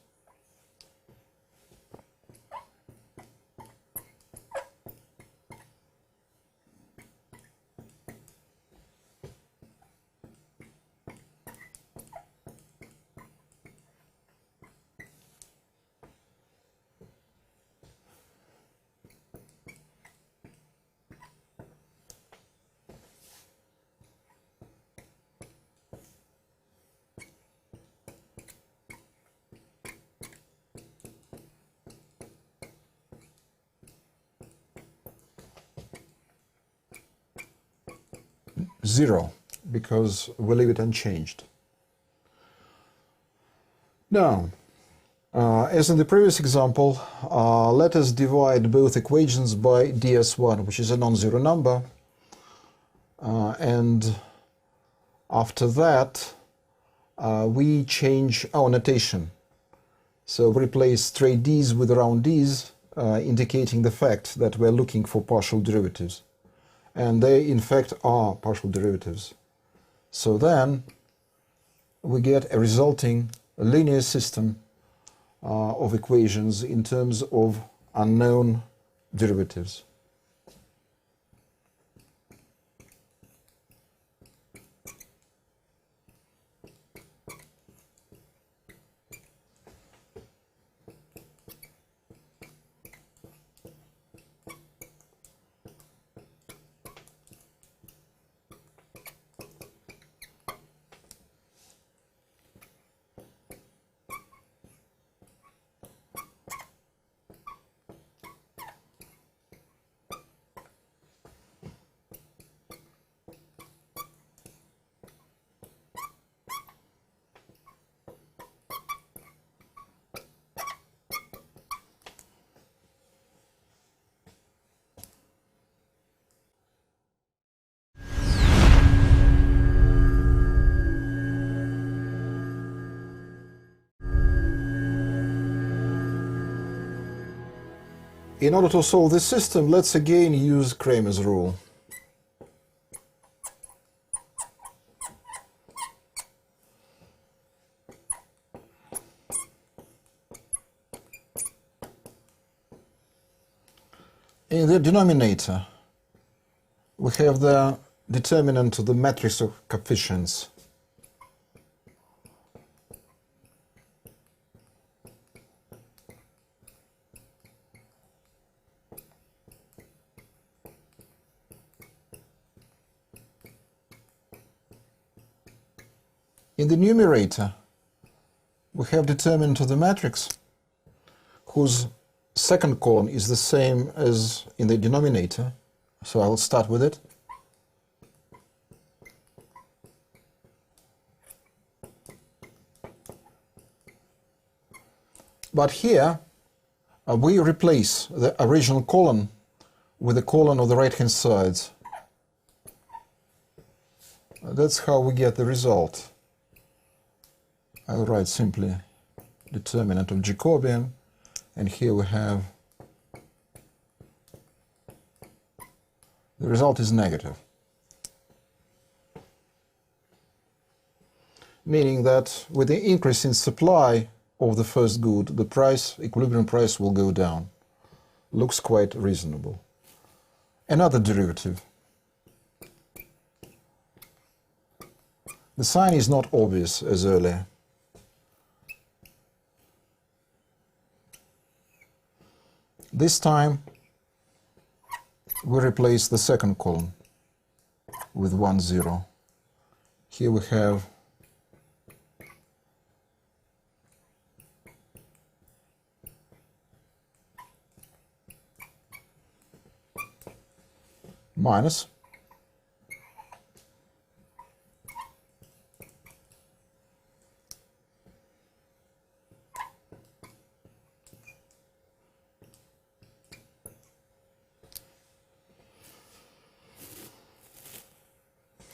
Zero, because we leave it unchanged. Now, as in the previous example, let us divide both equations by ds1, which is a non-zero number, and after that we change our notation So we replace straight d's with round d's, indicating the fact that we're looking for partial derivatives. And they, in fact, are partial derivatives. So then we get a resulting linear system of equations in terms of unknown derivatives. In order to solve this system, let's again use Cramer's rule. In the denominator, we have the determinant of the matrix of coefficients. In the numerator, we have determinant of the matrix, whose second column is the same as in the denominator. So I'll start with it. But here, we replace the original column with the column of the right-hand side. That's how we get the result. I'll write simply determinant of Jacobian, and here we have the result is negative, meaning that with the increase in supply of the first good, the price, equilibrium price, will go down. Looks quite reasonable. Another derivative. The sign is not obvious as earlier. This time we replace the second column with 1, 0. Here we have minus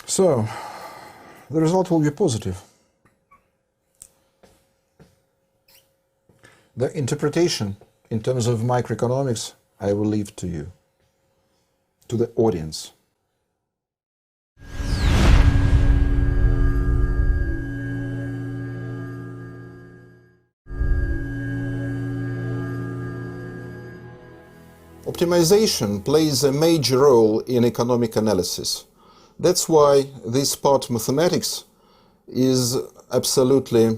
so the result will be positive. The interpretation in terms of microeconomics I will leave to you, to the audience. Optimization plays a major role in economic analysis. That's why this part of mathematics is absolutely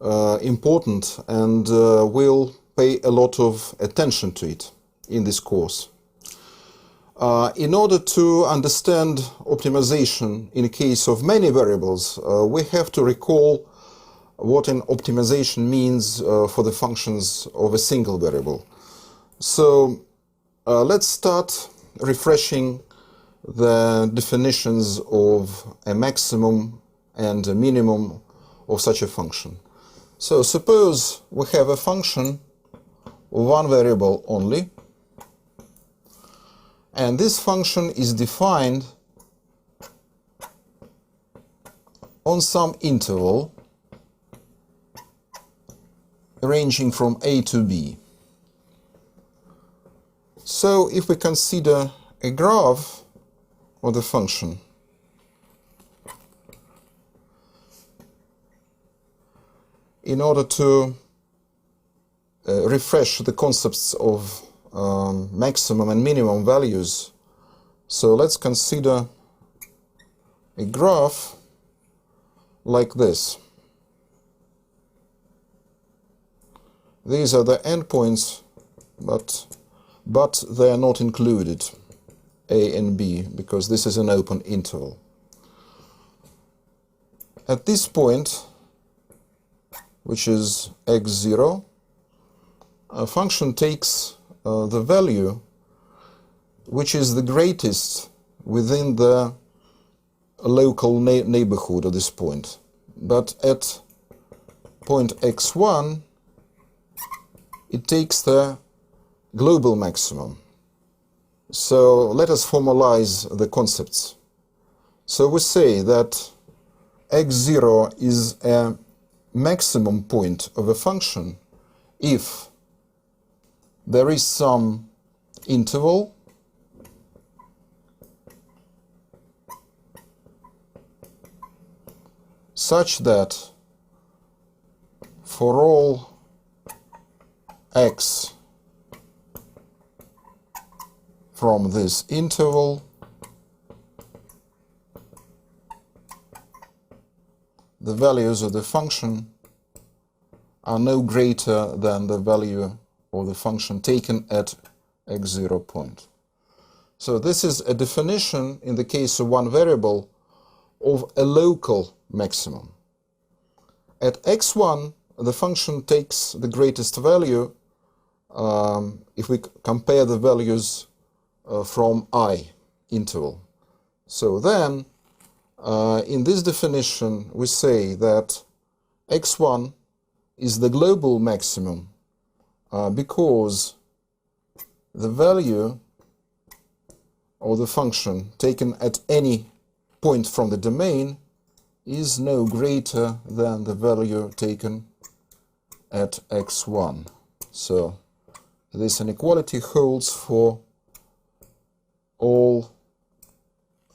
important, and we'll pay a lot of attention to it in this course. In order to understand optimization in case of many variables, we have to recall what an optimization means for the functions of a single variable. So let's start refreshing the definitions of a maximum and a minimum of such a function. So suppose we have a function of one variable only, and this function is defined on some interval ranging from a to b. So if we consider a graph of the function, in order to refresh the concepts of maximum and minimum values, so let's consider a graph like this. These are the endpoints, but they are not included, a and b, because this is an open interval. At this point, which is x0, a function takes the value which is the greatest within the local neighborhood of this point. But at point x1, it takes the global maximum. So let us formalize the concepts. So we say that x0 is a maximum point of a function if there is some interval such that for all x from this interval, the values of the function are no greater than the value of the function taken at x0 point. So this is a definition, in the case of one variable, of a local maximum. At x1, the function takes the greatest value if we compare the values from I interval. So then, in this definition, we say that x1 is the global maximum because the value of the function taken at any point from the domain is no greater than the value taken at x1. So this inequality holds for all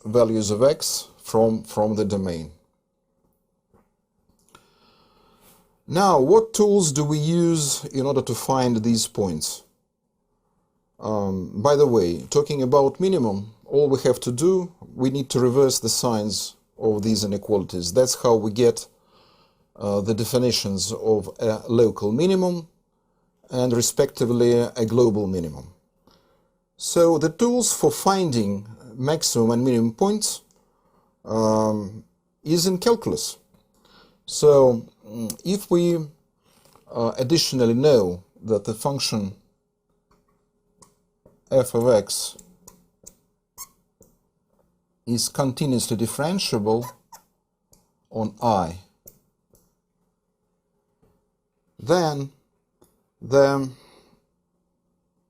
values of x from the domain. Now, what tools do we use in order to find these points? By the way, talking about minimum, all we have to do, we need to reverse the signs of these inequalities. That's how we get the definitions of a local minimum and respectively a global minimum. So the tools for finding maximum and minimum points is in calculus. So if we additionally know that the function f of x is continuously differentiable on I, then the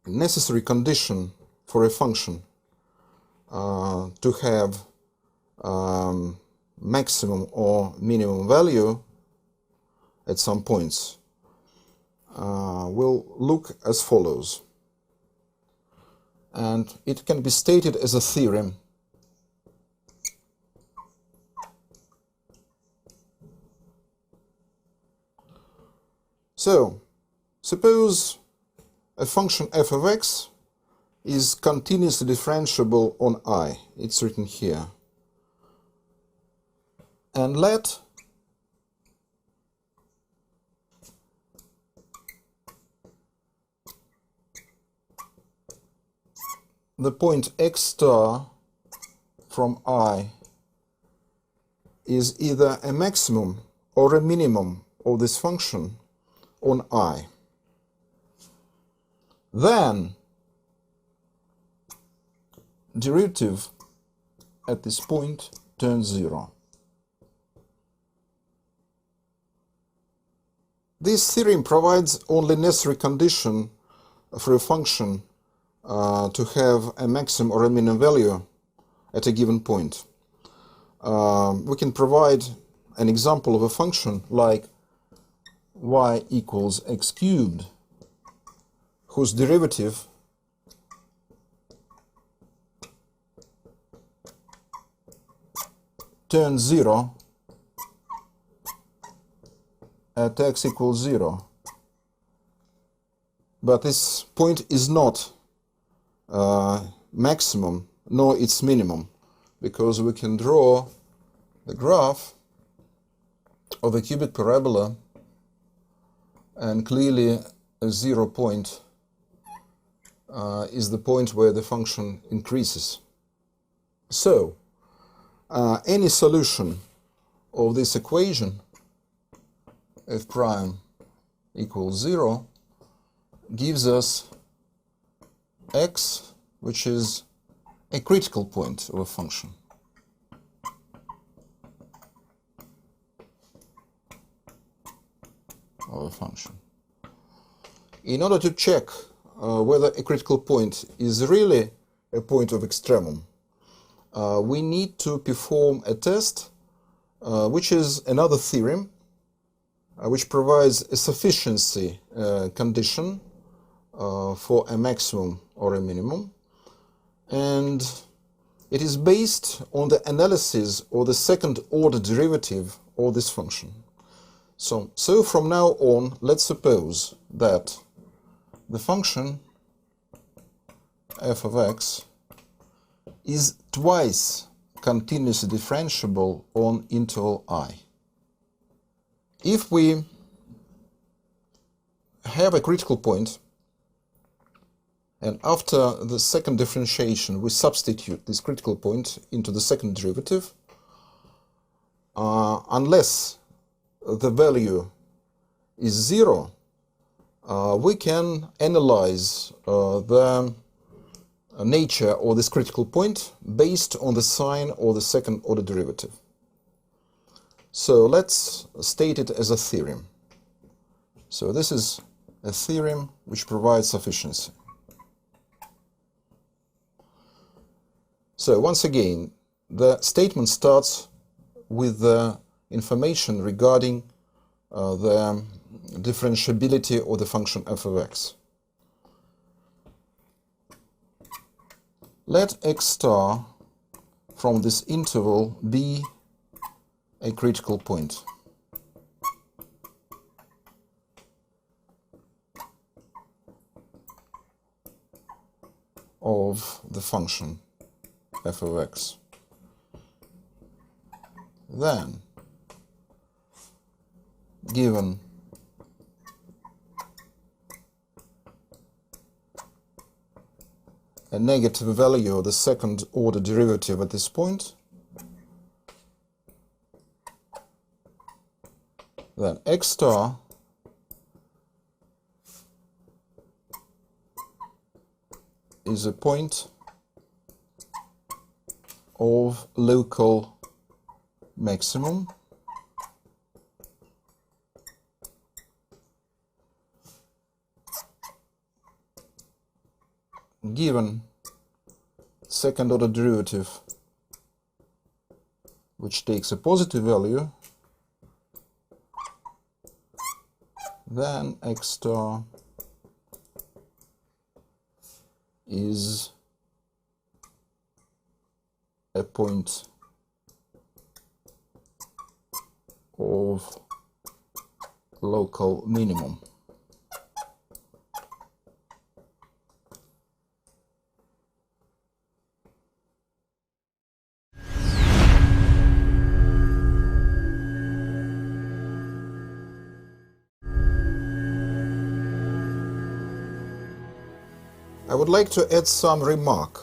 necessary condition for a function to have maximum or minimum value at some points will look as follows. And it can be stated as a theorem. So, suppose a function f of x is continuously differentiable on I. It's written here. And let the point x star from I is either a maximum or a minimum of this function on I. Then derivative at this point turns 0. This theorem provides only necessary condition for a function to have a maximum or a minimum value at a given point. We can provide an example of a function like y equals x cubed, whose derivative turns 0 at x equals 0. But this point is not maximum nor its minimum, because we can draw the graph of a cubic parabola, and clearly a 0 point is the point where the function increases. So any solution of this equation, f prime equals 0, gives us x, which is a critical point of a function. In order to check whether a critical point is really a point of extremum, we need to perform a test, which is another theorem, which provides a sufficiency condition for a maximum or a minimum, and it is based on the analysis of the second order derivative of this function. So from now on, let's suppose that the function f of x is twice continuously differentiable on interval I. If we have a critical point, and after the second differentiation we substitute this critical point into the second derivative, unless the value is 0, we can analyze the nature of this critical point based on the sign of the second order derivative. So let's state it as a theorem. So this is a theorem which provides sufficiency. So once again, the statement starts with the information regarding the differentiability of the function f of x. Let x star from this interval be a critical point. Of the function f of x. Then, given a negative value of the second order derivative at this point, then x star is a point of local maximum given second order derivative which takes a positive value, then x star is a point of local minimum. I would like to add some remark.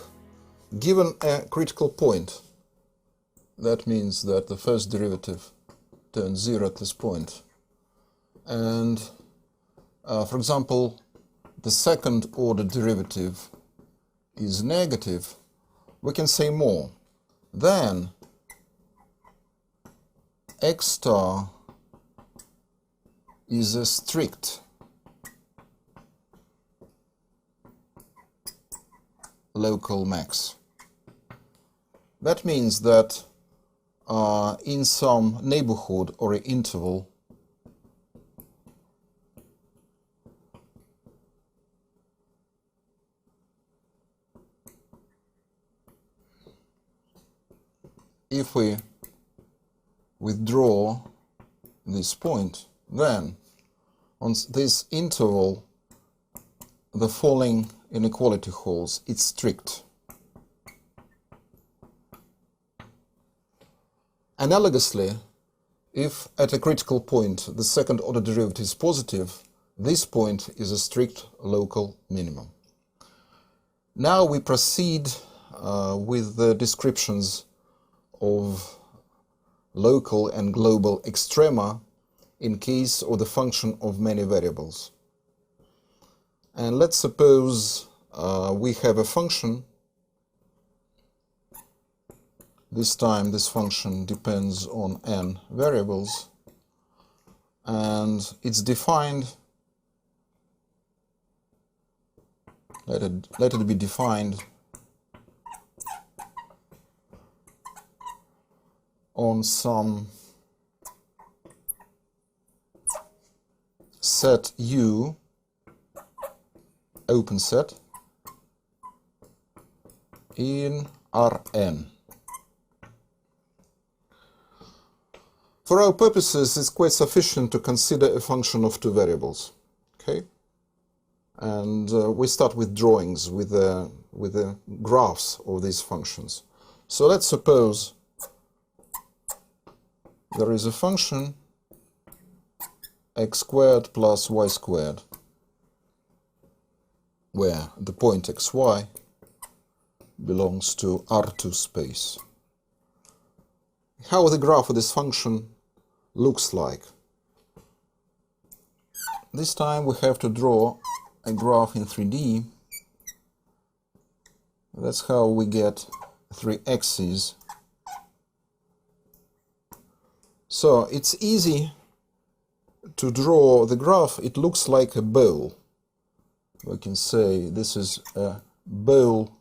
Given a critical point, that means that the first derivative turns 0 at this point, and for example, the second order derivative is negative, we can say more. Then x star is a strict local max. That means that in some neighborhood or interval, if we withdraw this point, then on this interval the following inequality holds. It's strict. Analogously, if at a critical point the second order derivative is positive, this point is a strict local minimum. Now we proceed with the descriptions of local and global extrema in case of the function of many variables. And let's suppose we have a function. This time this function depends on n variables, and it's defined, let it be defined on some set U, open set, in Rn. For our purposes, it's quite sufficient to consider a function of two variables. Okay, and we start with drawings, with the graphs of these functions. So let's suppose there is a function x squared plus y squared, where the point xy belongs to R2 space. How the graph of this function looks like. This time we have to draw a graph in 3D. That's how we get three axes. So it's easy to draw the graph. It looks like a bowl. We can say this is a bowl-shaped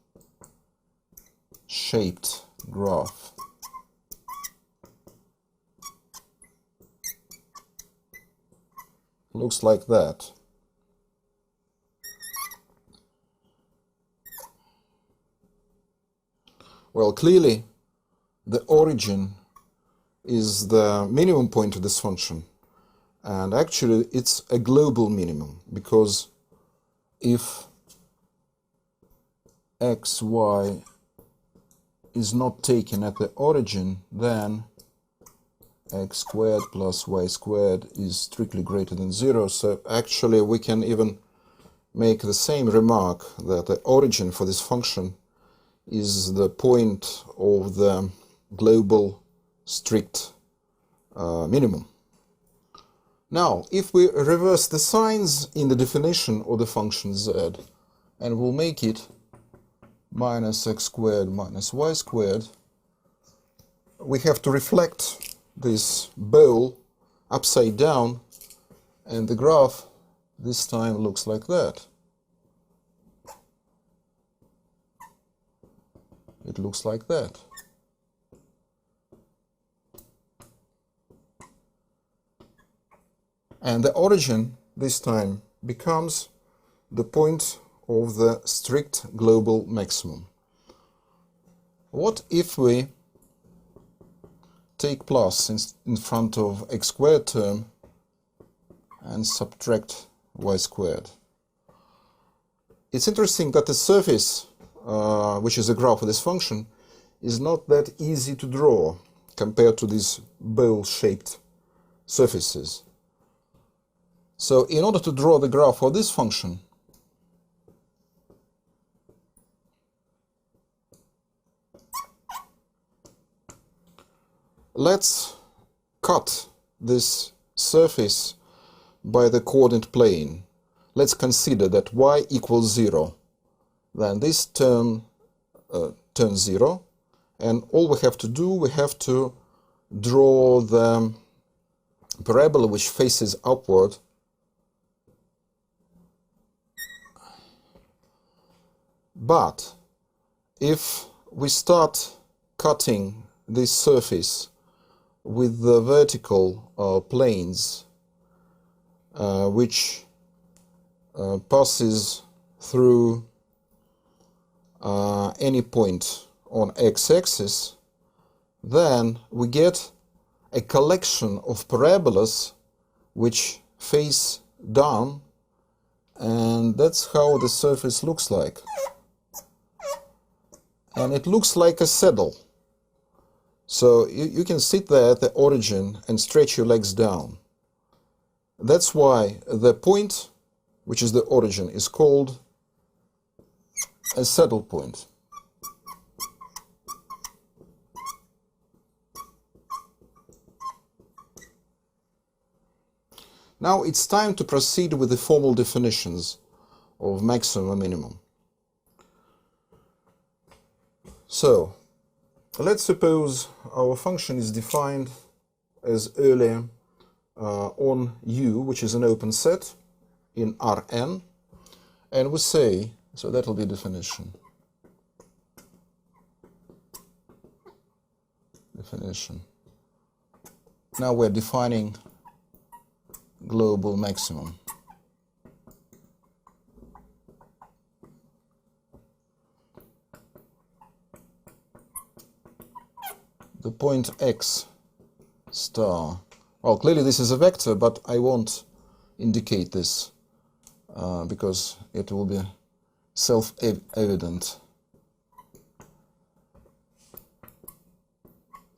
graph. Looks like that. Well, clearly the origin is the minimum point of this function, and actually it's a global minimum, because if xy is not taken at the origin, then x squared plus y squared is strictly greater than 0. So actually we can even make the same remark that the origin for this function is the point of the global strict minimum. Now, if we reverse the signs in the definition of the function z, and we'll make it minus x squared minus y squared, we have to reflect this bowl upside down, and the graph this time looks like that. It looks like that. And the origin this time becomes the point of the strict global maximum. What if we take plus in front of x squared term and subtract y squared? It's interesting that the surface, which is a graph of this function, is not that easy to draw compared to these bowl-shaped surfaces. So in order to draw the graph of this function, let's cut this surface by the coordinate plane. Let's consider that y equals 0. Then this term turns 0, and all we have to do, we have to draw the parabola which faces upward. But if we start cutting this surface with the vertical planes, which passes through any point on x-axis, then we get a collection of parabolas which face down, and that's how the surface looks like. And it looks like a saddle. So you can sit there at the origin and stretch your legs down. That's why the point, which is the origin, is called a saddle point. Now it's time to proceed with the formal definitions of maximum and minimum. So, let's suppose our function is defined as earlier on U, which is an open set in Rn, and we say, so that will be definition. Now we're defining global maximum. The point x star. Well, clearly this is a vector, but I won't indicate this because it will be self-evident.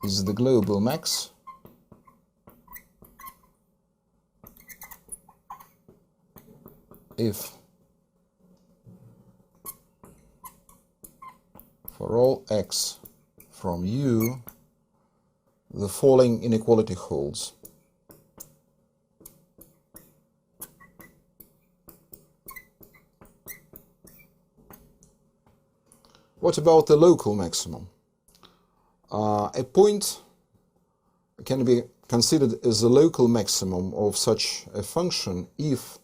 Is the global max if for all x from U the following inequality holds. What about the local maximum? A point can be considered as a local maximum of such a function if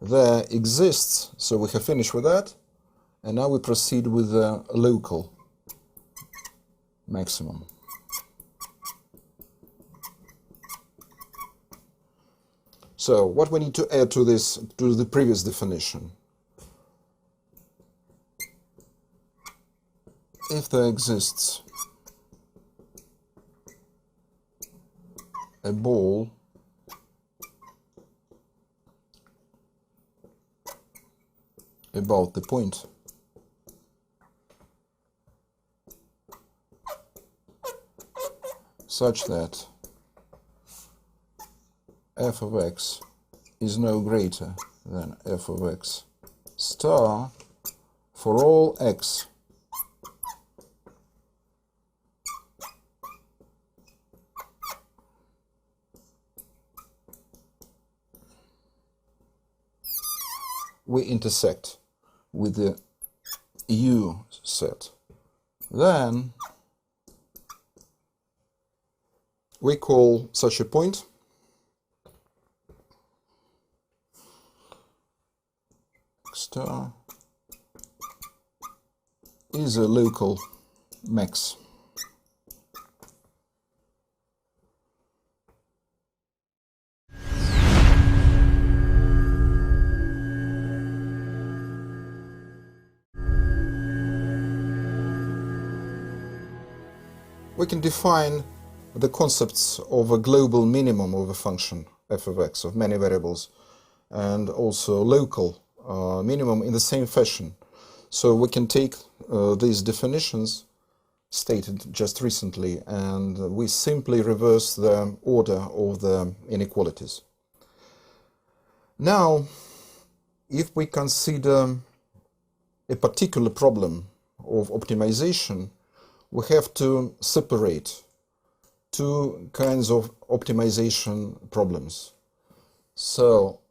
there exists, so we have finished with that, and now we proceed with the local maximum. So what we need to add to this, to the previous definition? If there exists a ball about the point such that f of x is no greater than f of x star for all x we intersect with the U set, then we call such a point star is a local max. We can define the concepts of a global minimum of a function f of x of many variables and also local minimum in the same fashion. So we can take these definitions stated just recently and we simply reverse the order of the inequalities. Now, if we consider a particular problem of optimization, we have to separate two kinds of optimization problems. So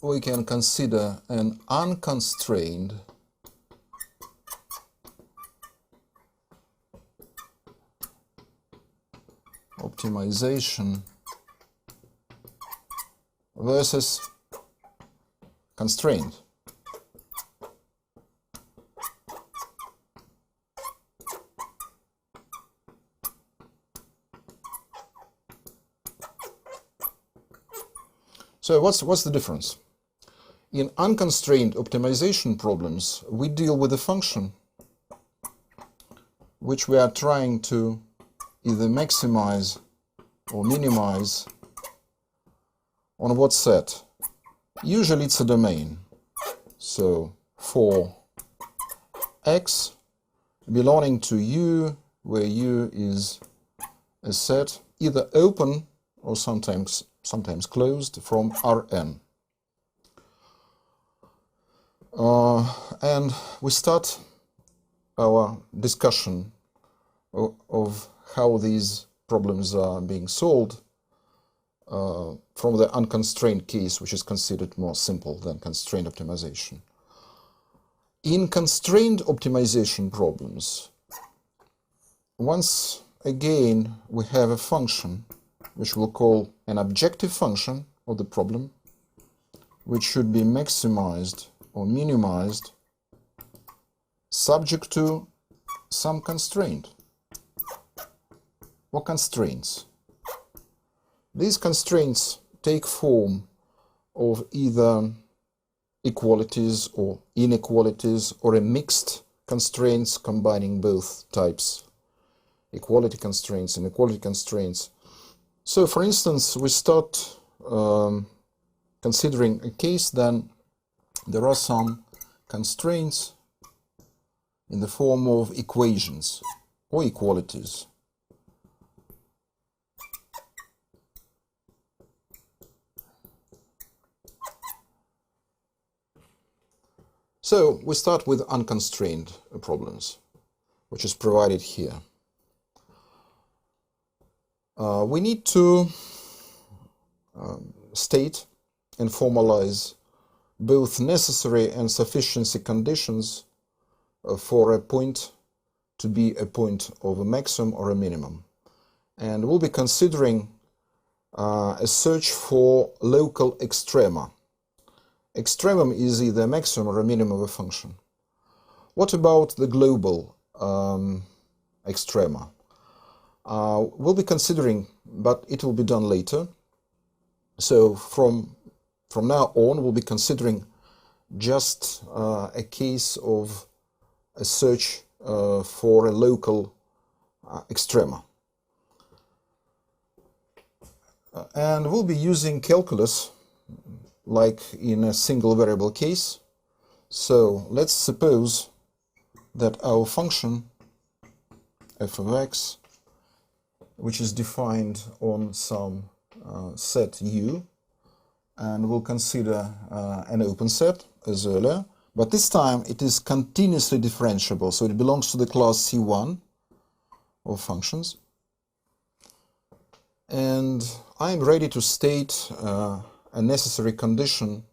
we can consider an unconstrained optimization versus constrained. So what's the difference? In unconstrained optimization problems, we deal with a function which we are trying to either maximize or minimize on what set? Usually it's a domain. So for x belonging to U, where U is a set either open or sometimes closed from Rn. And we start our discussion of how these problems are being solved from the unconstrained case, which is considered more simple than constrained optimization. In constrained optimization problems, once again we have a function which we'll call an objective function of the problem, which should be maximized or minimized subject to some constraint or constraints. These constraints take form of either equalities or inequalities or a mixed constraints combining both types, equality constraints and inequality constraints. So for instance, we start considering a case, then there are some constraints in the form of equations or equalities. So we start with unconstrained problems, which is provided here. We need to state and formalize both necessary and sufficiency conditions for a point to be a point of a maximum or a minimum. And we'll be considering a search for local extrema. Extremum is either a maximum or a minimum of a function. What about the global extrema? We'll be considering, but it will be done later. So from now on, we'll be considering just a case of a search for a local extrema. And we'll be using calculus like in a single variable case. So let's suppose that our function f of x, which is defined on some set U, and we'll consider an open set as earlier, but this time it is continuously differentiable, so it belongs to the class C1 of functions. And I'm ready to state a necessary condition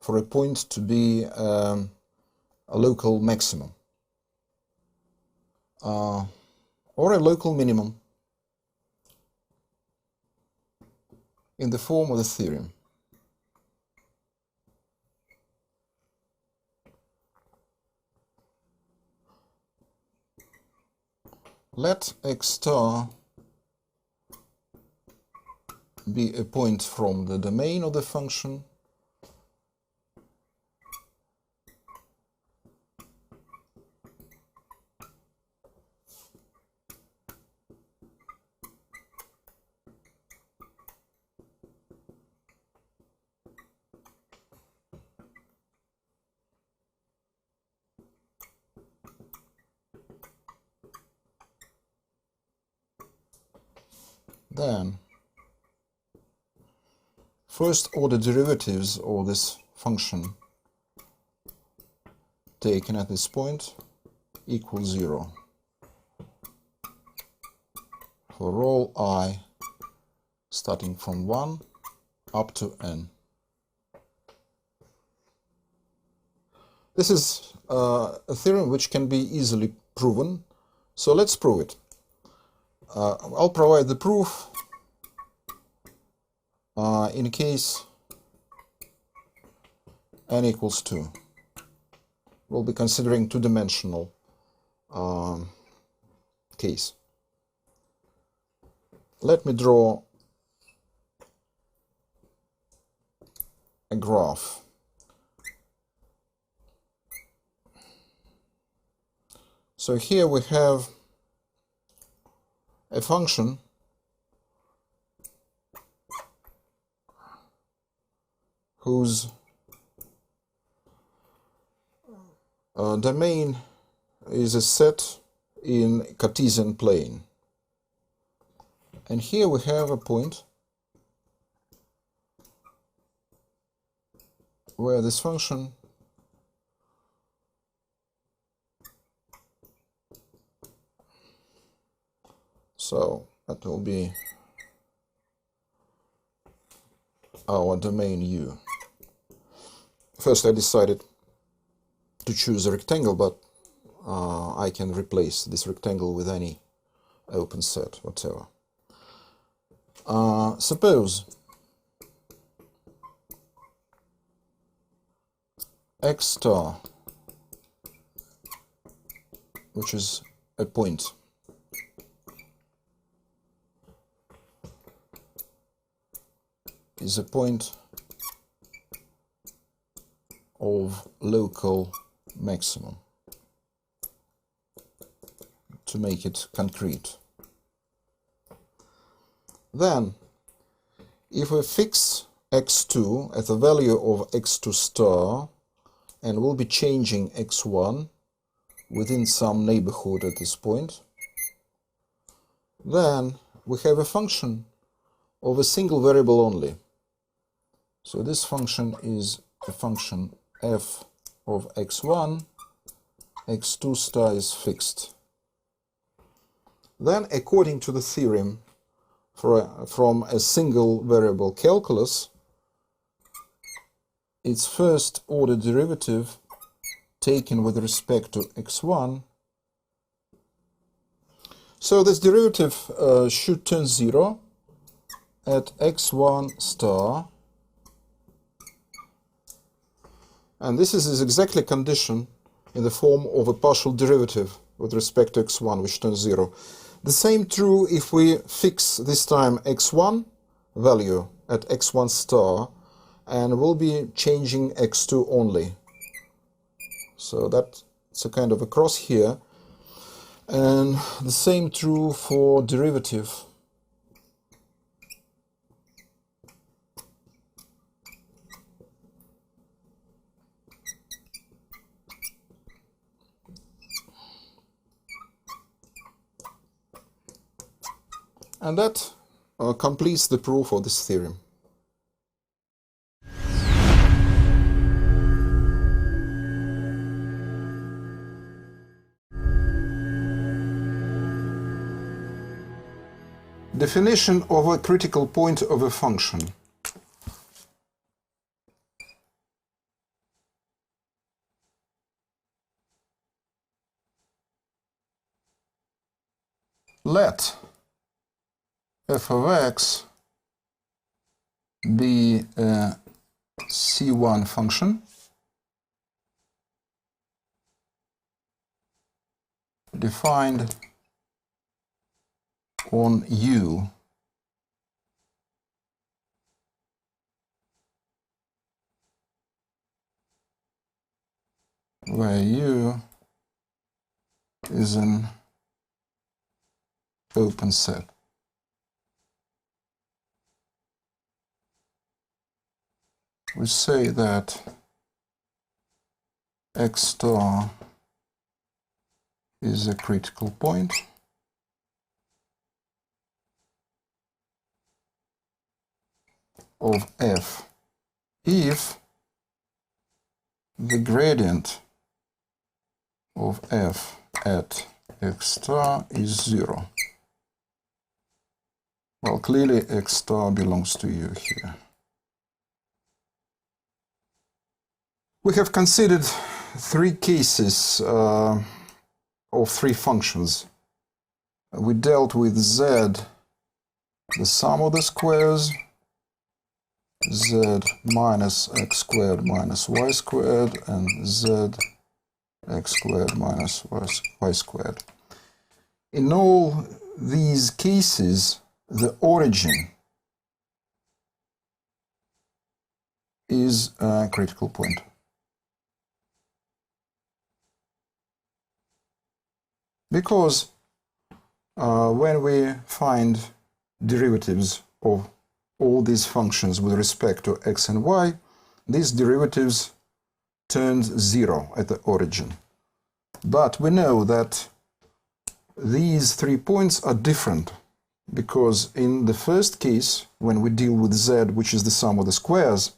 for a point to be a local maximum or a local minimum in the form of the theorem. Let x star be a point from the domain of the function then first order derivatives of this function taken at this point equals 0 for all I starting from 1 up to n. This is a theorem which can be easily proven, so let's prove it. I'll provide the proof in case n equals 2. We'll be considering two-dimensional case. Let me draw a graph. So here we have a function whose domain is a set in Cartesian plane. And here we have a point where this function so that will be our domain U. First I decided to choose a rectangle, but I can replace this rectangle with any open set, whatever. Suppose x star, which is a point, is a point of local maximum, to make it concrete. Then, if we fix x2 at the value of x2 star, and we'll be changing x1 within some neighborhood at this point, then we have a function of a single variable only. So this function is a function f of x1, x2 star is fixed. Then, according to the theorem from a single variable calculus, its first order derivative taken with respect to x1. So this derivative should turn 0 at x1 star. And this is exactly a condition in the form of a partial derivative with respect to x1, which turns 0. The same true if we fix this time x1 value at x1 star, and we'll be changing x2 only. So that's a kind of a cross here. And the same true for derivative. And that completes the proof of this theorem. Definition of a critical point of a function. Let f of x be a C1 function defined on U where U is an open set. We say that x star is a critical point of f if the gradient of f at x star is 0. Well, clearly x star belongs to U here. We have considered three cases of three functions. We dealt with z, the sum of the squares, z minus x squared minus y squared, and z x squared minus y squared. In all these cases, the origin is a critical point. Because when we find derivatives of all these functions with respect to x and y, these derivatives turned 0 at the origin. But we know that these 3 points are different, because in the first case, when we deal with z, which is the sum of the squares,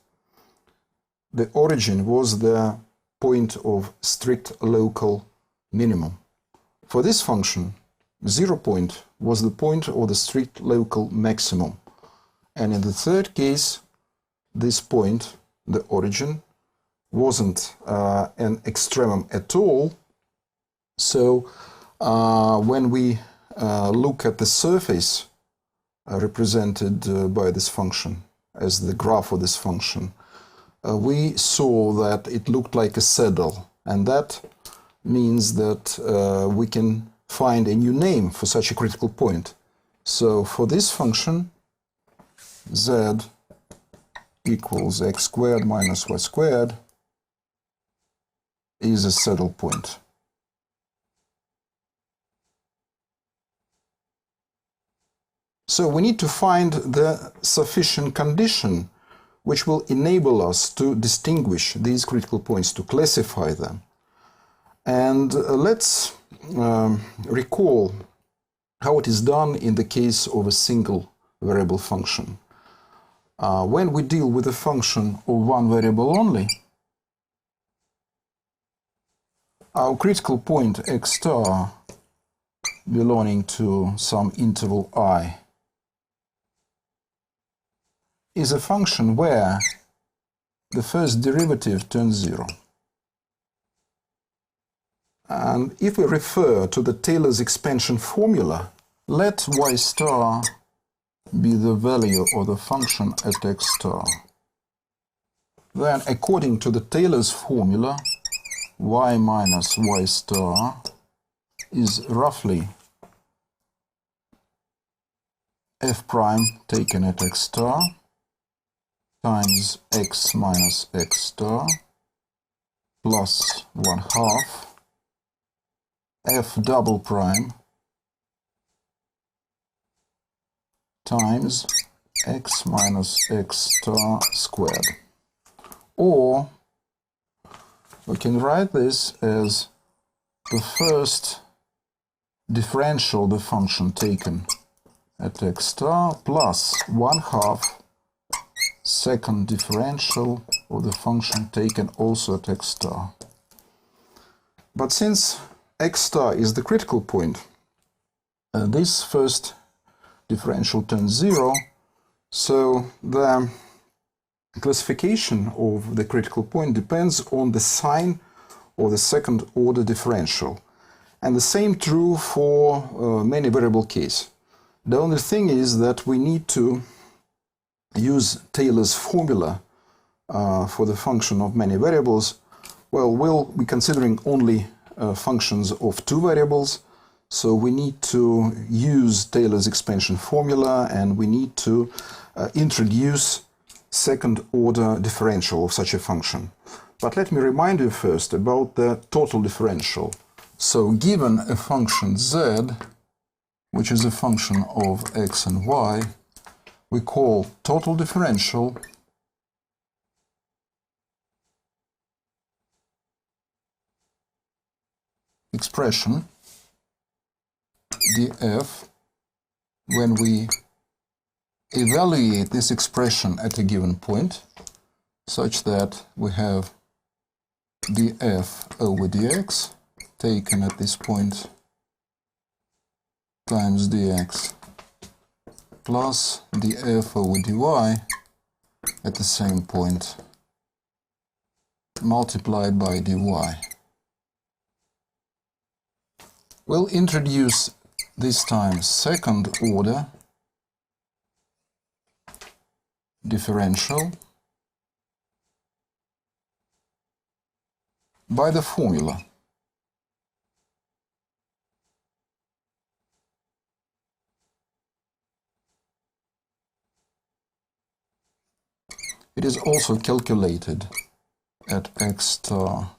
the origin was the point of strict local minimum. For this function, 0 point was the point of the strict local maximum. And in the third case, this point, the origin, wasn't an extremum at all. So when we look at the surface represented by this function as the graph of this function, we saw that it looked like a saddle, and that means that we can find a new name for such a critical point. So for this function, z equals x squared minus y squared is a saddle point. So we need to find the sufficient condition which will enable us to distinguish these critical points, to classify them. And let's recall how it is done in the case of a single variable function. When we deal with a function of one variable only, our critical point x star belonging to some interval I is a function where the first derivative turns 0. And if we refer to the Taylor's expansion formula, let y star be the value of the function at x star. Then, according to the Taylor's formula, y minus y star is roughly f prime taken at x star times x minus x star plus 1/2 f double prime times x minus x star squared. Or we can write this as the first differential of the function taken at x star plus 1/2 second differential of the function taken also at x star. But since x star is the critical point, this first differential turns 0, so the classification of the critical point depends on the sign of the second order differential. And the same true for many variable case. The only thing is that we need to use Taylor's formula for the function of many variables. Well, we'll be considering only functions of 2 variables, so we need to use Taylor's expansion formula, and we need to introduce second order differential of such a function. But let me remind you first about the total differential. So given a function z, which is a function of x and y, we call total differential expression df when we evaluate this expression at a given point, such that we have df over dx taken at this point times dx plus df over dy at the same point multiplied by dy. We'll introduce this time second order differential by the formula. It is also calculated at x star,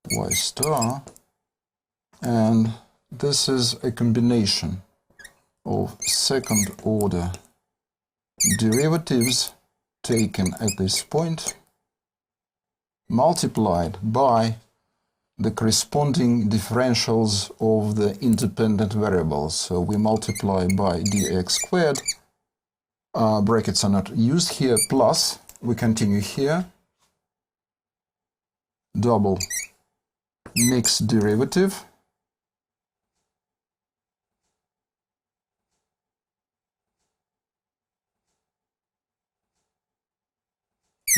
y star, and this is a combination of second order derivatives taken at this point multiplied by the corresponding differentials of the independent variables. So we multiply by dx squared, brackets are not used here, plus we continue here, double mixed derivative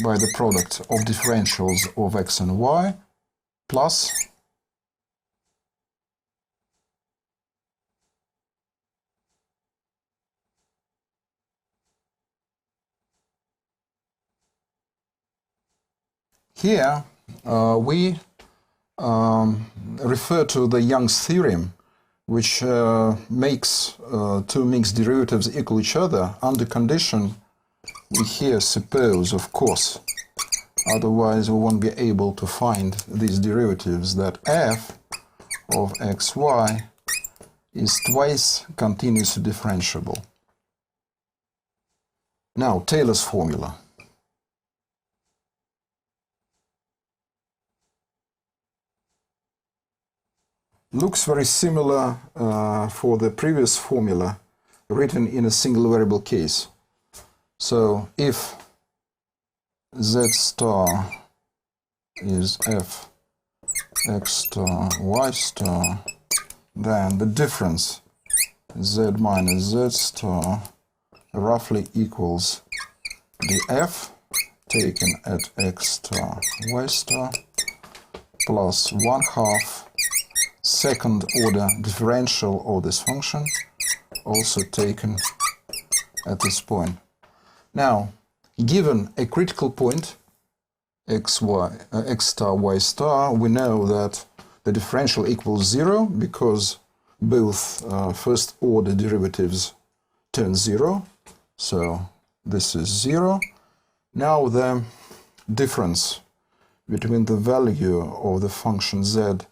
by the product of differentials of x and y plus here we refer to the Young's theorem, which makes two mixed derivatives equal each other under condition we here suppose, of course, otherwise we won't be able to find these derivatives, that f of xy is twice continuously differentiable. Now, Taylor's formula. Looks very similar for the previous formula written in a single variable case. So if z star is f x star y star, then the difference z minus z star roughly equals the f taken at x star y star plus 1/2 second order differential of this function, also taken at this point. Now, given a critical point, x star y star, we know that the differential equals 0 because both first order derivatives turn 0. So this is 0. Now the difference between the value of the function z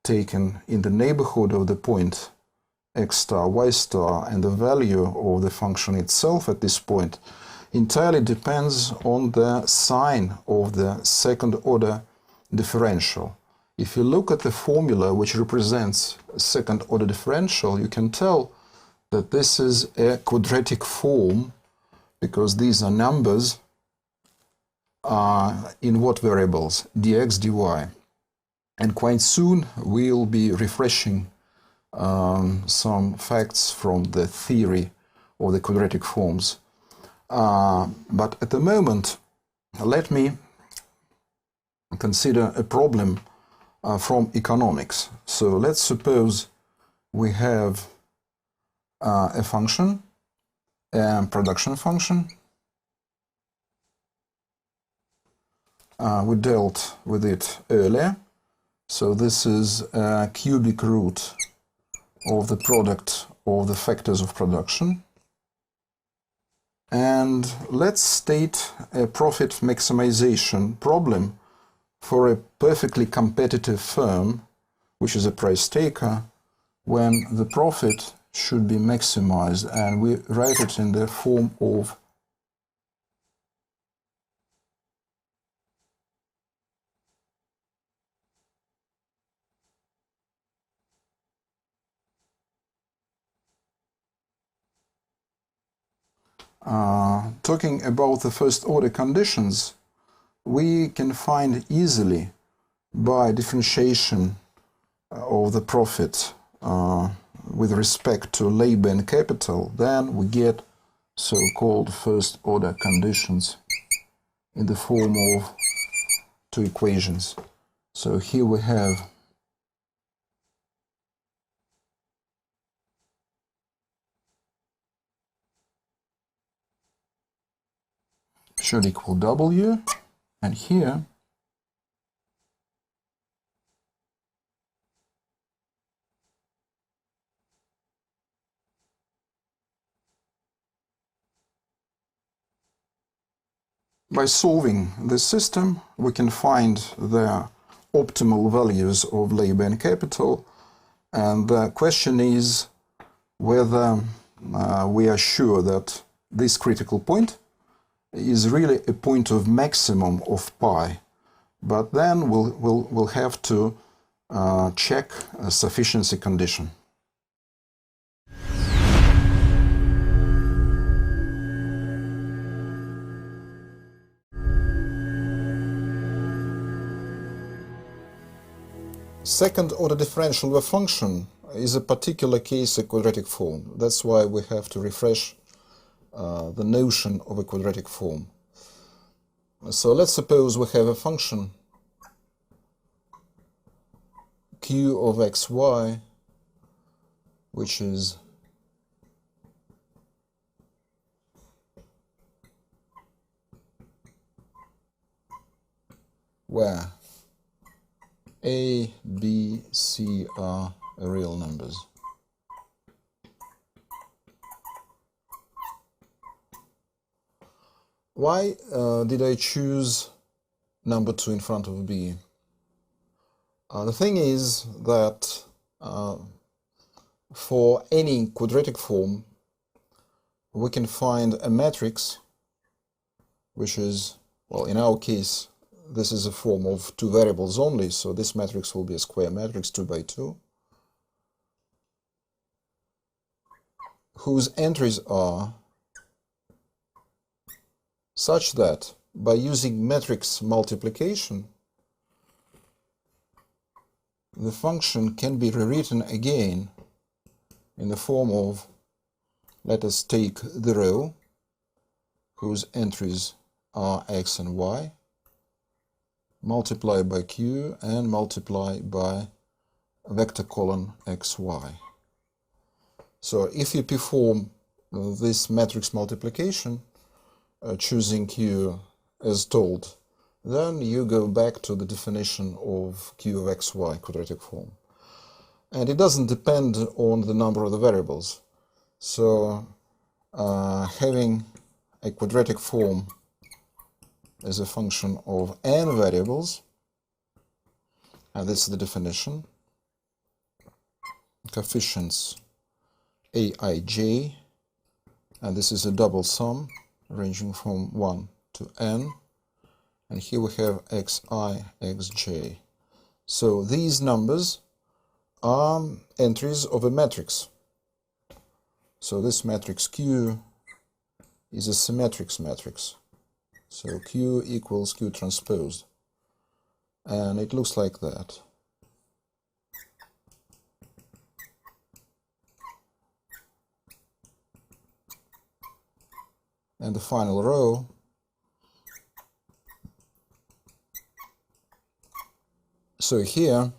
taken in the neighborhood of the point x star y star and the value of the function itself at this point entirely depends on the sign of the second order differential. If you look at the formula which represents a second order differential, you can tell that this is a quadratic form because these are numbers in what variables? Dx, dy. And quite soon we'll be refreshing some facts from the theory of the quadratic forms. But at the moment, let me consider a problem from economics. So let's suppose we have a function, a production function. We dealt with it earlier. So this is a cubic root of the product of the factors of production. And let's state a profit maximization problem for a perfectly competitive firm, which is a price taker, when the profit should be maximized, and we write it in the form of talking about the first order conditions, we can find easily by differentiation of the profit with respect to labor and capital, then we get so-called first order conditions in the form of two equations. So here we have should equal W, and here by solving this system we can find the optimal values of labor and capital, and the question is whether we are sure that this critical point is really a point of maximum of pi. But then we'll have to check a sufficiency condition. Second order differential of a function is a particular case a quadratic form. That's why we have to refresh the notion of a quadratic form. So let's suppose we have a function q of xy, which is where a, b, c are real numbers. Why did I choose number 2 in front of b? The thing is that for any quadratic form, we can find a matrix which is, well, in our case, this is a form of 2 variables only, so this matrix will be a square matrix 2 by 2, whose entries are such that by using matrix multiplication, the function can be rewritten again in the form of, let us take the row whose entries are x and y, multiply by q and multiply by vector column xy. So if you perform this matrix multiplication, choosing q as told, then you go back to the definition of q of xy quadratic form. And it doesn't depend on the number of the variables. So having a quadratic form as a function of n variables, and this is the definition, coefficients aij, and this is a double sum ranging from 1 to n, and here we have xi, xj. So these numbers are entries of a matrix. So this matrix Q is a symmetric matrix. So Q equals Q transpose. And it looks like that. And the final row so here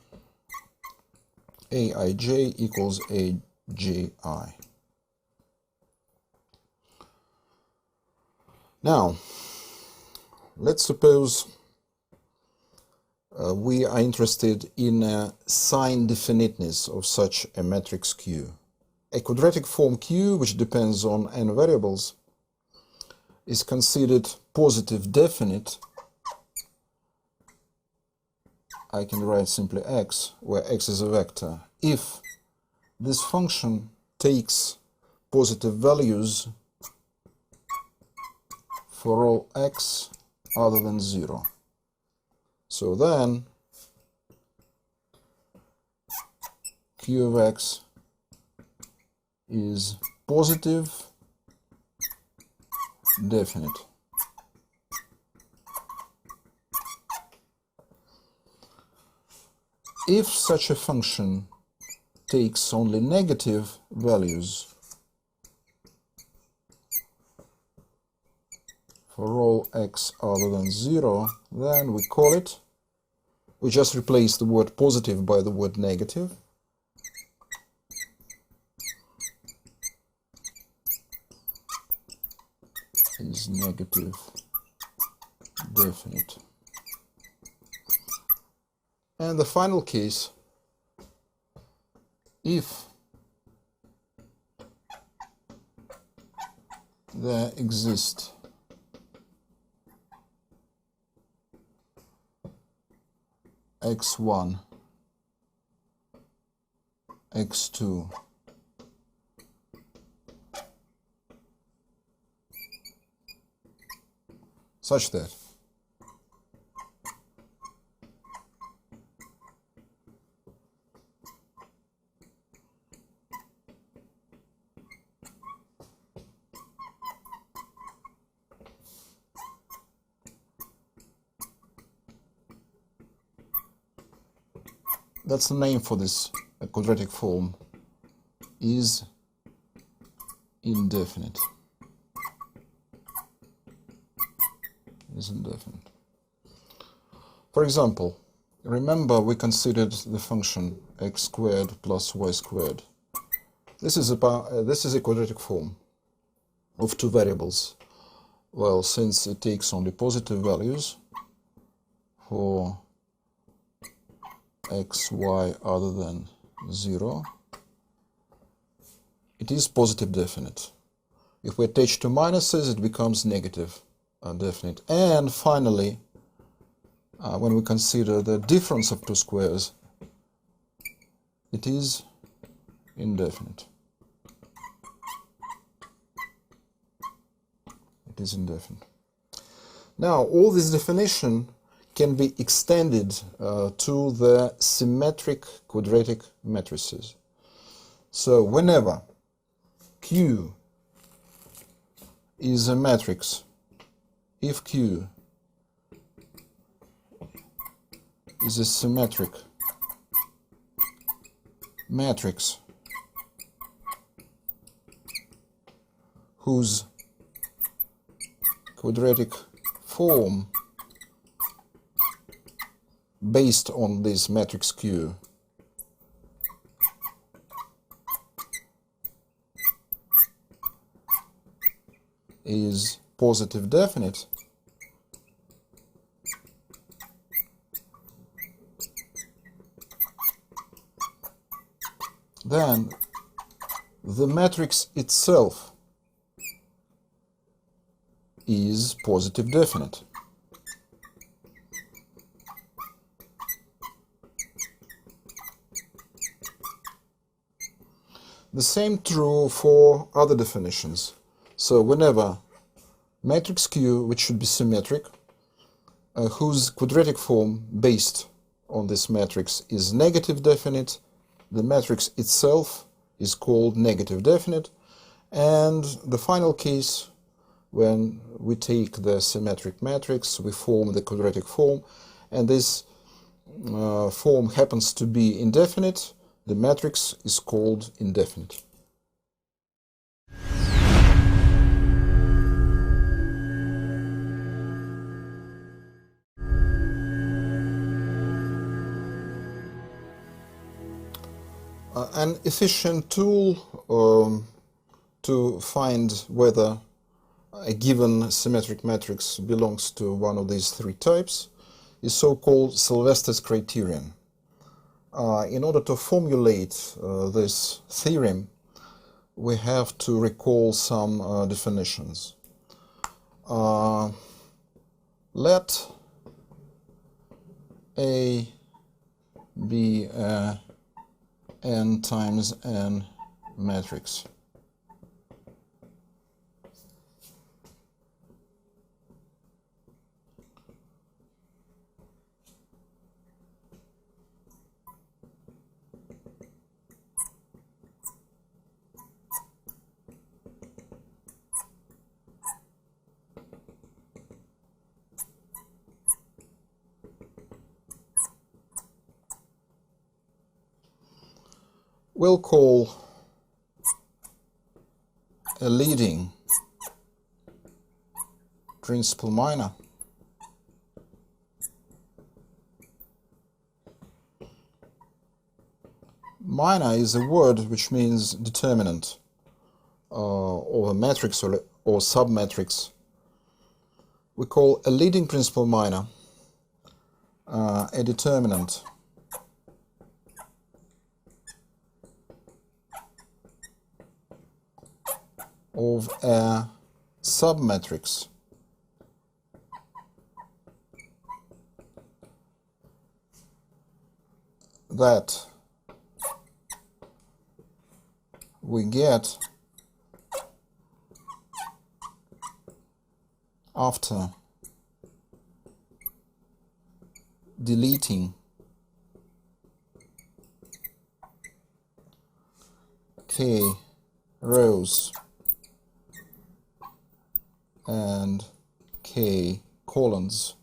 aij equals aji. Now let's suppose we are interested in a sign definiteness of such a matrix Q. A quadratic form Q, which depends on n variables, is considered positive definite. I can write simply x, where x is a vector, if this function takes positive values for all x other than 0. So then Q of x is positive definite. If such a function takes only negative values for all x other than 0, then we call it, we just replace the word positive by the word negative. Is negative definite. And the final case, if there exist x1, x2, such that that's the name for this quadratic form is indefinite. Is indefinite. For example, remember we considered the function x squared plus y squared. This is a quadratic form of two variables. Well, since it takes only positive values for x, y other than 0, it is positive definite. If we attach two minuses, it becomes negative definite. And finally, when we consider the difference of two squares, it is indefinite. It is indefinite. Now, all this definition can be extended to the symmetric quadratic matrices. So whenever Q is a matrix, if Q is a symmetric matrix whose quadratic form based on this matrix Q is positive definite, then the matrix itself is positive definite. The same true for other definitions. So whenever matrix Q, which should be symmetric, whose quadratic form based on this matrix is negative definite, the matrix itself is called negative definite. And the final case, when we take the symmetric matrix, we form the quadratic form, and this form happens to be indefinite, the matrix is called indefinite. An efficient tool to find whether a given symmetric matrix belongs to one of these three types is so-called Sylvester's criterion. In order to formulate this theorem, we have to recall some definitions. Let A be a n times n matrix. We'll call a leading principal minor minor is a word which means determinant or a matrix or submatrix. We call a leading principal minor a determinant of a submatrix that we get after deleting k rows and k columns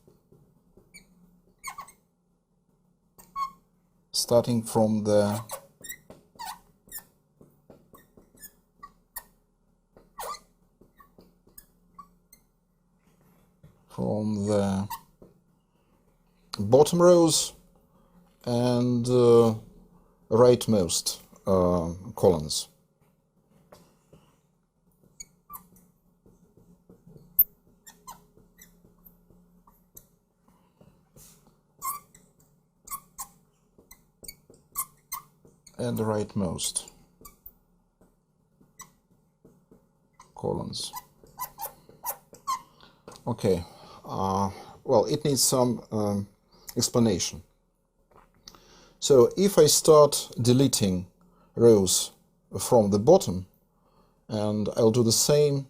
starting from the bottom rows and rightmost columns. And the rightmost columns. Okay, well, it needs some explanation. So if I start deleting rows from the bottom, and I'll do the same,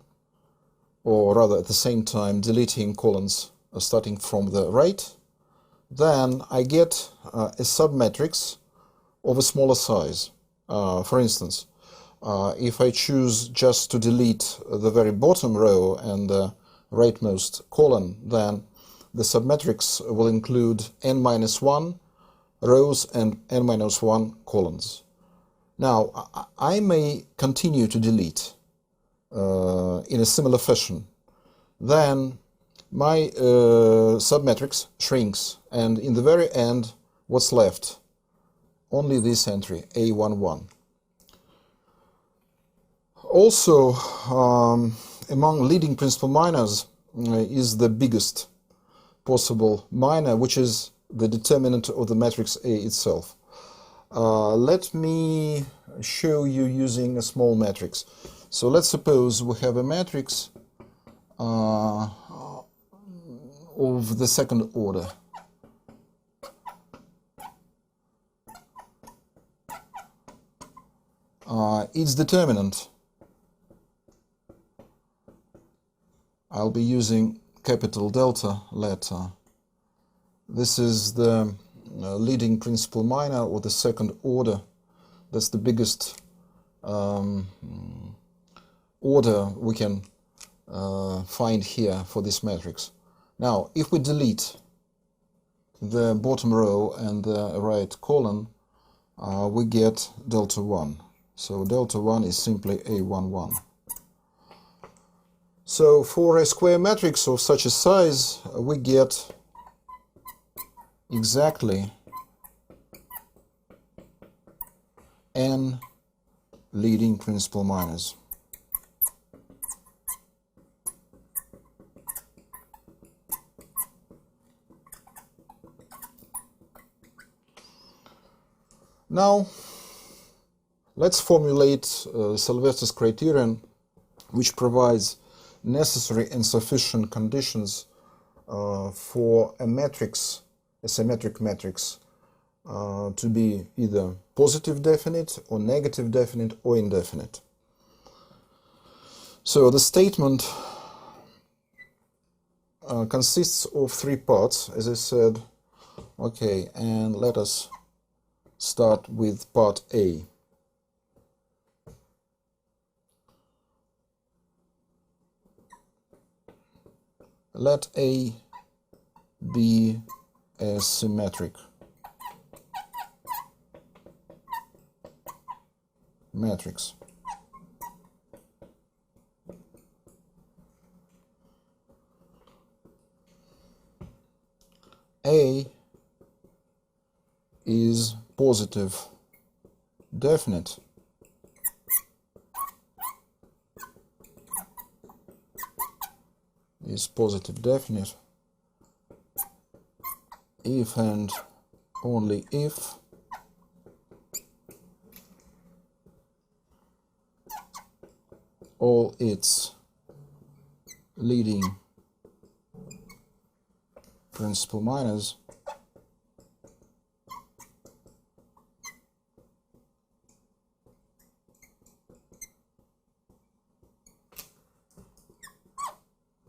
or rather at the same time deleting columns starting from the right, then I get a submatrix of a smaller size. For instance, if I choose just to delete the very bottom row and the rightmost column, then the submatrix will include n-1 rows and n-1 columns. Now, I may continue to delete in a similar fashion. Then my submatrix shrinks, and in the very end, what's left? Only this entry, A11. Also, among leading principal minors is the biggest possible minor, which is the determinant of the matrix A itself. Let me show you using a small matrix. So let's suppose we have a matrix of the second order. Its determinant, I'll be using capital delta letter. This is the leading principal minor or the second order. That's the biggest order we can find here for this matrix. Now, if we delete the bottom row and the right column, we get delta 1. So delta 1 is simply A11. So for a square matrix of such a size, we get exactly n leading principal minors. Now, let's formulate Sylvester's criterion, which provides necessary and sufficient conditions for a matrix, a symmetric matrix, to be either positive definite or negative definite or indefinite. So the statement consists of three parts, as I said. Okay, and let us start with part A. Let A be a symmetric matrix. A is positive definite if and only if all its leading principal minors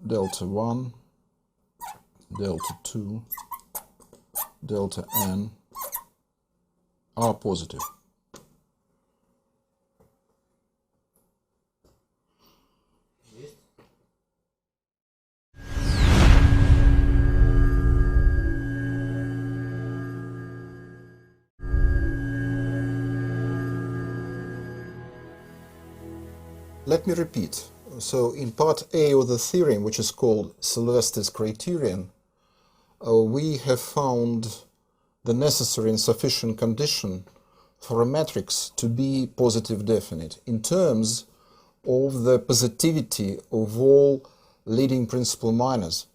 delta 1, delta 2, delta n are positive. Let me repeat. So in part A of the theorem, which is called Sylvester's criterion, we have found the necessary and sufficient condition for a matrix to be positive definite in terms of the positivity of all leading principal minors.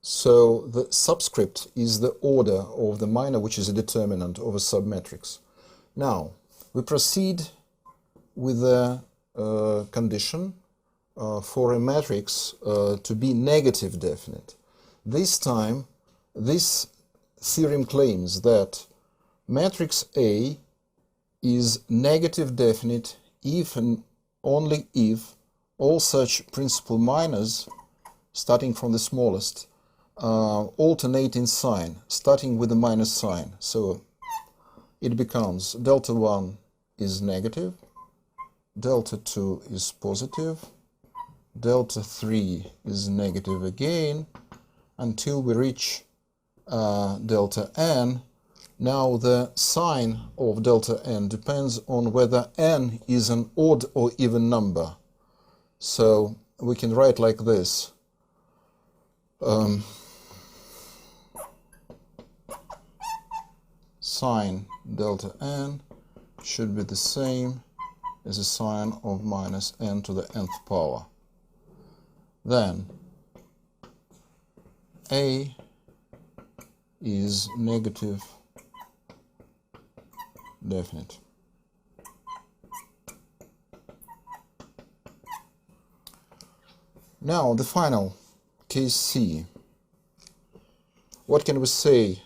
So the subscript is the order of the minor, which is a determinant of a submatrix. Now, we proceed with the condition for a matrix to be negative definite. This time, this theorem claims that matrix A is negative definite if and only if all such principal minors, starting from the smallest, alternate in sign, starting with the minus sign. So it becomes delta 1 is negative, delta 2 is positive, delta 3 is negative again, until we reach delta n. Now the sign of delta n depends on whether n is an odd or even number. So we can write like this. Sign delta n should be the same as a sign of minus n to the nth power. Then A is negative definite. Now the final case C. What can we say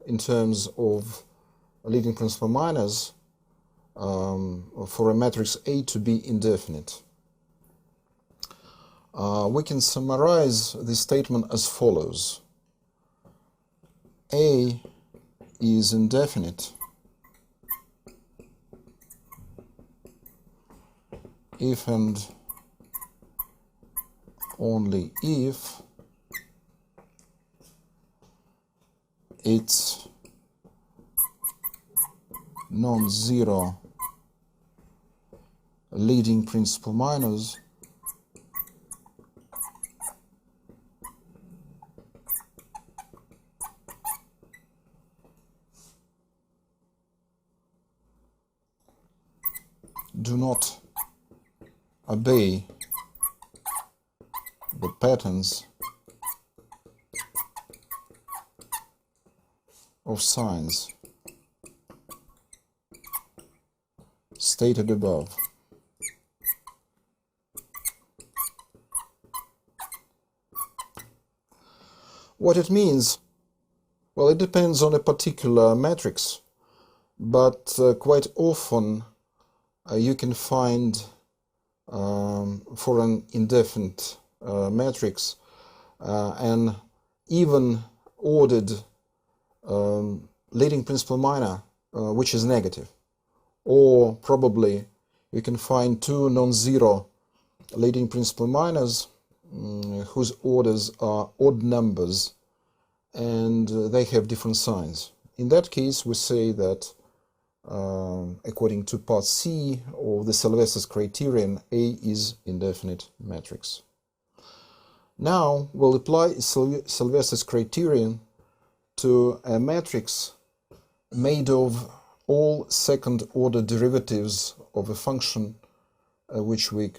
in terms of leading principal minors for a matrix A to be indefinite? We can summarize this statement as follows. A is indefinite if and only if its non-zero leading principal minors do not obey the patterns of signs stated above. What it means? Well, it depends on a particular matrix, but quite often you can find for an indefinite matrix an even ordered leading principal minor which is negative, or probably you can find two non-zero leading principal minors whose orders are odd numbers and they have different signs. In that case, we say that according to part C of the Sylvester's criterion, A is indefinite matrix. Now we'll apply Sylvester's criterion to a matrix made of all second-order derivatives of a function which we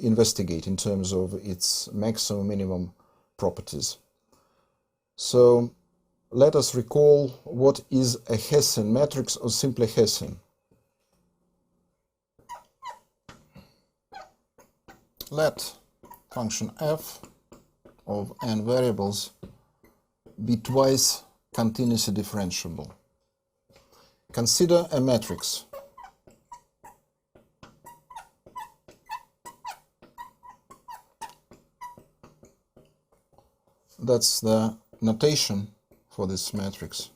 investigate in terms of its maximum minimum properties. So let us recall what is a Hessian matrix, or simply Hessian. Let function f of n variables be twice continuously differentiable. Consider a matrix. That's the notation for this matrix.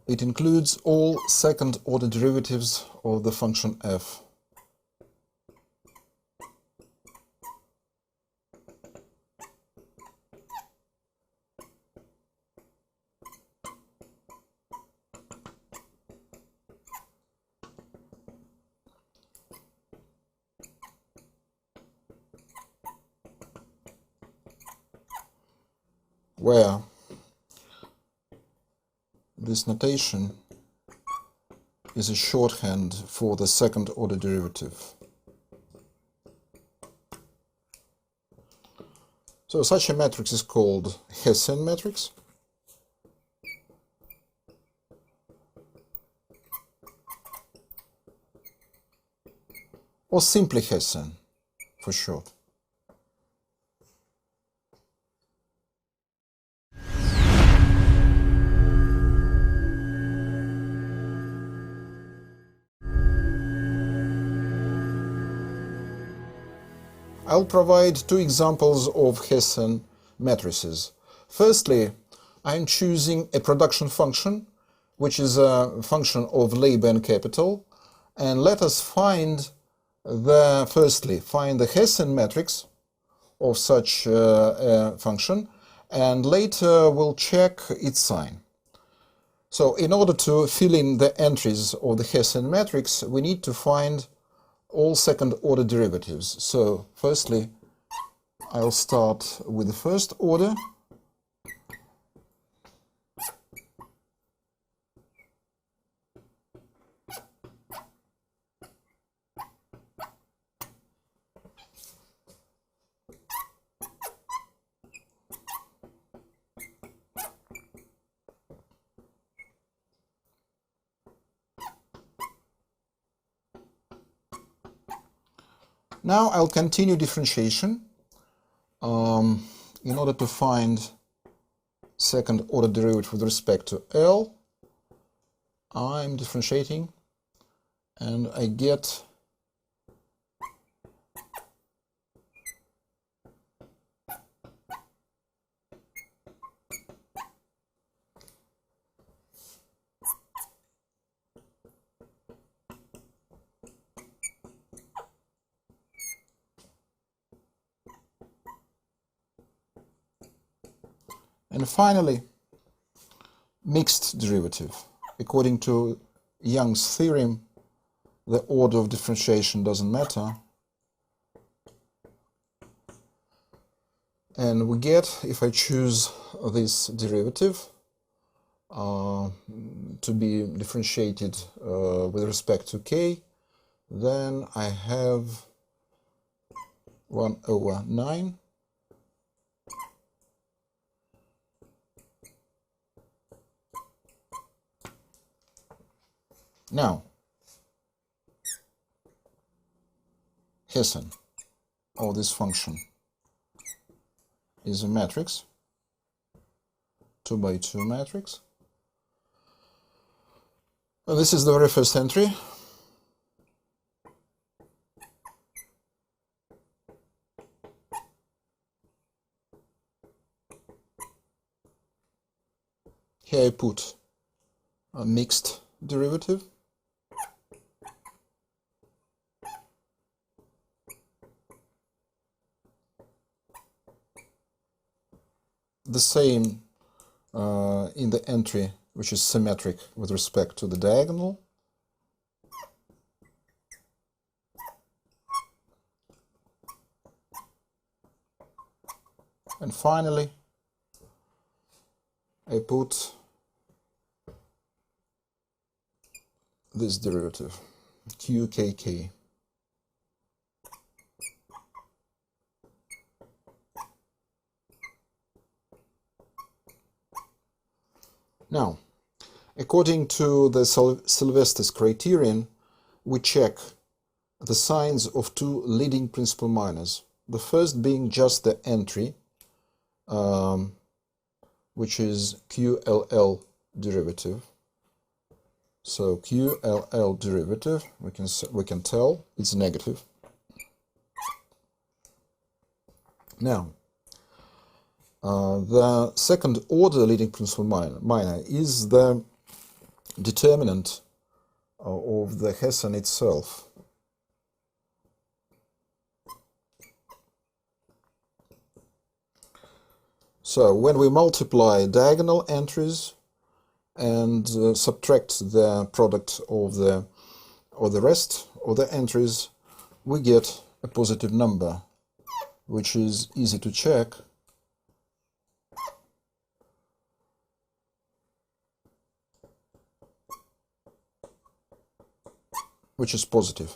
It includes all second-order derivatives of the function f. Where this notation is a shorthand for the second-order derivative. So such a matrix is called Hessian matrix. Or simply Hessian, for short. I'll provide two examples of Hessian matrices. Firstly, I'm choosing a production function, which is a function of labor and capital, and let us find firstly find the Hessian matrix of such a function, and later we'll check its sign. So in order to fill in the entries of the Hessian matrix, we need to find all second-order derivatives. So firstly, I'll start with the first order. Now I'll continue differentiation. In order to find second-order derivative with respect to L, I'm differentiating, and I get and finally, mixed derivative. According to Young's theorem, the order of differentiation doesn't matter. And we get, if I choose this derivative to be differentiated with respect to k, then I have 1/9 Now, Hessian of this function is a matrix, 2 by 2 matrix. And this is the very first entry. Here I put a mixed derivative. The same in the entry, which is symmetric with respect to the diagonal. And finally, I put this derivative, QKK. Now, according to the Sylvester's criterion, we check the signs of two leading principal minors. The first being just the entry, which is QLL derivative. So QLL derivative, we can tell it's negative. Now, The second order leading principal minor is the determinant of the Hessian itself. So when we multiply diagonal entries and subtract the product of the rest of the entries, we get a positive number, which is easy to check. Which is positive.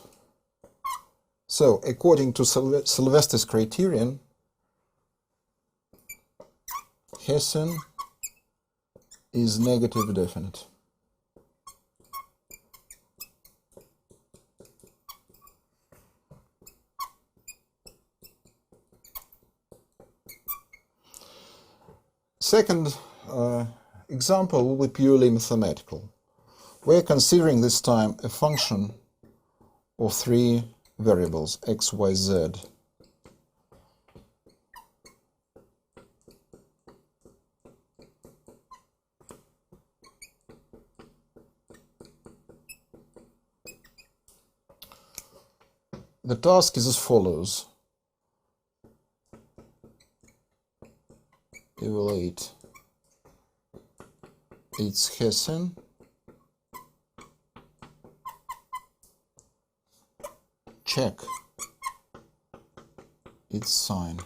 So, according to Sylvester's criterion, Hessian is negative definite. Second example will be purely mathematical. We're considering this time a function of three variables, x, y, z. The task is as follows. Evaluate its Hessian, check its sign.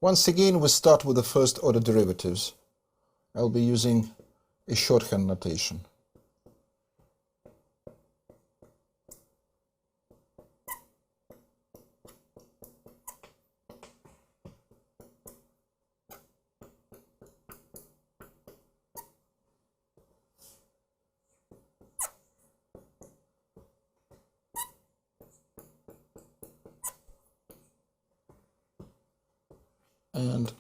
Once again, we start with the first order derivatives. I'll be using a shorthand notation. And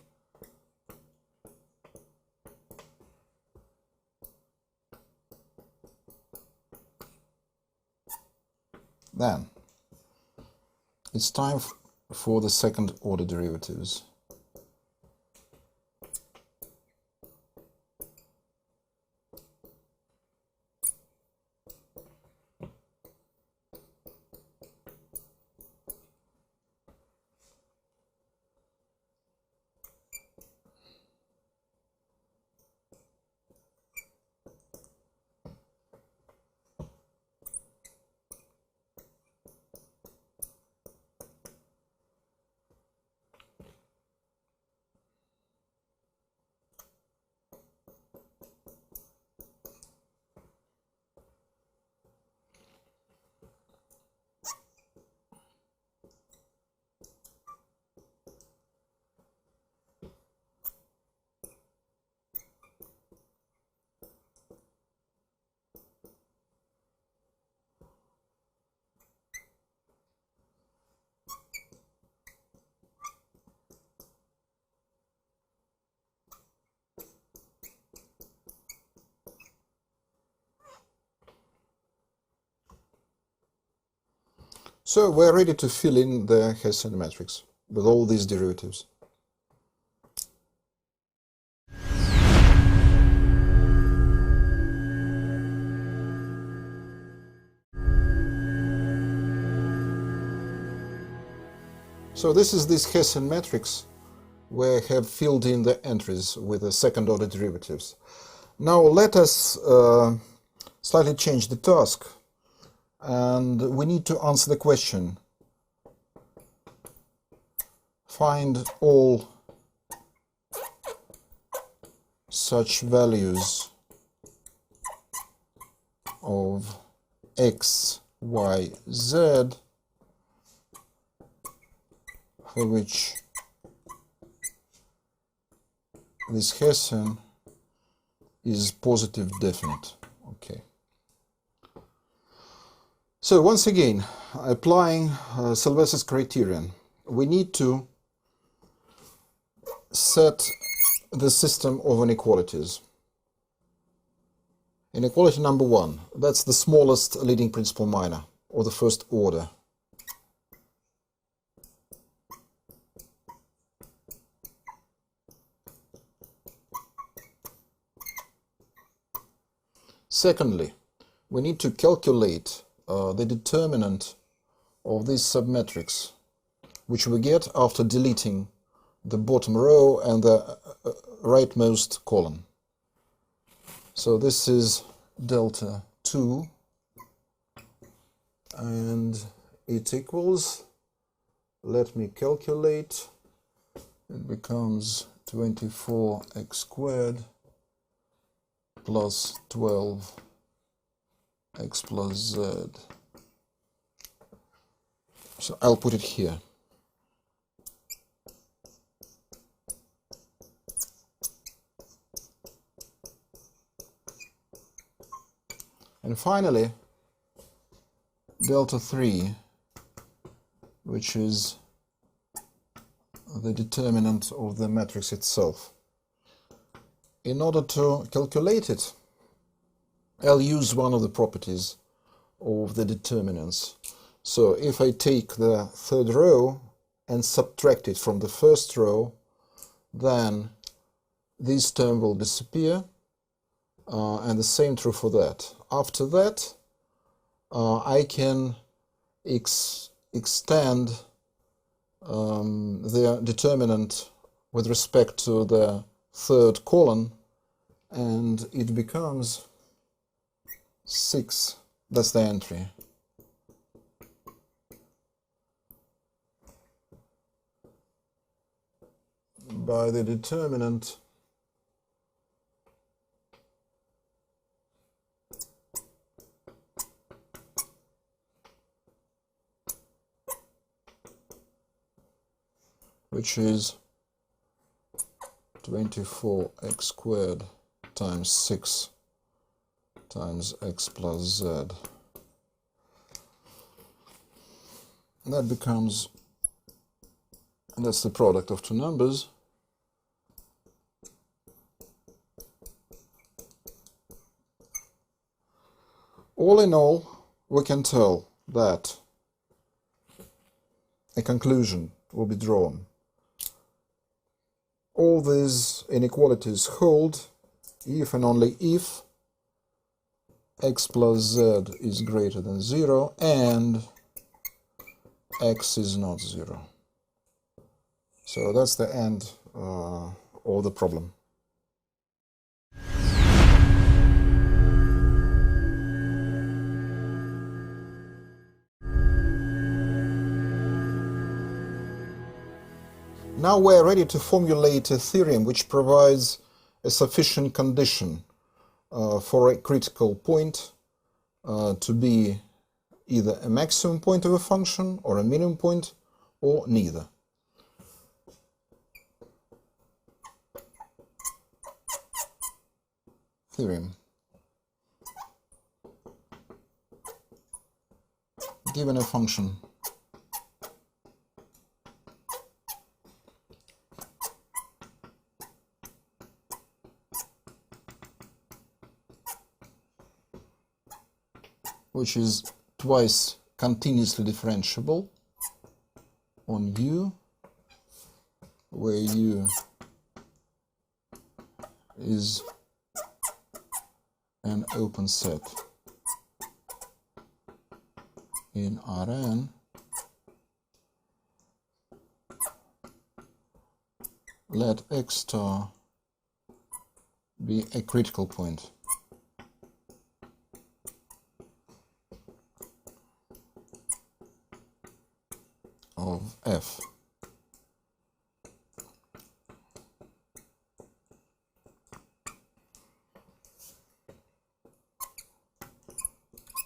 then it's time for the second order derivatives. So we're ready to fill in the Hessian matrix with all these derivatives. So this is this Hessian matrix where I have filled in the entries with the second order derivatives. Now let us slightly change the task, and we need to answer the question. Find all such values of x, y, z for which this Hessian is positive definite. Okay. So once again, applying Sylvester's criterion, we need to set the system of inequalities. Inequality number one, that's the smallest leading principal minor, or the first order. Secondly, we need to calculate the determinant of this submatrix, which we get after deleting the bottom row and the rightmost column. So this is delta 2, and it equals, let me calculate, it becomes 24x squared plus 12x plus z. So I'll put it here. And finally, delta 3, which is the determinant of the matrix itself. In order to calculate it, I'll use one of the properties of the determinants. So if I take the third row and subtract it from the first row, then this term will disappear, and the same true for that. After that, I can extend the determinant with respect to the third column, and it becomes 6. That's the entry. By the determinant which is 24x squared times 6 times x plus z. And that becomes, and that's the product of two numbers, all in all, we can tell that a conclusion will be drawn. All these inequalities hold if and only if x plus z is greater than 0 and x is not 0. So that's the end of the problem. Now we're ready to formulate a theorem which provides a sufficient condition for a critical point to be either a maximum point of a function or a minimum point, or neither. Theorem. Given a function which is twice continuously differentiable on U, where U is an open set in Rn, let x star be a critical point. Of F.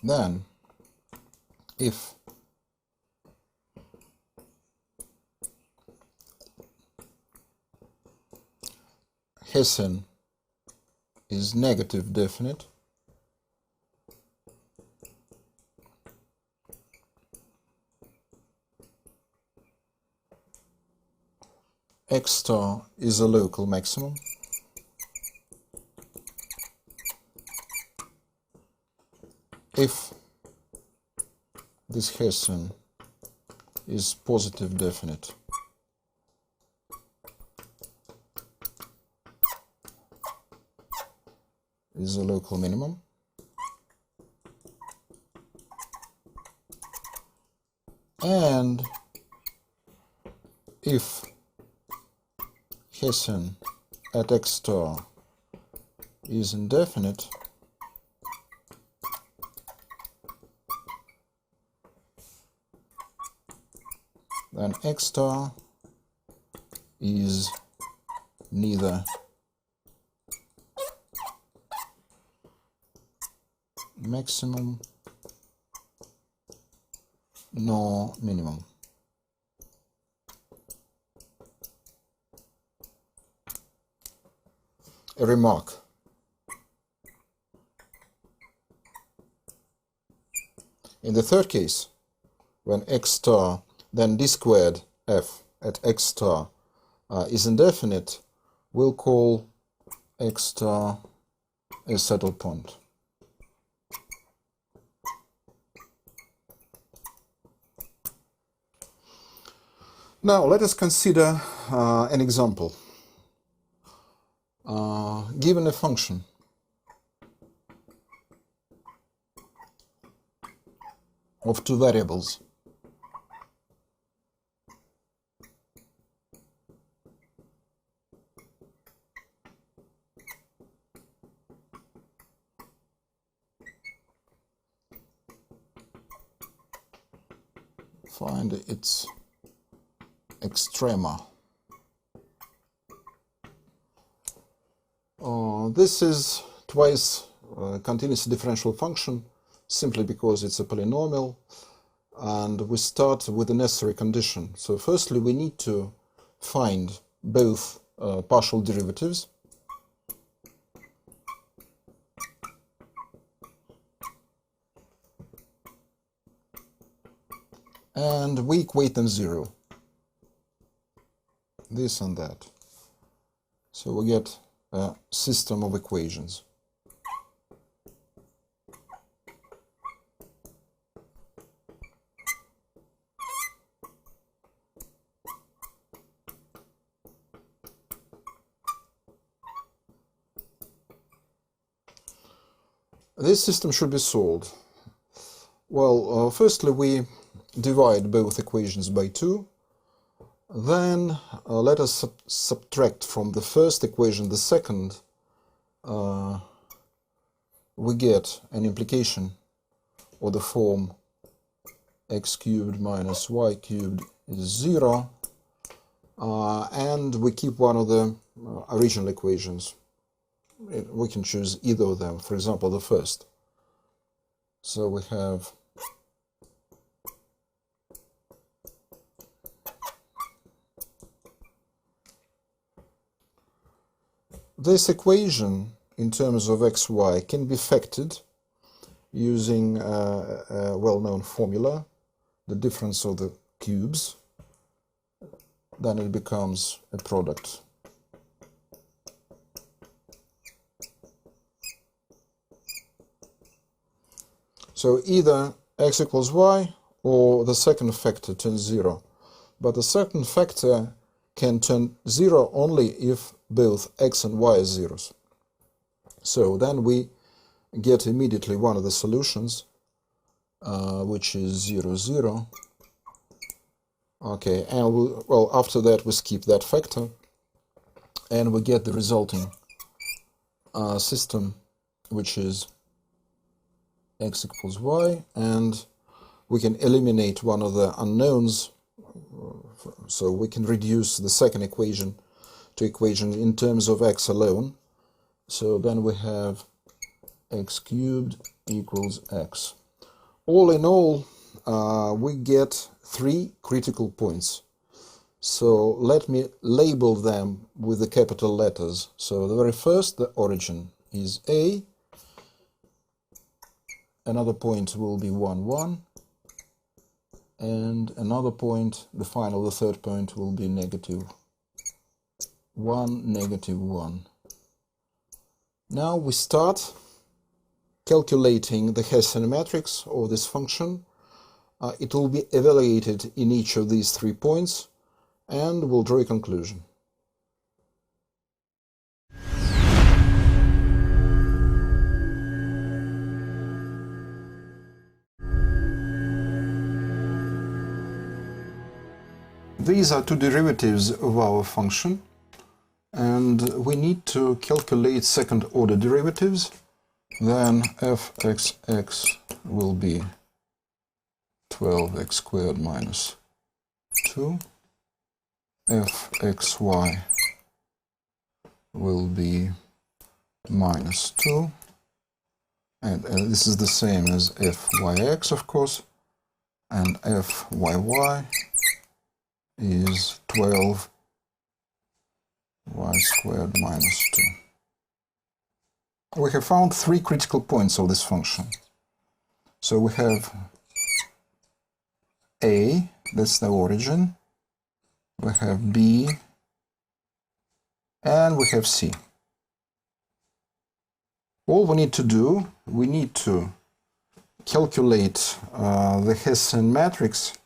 Then, if Hessian is negative definite, x star is a local maximum, if this Hessian is positive definite, is a local minimum, And if Hessian at x star is indefinite, then x star is neither maximum nor minimum. A remark. In the third case, when x star then d squared f at x star is indefinite, we'll call x star a saddle point. Now let us consider an example. Given a function of two variables, find its extrema. This is twice continuous differential function simply because it's a polynomial, and we start with the necessary condition. So firstly we need to find both partial derivatives, and we equate them zero, this and that. So we get a system of equations. This system should be solved. Well, firstly we divide both equations by 2. Then let us subtract from the first equation the second. We get an implication of the form x cubed minus y cubed is 0, and we keep one of the original equations. We can choose either of them, for example the first. So we have this equation in terms of xy can be factored using a well-known formula, the difference of the cubes. Then it becomes a product. So either x equals y or the second factor turns 0. But the second factor can turn 0 only if both x and y are zeros. So then we get immediately one of the solutions, which is 0, 0. Okay, and well, after that we skip that factor, and we get the resulting system, which is x equals y, and we can eliminate one of the unknowns, so we can reduce the second equation to equation in terms of x alone. So then we have x cubed equals x. All in all, we get 3 critical points. So let me label them with the capital letters. So the very first, the origin, is A. Another point will be 1, 1. And another point, the final, the third point, will be negative 1, negative 1. Now we start calculating the Hessian matrix of this function. It will be evaluated in each of these 3 points, and we'll draw a conclusion. These are two derivatives of our function, and we need to calculate second order derivatives. Then fxx will be 12x squared minus 2. Fxy will be minus 2. And this is the same as fyx, of course. And fyy is 12 y squared minus 2. We have found three critical points of this function. So we have a, that's the origin, we have b, and we have c. All we need to do, we need to calculate the Hessian matrix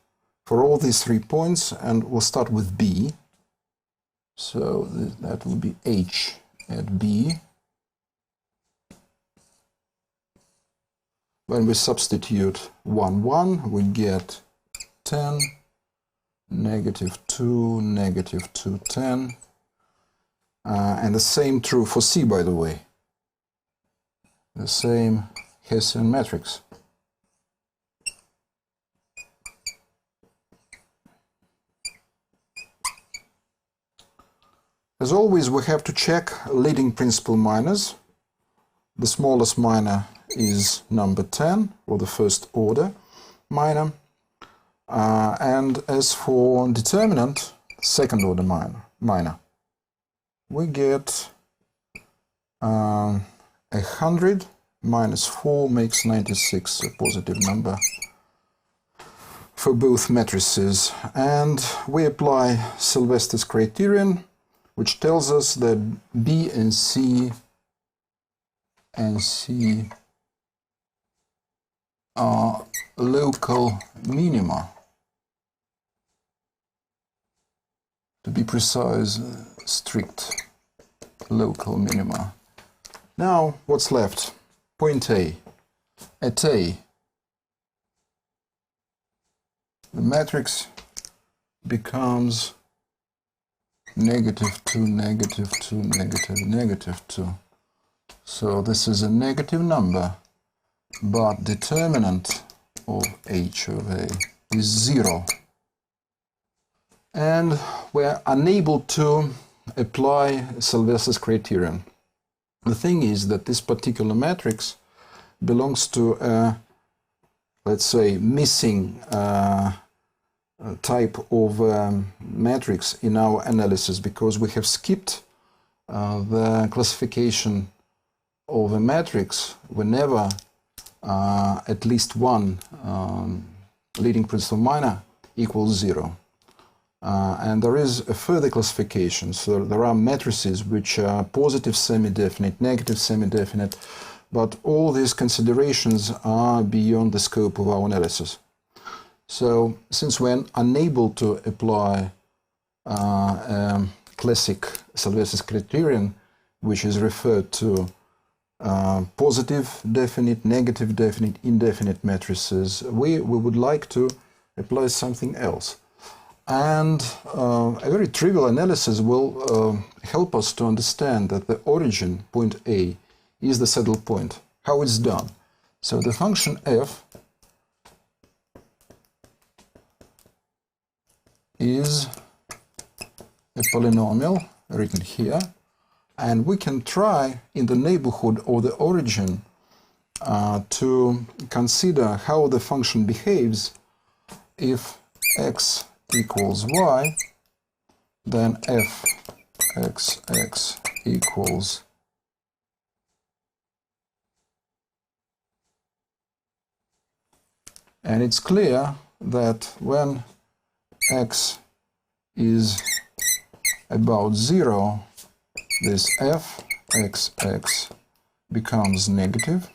for all these 3 points, and we'll start with b. So that will be h at b. When we substitute 1, 1, we get 10, negative 2, negative 2, 10. And the same true for c, by the way. The same Hessian matrix. As always, we have to check leading principal minors. The smallest minor is number 10, or the first order minor. And as for determinant, second order minor, we get 100 minus 4 makes 96, a positive number for both matrices. And we apply Sylvester's criterion, which tells us that B and C are local minima. To be precise, strict local minima. Now, what's left? Point A. At A, the matrix becomes negative 2, negative 2, negative, negative 2. So this is a negative number, but determinant of h of A is 0. And we're unable to apply Sylvester's criterion. The thing is that this particular matrix belongs to a, let's say, missing type of matrix in our analysis, because we have skipped the classification of a matrix whenever at least one leading principal minor equals 0. And there is a further classification. So there are matrices which are positive semi-definite, negative semi-definite, but all these considerations are beyond the scope of our analysis. So since we're unable to apply classic Sylvester's criterion, which is referred to positive definite, negative definite, indefinite matrices, we would like to apply something else. And a very trivial analysis will help us to understand that the origin, point A, is the saddle point. How it's done. So the function f is a polynomial written here, and we can try in the neighborhood of the origin to consider how the function behaves if x equals y, then fxx equals and it's clear that when x is about 0, this fxx becomes negative.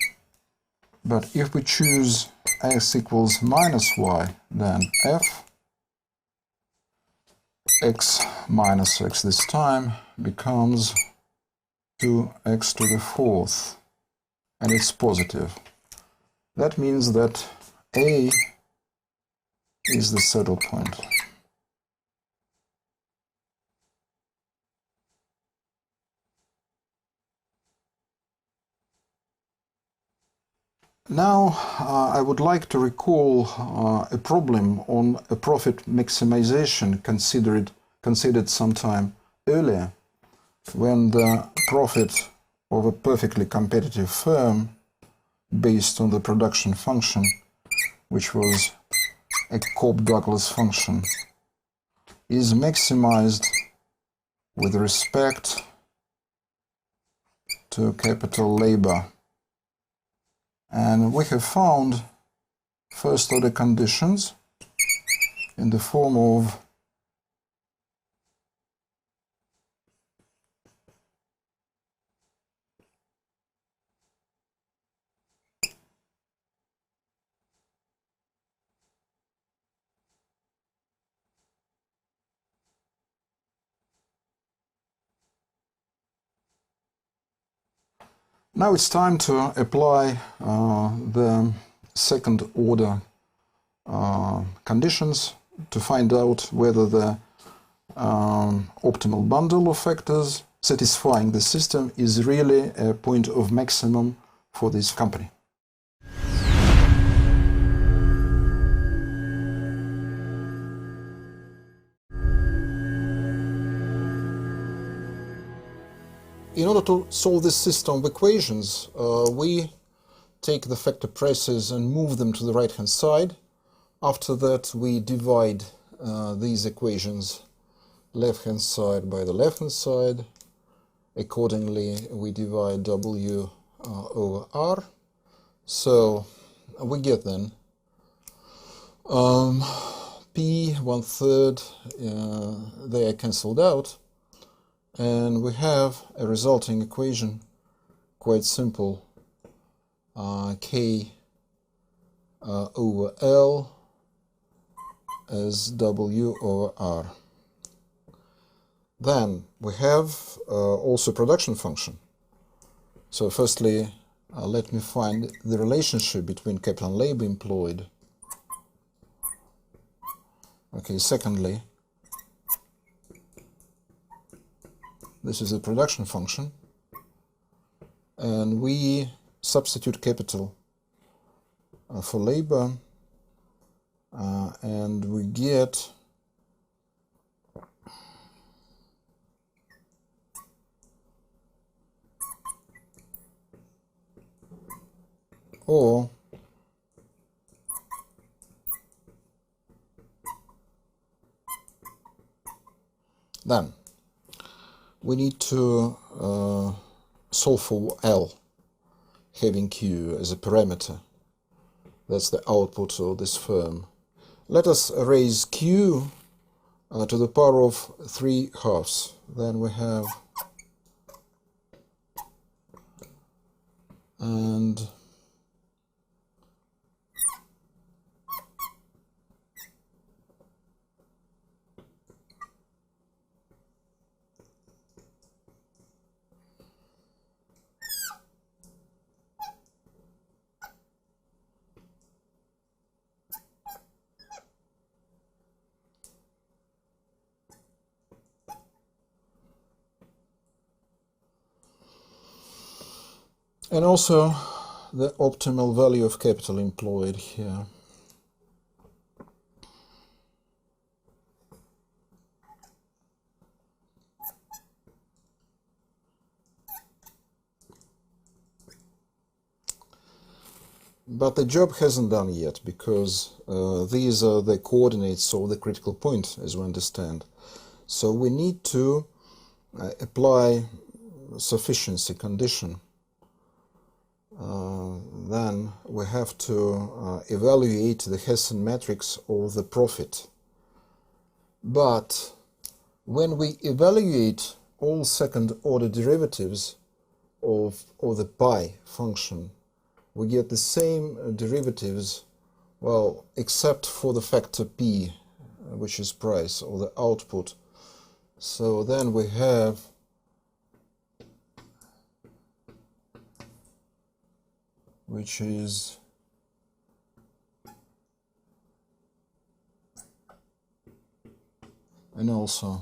But if we choose x equals minus y, then x minus x this time becomes 2x to the 4th, and it's positive. That means that A is the saddle point. Now I would like to recall a problem on a profit maximization considered some time earlier, when the profit of a perfectly competitive firm based on the production function, which was a Cobb-Douglas function, is maximized with respect to capital labor. And we have found first-order conditions in the form of Now it's time to apply the second order conditions to find out whether the optimal bundle of factors satisfying the system is really a point of maximum for this company. In order to solve this system of equations, we take the factor prices and move them to the right-hand side. After that, we divide these equations left-hand side by the left-hand side. Accordingly, we divide W over R. So we get then P 1/3, they are cancelled out. And we have a resulting equation, quite simple, K over L as W over R. Then we have also production function. So firstly, let me find the relationship between capital and labor employed. Okay, secondly, this is a production function, and we substitute capital for labor, and we get or then we need to solve for L, having Q as a parameter. That's the output of this firm. Let us raise Q to the power of 3/2. Then we have, and also the optimal value of capital employed here. But the job hasn't done yet, because these are the coordinates of the critical point, as we understand. So we need to apply sufficiency condition. Then we have to evaluate the Hessian matrix of the profit. But when we evaluate all second-order derivatives of the pi function, we get the same derivatives, well, except for the factor p, which is price, or the output. So then we have which is and also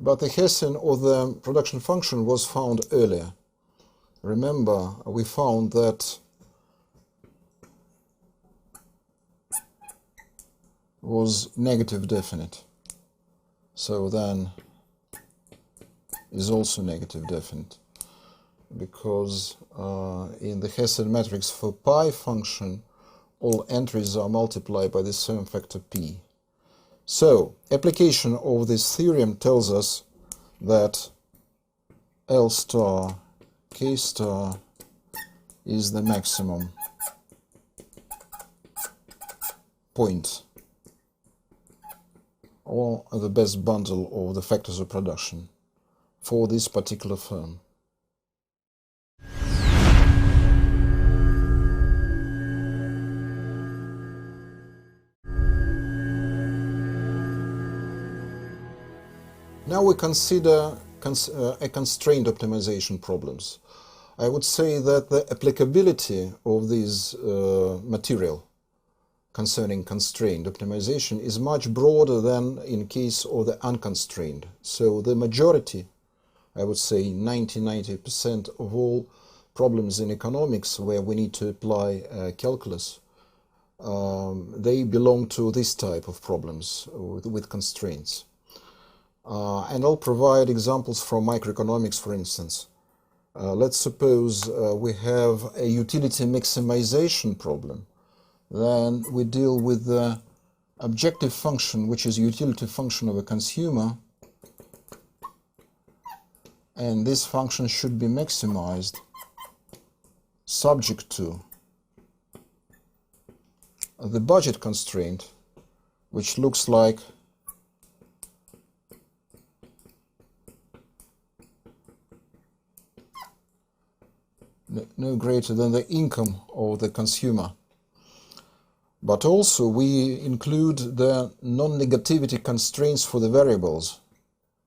but the Hessian or the production function was found earlier. Remember, we found that was negative definite. So then is also negative definite, because in the Hessian matrix for pi function, all entries are multiplied by the same factor p. So, application of this theorem tells us that L star K star is the maximum point or the best bundle of the factors of production for this particular firm. Now we consider a constrained optimization problems. I would say that the applicability of this material concerning constrained optimization is much broader than in case of the unconstrained. So the majority, I would say 90% of all problems in economics where we need to apply calculus, they belong to this type of problems with constraints. And I'll provide examples from microeconomics, for instance. Let's suppose we have a utility maximization problem. Then we deal with the objective function, which is utility function of a consumer, and this function should be maximized subject to the budget constraint, which looks like no greater than the income of the consumer. But also we include the non-negativity constraints for the variables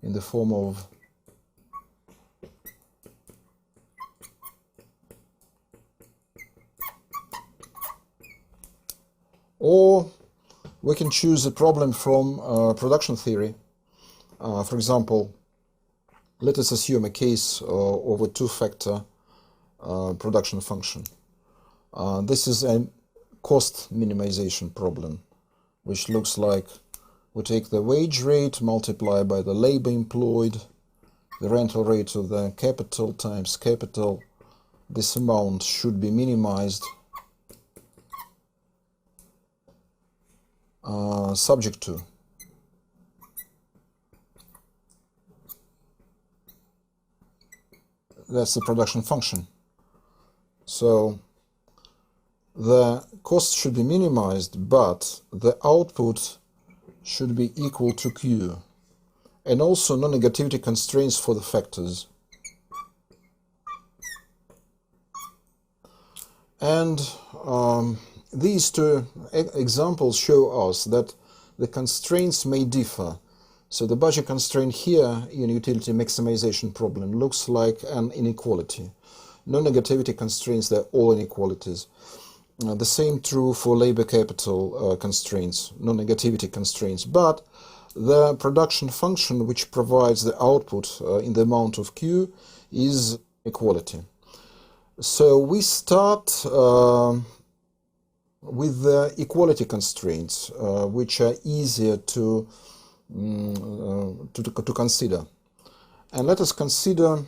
in the form of or we can choose a problem from production theory. For example, let us assume a case of a two-factor production function. This is a cost minimization problem, which looks like we take the wage rate, multiply by the labor employed, the rental rate of the capital times capital. This amount should be minimized subject to that's the production function. So the cost should be minimized, but the output should be equal to Q. And also non-negativity constraints for the factors. And these two examples show us that the constraints may differ. So the budget constraint here in utility maximization problem looks like an inequality. Non-negativity constraints, they're all inequalities. The same true for labor capital constraints, non-negativity constraints. But the production function which provides the output in the amount of Q is equality. So we start with the equality constraints, which are easier to consider. And let us consider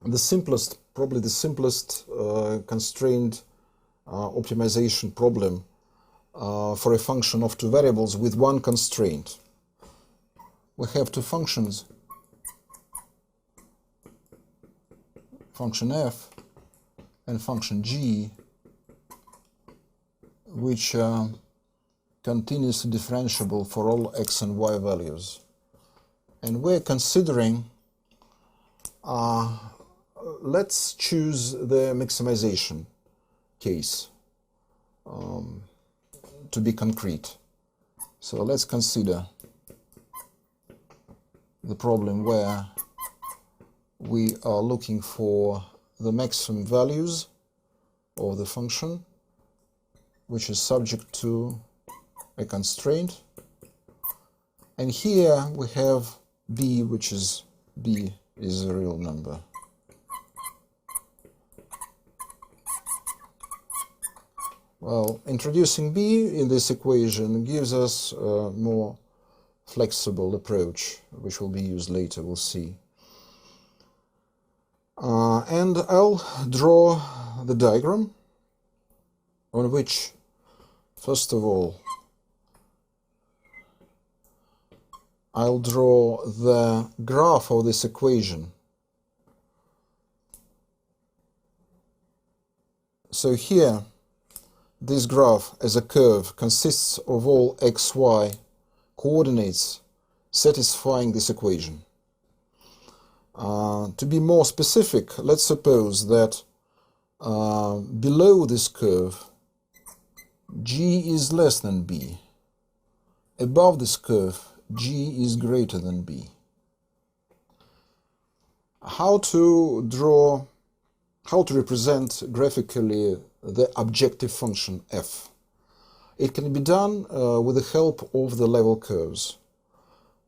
the simplest, probably the simplest constrained optimization problem for a function of two variables with one constraint. We have two functions, function f and function g, which are continuously differentiable for all x and y values. And we're considering, let's choose the maximization case to be concrete. So let's consider the problem where we are looking for the maximum values of the function, which is subject to a constraint. And here we have b, which is b is a real number. Well, introducing b in this equation gives us a more flexible approach, which will be used later, we'll see. And I'll draw the diagram on which, first of all, I'll draw the graph of this equation. So here, this graph as a curve consists of all xy coordinates satisfying this equation. To be more specific, let's suppose that below this curve, g is less than b. Above this curve, g is greater than b. How to represent graphically the objective function f? It can be done with the help of the level curves.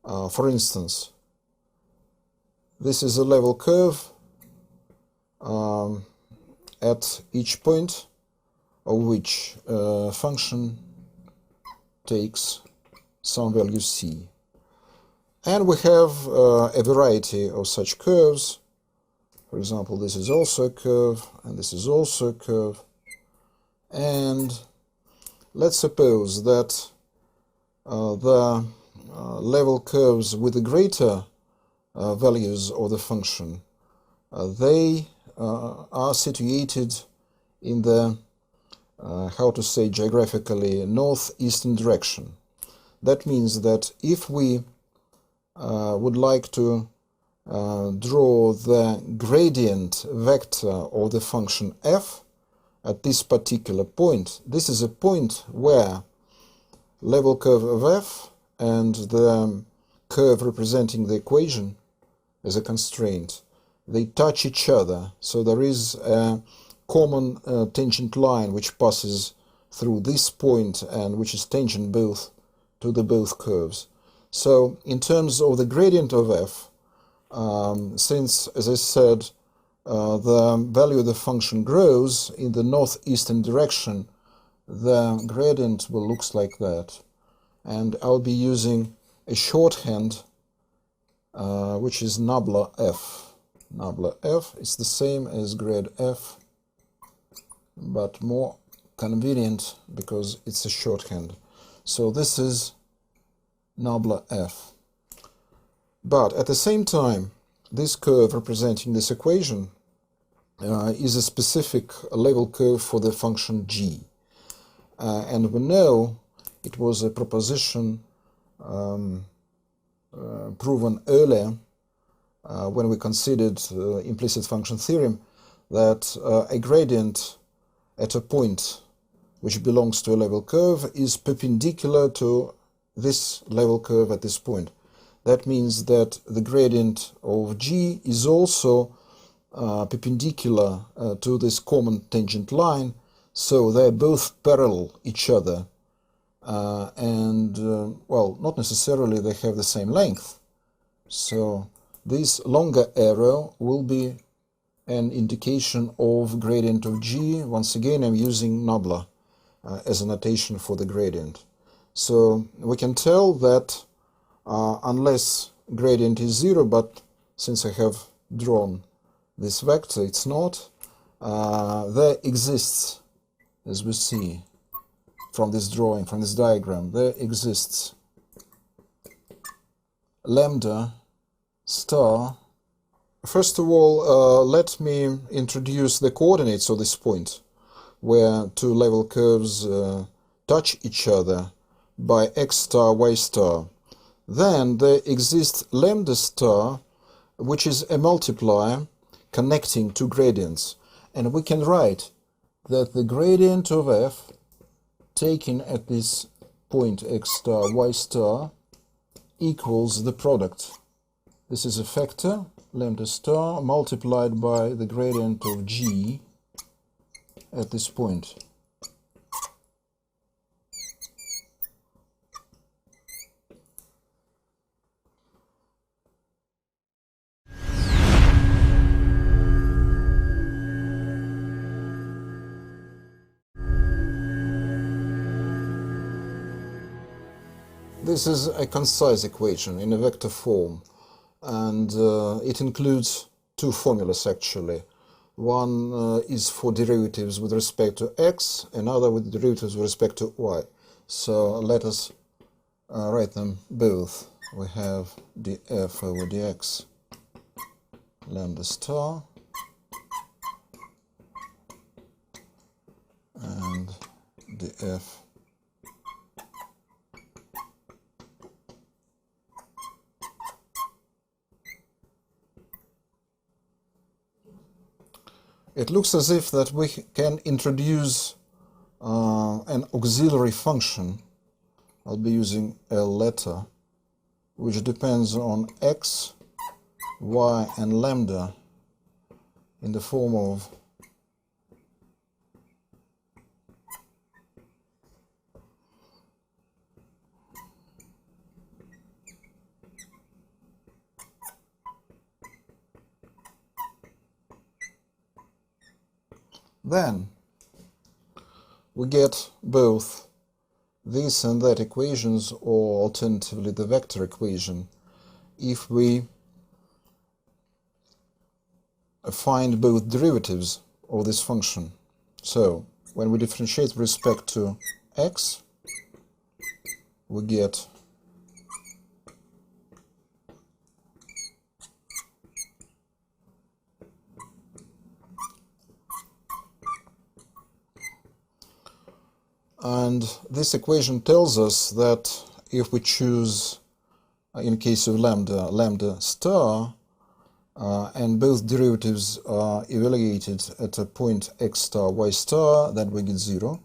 For instance, this is a level curve at each point of which function takes some value c. And we have a variety of such curves. For example, this is also a curve, and this is also a curve. And let's suppose that the level curves with the greater values of the function, they are situated in the, how to say geographically, northeastern direction. That means that if we would like to draw the gradient vector of the function f at this particular point, this is a point where level curve of f and the curve representing the equation as a constraint, they touch each other. So there is a common tangent line which passes through this point and which is tangent both to the both curves. So in terms of the gradient of f, since, as I said, the value of the function grows in the northeastern direction, the gradient will look like that. And I'll be using a shorthand which is nabla f. Nabla f is the same as grad f, but more convenient because it's a shorthand. So this is nabla f. But at the same time, this curve representing this equation is a specific level curve for the function g. And we know it was a proposition proven earlier when we considered implicit function theorem that a gradient at a point which belongs to a level curve is perpendicular to this level curve at this point. That means that the gradient of g is also perpendicular to this common tangent line, so they're both parallel each other. Well, not necessarily they have the same length. So this longer arrow will be an indication of gradient of g. Once again, I'm using nabla as a notation for the gradient. So we can tell that unless gradient is 0, but since I have drawn this vector, it's not, there exists, as we see from this drawing, from this diagram, there exists lambda star. First of all, let me introduce the coordinates of this point, where two level curves touch each other by x star, y star. Then there exists lambda star, which is a multiplier connecting two gradients. And we can write that the gradient of f taken at this point x star, y star equals the product. This is a factor, lambda star, multiplied by the gradient of g at this point. this is a concise equation in a vector form, and it includes two formulas actually. One is for derivatives with respect to x, another with derivatives with respect to y. So let us write them both. We have df over dx lambda star and df It looks as if that we can introduce an auxiliary function. I'll be using L letter, which depends on x, y, and lambda in the form of then we get both this and that equations, or alternatively the vector equation, if we find both derivatives of this function. So when we differentiate with respect to x, we get and this equation tells us that if we choose, in case of lambda, lambda star, and both derivatives are evaluated at a point x star, y star, then we get 0.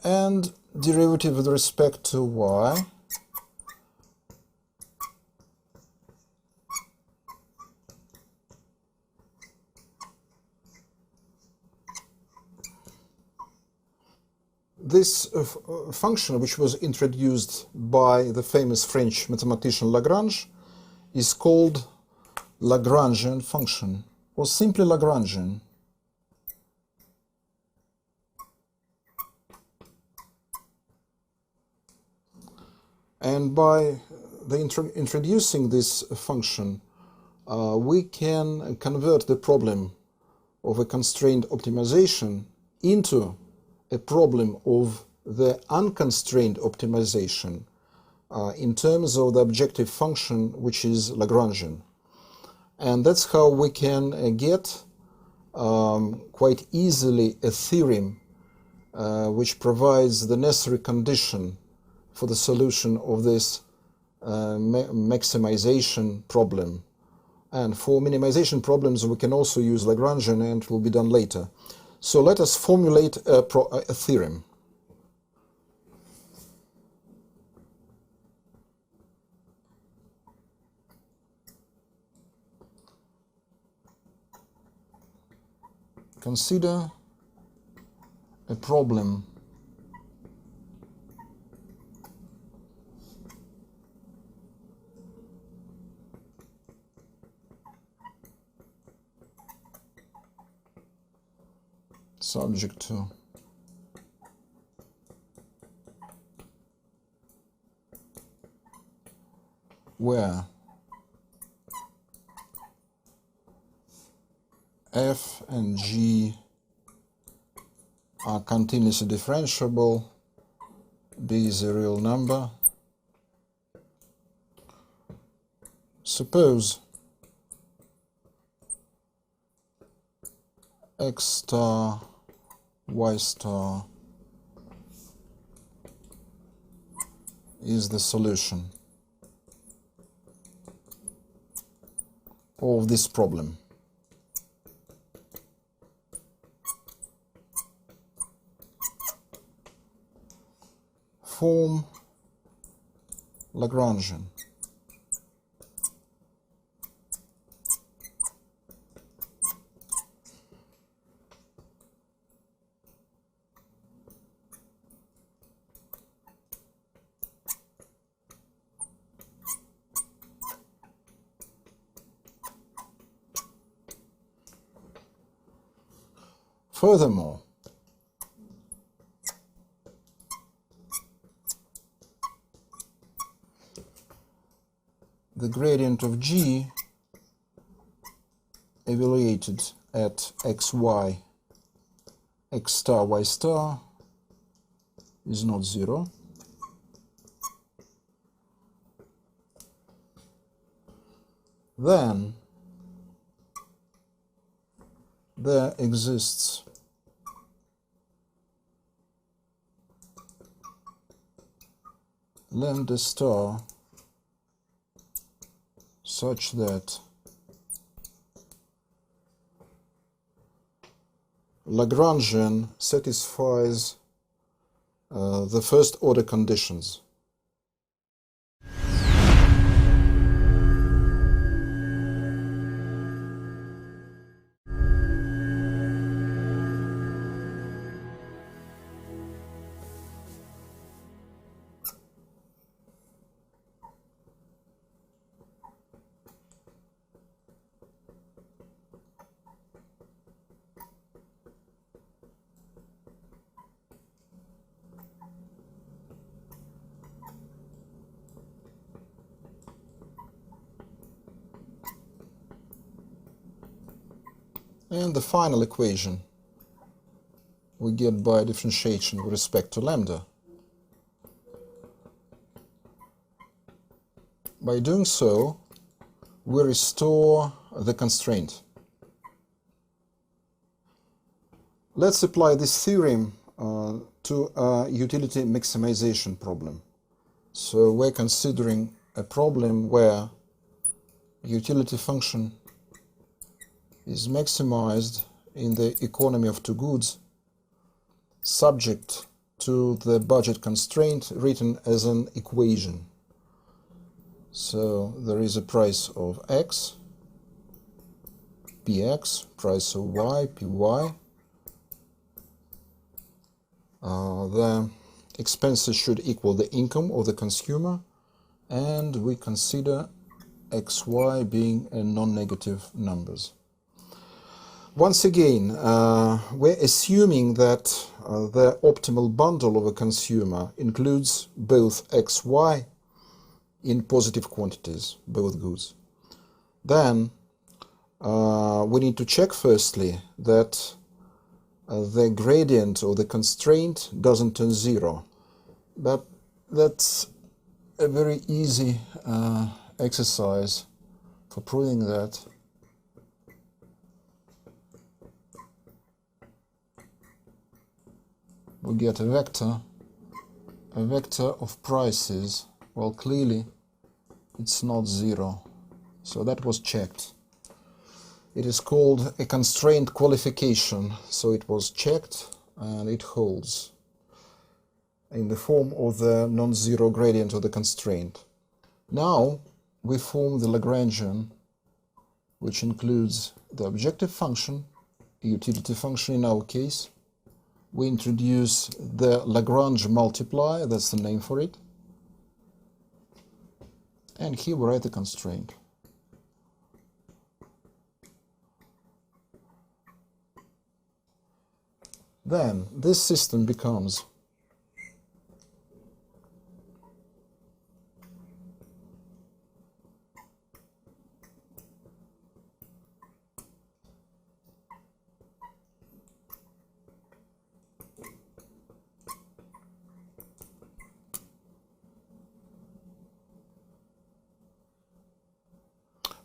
And derivative with respect to y this function, which was introduced by the famous French mathematician Lagrange, is called Lagrangian function, or simply Lagrangian. And by introducing this function, we can convert the problem of a constrained optimization into a problem of the unconstrained optimization in terms of the objective function, which is Lagrangian. And that's how we can get quite easily a theorem which provides the necessary condition for the solution of this maximization problem. And for minimization problems, we can also use Lagrangian, and it will be done later. So let us formulate a theorem. Consider a problem subject to where f and g are continuously differentiable, b is a real number. Suppose x star, y star is the solution of this problem. Form Lagrangian. Furthermore, gradient of G evaluated at xy, x star, y star is not 0. Then there exists lambda star such that Lagrangian satisfies the first order conditions. And the final equation we get by differentiation with respect to lambda. By doing so, we restore the constraint. Let's apply this theorem to a utility maximization problem. So we're considering a problem where utility function is maximized in the economy of two goods, subject to the budget constraint written as an equation. So there is a price of x, px, price of y, py. The expenses should equal the income of the consumer, and we consider xy being non-negative numbers. Once again, we're assuming that the optimal bundle of a consumer includes both xy in positive quantities, both goods. Then we need to check firstly that the gradient or the constraint doesn't turn 0. But that's a very easy exercise for proving that. We get a vector of prices. Well, clearly it's not 0, so that was checked. It is called a constraint qualification, so it was checked and it holds in the form of the non-zero gradient of the constraint. Now we form the Lagrangian, which includes the objective function, a utility function in our case. We introduce the Lagrange multiplier, that's the name for it. And here we write the constraint. Then this system becomes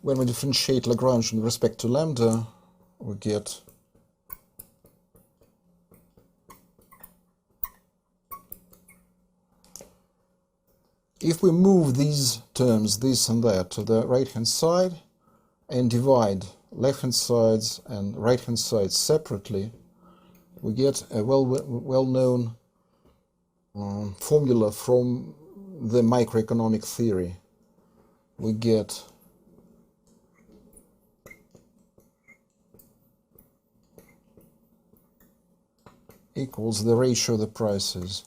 when we differentiate Lagrange with respect to lambda, we get if we move these terms, this and that, to the right-hand side and divide left-hand sides and right-hand sides separately, we get a well-known formula from the microeconomic theory. We get equals the ratio of the prices